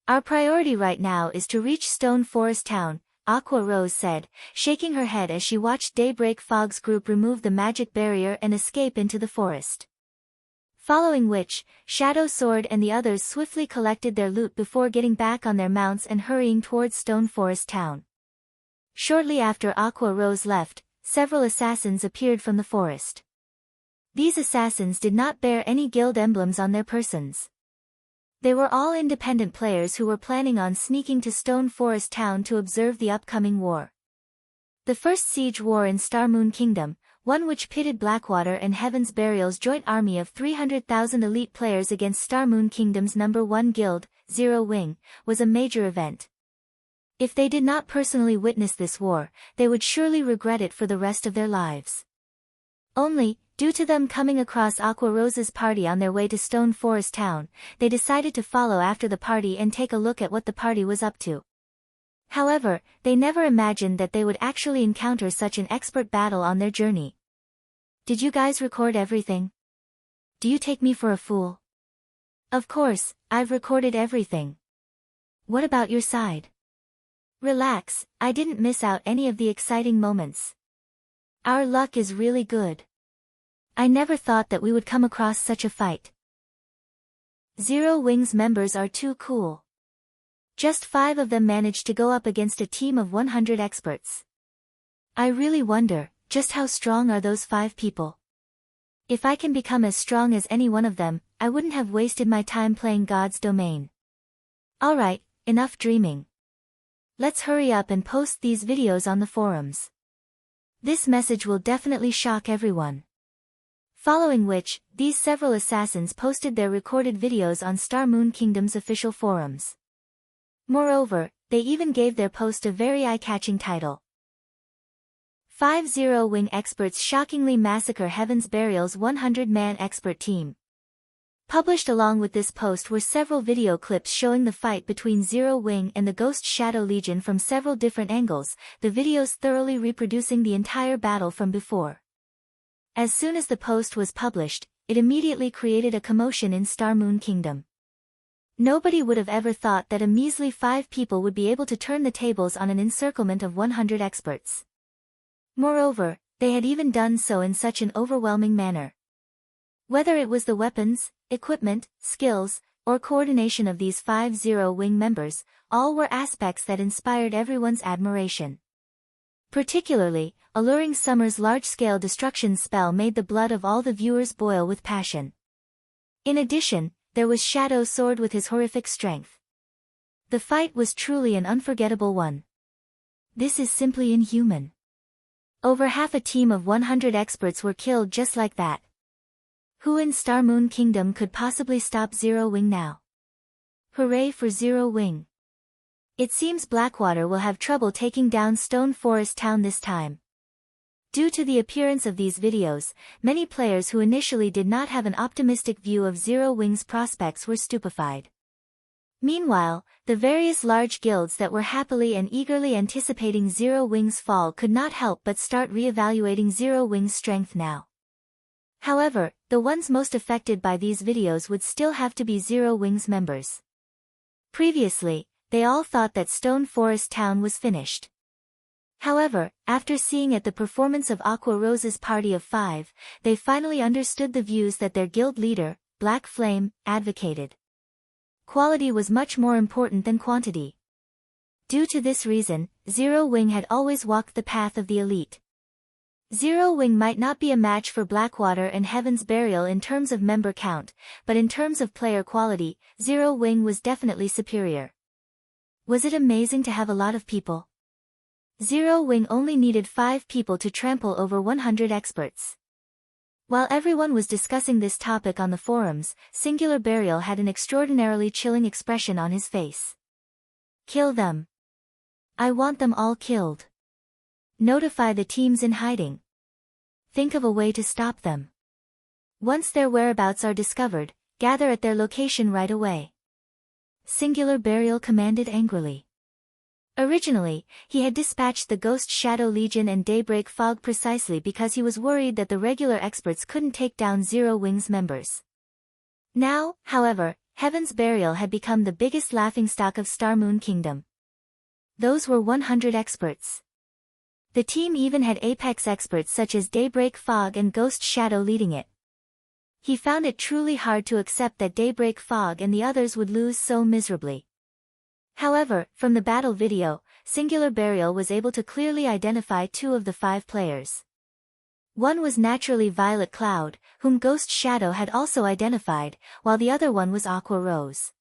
Our priority right now is to reach Stone Forest Town, Aqua Rose said, shaking her head as she watched Daybreak Fog's group remove the magic barrier and escape into the forest. Following which, Shadow Sword and the others swiftly collected their loot before getting back on their mounts and hurrying towards Stone Forest Town. Shortly after Aqua Rose left, several assassins appeared from the forest. These assassins did not bear any guild emblems on their persons. They were all independent players who were planning on sneaking to Stone Forest Town to observe the upcoming war. The first siege war in Starmoon Kingdom, one which pitted Blackwater and Heaven's Burial's joint army of 300,000 elite players against Starmoon Kingdom's number 1 guild, Zero Wing, was a major event. If they did not personally witness this war, they would surely regret it for the rest of their lives. Only, due to them coming across Aqua Rose's party on their way to Stone Forest Town, they decided to follow after the party and take a look at what the party was up to. However, they never imagined that they would actually encounter such an expert battle on their journey. Did you guys record everything? Do you take me for a fool? Of course, I've recorded everything. What about your side? Relax, I didn't miss out any of the exciting moments. Our luck is really good. I never thought that we would come across such a fight. Zero Wing's members are too cool. Just 5 of them managed to go up against a team of 100 experts. I really wonder, just how strong are those 5 people? If I can become as strong as any one of them, I wouldn't have wasted my time playing God's Domain. Alright, enough dreaming. Let's hurry up and post these videos on the forums. This message will definitely shock everyone. Following which, these several assassins posted their recorded videos on Starmoon Kingdom's official forums. Moreover, they even gave their post a very eye-catching title. 5 Zero Wing experts shockingly massacre Heaven's Burial's 100-man expert team. Published along with this post were several video clips showing the fight between Zero Wing and the Ghost Shadow Legion from several different angles, the videos thoroughly reproducing the entire battle from before. As soon as the post was published, it immediately created a commotion in Starmoon Kingdom. Nobody would have ever thought that a measly 5 people would be able to turn the tables on an encirclement of 100 experts. Moreover, they had even done so in such an overwhelming manner. Whether it was the weapons, equipment, skills, or coordination of these 5 Zero Wing members, all were aspects that inspired everyone's admiration. Particularly, Alluring Summer's large-scale destruction spell made the blood of all the viewers boil with passion. In addition, there was Shadow Sword with his horrific strength. The fight was truly an unforgettable one. This is simply inhuman. Over half a team of 100 experts were killed just like that. Who in Starmoon Kingdom could possibly stop Zero Wing now? Hooray for Zero Wing! It seems Blackwater will have trouble taking down Stone Forest Town this time. Due to the appearance of these videos, many players who initially did not have an optimistic view of Zero Wing's prospects were stupefied. Meanwhile, the various large guilds that were happily and eagerly anticipating Zero Wing's fall could not help but start re-evaluating Zero Wing's strength now. However, the ones most affected by these videos would still have to be Zero Wing's members. Previously, they all thought that Stone Forest Town was finished. However, after seeing at the performance of Aqua Rose's party of 5, they finally understood the views that their guild leader, Black Flame, advocated. Quality was much more important than quantity. Due to this reason, Zero Wing had always walked the path of the elite. Zero Wing might not be a match for Blackwater and Heaven's Burial in terms of member count, but in terms of player quality, Zero Wing was definitely superior. Was it amazing to have a lot of people? Zero Wing only needed 5 people to trample over 100 experts. While everyone was discussing this topic on the forums, Singular Burial had an extraordinarily chilling expression on his face. Kill them. I want them all killed. Notify the teams in hiding. Think of a way to stop them. Once their whereabouts are discovered, gather at their location right away. Singular Burial commanded angrily. Originally, he had dispatched the Ghost Shadow Legion and Daybreak Fog precisely because he was worried that the regular experts couldn't take down Zero Wing's members. Now, however, Heaven's Burial had become the biggest laughingstock of Starmoon Kingdom. Those were 100 experts. The team even had apex experts such as Daybreak Fog and Ghost Shadow leading it. He found it truly hard to accept that Daybreak Fog and the others would lose so miserably. However, from the battle video, Singular Burial was able to clearly identify 2 of the 5 players. One was naturally Violet Cloud, whom Ghost Shadow had also identified, while the other one was Aqua Rose.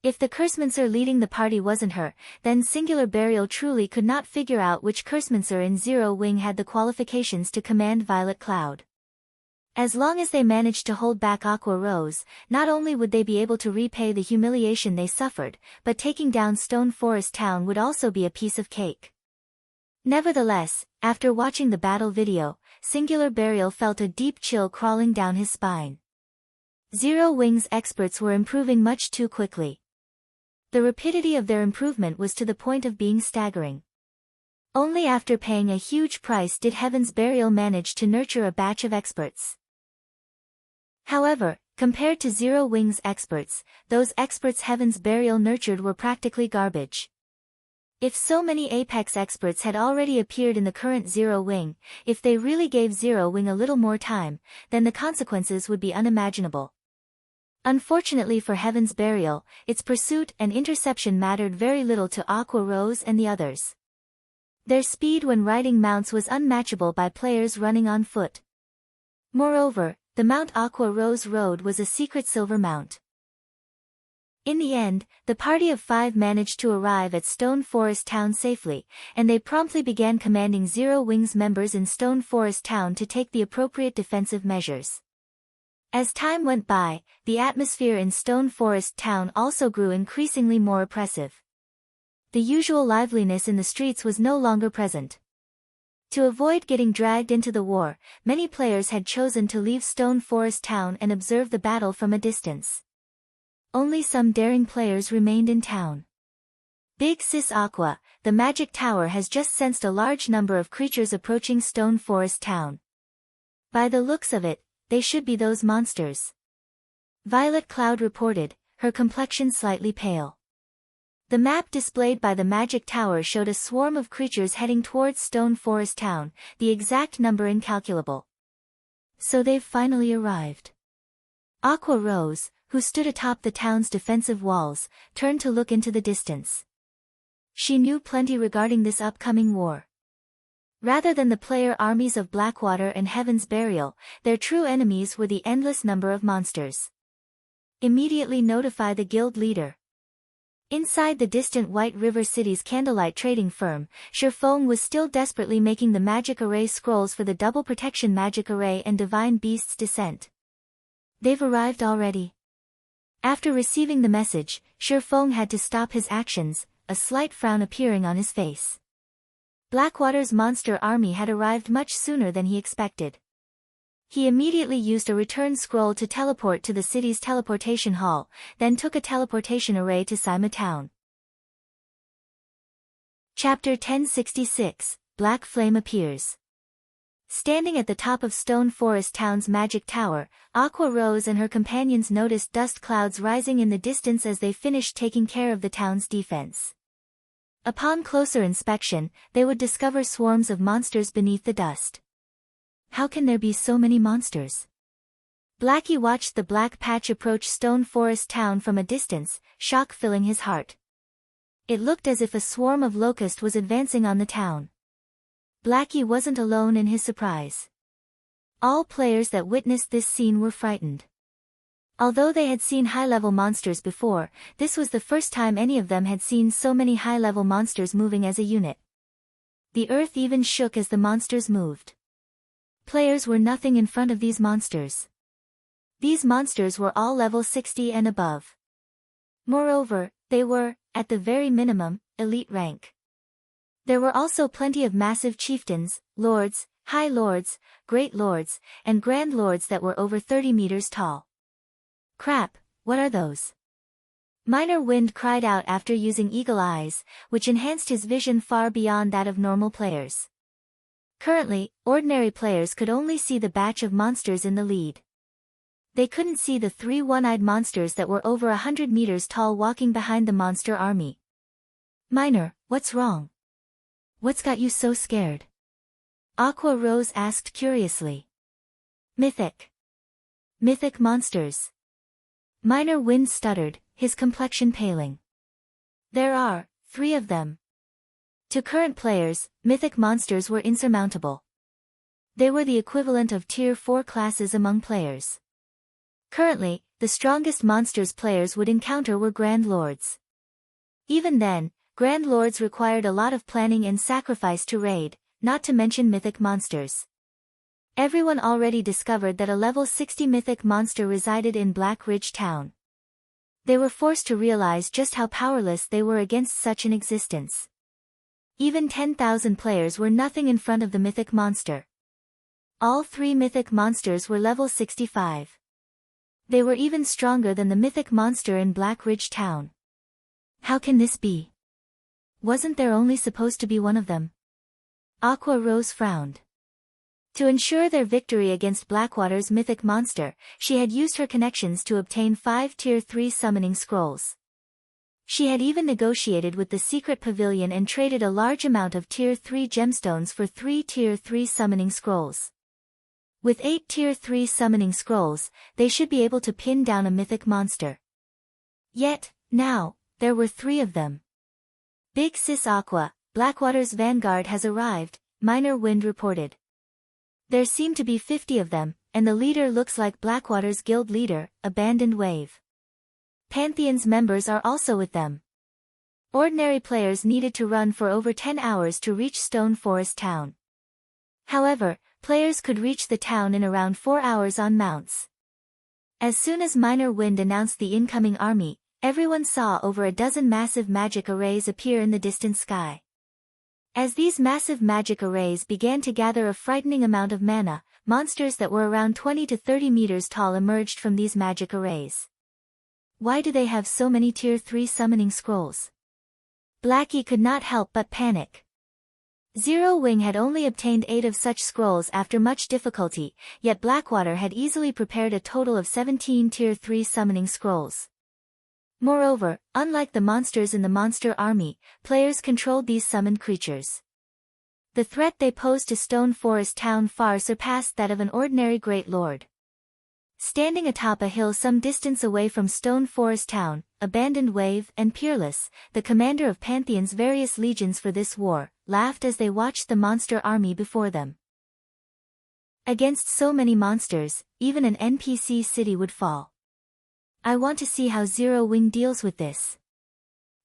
If the Cursemancer leading the party wasn't her, then Singular Burial truly could not figure out which Cursemancer in Zero Wing had the qualifications to command Violet Cloud. As long as they managed to hold back Aqua Rose, not only would they be able to repay the humiliation they suffered, but taking down Stone Forest Town would also be a piece of cake. Nevertheless, after watching the battle video, Singular Burial felt a deep chill crawling down his spine. Zero Wing's experts were improving much too quickly. The rapidity of their improvement was to the point of being staggering. Only after paying a huge price did Heaven's Burial manage to nurture a batch of experts. However, compared to Zero Wing's experts, those experts Heaven's Burial nurtured were practically garbage. If so many Apex experts had already appeared in the current Zero Wing, if they really gave Zero Wing a little more time, then the consequences would be unimaginable. Unfortunately for Heaven's Burial, its pursuit and interception mattered very little to Aqua Rose and the others. Their speed when riding mounts was unmatchable by players running on foot. Moreover, the mount Aqua Rose rode was a secret silver mount. In the end, the party of 5 managed to arrive at Stone Forest Town safely, and they promptly began commanding Zero Wing's members in Stone Forest Town to take the appropriate defensive measures. As time went by, the atmosphere in Stone Forest Town also grew increasingly more oppressive. The usual liveliness in the streets was no longer present. To avoid getting dragged into the war, many players had chosen to leave Stone Forest Town and observe the battle from a distance. Only some daring players remained in town. Big Sis Aqua, the magic tower has just sensed a large number of creatures approaching Stone Forest Town. By the looks of it, they should be those monsters. Violet Cloud reported, her complexion slightly pale. The map displayed by the magic tower showed a swarm of creatures heading towards Stone Forest Town, the exact number incalculable. So they've finally arrived. Aqua Rose, who stood atop the town's defensive walls, turned to look into the distance. She knew plenty regarding this upcoming war. Rather than the player armies of Blackwater and Heaven's Burial, their true enemies were the endless number of monsters. Immediately notify the guild leader. Inside the distant White River City's candlelight trading firm, Shifeng was still desperately making the magic array scrolls for the double protection magic array and divine beast's descent. They've arrived already. After receiving the message, Shifeng had to stop his actions, a slight frown appearing on his face. Blackwater's monster army had arrived much sooner than he expected. He immediately used a return scroll to teleport to the city's teleportation hall, then took a teleportation array to Sima Town. Chapter 1066, Black Flame Appears. Standing at the top of Stone Forest Town's magic tower, Aqua Rose and her companions noticed dust clouds rising in the distance as they finished taking care of the town's defense. Upon closer inspection, they would discover swarms of monsters beneath the dust. How can there be so many monsters? Blackie watched the black patch approach Stone Forest Town from a distance, shock filling his heart. It looked as if a swarm of locusts was advancing on the town. Blackie wasn't alone in his surprise. All players that witnessed this scene were frightened. Although they had seen high-level monsters before, this was the first time any of them had seen so many high-level monsters moving as a unit. The earth even shook as the monsters moved. Players were nothing in front of these monsters. These monsters were all level 60 and above. Moreover, they were, at the very minimum, elite rank. There were also plenty of massive chieftains, lords, high lords, great lords, and grand lords that were over 30 meters tall. Crap, what are those? Minor Wind cried out after using Eagle Eyes, which enhanced his vision far beyond that of normal players. Currently, ordinary players could only see the batch of monsters in the lead. They couldn't see the 3 one-eyed monsters that were over 100 meters tall walking behind the monster army. Minor, what's wrong? What's got you so scared? Aqua Rose asked curiously. Mythic. Mythic monsters. Minor Wind stuttered, his complexion paling. There are 3 of them. To current players, mythic monsters were insurmountable. They were the equivalent of Tier 4 classes among players. Currently, the strongest monsters players would encounter were Grand Lords. Even then, Grand Lords required a lot of planning and sacrifice to raid, not to mention mythic monsters. Everyone already discovered that a level 60 mythic monster resided in Black Ridge Town. They were forced to realize just how powerless they were against such an existence. Even 10,000 players were nothing in front of the mythic monster. All 3 mythic monsters were level 65. They were even stronger than the mythic monster in Black Ridge Town. How can this be? Wasn't there only supposed to be one of them? Aqua Rose frowned. To ensure their victory against Blackwater's mythic monster, she had used her connections to obtain 5 Tier 3 summoning scrolls. She had even negotiated with the secret pavilion and traded a large amount of Tier 3 gemstones for 3 Tier 3 summoning scrolls. With 8 Tier 3 summoning scrolls, they should be able to pin down a mythic monster. Yet, now, there were 3 of them. Big Sis Aqua, Blackwater's vanguard has arrived, Minor Wind reported. There seem to be 50 of them, and the leader looks like Blackwater's guild leader, Abandoned Wave. Pantheon's members are also with them. Ordinary players needed to run for over 10 hours to reach Stone Forest Town. However, players could reach the town in around 4 hours on mounts. As soon as Minor Wind announced the incoming army, everyone saw over a dozen massive magic arrays appear in the distant sky. As these massive magic arrays began to gather a frightening amount of mana, monsters that were around 20 to 30 meters tall emerged from these magic arrays. Why do they have so many Tier 3 summoning scrolls? Blackie could not help but panic. Zero Wing had only obtained 8 of such scrolls after much difficulty, yet Blackwater had easily prepared a total of 17 Tier 3 summoning scrolls. Moreover, unlike the monsters in the monster army, players controlled these summoned creatures. The threat they posed to Stone Forest Town far surpassed that of an ordinary Great Lord. Standing atop a hill some distance away from Stone Forest Town, Abandoned Wave and Peerless, the commander of Pantheon's various legions for this war, laughed as they watched the monster army before them. Against so many monsters, even an NPC city would fall. I want to see how Zero Wing deals with this.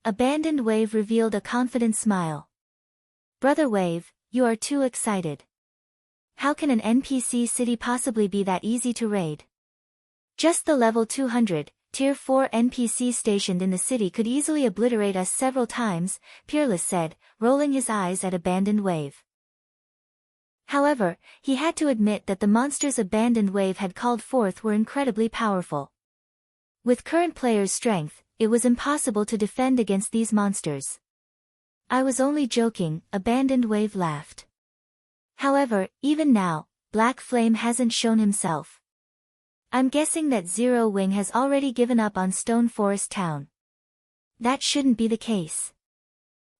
Abandoned Wave revealed a confident smile. Brother Wave, you are too excited. How can an NPC city possibly be that easy to raid? Just the level 200, Tier 4 NPC stationed in the city could easily obliterate us several times, Peerless said, rolling his eyes at Abandoned Wave. However, he had to admit that the monsters Abandoned Wave had called forth were incredibly powerful. With current players' strength, it was impossible to defend against these monsters. I was only joking, Abandoned Wave laughed. However, even now, Black Flame hasn't shown himself. I'm guessing that Zero Wing has already given up on Stone Forest Town. That shouldn't be the case.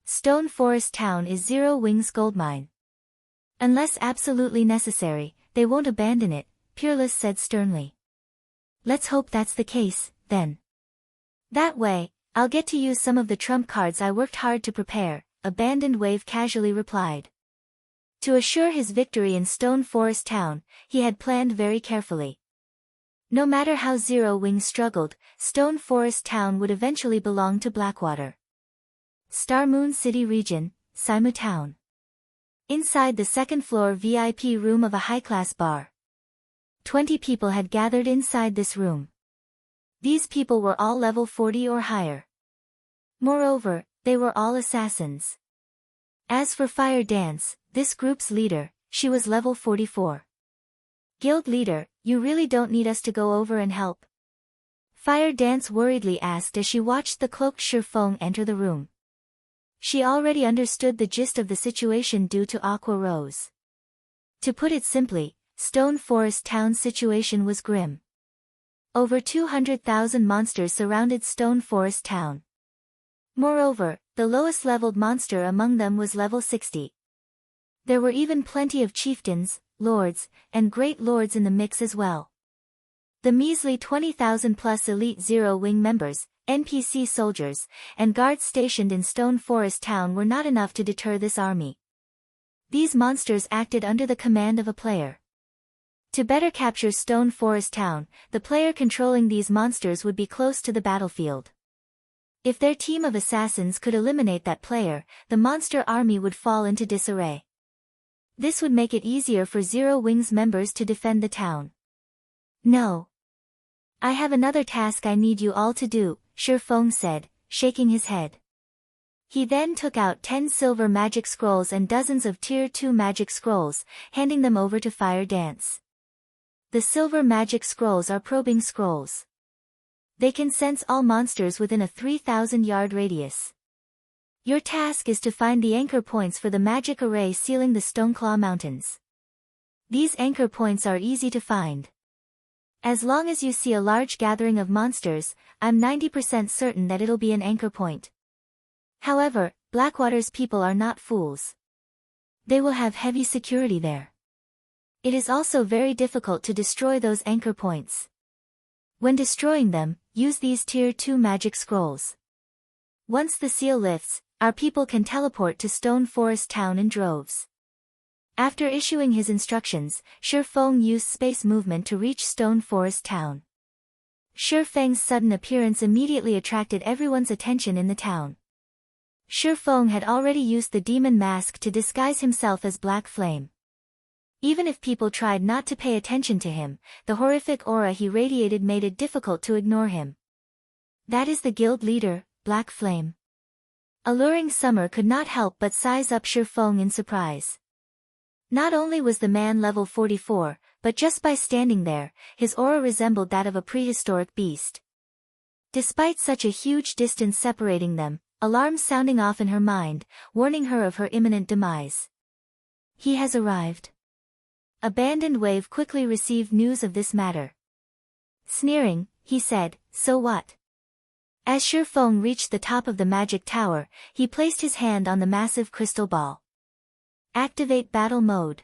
Stone Forest Town is Zero Wing's goldmine. Unless absolutely necessary, they won't abandon it, Peerless said sternly. Let's hope that's the case, then. That way, I'll get to use some of the trump cards I worked hard to prepare, Abandoned Wave casually replied. To assure his victory in Stone Forest Town, he had planned very carefully. No matter how Zero Wing struggled, Stone Forest Town would eventually belong to Blackwater. Star Moon City Region, Saimu Town. Inside the second-floor VIP room of a high-class bar. 20 people had gathered inside this room. These people were all level 40 or higher. Moreover, they were all assassins. As for Fire Dance, this group's leader, she was level 44. Guild leader, you really don't need us to go over and help? Fire Dance worriedly asked as she watched the cloaked Shifeng enter the room. She already understood the gist of the situation due to Aqua Rose. To put it simply, Stone Forest Town's situation was grim. Over 200,000 monsters surrounded Stone Forest Town. Moreover, the lowest-leveled monster among them was level 60. There were even plenty of chieftains, lords, and great lords in the mix as well. The measly 20,000-plus elite Zero Wing members, NPC soldiers, and guards stationed in Stone Forest Town were not enough to deter this army. These monsters acted under the command of a player. To better capture Stone Forest Town, the player controlling these monsters would be close to the battlefield. If their team of assassins could eliminate that player, the monster army would fall into disarray. This would make it easier for Zero Wing's members to defend the town. No. I have another task I need you all to do, Shifeng said, shaking his head. He then took out 10 silver magic scrolls and dozens of Tier 2 magic scrolls, handing them over to Fire Dance. The silver magic scrolls are probing scrolls. They can sense all monsters within a 3,000-yard radius. Your task is to find the anchor points for the magic array sealing the Stoneclaw Mountains. These anchor points are easy to find. As long as you see a large gathering of monsters, I'm 90% certain that it'll be an anchor point. However, Blackwater's people are not fools. They will have heavy security there. It is also very difficult to destroy those anchor points. When destroying them, use these Tier 2 magic scrolls. Once the seal lifts, our people can teleport to Stone Forest Town in droves. After issuing his instructions, Shifeng used space movement to reach Stone Forest Town. Shifeng's sudden appearance immediately attracted everyone's attention in the town. Shifeng had already used the demon mask to disguise himself as Black Flame. Even if people tried not to pay attention to him, the horrific aura he radiated made it difficult to ignore him. That is the guild leader, Black Flame. Alluring Summer could not help but size up Shifeng in surprise. Not only was the man level 44, but just by standing there, his aura resembled that of a prehistoric beast. Despite such a huge distance separating them, alarms sounding off in her mind, warning her of her imminent demise. He has arrived. Abandoned Wave quickly received news of this matter. Sneering, he said, "So what?" As Shifeng reached the top of the magic tower, he placed his hand on the massive crystal ball. Activate battle mode.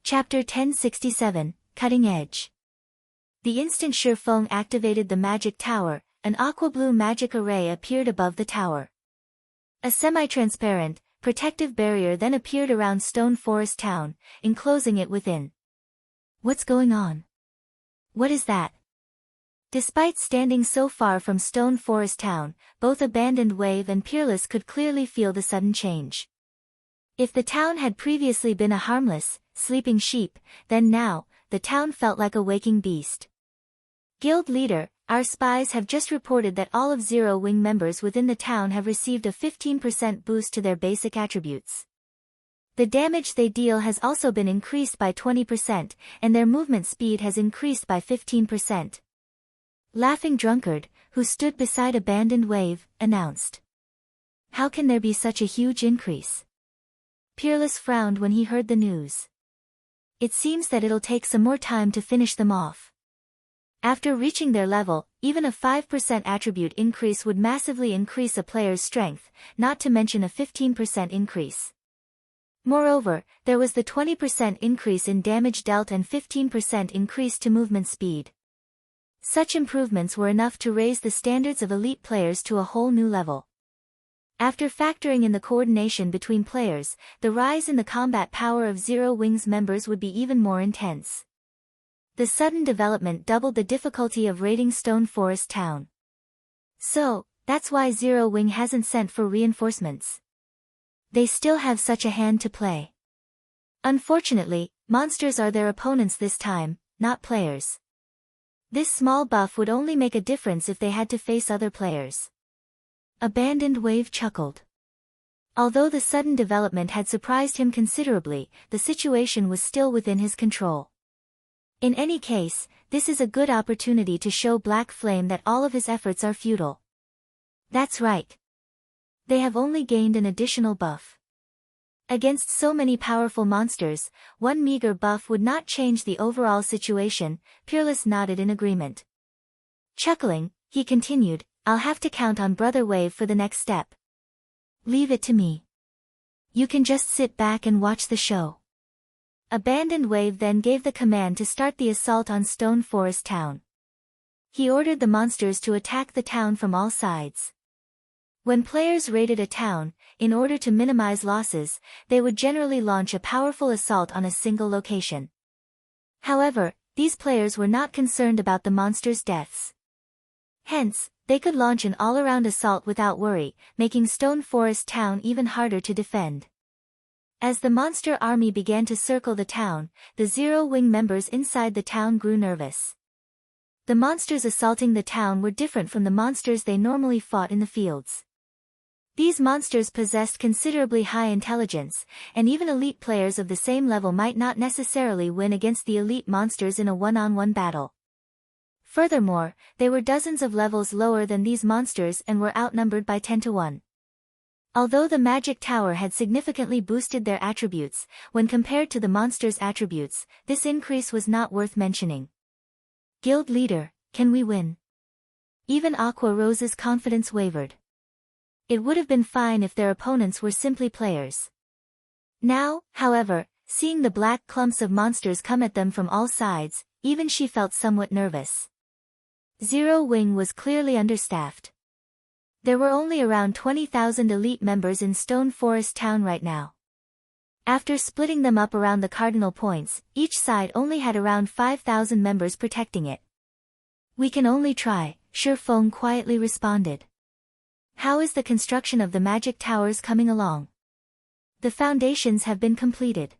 Chapter 1067, Cutting Edge. The instant Shifeng activated the magic tower, an aqua-blue magic array appeared above the tower. A semi-transparent, protective barrier then appeared around Stone Forest Town, enclosing it within. What's going on? What is that? Despite standing so far from Stone Forest Town, both Abandoned Wave and Peerless could clearly feel the sudden change. If the town had previously been a harmless, sleeping sheep, then now, the town felt like a waking beast. Guild leader, our spies have just reported that all of Zero Wing members within the town have received a 15% boost to their basic attributes. The damage they deal has also been increased by 20%, and their movement speed has increased by 15%. Laughing Drunkard, who stood beside Abandoned Wave, announced. How can there be such a huge increase? Peerless frowned when he heard the news. It seems that it'll take some more time to finish them off. After reaching their level, even a 5% attribute increase would massively increase a player's strength, not to mention a 15% increase. Moreover, there was the 20% increase in damage dealt and 15% increase to movement speed. Such improvements were enough to raise the standards of elite players to a whole new level. After factoring in the coordination between players, the rise in the combat power of Zero Wing's members would be even more intense. The sudden development doubled the difficulty of raiding Stone Forest Town. So, that's why Zero Wing hasn't sent for reinforcements. They still have such a hand to play. Unfortunately, monsters are their opponents this time, not players. This small buff would only make a difference if they had to face other players. Abandoned Wave chuckled. Although the sudden development had surprised him considerably, the situation was still within his control. In any case, this is a good opportunity to show Black Flame that all of his efforts are futile. That's right. They have only gained an additional buff. Against so many powerful monsters, one meager buff would not change the overall situation. Peerless nodded in agreement. Chuckling, he continued, I'll have to count on Brother Wave for the next step. Leave it to me. You can just sit back and watch the show. Abandoned Wave then gave the command to start the assault on Stone Forest Town. He ordered the monsters to attack the town from all sides. When players raided a town, in order to minimize losses, they would generally launch a powerful assault on a single location. However, these players were not concerned about the monsters' deaths. Hence, they could launch an all-around assault without worry, making Stone Forest Town even harder to defend. As the monster army began to circle the town, the Zero Wing members inside the town grew nervous. The monsters assaulting the town were different from the monsters they normally fought in the fields. These monsters possessed considerably high intelligence, and even elite players of the same level might not necessarily win against the elite monsters in a one-on-one battle. Furthermore, they were dozens of levels lower than these monsters and were outnumbered by 10 to 1. Although the magic tower had significantly boosted their attributes, when compared to the monster's attributes, this increase was not worth mentioning. Guild leader, can we win? Even Aqua Rose's confidence wavered. It would have been fine if their opponents were simply players. Now, however, seeing the black clumps of monsters come at them from all sides, even she felt somewhat nervous. Zero Wing was clearly understaffed. There were only around 20,000 elite members in Stone Forest Town right now. After splitting them up around the cardinal points, each side only had around 5,000 members protecting it. We can only try, Shifeng quietly responded. How is the construction of the magic towers coming along? The foundations have been completed.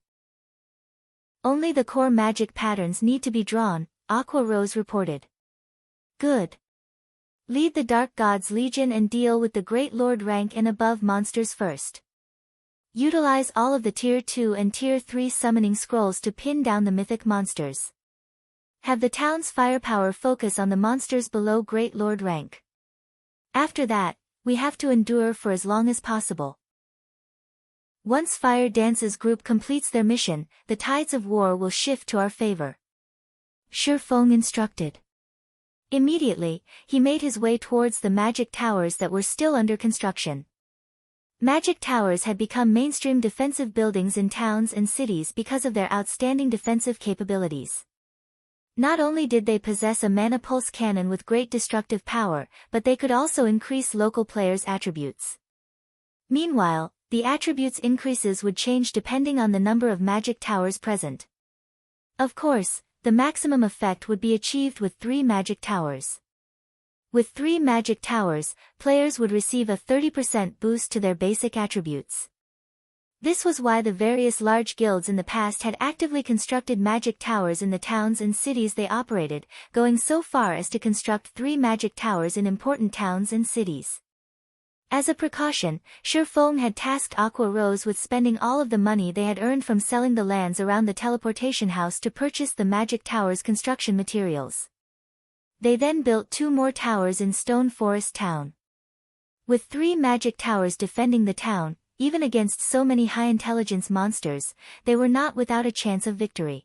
Only the core magic patterns need to be drawn, Aqua Rose reported. Good. Lead the Dark Gods Legion and deal with the Great Lord rank and above monsters first. Utilize all of the Tier 2 and Tier 3 summoning scrolls to pin down the mythic monsters. Have the town's firepower focus on the monsters below Great Lord rank. After that, we have to endure for as long as possible. Once Fire Dance's group completes their mission, the tides of war will shift to our favor. Shifeng instructed. Immediately, he made his way towards the magic towers that were still under construction. Magic towers had become mainstream defensive buildings in towns and cities because of their outstanding defensive capabilities. Not only did they possess a mana pulse cannon with great destructive power, but they could also increase local players' attributes. Meanwhile, the attributes increases would change depending on the number of magic towers present. Of course, the maximum effect would be achieved with 3 magic towers. With 3 magic towers, players would receive a 30% boost to their basic attributes. This was why the various large guilds in the past had actively constructed magic towers in the towns and cities they operated, going so far as to construct 3 magic towers in important towns and cities. As a precaution, Surefoam had tasked Aqua Rose with spending all of the money they had earned from selling the lands around the teleportation house to purchase the magic tower's construction materials. They then built 2 more towers in Stone Forest Town. With 3 magic towers defending the town, even against so many high-intelligence monsters, they were not without a chance of victory.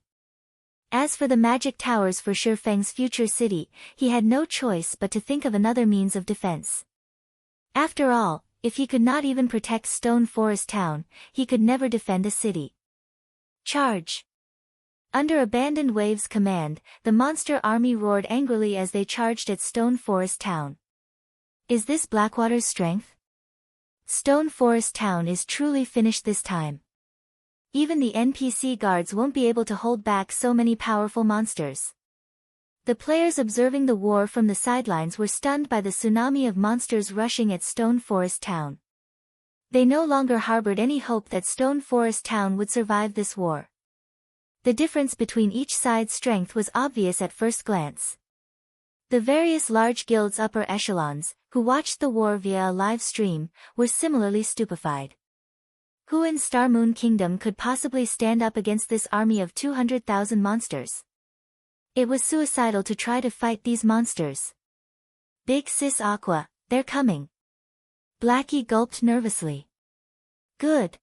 As for the magic towers for Shurfeng's future city, he had no choice but to think of another means of defense. After all, if he could not even protect Stone Forest Town, he could never defend a city. Charge! Under Abandoned Wave's command, the monster army roared angrily as they charged at Stone Forest Town. Is this Blackwater's strength? Stone Forest Town is truly finished this time. Even the NPC guards won't be able to hold back so many powerful monsters. The players observing the war from the sidelines were stunned by the tsunami of monsters rushing at Stone Forest Town. They no longer harbored any hope that Stone Forest Town would survive this war. The difference between each side's strength was obvious at first glance. The various large guilds' upper echelons, who watched the war via a live stream, were similarly stupefied. Who in Starmoon Kingdom could possibly stand up against this army of 200,000 monsters? It was suicidal to try to fight these monsters. Big Sis Aqua, they're coming. Blackie gulped nervously. Good.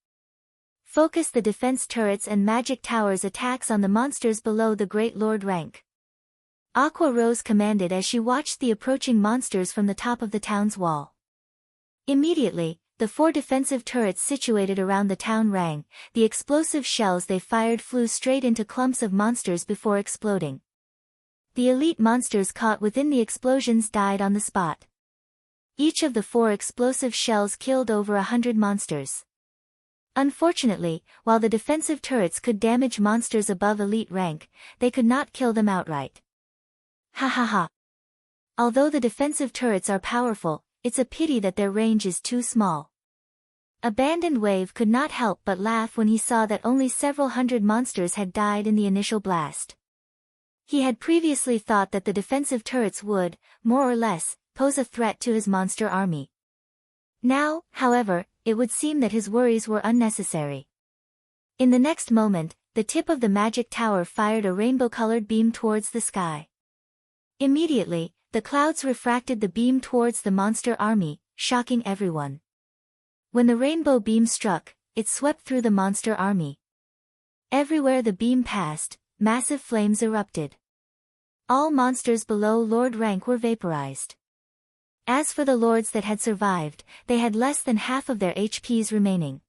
Focus the defense turrets and magic towers attacks on the monsters below the Great Lord rank. Aqua Rose commanded as she watched the approaching monsters from the top of the town's wall. Immediately, the 4 defensive turrets situated around the town rang, the explosive shells they fired flew straight into clumps of monsters before exploding. The elite monsters caught within the explosions died on the spot. Each of the 4 explosive shells killed over 100 monsters. Unfortunately, while the defensive turrets could damage monsters above elite rank, they could not kill them outright. Ha ha ha. Although the defensive turrets are powerful, it's a pity that their range is too small. Abandoned Wave could not help but laugh when he saw that only several hundred monsters had died in the initial blast. He had previously thought that the defensive turrets would, more or less, pose a threat to his monster army. Now, however, it would seem that his worries were unnecessary. In the next moment, the tip of the magic tower fired a rainbow-colored beam towards the sky. Immediately, the clouds refracted the beam towards the monster army, shocking everyone. When the rainbow beam struck, it swept through the monster army. Everywhere the beam passed, massive flames erupted. All monsters below Lord rank were vaporized. As for the lords that had survived, they had less than half of their HPs remaining.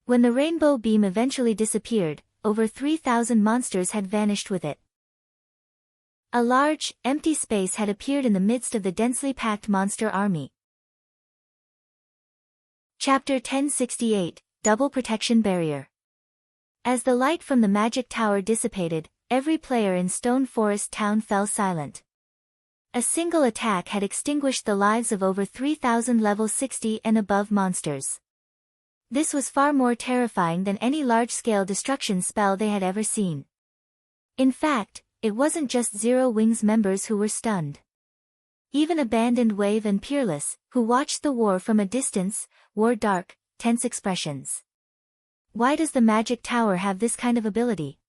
When the rainbow beam eventually disappeared, over 3,000 monsters had vanished with it. A large, empty space had appeared in the midst of the densely packed monster army. Chapter 1068, Double Protection Barrier. As the light from the magic tower dissipated, every player in Stone Forest Town fell silent. A single attack had extinguished the lives of over 3,000 level 60 and above monsters. This was far more terrifying than any large-scale destruction spell they had ever seen. In fact, it wasn't just Zero Wings members who were stunned. Even Abandoned Wave and Peerless, who watched the war from a distance, wore dark, tense expressions. Why does the magic tower have this kind of ability?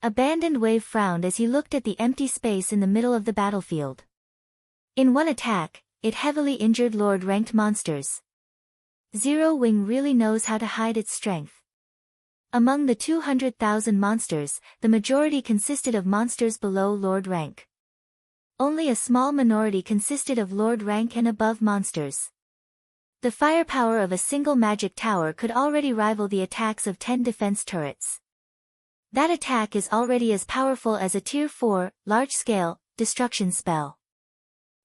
Abandoned Wave frowned as he looked at the empty space in the middle of the battlefield. In one attack, it heavily injured Lord-ranked monsters. Zero Wing really knows how to hide its strength. Among the 200,000 monsters, the majority consisted of monsters below Lord rank. Only a small minority consisted of Lord rank and above monsters. The firepower of a single magic tower could already rival the attacks of 10 defense turrets. That attack is already as powerful as a Tier 4, large-scale, destruction spell.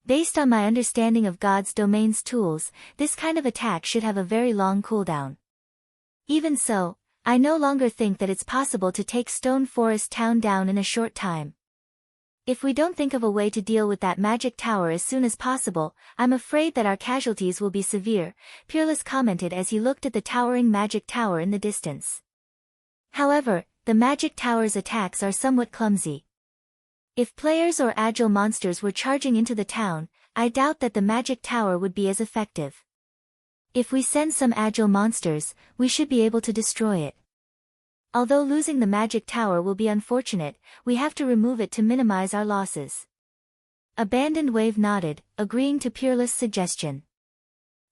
Based on my understanding of God's Domain's tools, this kind of attack should have a very long cooldown. Even so, I no longer think that it's possible to take Stone Forest Town down in a short time. If we don't think of a way to deal with that magic tower as soon as possible, I'm afraid that our casualties will be severe, Peerless commented as he looked at the towering magic tower in the distance. However, the magic tower's attacks are somewhat clumsy. If players or agile monsters were charging into the town, I doubt that the magic tower would be as effective. If we send some agile monsters, we should be able to destroy it. Although losing the magic tower will be unfortunate, we have to remove it to minimize our losses. Abandoned Wave nodded, agreeing to Peerless' suggestion.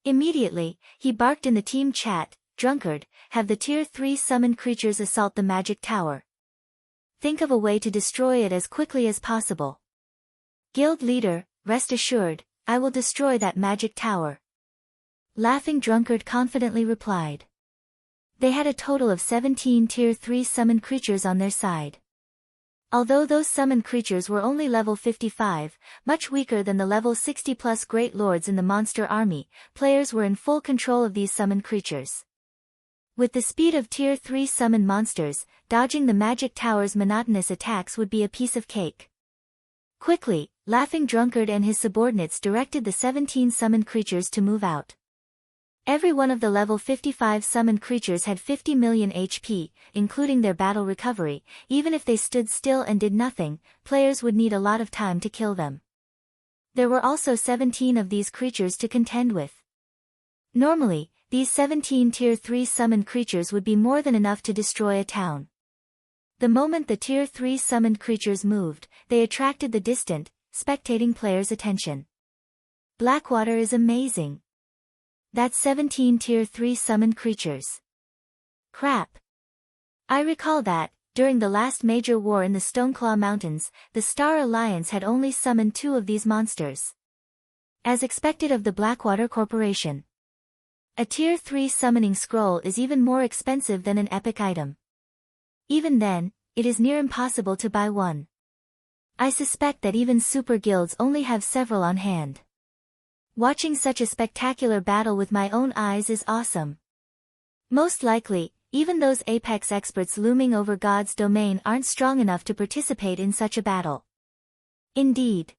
Immediately, he barked in the team chat, "Drunkard, have the Tier 3 summoned creatures assault the magic tower. Think of a way to destroy it as quickly as possible." Guild leader, rest assured, I will destroy that magic tower. Laughing Drunkard confidently replied. They had a total of 17 Tier 3 summoned creatures on their side. Although those summoned creatures were only level 55, much weaker than the level 60+ Great Lords in the monster army, players were in full control of these summoned creatures. With the speed of Tier 3 summoned monsters, dodging the magic tower's monotonous attacks would be a piece of cake. Quickly, Laughing Drunkard and his subordinates directed the 17 summoned creatures to move out. Every one of the level 55 summoned creatures had 50 million HP, including their battle recovery. Even if they stood still and did nothing, players would need a lot of time to kill them. There were also 17 of these creatures to contend with. Normally, these 17 Tier 3 summoned creatures would be more than enough to destroy a town. The moment the Tier 3 summoned creatures moved, they attracted the distant, spectating players' attention. Blackwater is amazing. That's 17 Tier 3 summoned creatures. Crap. I recall that, during the last major war in the Stoneclaw Mountains, the Star Alliance had only summoned 2 of these monsters. As expected of the Blackwater Corporation. A Tier 3 summoning scroll is even more expensive than an epic item. Even then, it is near impossible to buy one. I suspect that even super guilds only have several on hand. Watching such a spectacular battle with my own eyes is awesome. Most likely, even those Apex experts looming over God's domain aren't strong enough to participate in such a battle. Indeed.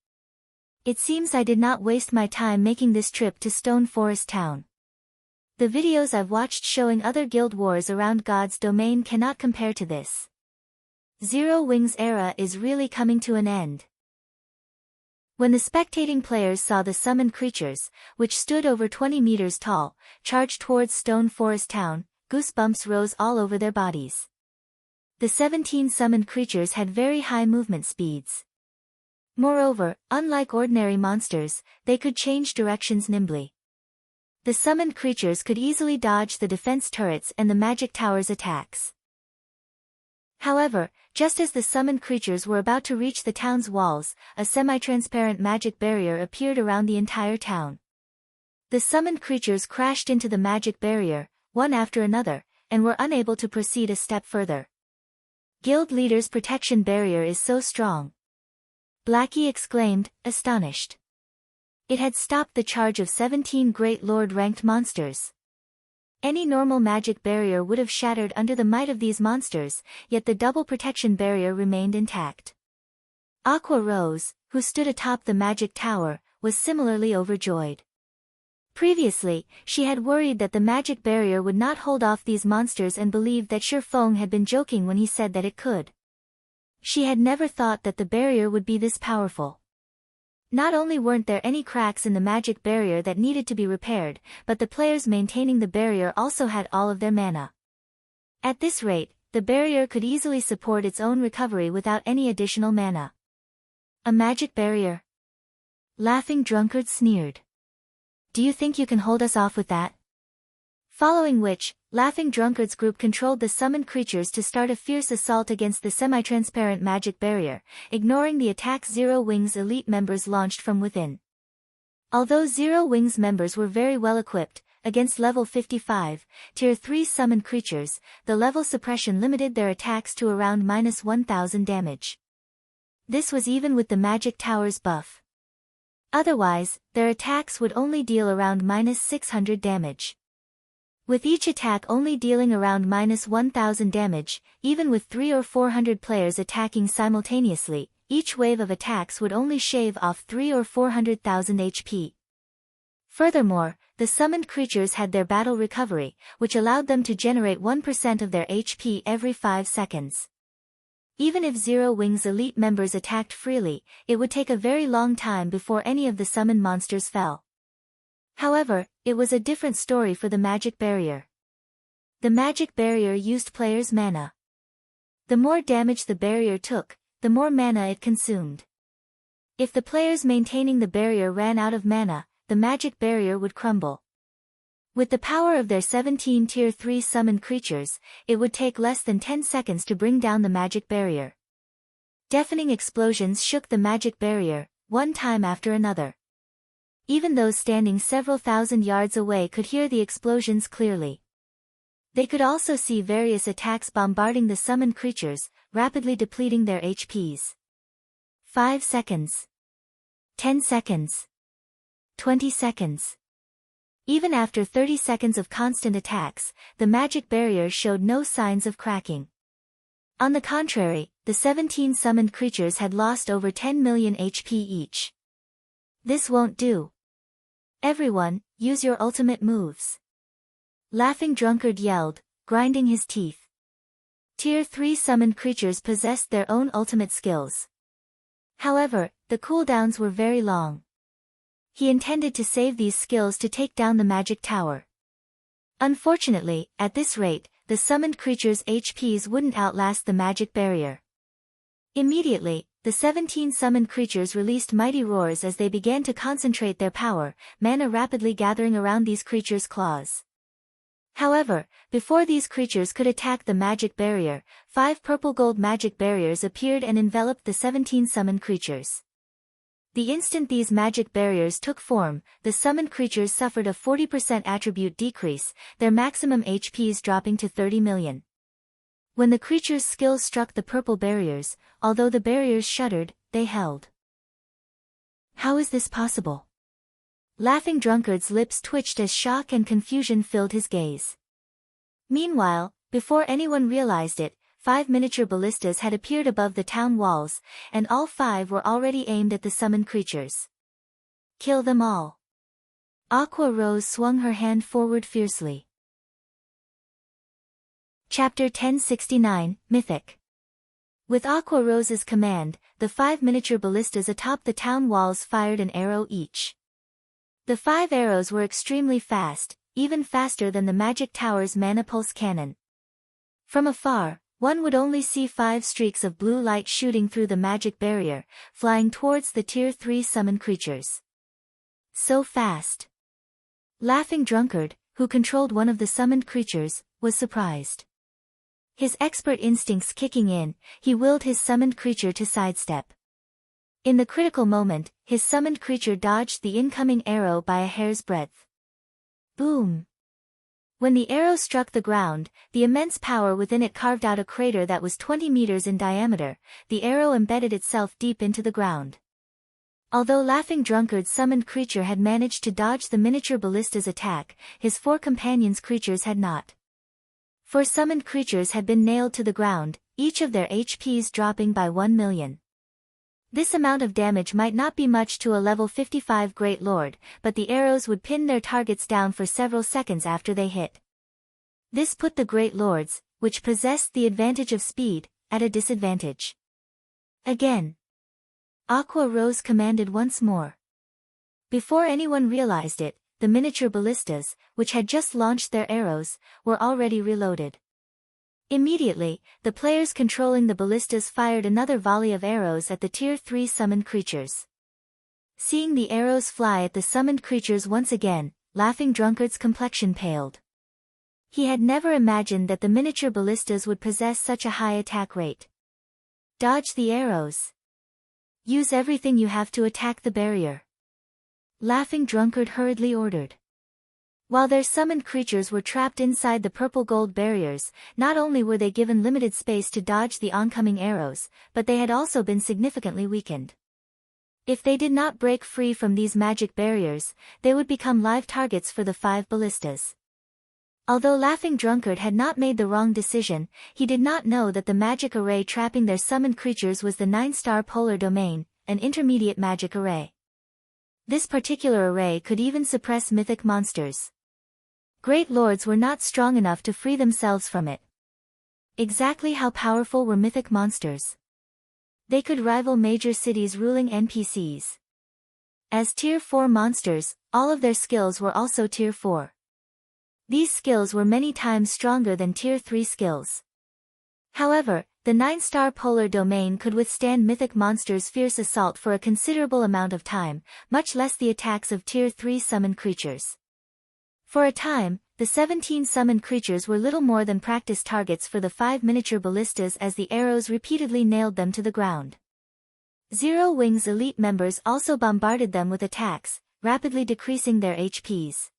It seems I did not waste my time making this trip to Stone Forest Town. The videos I've watched showing other guild wars around God's domain cannot compare to this. Zero Wings era is really coming to an end. When the spectating players saw the summoned creatures, which stood over 20 meters tall, charge towards Stone Forest Town, goosebumps rose all over their bodies. The 17 summoned creatures had very high movement speeds. Moreover, unlike ordinary monsters, they could change directions nimbly. The summoned creatures could easily dodge the defense turrets and the magic tower's attacks. However, just as the summoned creatures were about to reach the town's walls, a semi-transparent magic barrier appeared around the entire town. The summoned creatures crashed into the magic barrier, one after another, and were unable to proceed a step further. Guild leader's protection barrier is so strong. Blackie exclaimed, astonished. It had stopped the charge of 17 Great Lord ranked monsters. Any normal magic barrier would have shattered under the might of these monsters, yet the double protection barrier remained intact. Aqua Rose, who stood atop the magic tower, was similarly overjoyed. Previously, she had worried that the magic barrier would not hold off these monsters and believed that Shifeng had been joking when he said that it could. She had never thought that the barrier would be this powerful. Not only weren't there any cracks in the magic barrier that needed to be repaired, but the players maintaining the barrier also had all of their mana. At this rate, the barrier could easily support its own recovery without any additional mana. A magic barrier? Laughing Drunkard sneered. Do you think you can hold us off with that? Following which, Laughing Drunkard's group controlled the summoned creatures to start a fierce assault against the semi-transparent magic barrier, ignoring the attack Zero Wings elite members launched from within. Although Zero Wings members were very well equipped, against level 55, Tier 3 summoned creatures, the level suppression limited their attacks to around -1000 damage. This was even with the magic tower's buff. Otherwise, their attacks would only deal around -600 damage. With each attack only dealing around -1000 damage, even with 300 or 400 players attacking simultaneously, each wave of attacks would only shave off 3 or 400,000 HP. Furthermore, the summoned creatures had their battle recovery, which allowed them to generate 1% of their HP every 5 seconds. Even if Zero Wing's elite members attacked freely, it would take a very long time before any of the summoned monsters fell. However, it was a different story for the magic barrier. The magic barrier used players' mana. The more damage the barrier took, the more mana it consumed. If the players maintaining the barrier ran out of mana, the magic barrier would crumble. With the power of their 17 Tier 3 summoned creatures, it would take less than 10 seconds to bring down the magic barrier. Deafening explosions shook the magic barrier, one time after another. Even those standing several thousand yards away could hear the explosions clearly. They could also see various attacks bombarding the summoned creatures, rapidly depleting their HPs. 5 seconds. 10 seconds. 20 seconds. Even after 30 seconds of constant attacks, the magic barrier showed no signs of cracking. On the contrary, the 17 summoned creatures had lost over 10 million HP each. This won't do. Everyone, use your ultimate moves. Laughing Drunkard yelled, grinding his teeth. Tier 3 summoned creatures possessed their own ultimate skills. However, the cooldowns were very long. He intended to save these skills to take down the magic tower. Unfortunately, at this rate, the summoned creature's HPs wouldn't outlast the magic barrier. Immediately, the 17 summoned creatures released mighty roars as they began to concentrate their power, mana rapidly gathering around these creatures' claws. However, before these creatures could attack the magic barrier, 5 purple-gold magic barriers appeared and enveloped the 17 summoned creatures. The instant these magic barriers took form, the summoned creatures suffered a 40% attribute decrease, their maximum HPs dropping to 30 million. When the creature's skills struck the purple barriers, although the barriers shuddered, they held. How is this possible? Laughing Drunkard's lips twitched as shock and confusion filled his gaze. Meanwhile, before anyone realized it, 5 miniature ballistas had appeared above the town walls, and all 5 were already aimed at the summoned creatures. Kill them all. Aqua Rose swung her hand forward fiercely. Chapter 1069, Mythic. With Aqua Rose's command, the 5 miniature ballistas atop the town walls fired an arrow each. The 5 arrows were extremely fast, even faster than the magic tower's mana pulse cannon. From afar, one would only see 5 streaks of blue light shooting through the magic barrier, flying towards the Tier 3 summoned creatures. So fast. Laughing Drunkard, who controlled one of the summoned creatures, was surprised. His expert instincts kicking in, he willed his summoned creature to sidestep. In the critical moment, his summoned creature dodged the incoming arrow by a hair's breadth. Boom! When the arrow struck the ground, the immense power within it carved out a crater that was 20 meters in diameter. The arrow embedded itself deep into the ground. Although Laughing Drunkard's summoned creature had managed to dodge the miniature ballista's attack, his 4 companions' creatures had not. 4 summoned creatures had been nailed to the ground, each of their HPs dropping by 1 million. This amount of damage might not be much to a level 55 Great Lord, but the arrows would pin their targets down for several seconds after they hit. This put the Great Lords, which possessed the advantage of speed, at a disadvantage. Again. Aqua Rose commanded once more. Before anyone realized it, the miniature ballistas, which had just launched their arrows, were already reloaded. Immediately, the players controlling the ballistas fired another volley of arrows at the Tier 3 summoned creatures. Seeing the arrows fly at the summoned creatures once again, Laughing Drunkard's complexion paled. He had never imagined that the miniature ballistas would possess such a high attack rate. Dodge the arrows. Use everything you have to attack the barrier. Laughing Drunkard hurriedly ordered. While their summoned creatures were trapped inside the purple gold barriers, not only were they given limited space to dodge the oncoming arrows, but they had also been significantly weakened. If they did not break free from these magic barriers, they would become live targets for the 5 ballistas. Although Laughing Drunkard had not made the wrong decision, he did not know that the magic array trapping their summoned creatures was the 9-star polar domain, an intermediate magic array. This particular array could even suppress mythic monsters. Great lords were not strong enough to free themselves from it. Exactly how powerful were mythic monsters? They could rival major cities' ruling NPCs. As Tier 4 monsters, all of their skills were also Tier 4. These skills were many times stronger than Tier 3 skills. However, the 9-star polar domain could withstand mythic monsters' fierce assault for a considerable amount of time, much less the attacks of Tier 3 summoned creatures. For a time, the 17 summoned creatures were little more than practice targets for the 5 miniature ballistas as the arrows repeatedly nailed them to the ground. Zero Wing's elite members also bombarded them with attacks, rapidly decreasing their HPs.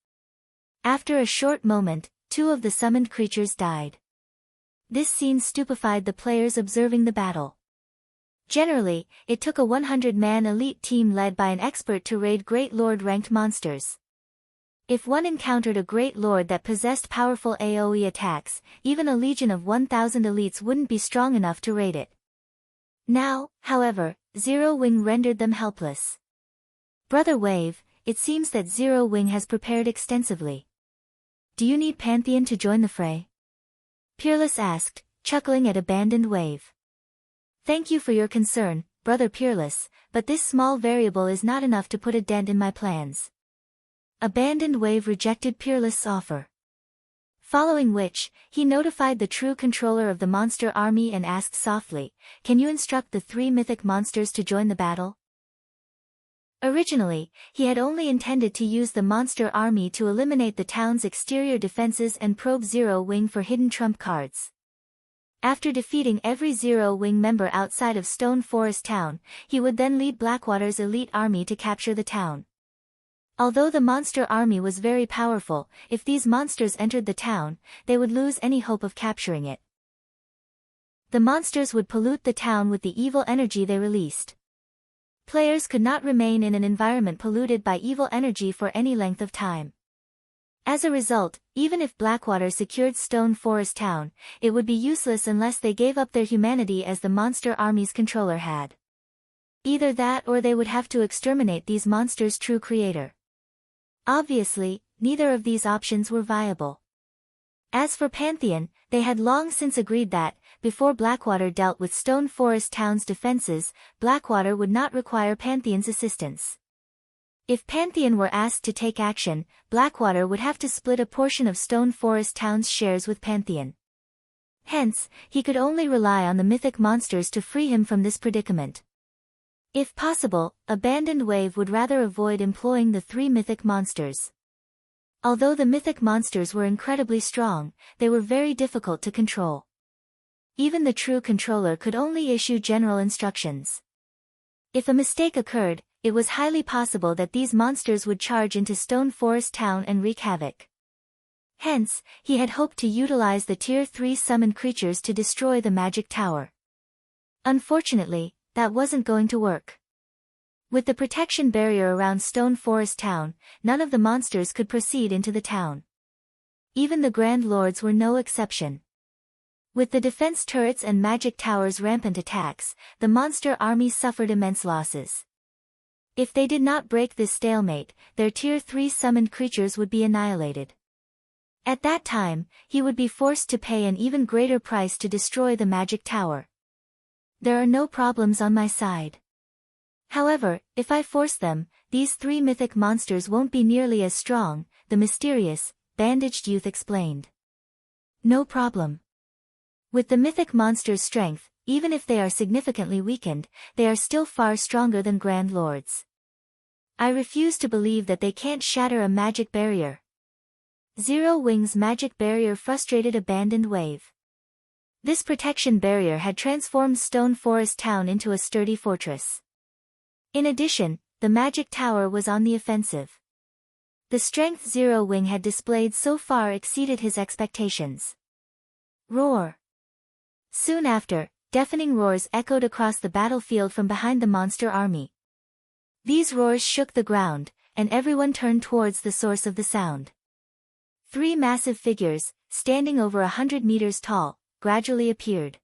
After a short moment, 2 of the summoned creatures died. This scene stupefied the players observing the battle. Generally, it took a 100-man elite team led by an expert to raid Great Lord-ranked monsters. If one encountered a Great Lord that possessed powerful AoE attacks, even a legion of 1,000 elites wouldn't be strong enough to raid it. Now, however, Zero Wing rendered them helpless. Brother Wave, it seems that Zero Wing has prepared extensively. Do you need Pantheon to join the fray? Peerless asked, chuckling at abandoned Wave. Thank you for your concern, Brother Peerless, but this small variable is not enough to put a dent in my plans. Abandoned Wave rejected Peerless' offer. Following which, he notified the true controller of the monster army and asked softly, "Can you instruct the 3 mythic monsters to join the battle?" Originally, he had only intended to use the monster army to eliminate the town's exterior defenses and probe Zero Wing for hidden trump cards. After defeating every Zero Wing member outside of Stone Forest Town, he would then lead Blackwater's elite army to capture the town. Although the monster army was very powerful, if these monsters entered the town, they would lose any hope of capturing it. The monsters would pollute the town with the evil energy they released. Players could not remain in an environment polluted by evil energy for any length of time. As a result, even if Blackwater secured Stone Forest Town, it would be useless unless they gave up their humanity as the monster army's controller had. Either that or they would have to exterminate these monsters' true creator. Obviously, neither of these options were viable. As for Pantheon, they had long since agreed that, before Blackwater dealt with Stone Forest Town's defenses, Blackwater would not require Pantheon's assistance. If Pantheon were asked to take action, Blackwater would have to split a portion of Stone Forest Town's shares with Pantheon. Hence, he could only rely on the mythic monsters to free him from this predicament. If possible, Abandoned Wave would rather avoid employing the 3 mythic monsters. Although the mythic monsters were incredibly strong, they were very difficult to control. Even the true controller could only issue general instructions. If a mistake occurred, it was highly possible that these monsters would charge into Stone Forest Town and wreak havoc. Hence, he had hoped to utilize the Tier 3 summoned creatures to destroy the magic tower. Unfortunately, that wasn't going to work. With the protection barrier around Stone Forest Town, none of the monsters could proceed into the town. Even the Grand Lords were no exception. With the defense turrets and magic towers' rampant attacks, the monster army suffered immense losses. If they did not break this stalemate, their Tier 3 summoned creatures would be annihilated. At that time, he would be forced to pay an even greater price to destroy the magic tower. There are no problems on my side. However, if I force them, these 3 mythic monsters won't be nearly as strong, the mysterious, bandaged youth explained. No problem. With the mythic monsters' strength, even if they are significantly weakened, they are still far stronger than Grand Lords. I refuse to believe that they can't shatter a magic barrier. Zero Wing's magic barrier frustrated Abandoned Wave. This protection barrier had transformed Stone Forest Town into a sturdy fortress. In addition, the magic tower was on the offensive. The strength Zero Wing had displayed so far exceeded his expectations. Roar! Soon after, deafening roars echoed across the battlefield from behind the monster army. These roars shook the ground, and everyone turned towards the source of the sound. 3 massive figures, standing over 100 meters tall, gradually appeared.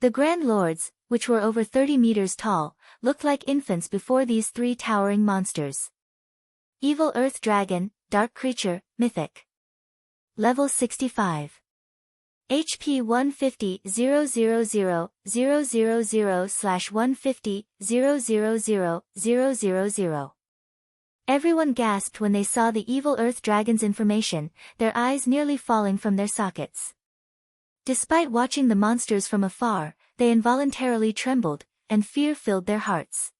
The Grand Lords, which were over 30 meters tall, looked like infants before these 3 towering monsters. Evil Earth Dragon, Dark Creature, Mythic. Level 65. HP 150,000/150,000,000. Everyone gasped when they saw the Evil Earth Dragon's information, their eyes nearly falling from their sockets. Despite watching the monsters from afar, they involuntarily trembled, and fear filled their hearts.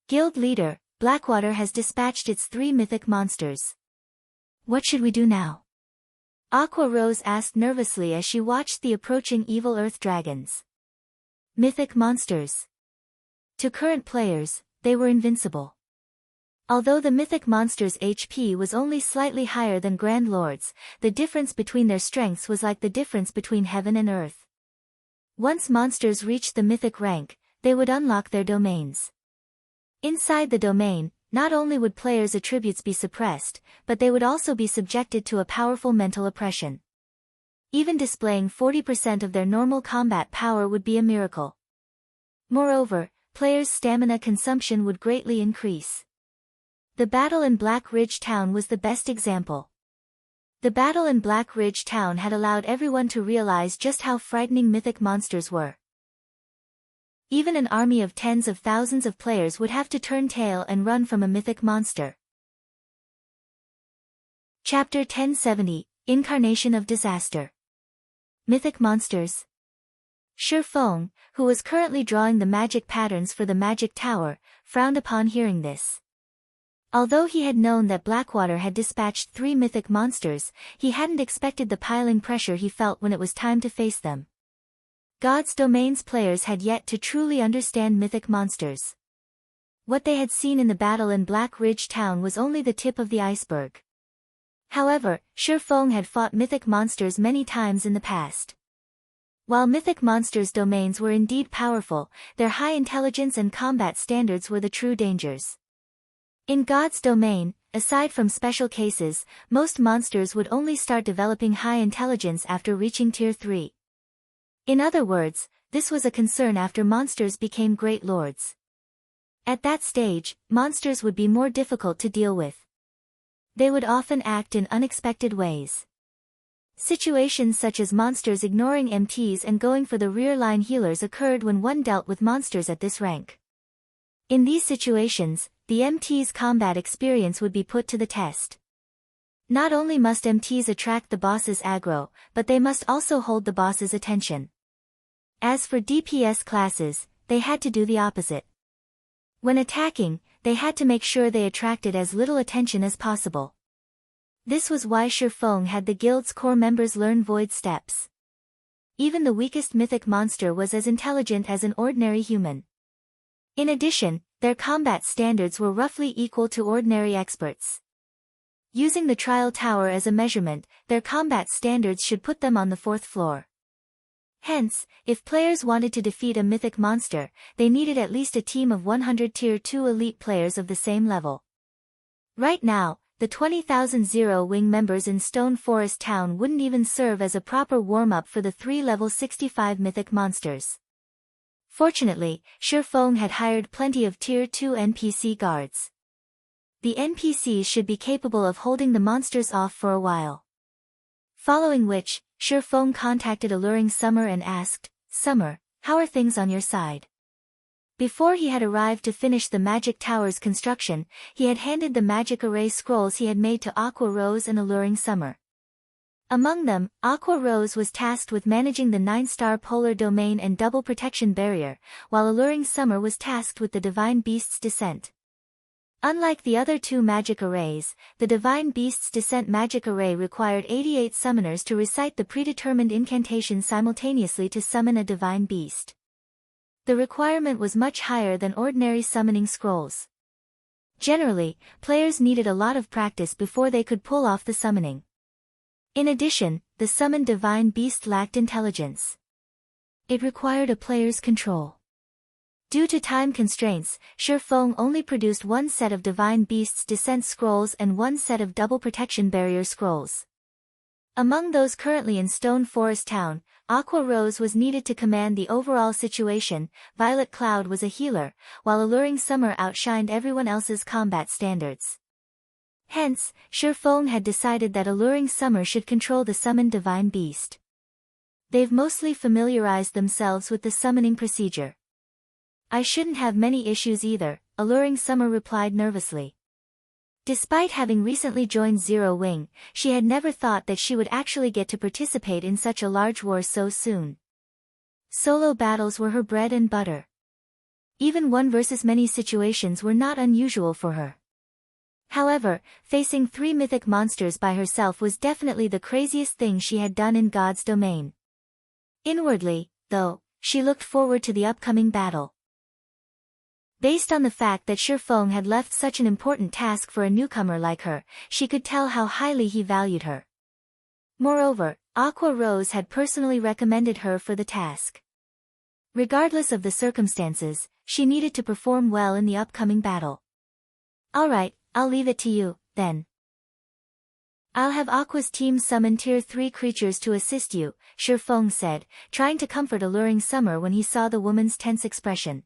Guild Leader, Blackwater has dispatched its 3 mythic monsters. What should we do now? Aqua Rose asked nervously as she watched the approaching Evil Earth Dragons. Mythic monsters. To current players, they were invincible. Although the mythic monsters' HP was only slightly higher than Grand Lords, the difference between their strengths was like the difference between heaven and earth. Once monsters reached the mythic rank, they would unlock their domains. Inside the domain, not only would players' attributes be suppressed, but they would also be subjected to a powerful mental oppression. Even displaying 40% of their normal combat power would be a miracle. Moreover, players' stamina consumption would greatly increase. The battle in Black Ridge Town was the best example. The battle in Black Ridge Town had allowed everyone to realize just how frightening mythic monsters were. Even an army of tens of thousands of players would have to turn tail and run from a mythic monster. Chapter 1070, Incarnation of Disaster. Mythic Monsters. Shifeng, who was currently drawing the magic patterns for the magic tower, frowned upon hearing this. Although he had known that Blackwater had dispatched 3 mythic monsters, he hadn't expected the piling pressure he felt when it was time to face them. God's Domain's players had yet to truly understand mythic monsters. What they had seen in the battle in Black Ridge Town was only the tip of the iceberg. However, Shifeng had fought mythic monsters many times in the past. While mythic monsters' domains were indeed powerful, their high intelligence and combat standards were the true dangers. In God's domain, aside from special cases, most monsters would only start developing high intelligence after reaching Tier 3. In other words, this was a concern after monsters became Great Lords. At that stage, monsters would be more difficult to deal with. They would often act in unexpected ways. Situations such as monsters ignoring MTs and going for the rear-line healers occurred when one dealt with monsters at this rank. In these situations, the MT's combat experience would be put to the test. Not only must MTs attract the boss's aggro, but they must also hold the boss's attention. As for DPS classes, they had to do the opposite. When attacking, they had to make sure they attracted as little attention as possible. This was why Shifeng had the guild's core members learn void steps. Even the weakest mythic monster was as intelligent as an ordinary human. In addition, their combat standards were roughly equal to ordinary experts. Using the trial tower as a measurement, their combat standards should put them on the 4th floor. Hence, if players wanted to defeat a mythic monster, they needed at least a team of 100 Tier 2 elite players of the same level. Right now, the 20,000 Zero-Wing members in Stone Forest Town wouldn't even serve as a proper warm-up for the 3 level 65 mythic monsters. Fortunately, Shifeng had hired plenty of Tier 2 NPC guards. The NPCs should be capable of holding the monsters off for a while. Following which, Shifeng contacted Alluring Summer and asked, "Summer, how are things on your side?" Before he had arrived to finish the magic tower's construction, he had handed the magic array scrolls he had made to Aqua Rose and Alluring Summer. Among them, Aqua Rose was tasked with managing the 9-star polar domain and double protection barrier, while Alluring Summer was tasked with the Divine Beast's Descent. Unlike the other 2 magic arrays, the Divine Beast's Descent magic array required 88 summoners to recite the predetermined incantation simultaneously to summon a Divine Beast. The requirement was much higher than ordinary summoning scrolls. Generally, players needed a lot of practice before they could pull off the summoning. In addition, the summoned Divine Beast lacked intelligence. It required a player's control. Due to time constraints, Shifeng only produced 1 set of Divine Beast's Descent scrolls and 1 set of Double Protection Barrier scrolls. Among those currently in Stone Forest Town, Aqua Rose was needed to command the overall situation, Violet Cloud was a healer, while Alluring Summer outshined everyone else's combat standards. Hence, Shifeng had decided that Alluring Summer should control the summoned divine beast. They've mostly familiarized themselves with the summoning procedure. I shouldn't have many issues either, Alluring Summer replied nervously. Despite having recently joined Zero Wing, she had never thought that she would actually get to participate in such a large war so soon. Solo battles were her bread and butter. Even one versus many situations were not unusual for her. However, facing 3 mythic monsters by herself was definitely the craziest thing she had done in God's domain. Inwardly, though, she looked forward to the upcoming battle. Based on the fact that Shifeng had left such an important task for a newcomer like her, she could tell how highly he valued her. Moreover, Aqua Rose had personally recommended her for the task. Regardless of the circumstances, she needed to perform well in the upcoming battle. Alright, I'll leave it to you, then. I'll have Aqua's team summon Tier 3 creatures to assist you, Shifeng said, trying to comfort Alluring Summer when he saw the woman's tense expression.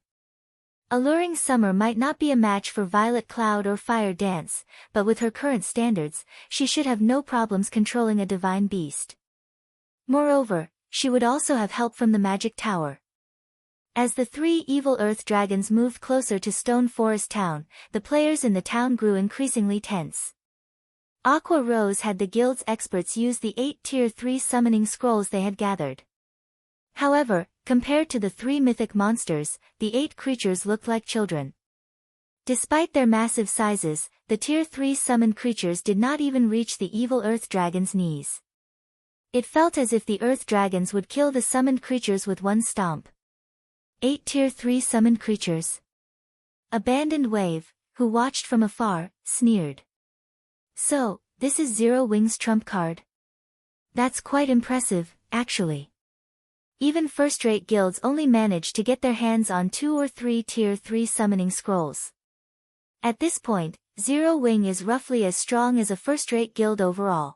Alluring Summer might not be a match for Violet Cloud or Fire Dance, but with her current standards, she should have no problems controlling a divine beast. Moreover, she would also have help from the magic tower. As the 3 evil earth dragons moved closer to Stone Forest Town, the players in the town grew increasingly tense. Aqua Rose had the guild's experts use the 8 Tier 3 summoning scrolls they had gathered. However, compared to the 3 mythic monsters, the 8 creatures looked like children. Despite their massive sizes, the Tier 3 summoned creatures did not even reach the evil earth dragon's knees. It felt as if the earth dragons would kill the summoned creatures with one stomp. 8 Tier 3 summoned creatures. Abandoned Wave, who watched from afar, sneered. So, this is Zero Wing's trump card? That's quite impressive, actually. Even first-rate guilds only manage to get their hands on 2 or 3 Tier 3 summoning scrolls. At this point, Zero Wing is roughly as strong as a first-rate guild overall.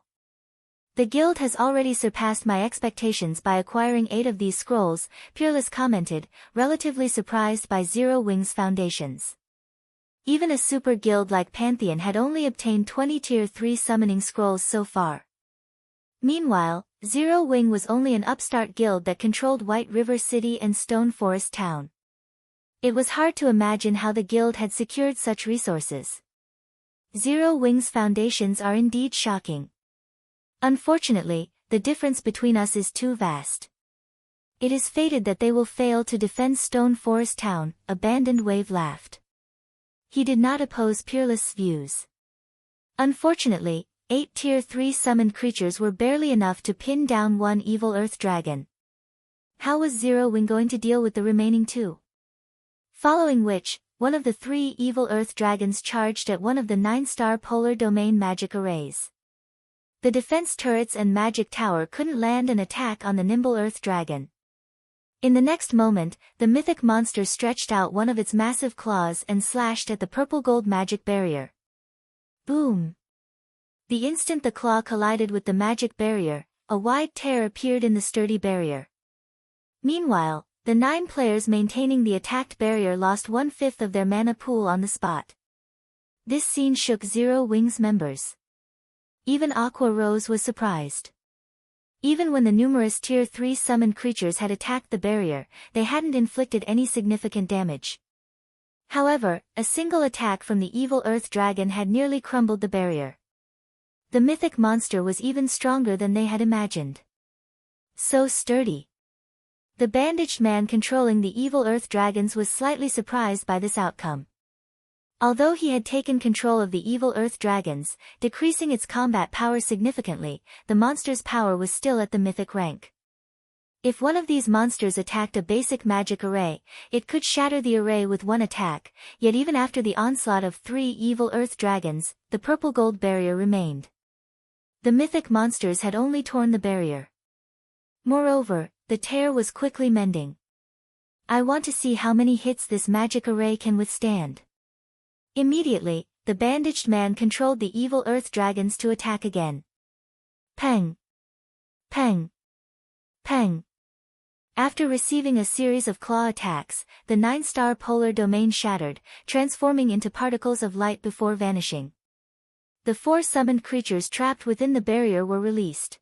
The guild has already surpassed my expectations by acquiring 8 of these scrolls, Peerless commented, relatively surprised by Zero Wing's foundations. Even a super guild like Pantheon had only obtained 20 Tier 3 summoning scrolls so far. Meanwhile, Zero Wing was only an upstart guild that controlled White River City and Stone Forest Town. It was hard to imagine how the guild had secured such resources. Zero Wing's foundations are indeed shocking. Unfortunately, the difference between us is too vast. It is fated that they will fail to defend Stone Forest Town, Abandoned Wave laughed. He did not oppose Peerless' views. Unfortunately, 8 Tier 3 summoned creatures were barely enough to pin down one evil earth dragon. How was Zero Wing going to deal with the remaining 2? Following which, one of the 3 evil earth dragons charged at one of the 9-star polar domain magic arrays. The defense turrets and magic tower couldn't land an attack on the nimble earth dragon. In the next moment, the mythic monster stretched out one of its massive claws and slashed at the purple gold magic barrier. Boom! The instant the claw collided with the magic barrier, a wide tear appeared in the sturdy barrier. Meanwhile, the 9 players maintaining the attacked barrier lost 1/5 of their mana pool on the spot. This scene shook Zero Wing's members. Even Aqua Rose was surprised. Even when the numerous Tier 3 summoned creatures had attacked the barrier, they hadn't inflicted any significant damage. However, a single attack from the evil earth dragon had nearly crumbled the barrier. The mythic monster was even stronger than they had imagined. So sturdy. The bandaged man controlling the evil earth dragons was slightly surprised by this outcome. Although he had taken control of the evil earth dragons, decreasing its combat power significantly, the monster's power was still at the mythic rank. If one of these monsters attacked a basic magic array, it could shatter the array with one attack, yet even after the onslaught of 3 evil earth dragons, the purple gold barrier remained. The mythic monsters had only torn the barrier. Moreover, the tear was quickly mending. I want to see how many hits this magic array can withstand. Immediately, the bandaged man controlled the evil earth dragons to attack again. Peng! Peng! Peng! After receiving a series of claw attacks, the 9-star polar domain shattered, transforming into particles of light before vanishing. The 4 summoned creatures trapped within the barrier were released.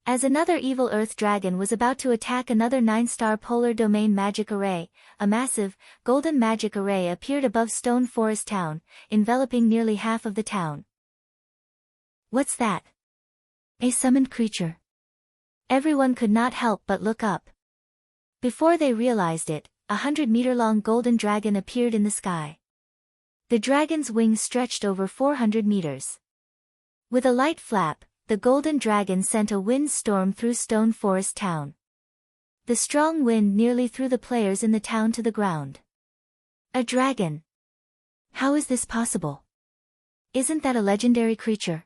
As another evil earth dragon was about to attack another 9-star polar domain magic array, a massive, golden magic array appeared above Stone Forest Town, enveloping nearly half of the town. What's that? A summoned creature. Everyone could not help but look up. Before they realized it, a 100-meter-long golden dragon appeared in the sky. The dragon's wings stretched over 400 meters. With a light flap, the golden dragon sent a wind storm through Stone Forest Town. The strong wind nearly threw the players in the town to the ground. A dragon! How is this possible? Isn't that a legendary creature?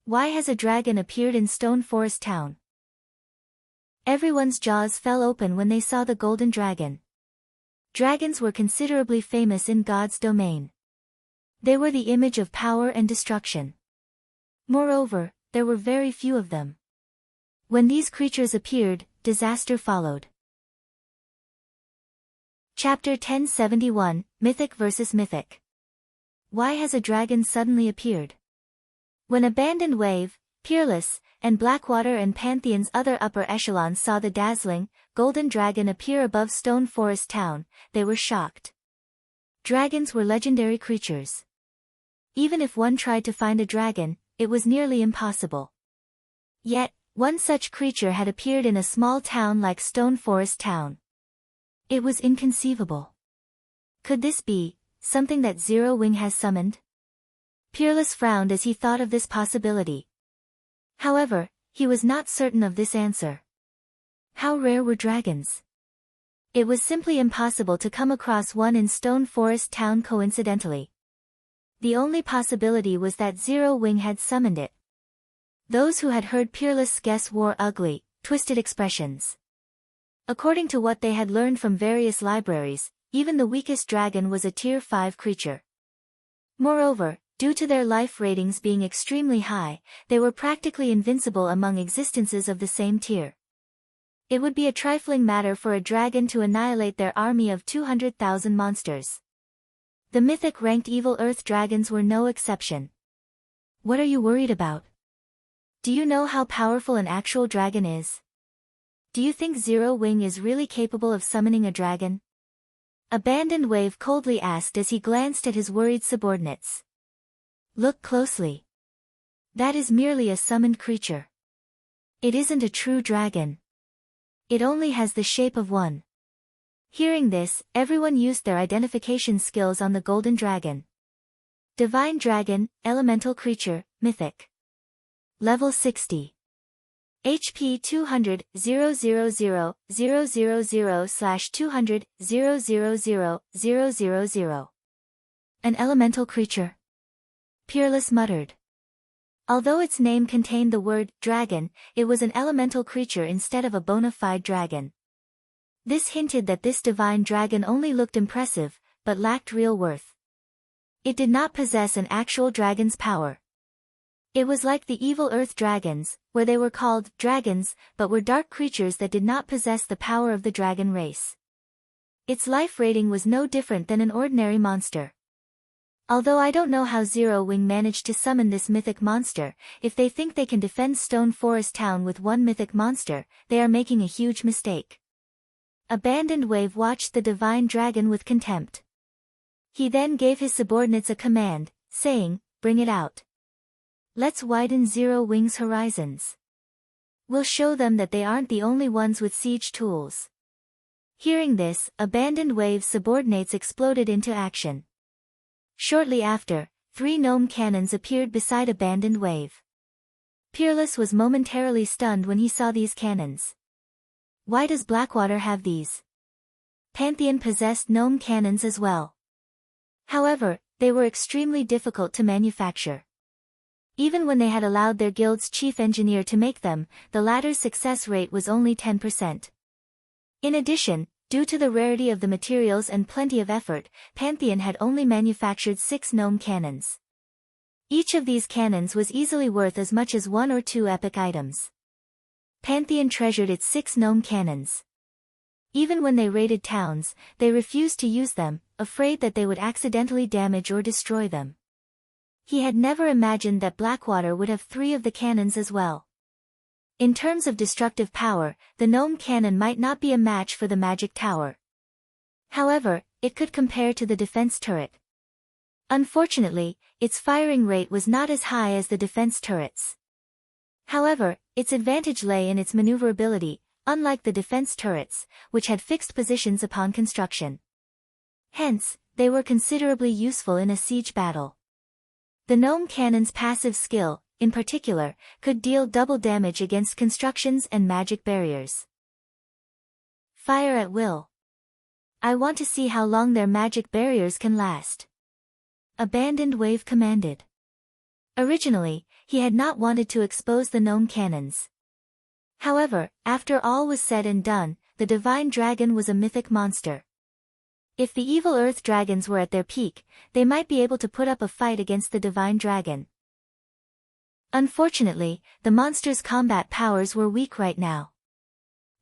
Why has a dragon appeared in Stone Forest Town? Everyone's jaws fell open when they saw the golden dragon. Dragons were considerably famous in God's domain. They were the image of power and destruction. Moreover, there were very few of them. When these creatures appeared, disaster followed. Chapter 1071, Mythic vs. Mythic. Why has a dragon suddenly appeared? When Abandoned Wave, Peerless, and Blackwater and Pantheon's other upper echelons saw the dazzling, golden dragon appear above Stone Forest Town, they were shocked. Dragons were legendary creatures. Even if one tried to find a dragon, it was nearly impossible. Yet, one such creature had appeared in a small town like Stone Forest Town. It was inconceivable. Could this be something that Zero Wing has summoned? Peerless frowned as he thought of this possibility. However, he was not certain of this answer. How rare were dragons? It was simply impossible to come across one in Stone Forest Town coincidentally. The only possibility was that Zero Wing had summoned it. Those who had heard Peerless guess wore ugly, twisted expressions. According to what they had learned from various libraries, even the weakest dragon was a Tier 5 creature. Moreover, due to their life ratings being extremely high, they were practically invincible among existences of the same tier. It would be a trifling matter for a dragon to annihilate their army of 200,000 monsters. The mythic-ranked evil earth dragons were no exception. What are you worried about? Do you know how powerful an actual dragon is? Do you think Zero Wing is really capable of summoning a dragon? Abandoned Wave coldly asked as he glanced at his worried subordinates. Look closely. That is merely a summoned creature. It isn't a true dragon. It only has the shape of one. Hearing this, everyone used their identification skills on the golden dragon. Divine Dragon, Elemental Creature, Mythic. Level 60. HP 200, 000/200, 000/000. An elemental creature. Peerless muttered. Although its name contained the word dragon, it was an elemental creature instead of a bona fide dragon. This hinted that this divine dragon only looked impressive, but lacked real worth. It did not possess an actual dragon's power. It was like the evil earth dragons, where they were called dragons, but were dark creatures that did not possess the power of the dragon race. Its life rating was no different than an ordinary monster. Although I don't know how Zero Wing managed to summon this mythic monster, if they think they can defend Stone Forest Town with one mythic monster, they are making a huge mistake. Abandoned Wave watched the divine dragon with contempt. He then gave his subordinates a command, saying, "Bring it out. Let's widen Zero Wing's horizons. We'll show them that they aren't the only ones with siege tools." Hearing this, Abandoned Wave's subordinates exploded into action. Shortly after, 3 gnome cannons appeared beside Abandoned Wave. Peerless was momentarily stunned when he saw these cannons. Why does Blackwater have these? Pantheon possessed gnome cannons as well. However, they were extremely difficult to manufacture. Even when they had allowed their guild's chief engineer to make them, the latter's success rate was only 10%. In addition, due to the rarity of the materials and plenty of effort, Pantheon had only manufactured 6 gnome cannons. Each of these cannons was easily worth as much as 1 or 2 epic items. Pantheon treasured its 6 gnome cannons. Even when they raided towns, they refused to use them, afraid that they would accidentally damage or destroy them. He had never imagined that Blackwater would have 3 of the cannons as well. In terms of destructive power, the gnome cannon might not be a match for the magic tower. However, it could compare to the defense turret. Unfortunately, its firing rate was not as high as the defense turrets. However, its advantage lay in its maneuverability, unlike the defense turrets, which had fixed positions upon construction. Hence, they were considerably useful in a siege battle. The gnome cannon's passive skill, in particular, could deal double damage against constructions and magic barriers. Fire at will. I want to see how long their magic barriers can last. Abandoned Wave commanded. Originally, he had not wanted to expose the gnome cannons. However, after all was said and done, the divine dragon was a mythic monster. If the evil earth dragons were at their peak, they might be able to put up a fight against the divine dragon. Unfortunately, the monster's combat powers were weak right now.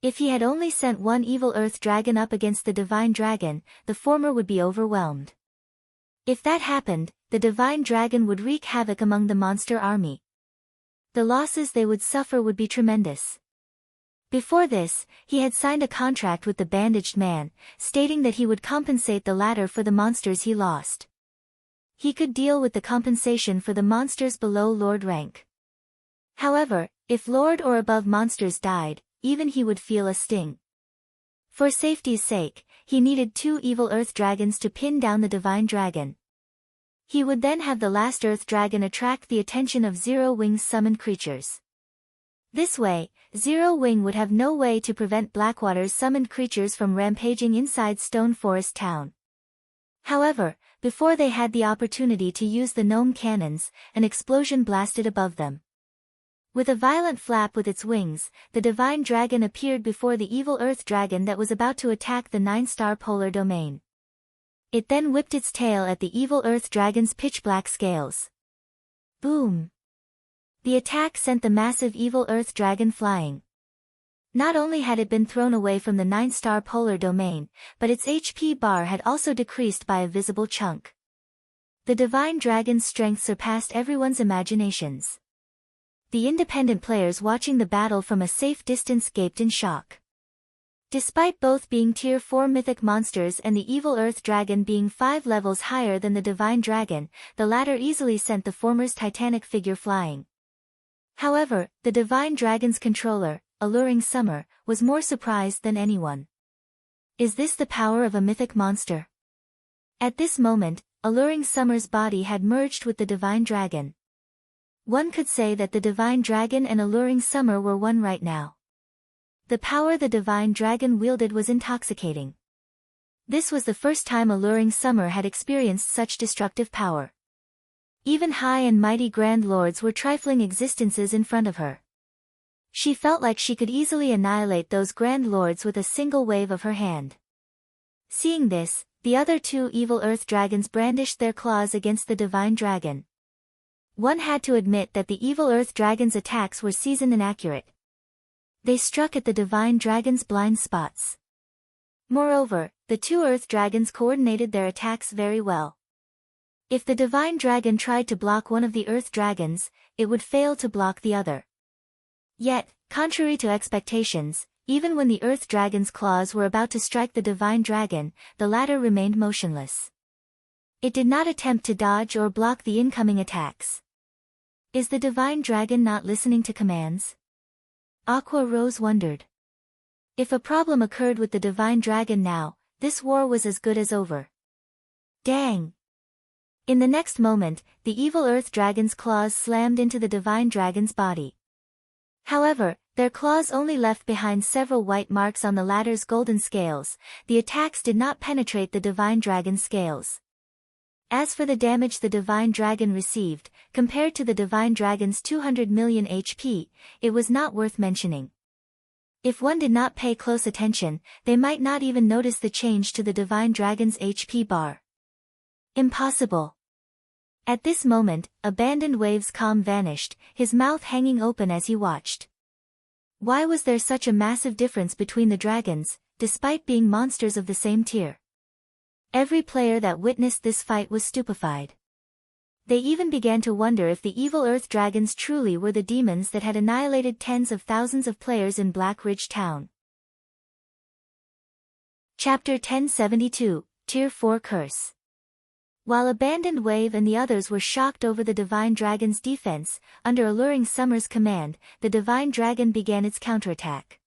If he had only sent one evil earth dragon up against the divine dragon, the former would be overwhelmed. If that happened, the divine dragon would wreak havoc among the monster army. The losses they would suffer would be tremendous. Before this, he had signed a contract with the bandaged man, stating that he would compensate the latter for the monsters he lost. He could deal with the compensation for the monsters below Lord rank. However, if Lord or above monsters died, even he would feel a sting. For safety's sake, he needed 2 evil earth dragons to pin down the divine dragon. He would then have the last earth dragon attract the attention of Zero Wing's summoned creatures. This way, Zero Wing would have no way to prevent Blackwater's summoned creatures from rampaging inside Stone Forest Town. However, before they had the opportunity to use the gnome cannons, an explosion blasted above them. With a violent flap with its wings, the divine dragon appeared before the evil earth dragon that was about to attack the 9-star polar domain. It then whipped its tail at the evil earth dragon's pitch-black scales. Boom! The attack sent the massive evil earth dragon flying. Not only had it been thrown away from the 9-star polar domain, but its HP bar had also decreased by a visible chunk. The divine dragon's strength surpassed everyone's imaginations. The independent players watching the battle from a safe distance gaped in shock. Despite both being Tier 4 mythic monsters and the evil earth dragon being 5 levels higher than the divine dragon, the latter easily sent the former's titanic figure flying. However, the divine dragon's controller, Alluring Summer, was more surprised than anyone. Is this the power of a mythic monster? At this moment, Alluring Summer's body had merged with the divine dragon. One could say that the divine dragon and Alluring Summer were one right now. The power the divine dragon wielded was intoxicating. This was the first time Alluring Summer had experienced such destructive power. Even high and mighty grand lords were trifling existences in front of her. She felt like she could easily annihilate those grand lords with a single wave of her hand. Seeing this, the other 2 evil earth dragons brandished their claws against the divine dragon. One had to admit that the evil earth dragon's attacks were seasoned and accurate. They struck at the divine dragon's blind spots. Moreover, the 2 earth dragons coordinated their attacks very well. If the divine dragon tried to block one of the earth dragons, it would fail to block the other. Yet, contrary to expectations, even when the earth dragon's claws were about to strike the divine dragon, the latter remained motionless. It did not attempt to dodge or block the incoming attacks. Is the divine dragon not listening to commands? Aqua Rose wondered. If a problem occurred with the divine dragon now, this war was as good as over. Dang! In the next moment, the evil earth dragon's claws slammed into the divine dragon's body. However, their claws only left behind several white marks on the latter's golden scales. The attacks did not penetrate the divine dragon's scales. As for the damage the divine dragon received, compared to the divine dragon's 200 million HP, it was not worth mentioning. If one did not pay close attention, they might not even notice the change to the divine dragon's HP bar. Impossible. At this moment, Abandoned Wave's calm vanished, his mouth hanging open as he watched. Why was there such a massive difference between the dragons, despite being monsters of the same tier? Every player that witnessed this fight was stupefied. They even began to wonder if the evil earth dragons truly were the demons that had annihilated tens of thousands of players in Black Ridge Town. Chapter 1072, Tier 4 Curse. While Abandoned Wave and the others were shocked over the Divine Dragon's defense, under Alluring Summer's command, the Divine Dragon began its counterattack.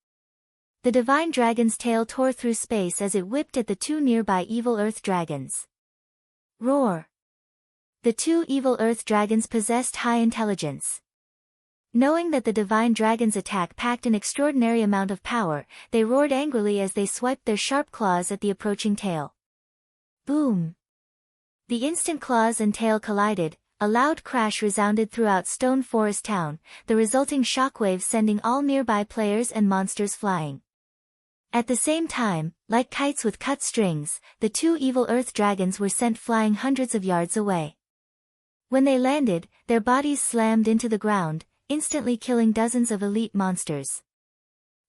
The Divine Dragon's tail tore through space as it whipped at the two nearby evil earth dragons. Roar! The two evil earth dragons possessed high intelligence. Knowing that the Divine Dragon's attack packed an extraordinary amount of power, they roared angrily as they swiped their sharp claws at the approaching tail. Boom! The instant claws and tail collided, a loud crash resounded throughout Stone Forest Town, the resulting shockwave sending all nearby players and monsters flying. At the same time, like kites with cut strings, the two evil earth dragons were sent flying hundreds of yards away. When they landed, their bodies slammed into the ground, instantly killing dozens of elite monsters.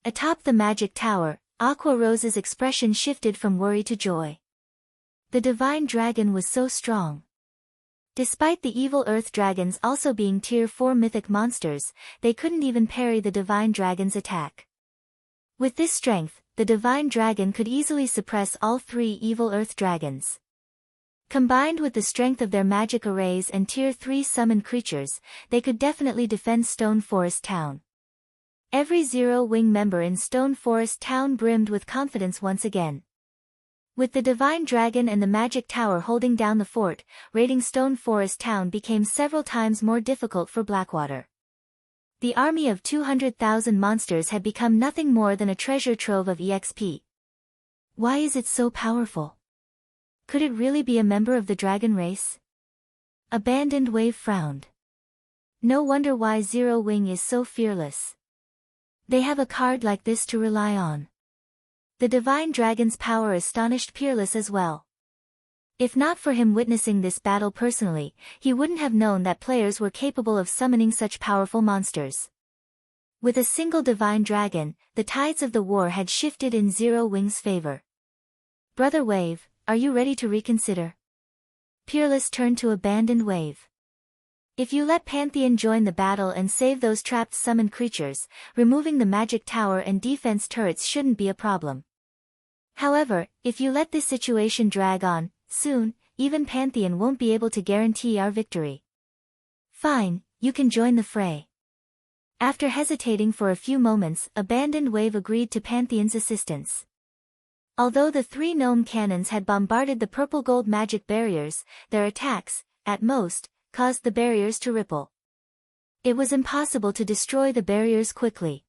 Atop the magic tower, Aqua Rose's expression shifted from worry to joy. The Divine Dragon was so strong. Despite the evil earth dragons also being Tier 4 mythic monsters, they couldn't even parry the Divine Dragon's attack. With this strength, the Divine Dragon could easily suppress all three evil earth dragons. Combined with the strength of their magic arrays and Tier 3 summoned creatures, they could definitely defend Stone Forest Town. Every Zero-Wing member in Stone Forest Town brimmed with confidence once again. With the Divine Dragon and the Magic Tower holding down the fort, raiding Stone Forest Town became several times more difficult for Blackwater. The army of 200,000 monsters had become nothing more than a treasure trove of EXP. Why is it so powerful? Could it really be a member of the dragon race? Abandoned Wave frowned. No wonder why Zero-Wing is so fearless. They have a card like this to rely on. The Divine Dragon's power astonished Peerless as well. If not for him witnessing this battle personally, he wouldn't have known that players were capable of summoning such powerful monsters. With a single Divine Dragon, the tides of the war had shifted in Zero-Wing's favor. Brother Wave, are you ready to reconsider? Peerless turned to Abandoned Wave. If you let Pantheon join the battle and save those trapped summoned creatures, removing the magic tower and defense turrets shouldn't be a problem. However, if you let this situation drag on, soon, even Pantheon won't be able to guarantee our victory. Fine, you can join the fray. After hesitating for a few moments, Abandoned Wave agreed to Pantheon's assistance. Although the three gnome cannons had bombarded the purple-gold magic barriers, their attacks, at most, caused the barriers to ripple. It was impossible to destroy the barriers quickly.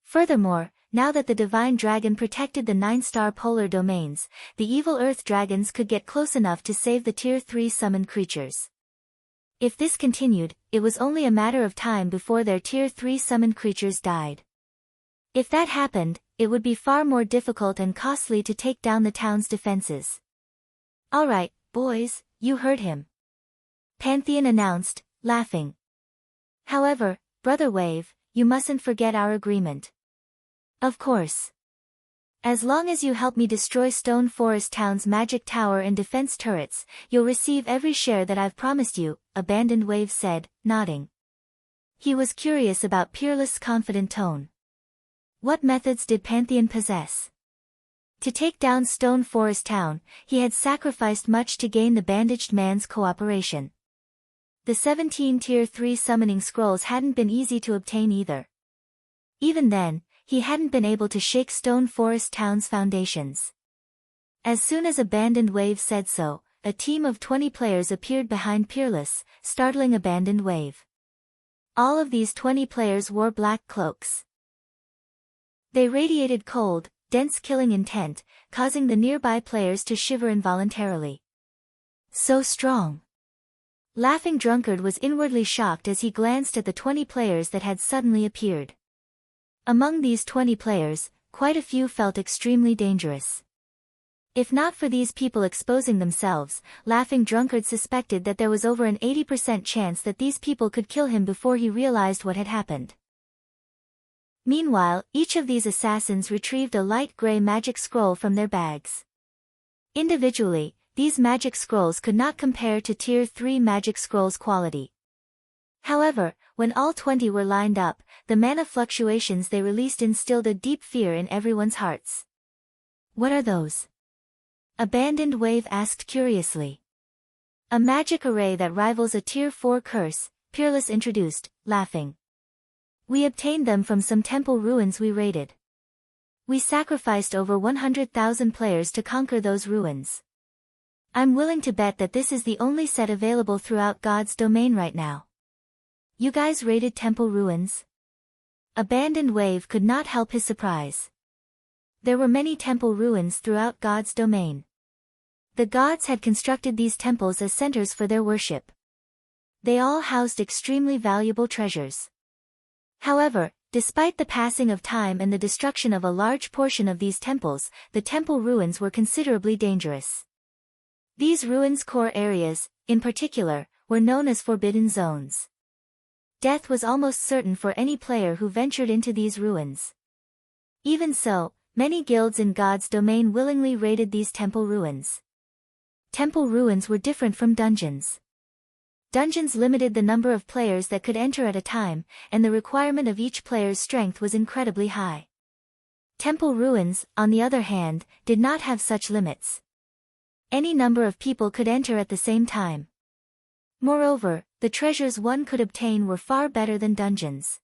Furthermore, now that the Divine Dragon protected the 9-star polar domains, the evil earth dragons could get close enough to save the Tier 3 summoned creatures. If this continued, it was only a matter of time before their Tier 3 summoned creatures died. If that happened, it would be far more difficult and costly to take down the town's defenses. Alright, boys, you heard him. Pantheon announced, laughing. However, Brother Wave, you mustn't forget our agreement. Of course. As long as you help me destroy Stone Forest Town's magic tower and defense turrets, you'll receive every share that I've promised you, Abandoned Wave said, nodding. He was curious about Peerless' confident tone. What methods did Pantheon possess? To take down Stone Forest Town, he had sacrificed much to gain the bandaged man's cooperation. The 17 Tier 3 summoning scrolls hadn't been easy to obtain either. Even then, he hadn't been able to shake Stone Forest Town's foundations. As soon as Abandoned Wave said so, a team of 20 players appeared behind Peerless, startling Abandoned Wave. All of these 20 players wore black cloaks. They radiated cold, dense killing intent, causing the nearby players to shiver involuntarily. So strong. Laughing Drunkard was inwardly shocked as he glanced at the 20 players that had suddenly appeared. Among these 20 players, quite a few felt extremely dangerous. If not for these people exposing themselves, Laughing Drunkard suspected that there was over an 80% chance that these people could kill him before he realized what had happened. Meanwhile, each of these assassins retrieved a light gray magic scroll from their bags. Individually, these magic scrolls could not compare to Tier 3 magic scrolls quality. However, when all 20 were lined up, the mana fluctuations they released instilled a deep fear in everyone's hearts. What are those? Abandoned Wave asked curiously. A magic array that rivals a Tier 4 curse, Peerless introduced, laughing. We obtained them from some temple ruins we raided. We sacrificed over 100,000 players to conquer those ruins. I'm willing to bet that this is the only set available throughout God's domain right now. You guys raided temple ruins? Abandoned Wave could not help his surprise. There were many temple ruins throughout God's domain. The gods had constructed these temples as centers for their worship. They all housed extremely valuable treasures. However, despite the passing of time and the destruction of a large portion of these temples, the temple ruins were considerably dangerous. These ruins' core areas, in particular, were known as forbidden zones. Death was almost certain for any player who ventured into these ruins. Even so, many guilds in God's domain willingly raided these temple ruins. Temple ruins were different from dungeons. Dungeons limited the number of players that could enter at a time, and the requirement of each player's strength was incredibly high. Temple ruins, on the other hand, did not have such limits. Any number of people could enter at the same time. Moreover, the treasures one could obtain were far better than dungeons.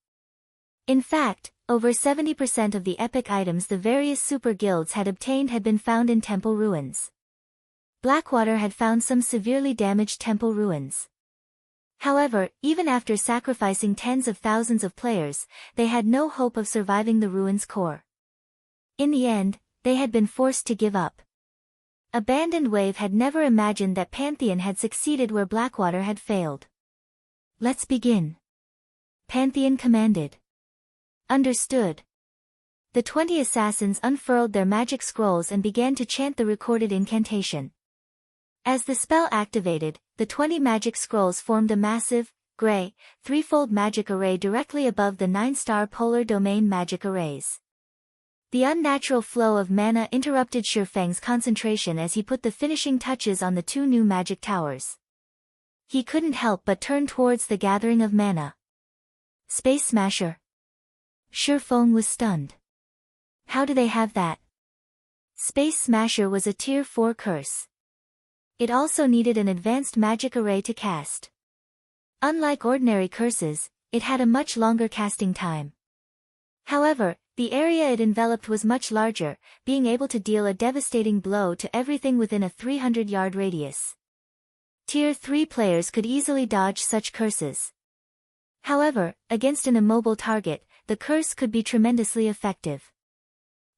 In fact, over 70% of the epic items the various super guilds had obtained had been found in temple ruins. Blackwater had found some severely damaged temple ruins. However, even after sacrificing tens of thousands of players, they had no hope of surviving the ruins' core. In the end, they had been forced to give up. Abandoned Wave had never imagined that Pantheon had succeeded where Blackwater had failed. Let's begin. Pantheon commanded. Understood. The 20 assassins unfurled their magic scrolls and began to chant the recorded incantation. As the spell activated, the 20 magic scrolls formed a massive, gray, threefold magic array directly above the 9-star polar domain magic arrays. The unnatural flow of mana interrupted Shifeng's concentration as he put the finishing touches on the 2 new magic towers. He couldn't help but turn towards the gathering of mana. Space Smasher. Shifeng was stunned. How do they have that? Space Smasher was a Tier 4 curse. It also needed an advanced magic array to cast. Unlike ordinary curses, it had a much longer casting time. However, the area it enveloped was much larger, being able to deal a devastating blow to everything within a 300-yard radius. Tier 3 players could easily dodge such curses. However, against an immobile target, the curse could be tremendously effective.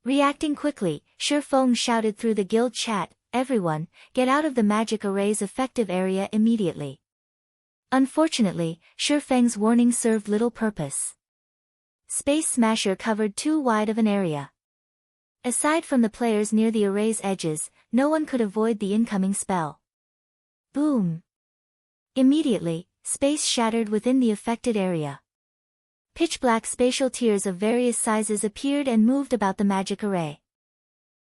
Reacting quickly, Shifeng shouted through the guild chat, "Everyone, get out of the magic array's effective area immediately." Unfortunately, Shifeng's warning served little purpose. Space Smasher covered too wide of an area. Aside from the players near the array's edges, no one could avoid the incoming spell. Boom! Immediately, space shattered within the affected area. Pitch-black spatial tiers of various sizes appeared and moved about the magic array.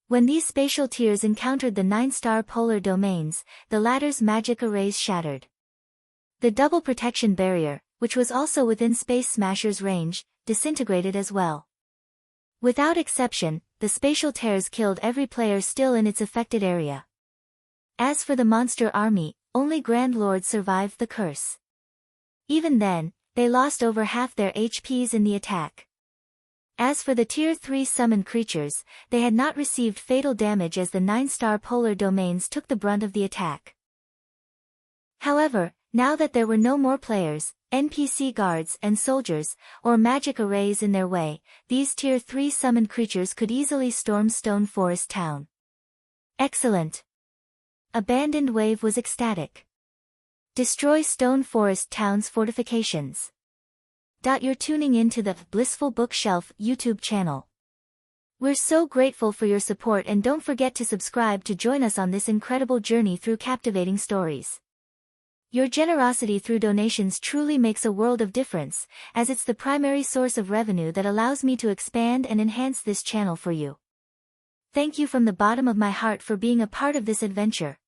When these spatial tiers encountered the 9-star polar domains, the latter's magic arrays shattered. The double protection barrier, which was also within Space Smasher's range, disintegrated as well. Without exception, the spatial tears killed every player still in its affected area. As for the monster army, only Grand Lords survived the curse. Even then, they lost over half their HPs in the attack. As for the Tier 3 summoned creatures, they had not received fatal damage as the 9-star polar domains took the brunt of the attack. However, now that there were no more players, NPC guards and soldiers, or magic arrays in their way, these Tier 3 summoned creatures could easily storm Stone Forest Town. Excellent! Abandoned Wave was ecstatic. Destroy Stone Forest Town's fortifications. You're tuning in to the Blissful Bookshelf YouTube channel. We're so grateful for your support, and don't forget to subscribe to join us on this incredible journey through captivating stories. Your generosity through donations truly makes a world of difference, as it's the primary source of revenue that allows me to expand and enhance this channel for you. Thank you from the bottom of my heart for being a part of this adventure.